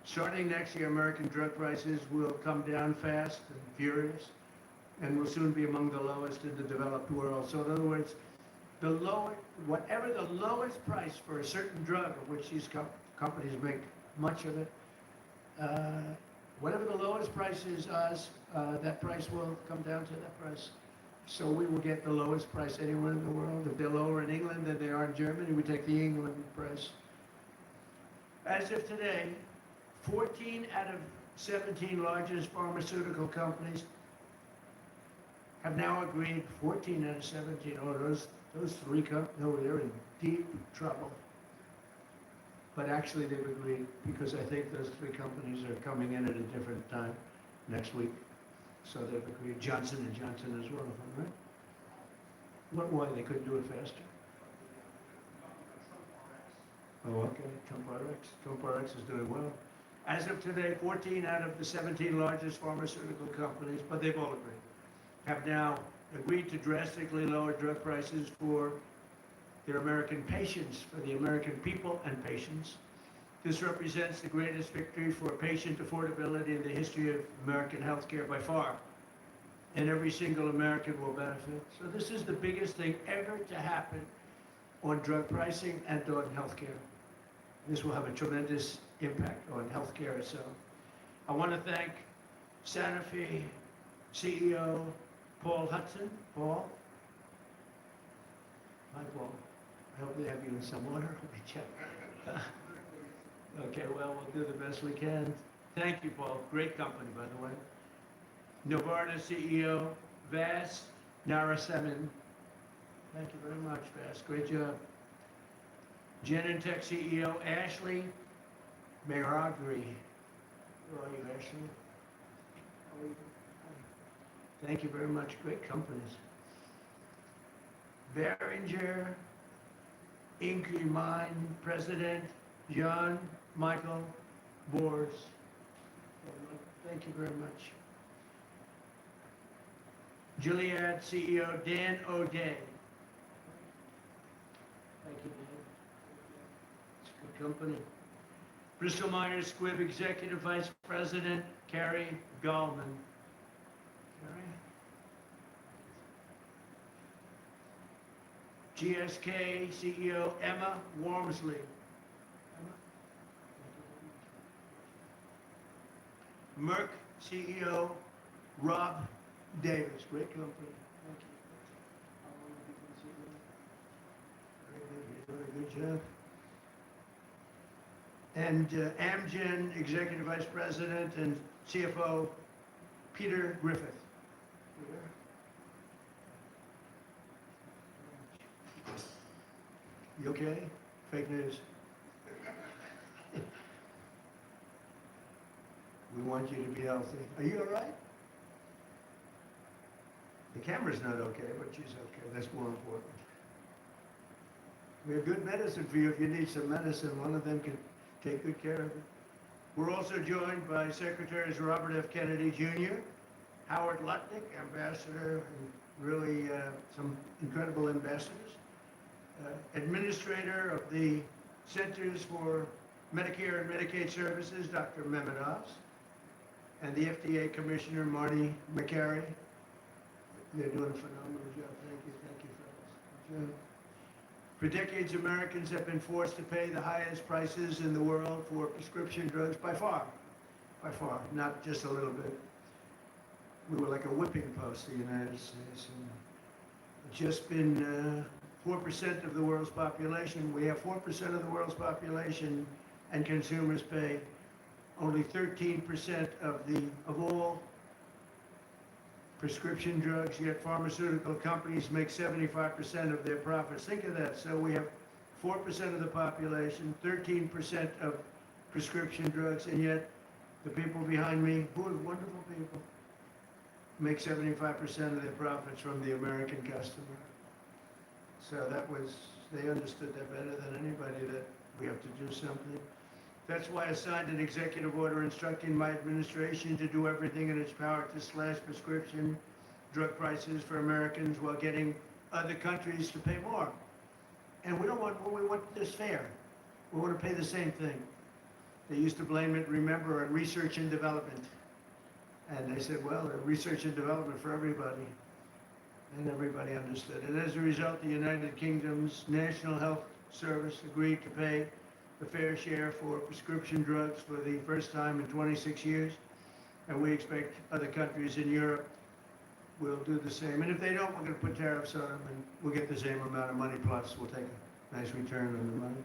Speaker 13: Starting next year, American drug prices will come down fast and furious, and will soon be among the lowest in the developed world. So in other words, whatever the lowest price for a certain drug, of which these companies make much of it, whatever the lowest price is, that price will come down to that price. So we will get the lowest price anywhere in the world. If they're lower in England than they are in Germany, we take the England price. As of today, 14 out of 17 largest pharmaceutical companies have now agreed, 14 out of 17, those three companies, no, they're in deep trouble. But actually they've agreed, because I think those three companies are coming in at a different time next week. So they've agreed. Johnson & Johnson is one of them, right? Why? They couldn't do it faster? Oh, okay. Trump RX is doing well. As of today, 14 out of the 17 largest pharmaceutical companies, but they've all agreed, have now agreed to drastically lower drug prices for their American patients, for the American people and patients. This represents the greatest victory for patient affordability in the history of American healthcare by far. And every single American will benefit. So this is the biggest thing ever to happen on drug pricing and on healthcare. This will have a tremendous impact on healthcare itself. I want to thank Sanofi CEO Paul Hudson. Paul? Hi, Paul. I hope they have you in some order. Let me check. Okay, well, we'll do the best we can. Thank you, Paul. Great company, by the way. Novartis CEO Vas Narasimhan. Thank you very much, Vas. Great job. Genentech CEO Ashley Meragri. Where are you, Ashley? Thank you very much. Great companies. Behringer Ingelheim President John Michael Bors. Thank you very much. Gilead CEO Dan O'Day. Thank you, Dan. It's a good company. Bristol Myers Squibb Executive Vice President Carrie Gallman. GSK CEO Emma Wormsley. Merck CEO Rob Davis. Great company. Thank you. Very good job. And Amgen Executive Vice President and CFO Peter Griffith. You okay? Fake news. We want you to be healthy. Are you all right? The camera's not okay, but she's okay. That's more important. We have good medicine for you. If you need some medicine, one of them can take good care of it. We're also joined by Secretaries Robert F. Kennedy Jr., Howard Lutnick, Ambassador, and really some incredible ambassadors. Administrator of the Centers for Medicare and Medicaid Services, Dr. Mehmet Oz, and the FDA Commissioner, Marty McCary. They're doing a phenomenal job. Thank you, fellas. Good job. For decades, Americans have been forced to pay the highest prices in the world for prescription drugs by far, not just a little bit. We were like a whipping post, the United States. And it's just been 4% of the world's population. We have 4% of the world's population, and consumers pay only 13% of all prescription drugs, yet pharmaceutical companies make 75% of their profits. Think of that. So we have 4% of the population, 13% of prescription drugs, and yet the people behind me, who are wonderful people, make 75% of their profits from the American customer. So they understood that better than anybody, that we have to do something. That's why I signed an executive order instructing my administration to do everything in its power to slash prescription drug prices for Americans while getting other countries to pay more. And we want this fair. We want to pay the same thing. They used to blame it, remember, on research and development. And they said, well, research and development for everybody. And everybody understood. And as a result, the United Kingdom's National Health Service agreed to pay the fair share for prescription drugs for the first time in 26 years. And we expect other countries in Europe will do the same. And if they don't, we're going to put tariffs on them, and we'll get the same amount of money, plus we'll take a nice return on the money.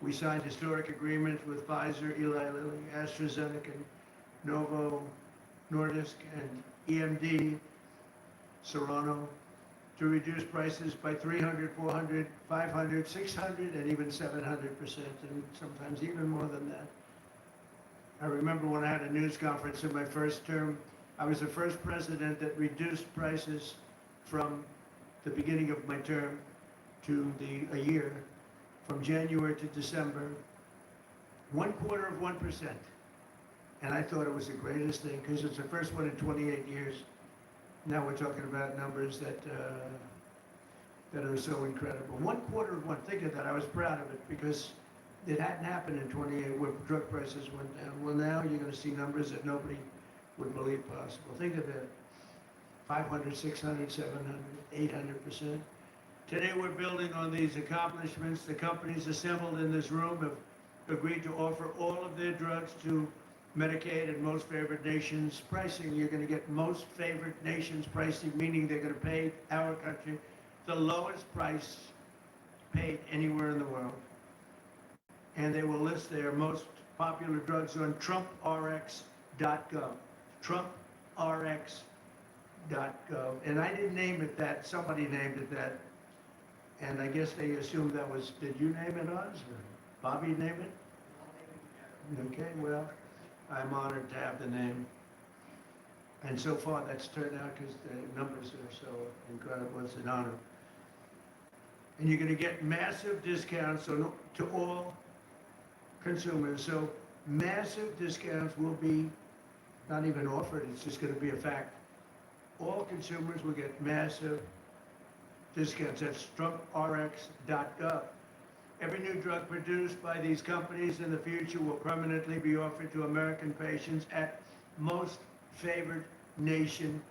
Speaker 13: We signed historic agreements with Pfizer, Eli Lilly, AstraZeneca, Novo Nordisk, and EMD, Serrano, to reduce prices by 300, 400, 500, 600, and even 700%, and sometimes even more than that. I remember when I had a news conference in my first term, I was the first president that reduced prices from the beginning of my term to a year, from January to December, 0.25%. And I thought it was the greatest thing, because it's the first one in 28 years. Now we're talking about numbers that are so incredible. 0.25%, think of that. I was proud of it, because it hadn't happened in 28 where drug prices went down. Well, now you're going to see numbers that nobody would believe possible. Think of it, 500, 600, 700, 800%. Today we're building on these accomplishments. The companies assembled in this room have agreed to offer all of their drugs to Medicaid and most favored nations pricing. You're going to get most favored nations pricing, meaning they're going to pay our country the lowest price paid anywhere in the world. And they will list their most popular drugs on TrumpRx.gov. TrumpRx.gov. And I didn't name it that. Somebody named it that. And I guess they assumed that was, did you name it, Oz? Or Bobby name it? Okay, well, I'm honored to have the name. And so far that's turned out, because the numbers are so incredible. It's an honor. And you're going to get massive discounts to all consumers. So massive discounts will be not even offered. It's just going to be a fact. All consumers will get massive discounts. That's TrumpRx.gov. Every new drug produced by these companies in the future will permanently be offered to American patients at most favored nation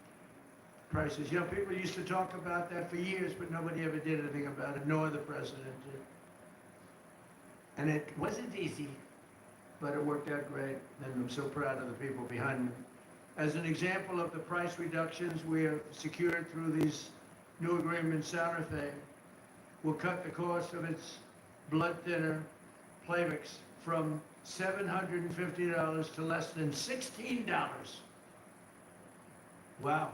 Speaker 13: prices. You know, people used to talk about that for years, but nobody ever did anything about it, nor the president did. And it wasn't easy, but it worked out great, and I'm so proud of the people behind me. As an example of the price reductions we have secured through these new agreements, Santa Fe will cut the cost of its blood thinner Plavix from $750 to less than $16. Wow.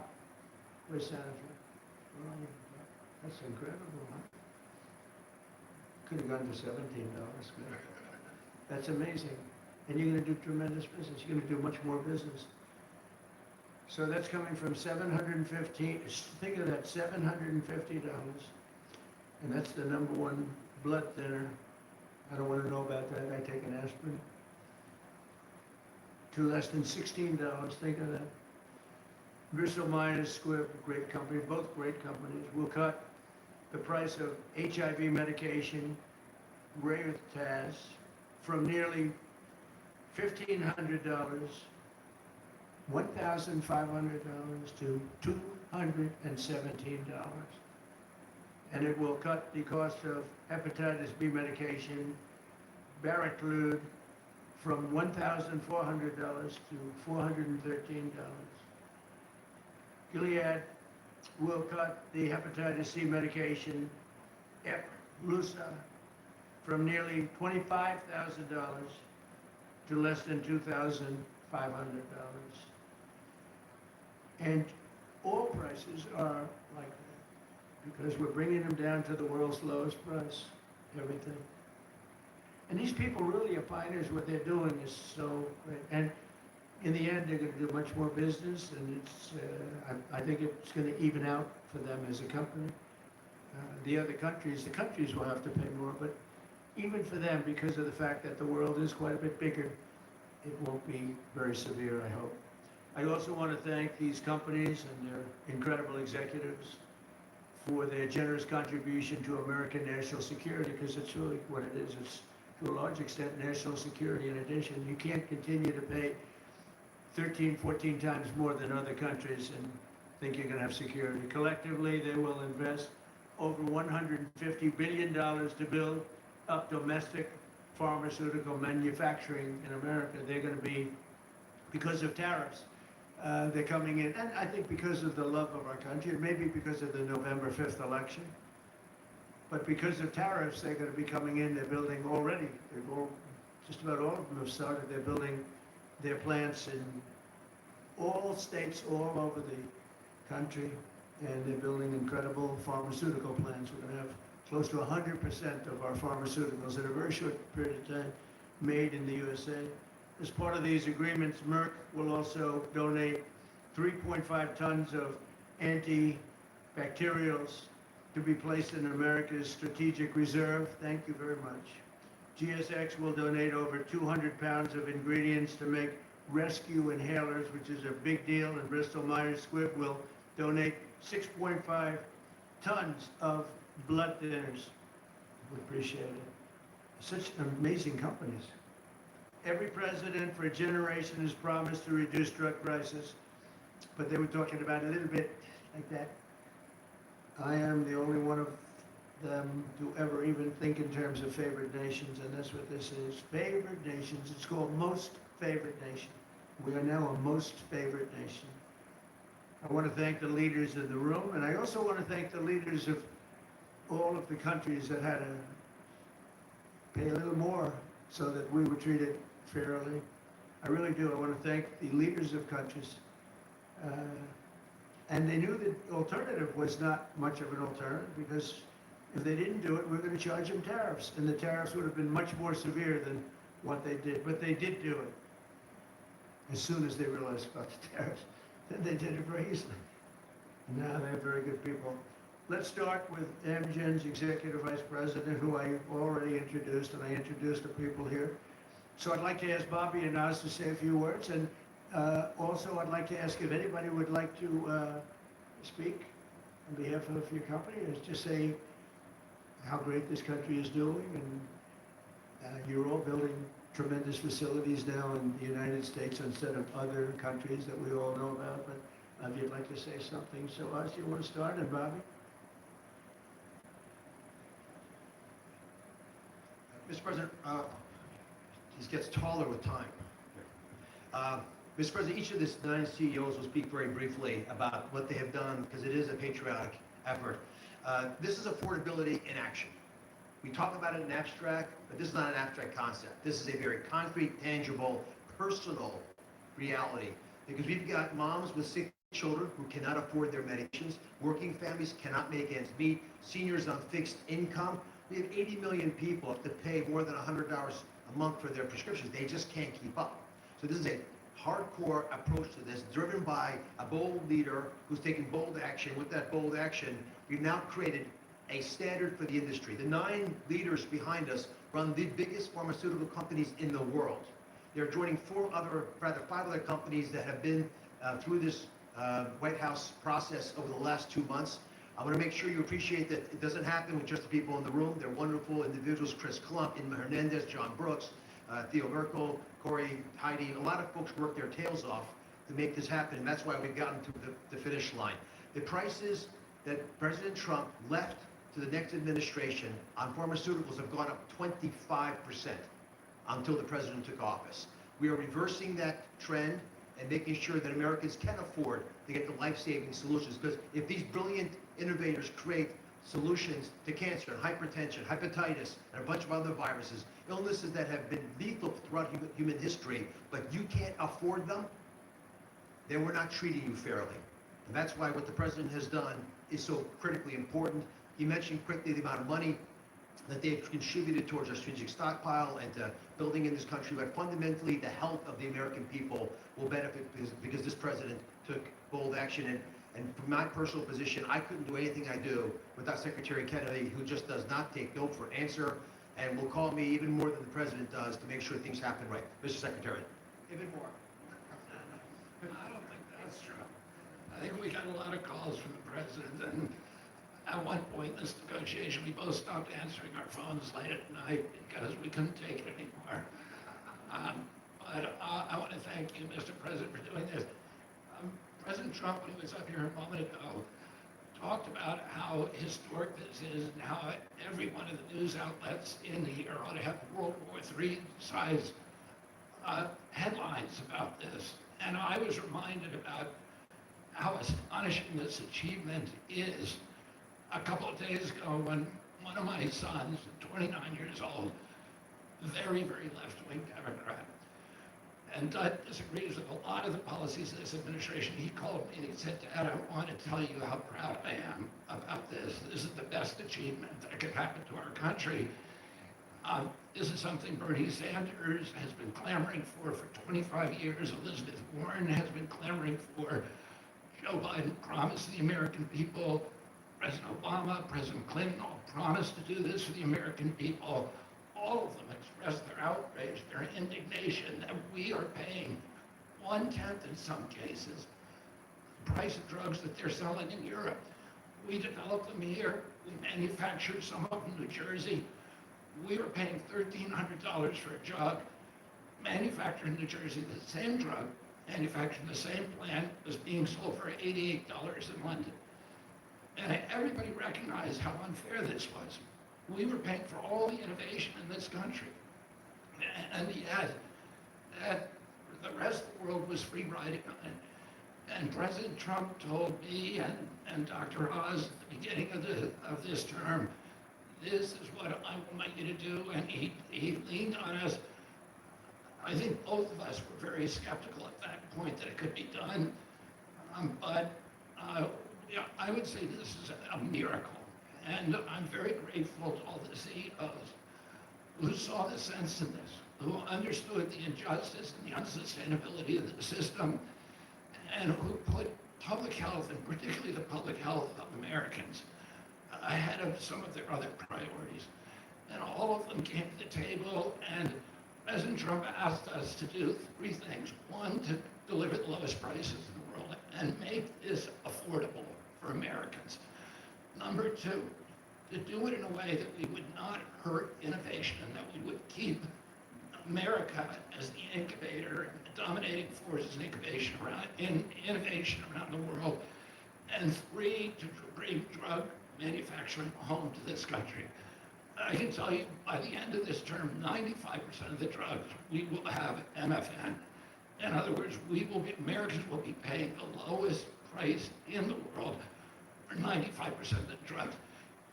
Speaker 13: Where's Santa Fe? Oh, that's incredible, huh? Could have gone to $17. That's amazing. and you're gonna do tremendous business. You're gonna do much more business. So that's coming from $715, think of that, $750. And that's the number one blood thinner. I don't wanna know about that, I take an aspirin. To less than $16, think of that. Bristol Myers Squibb, great company, both great companies, will cut the price of HIV medication, Raytaz, from nearly $1,500, $1,500 to $217. And it will cut the cost of hepatitis B medication, Baraclude, from $1,400 to $413. Gilead will cut the hepatitis C medication, Epclusa, from nearly $25,000 to less than $2,500. And all prices are like that because we're bringing them down to the world's lowest price, everything. And these people really are pioneers. What they're doing is so great. And in the end, they're going to do much more business, and it's, I think it's going to even out for them as a company. The countries will have to pay more, but even for them, because of the fact that the world is quite a bit bigger, it won't be very severe, I hope. I also want to thank these companies and their incredible executives for their generous contribution to American national security, because it's really what it is. It's, to a large extent, national security in addition. You can't continue to pay 13, 14 times more than other countries and think you're going to have security. Collectively, they will invest over $150 billion to build up domestic pharmaceutical manufacturing in America. They're going to be, because of tariffs, they're coming in, and I think because of the love of our country, maybe because of the November 5th election, but because of tariffs, they're going to be coming in. They're building already. Just about all of them have started. They're building their plants in all states all over the country, and they're building incredible pharmaceutical plants. We're going to have close to 100% of our pharmaceuticals in a very short period of time made in the USA. As part of these agreements, Merck will also donate 3.5 tons of antibacterials to be placed in America's strategic reserve. Thank you very much. GSX will donate over 200 pounds of ingredients to make rescue inhalers, which is a big deal, and Bristol Myers Squibb will donate 6.5 tons of blood thinners. We appreciate it. Such amazing companies. Every president for a generation has promised to reduce drug prices, but they were talking about it a little bit like that. I am the only one of them to ever even think in terms of favored nations, and that's what this is. Favored nations. It's called most favored nation. We are now a most favored nation. I want to thank the leaders in the room, and I also want to thank the leaders of all of the countries that had to pay a little more so that we were treated fairly. I really do. I want to thank the leaders of countries. And they knew the alternative was not much of an alternative, because if they didn't do it, we were going to charge them tariffs, and the tariffs would have been much more severe than what they did. But they did do it as soon as they realized about the tariffs. Then they did it very easily. And now they're very good people. Let's start with Amgen's Executive Vice President, who I already introduced, and I introduced the people here. So I'd like to ask Bobby and Naz to say a few words, and also I'd like to ask if anybody would like to speak on behalf of your company, or just say how great this country is doing, and you're all building tremendous facilities now in the United States instead of other countries that we all know about, but if you'd like to say something. So Oz, you want to start, and Bobby?
Speaker 11: Mr. President, this gets taller with time. Mr. President, each of the 9 CEOs will speak very briefly about what they have done, because it is a patriotic effort. This is affordability in action. We talk about it in abstract, but this is not an abstract concept. This is a very concrete, tangible, personal reality, because we've got moms with sick children who cannot afford their medications, working families cannot make ends meet, seniors on fixed income. We have 80 million people have to pay more than $100 a a month for their prescriptions. They just can't keep up. So this is a hardcore approach to this, driven by a bold leader who's taking bold action. With that bold action, we've now created a standard for the industry. The 9 leaders behind us run the biggest pharmaceutical companies in the world. They're joining 5 other companies that have been through this White House process over the last 2 months. I want to make sure you appreciate that it doesn't happen with just the people in the room. They're wonderful individuals: Chris Klump, Inma Hernandez, John Brooks, Theo Merkel, Corey, Heidi. A lot of folks work their tails off to make this happen, and that's why we've gotten to the finish line. The prices that President Trump left to the next administration on pharmaceuticals have gone up 25% until the president took office. We are reversing that trend and making sure that Americans can afford to get the life-saving solutions. Because if these brilliant innovators create solutions to cancer and hypertension, hepatitis, and a bunch of other viruses, illnesses that have been lethal throughout human history, but you can't afford them, then we're not treating you fairly. And that's why what the president has done is so critically important. He mentioned quickly the amount of money that they've contributed towards our strategic stockpile and to building in this country, but fundamentally the health of the American people will benefit because this president took bold action. And from my personal position, I couldn't do anything I do without Secretary Kennedy, who just does not take no for an answer and will call me even more than the president does to make sure things happen right. Mr. Secretary.
Speaker 18: Even more. I don't think that's true. I think we got a lot of calls from the president, and at one point in this negotiation, we both stopped answering our phones late at night because we couldn't take it anymore. But I want to thank you, Mr. President, for doing this. President Trump, when he was up here a moment ago, talked about how historic this is and how every one of the news outlets in here ought to have World War III size headlines about this. And I was reminded about how astonishing this achievement is a couple of days ago when one of my sons, 29 years old, very, very left-wing Democrat, and disagrees with a lot of the policies of this administration. He called me and he said, "Dad, I want to tell you how proud I am about this. This is the best achievement that could happen to our country." This is something Bernie Sanders has been clamoring for 25 years. Elizabeth Warren has been clamoring for. Joe Biden promised the American people. President Obama, President Clinton all promised to do this for the American people. All of them expressed their outrage, their indignation that we are paying 1/10 in some cases the price of drugs that they're selling in Europe. We developed them here. We manufactured some of them in New Jersey. We were paying $1,300 for a drug manufactured in New Jersey. The same drug manufactured in the same plant was being sold for $88 in London. And everybody recognized how unfair this was. We were paying for all the innovation in this country. And yet, the rest of the world was free riding on it. And President Trump told me and Dr. Oz at the beginning of this term, this is what I want you to do. And he leaned on us. I think both of us were very skeptical at that point that it could be done. I would say this is a miracle. And I'm very grateful to all the CEOs who saw the sense in this, who understood the injustice and the unsustainability of the system, and who put public health, and particularly the public health of Americans, ahead of some of their other priorities. And all of them came to the table, and President Trump asked us to do 3 things. 1, to deliver the lowest prices in the world and make this affordable for Americans. Number 2, to do it in a way that we would not hurt innovation and that we would keep America as the incubator and the dominating force in innovation around the world. And 3, to bring drug manufacturing home to this country. I can tell you, by the end of this term, 95% of the drugs we will have MFN. In other words, Americans will be paying the lowest price in the world for 95% of the drugs.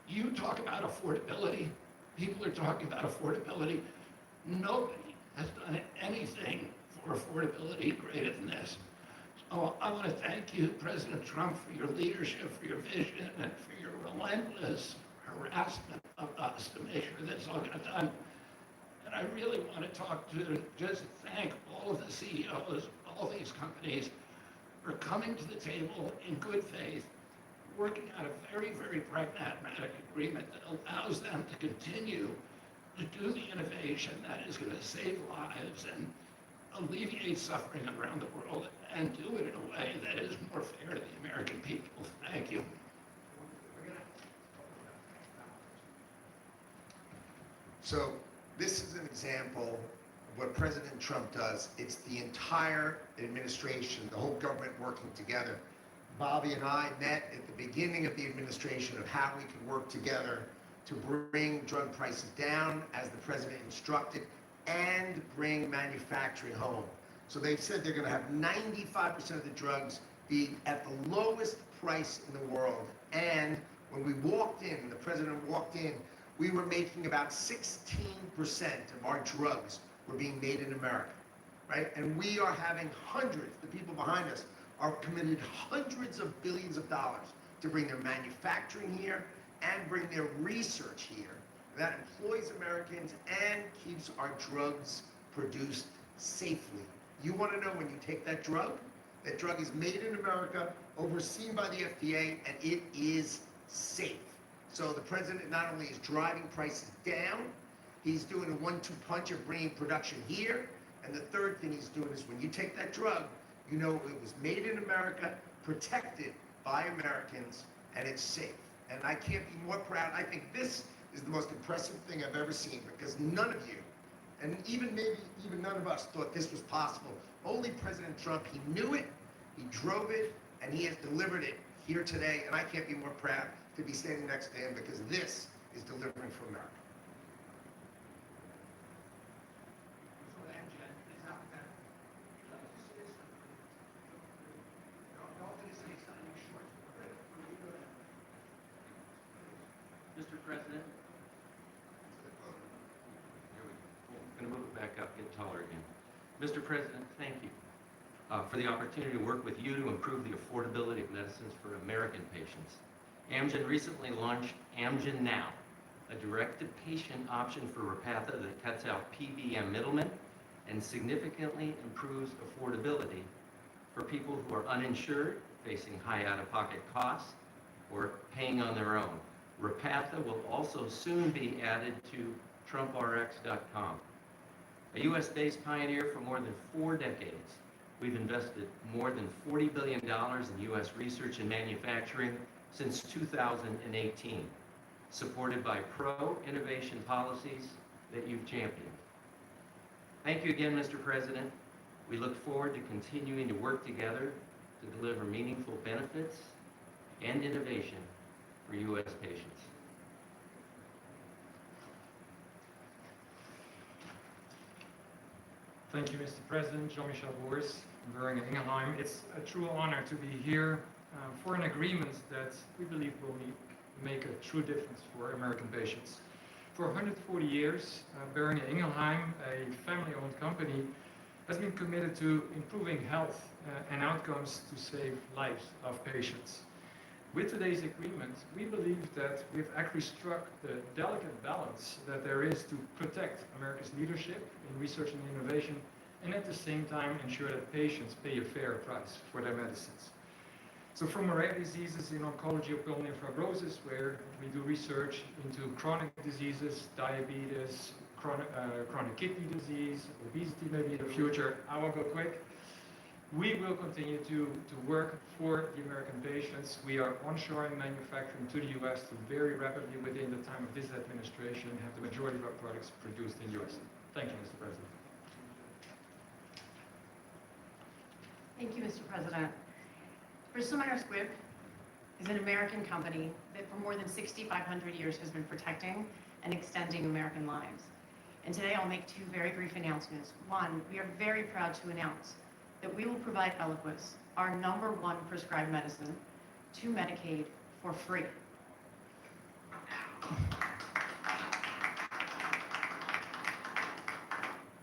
Speaker 18: You talk about affordability. People are talking about affordability. Nobody has done anything for affordability greater than this. So I want to thank you, President Trump, for your leadership, for your vision, and for your relentless harassment of us to make sure this all got done. And I really want to talk to, just thank all of the CEOs, all these companies for coming to the table in good faith, working out a very, very pragmatic agreement that allows them to continue to do the innovation that is going to save lives and alleviate suffering around the world, and do it in a way that is more fair to the American people. Thank you.
Speaker 20: So this is an example of what President Trump does. It's the entire administration, the whole government working together. Bobby and I met at the beginning of the administration of how we could work together to bring drug prices down as the president instructed and bring manufacturing home. So they've said they're going to have 95% of the drugs be at the lowest price in the world. And when we walked in, the president walked in, we were making about 16% of our drugs were being made in America, right? And we are having hundreds, the people behind us are committed hundreds of billions of dollars to bring their manufacturing here and bring their research here. That employs Americans and keeps our drugs produced safely. You want to know when you take that drug is made in America, overseen by the FDA, and it is safe. So the president not only is driving prices down, he's doing a 1-2 punch of bringing production here, and the third thing he's doing is when you take that drug, you know it was made in America, protected by Americans, and it's safe. And I can't be more proud. I think this is the most impressive thing I've ever seen, because none of you, and even none of us, thought this was possible. Only President Trump, he knew it, he drove it, and he has delivered it here today, and I can't be more proud to be standing next to him, because this is delivering for America.
Speaker 21: Mr. President. I'm going to move it back up, get taller again. Mr. President, thank you for the opportunity to work with you to improve the affordability of medicines for American patients. Amgen recently launched Amgen Now, a direct-to-patient option for Repatha that cuts out PBM middlemen and significantly improves affordability for people who are uninsured, facing high out-of-pocket costs, or paying on their own. Repatha will also soon be added to TrumpRx.com. A U.S.-based pioneer for more than 4 decades, we've invested more than $40 billion in U.S. research and manufacturing since 2018, supported by pro-innovation policies that you've championed. Thank you again, Mr. President. We look forward to continuing to work together to deliver meaningful benefits and innovation for U.S. patients.
Speaker 23: Thank you, Mr. President. Jean-Michel Boers, Boehringer Ingelheim. It's a true honor to be here for an agreement that we believe will make a true difference for American patients. For 140 years, Boehringer Ingelheim, a family-owned company, has been committed to improving health and outcomes to save lives of patients. With today's agreement, we believe that we've actually struck the delicate balance that there is to protect America's leadership in research and innovation, and at the same time ensure that patients pay a fair price for their medicines. So from rare diseases in oncology or pulmonary fibrosis, where we do research into chronic diseases, diabetes, chronic kidney disease, obesity maybe in the future, I will go quick. We will continue to work for the American patients. We are onshoring manufacturing to the U.S. to very rapidly, within the time of this administration, have the majority of our products produced in the U.S. Thank you, Mr. President.
Speaker 24: Thank you, Mr. President. Bristol Myers Squibb is an American company that for more than 6,500 years has been protecting and extending American lives. And today I'll make 2 very brief announcements. One, we are very proud to announce that we will provide Eliquis, our #1 prescribed medicine, to Medicaid for free.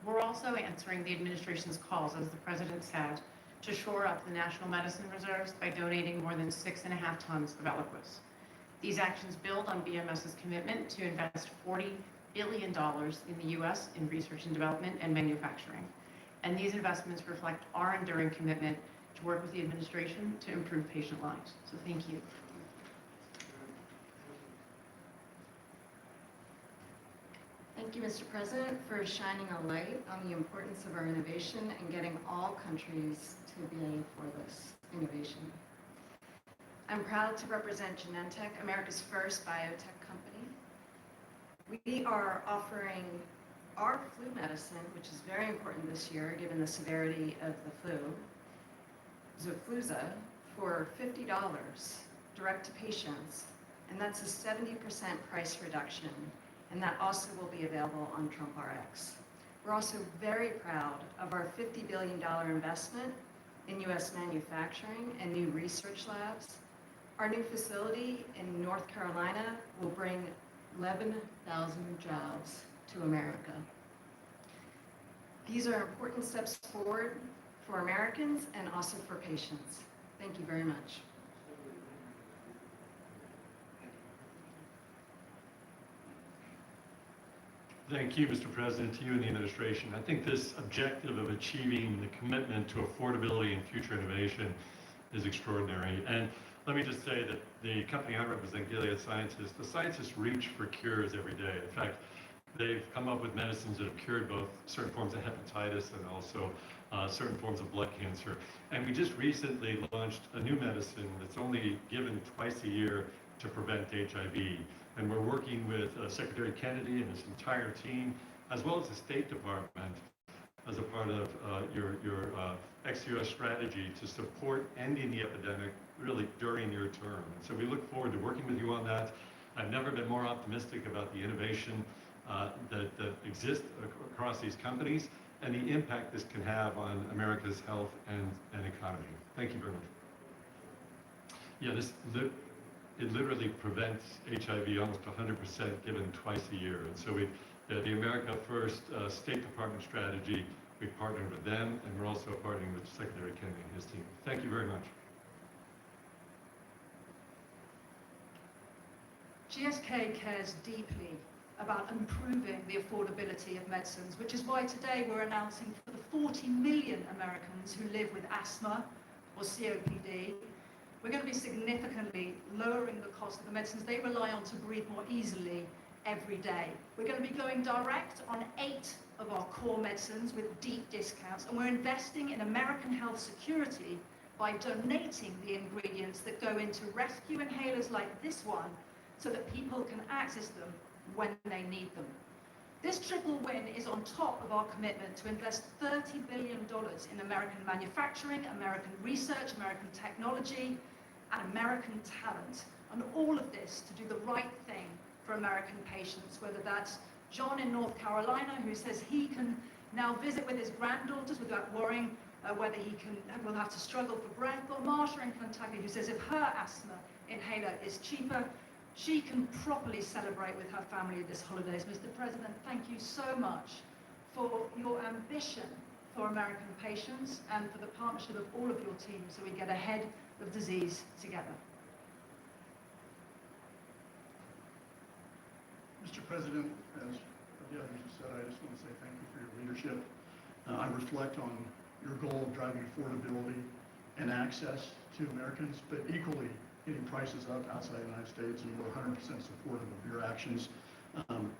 Speaker 24: We're also answering the administration's calls, as the President said, to shore up the national medicine reserves by donating more than 6.5 tons of Eliquis. These actions build on BMS's commitment to invest $40 billion in the US in research and development and manufacturing. And these investments reflect our enduring commitment to work with the administration to improve patient lives. So thank you.
Speaker 8: Thank you, Mr. President, for shining a light on the importance of our innovation and getting all countries to be for this innovation. I'm proud to represent Genentech, America's first biotech company. We are offering our flu medicine, which is very important this year given the severity of the flu, Xofluza, for $50 direct to patients, and that's a 70% price reduction. And that also will be available on TrumpRx. We're also very proud of our $50 billion investment in US manufacturing and new research labs. Our new facility in North Carolina will bring 11,000 jobs to America. These are important steps forward for Americans and also for patients. Thank you very much.
Speaker 14: Thank you, Mr. President, to you and the administration. I think this objective of achieving the commitment to affordability and future innovation is extraordinary. And let me just say that the company I represent, Gilead Sciences, the scientists reach for cures every day. In fact, they've come up with medicines that have cured both certain forms of hepatitis and also certain forms of blood cancer. And we just recently launched a new medicine that's only given twice a year to prevent HIV. And we're working with Secretary Kennedy and his entire team, as well as the State Department, as a part of your ex-US strategy to support ending the epidemic really during your term. And so we look forward to working with you on that. I've never been more optimistic about the innovation that exists across these companies and the impact this can have on America's health and economy. Thank you very much. Yeah, it literally prevents HIV almost 100% given twice a year. And so the America First State Department strategy, we partnered with them, and we're also partnering with Secretary Kennedy and his team. Thank you very much.
Speaker 24: GSK cares deeply about improving the affordability of medicines, which is why today we're announcing for the 40 million Americans who live with asthma or COPD, we're going to be significantly lowering the cost of the medicines they rely on to breathe more easily every day. We're going to be going direct on 8 of our core medicines with deep discounts, and we're investing in American health security by donating the ingredients that go into rescue inhalers like this one so that people can access them when they need them. This triple win is on top of our commitment to invest $30 billion in American manufacturing, American research, American technology, and American talent. And all of this to do the right thing for American patients, whether that's John in North Carolina, who says he can now visit with his granddaughters without worrying whether he will have to struggle for breath, or Marsha in Kentucky, who says if her asthma inhaler is cheaper, she can properly celebrate with her family this holidays. Mr. President, thank you so much for your ambition for American patients and for the partnership of all of your teams so we get ahead of disease together.
Speaker 9: Mr. President, as the others have said, I just want to say thank you for your leadership. I reflect on your goal of driving affordability and access to Americans, but equally getting prices up outside the United States, and we're 100% supportive of your actions.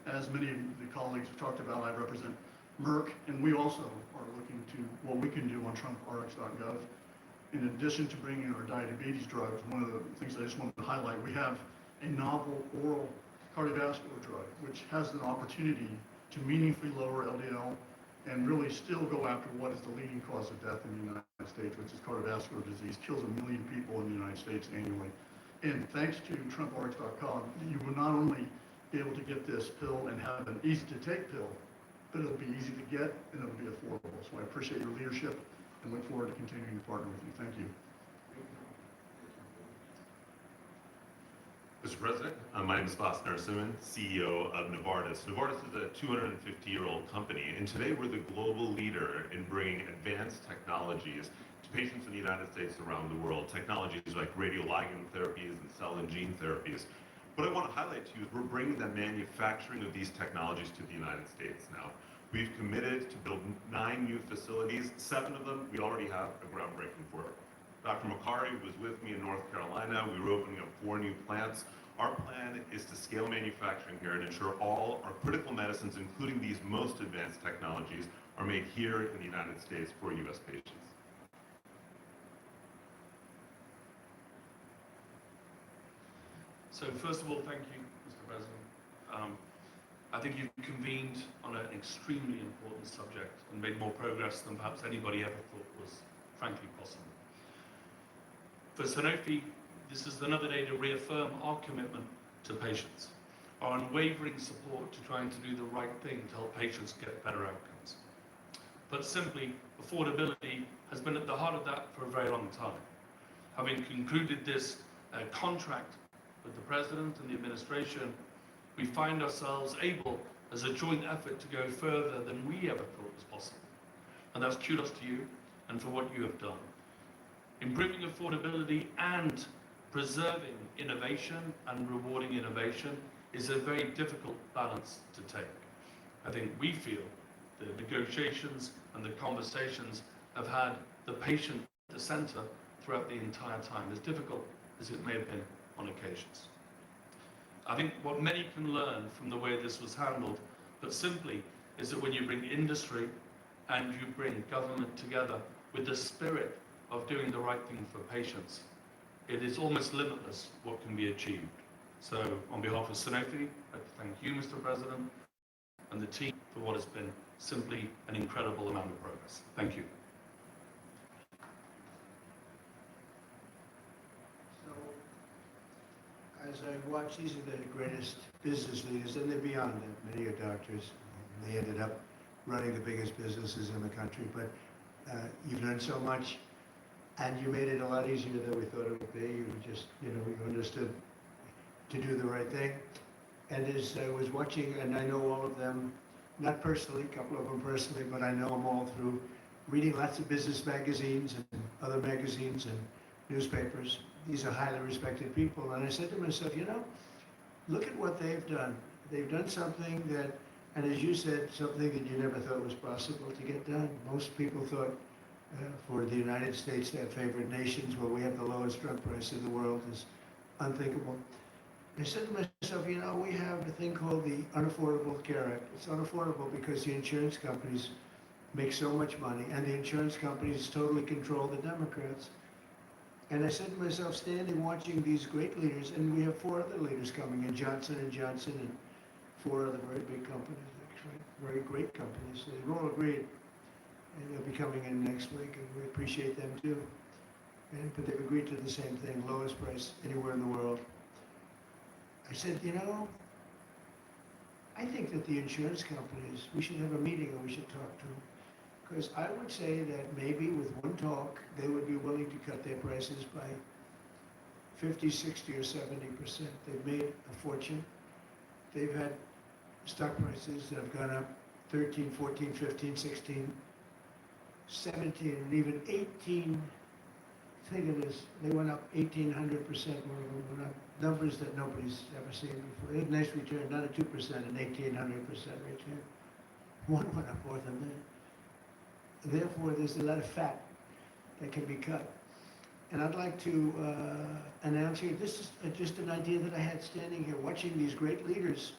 Speaker 9: As many of the colleagues have talked about, I represent Merck, and we also are looking to what we can do on TrumpRx.gov. In addition to bringing our diabetes drugs, one of the things I just wanted to highlight, we have a novel oral cardiovascular drug, which has an opportunity to meaningfully lower LDL and really still go after what is the leading cause of death in the United States, which is cardiovascular disease, kills 1 million people in the United States annually. And thanks to TrumpRx.com, you will not only be able to get this pill and have an easy-to-take pill, but it'll be easy to get and it'll be affordable. So I appreciate your leadership and look forward to continuing to partner with you. Thank you.
Speaker 16: Mr. President, my name is Bas Narasimhan, CEO of Novartis. Novartis is a 250-year-old company, and today we're the global leader in bringing advanced technologies to patients in the United States and around the world. Technologies like radioligand therapies and cell and gene therapies. What I want to highlight to you is we're bringing the manufacturing of these technologies to the United States now. We've committed to build 9 new facilities. 7 of them we already have a groundbreaking for. Dr. Makari was with me in North Carolina. We were opening up 4 new plants. Our plan is to scale manufacturing here and ensure all our critical medicines, including these most advanced technologies, are made here in the United States for U.S. patients.
Speaker 5: So first of all, thank you, Mr. President. I think you've convened on an extremely important subject and made more progress than perhaps anybody ever thought was frankly possible. For Sanofi, this is another day to reaffirm our commitment to patients, our unwavering support to trying to do the right thing to help patients get better outcomes. But simply, affordability has been at the heart of that for a very long time. Having concluded this contract with the President and the administration, we find ourselves able, as a joint effort, to go further than we ever thought was possible. And that's kudos to you and for what you have done. Improving affordability and preserving innovation and rewarding innovation is a very difficult balance to take. I think we feel the negotiations and the conversations have had the patient at the center throughout the entire time, as difficult as it may have been on occasions. I think what many can learn from the way this was handled, but simply, is that when you bring industry and you bring government together with the spirit of doing the right thing for patients, it is almost limitless what can be achieved. So on behalf of Sanofi, I'd like to thank you, Mr. President, and the team for what has been simply an incredible amount of progress. Thank you.
Speaker 13: As I watch, these are the greatest business leaders, and they're beyond that. Many are doctors. They ended up running the biggest businesses in the country. But you've learned so much, and you made it a lot easier than we thought it would be. You just, you understood to do the right thing. And as I was watching, and I know all of them, not personally, a couple of them personally, but I know them all through reading lots of business magazines and other magazines and newspapers. These are highly respected people. And I said to myself, look at what they've done. They've done something that, and as you said, something that you never thought was possible to get done. Most people thought for the United States to have favored nations where we have the lowest drug price in the world is unthinkable. I said to myself, we have a thing called the Unaffordable Care Act. It's unaffordable because the insurance companies make so much money, and the insurance companies totally control the Democrats. And I said to myself, standing watching these great leaders, and we have 4 other leaders coming in, Johnson & Johnson and 4 other very big companies, actually, very great companies. They've all agreed, and they'll be coming in next week, and we appreciate them too. But they've agreed to the same thing, lowest price anywhere in the world. I said, I think that the insurance companies, we should have a meeting and we should talk to them. Because I would say that maybe with one talk, they would be willing to cut their prices by 50, 60, or 70%. They've made a fortune. They've had stock prices that have gone up 13, 14, 15, 16, 17, and even 18. Think of this, they went up 1,800%, one of them went up, numbers that nobody's ever seen before. They had a nice return, not a 2%, an 1,800% return. One went up more than that. Therefore, there's a lot of fat that can be cut. And I'd like to announce here, this is just an idea that I had standing here, watching these great leaders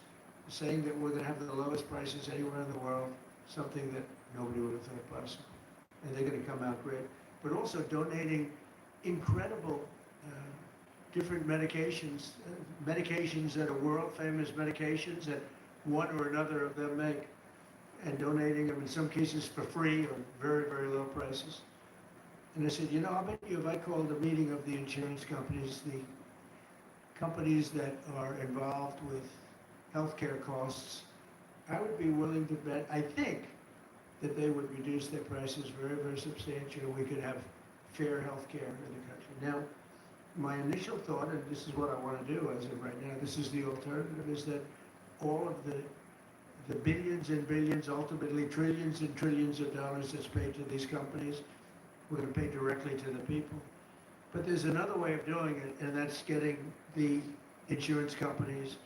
Speaker 13: saying that we're going to have the lowest prices anywhere in the world, something that nobody would have thought possible. And they're going to come out great. But also donating incredible different medications, medications that are world-famous medications that one or another of them make, and donating them in some cases for free or very, very low prices. And I said, I'll bet you if I called a meeting of the insurance companies, the companies that are involved with healthcare costs, I would be willing to bet, I think, that they would reduce their prices very, very substantially, and we could have fair health care in the country. Now, my initial thought, and this is what I want to do as of right now, this is the alternative, is that all of the billions and billions, ultimately trillions and trillions of dollars that's paid to these companies, we're going to pay directly to the people. But there's another way of doing it, and that's getting the insurance companies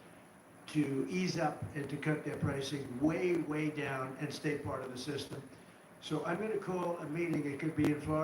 Speaker 13: to ease up and to cut their pricing way, way down and stay part of the system. So I'm going to call a meeting, it could be in Florida.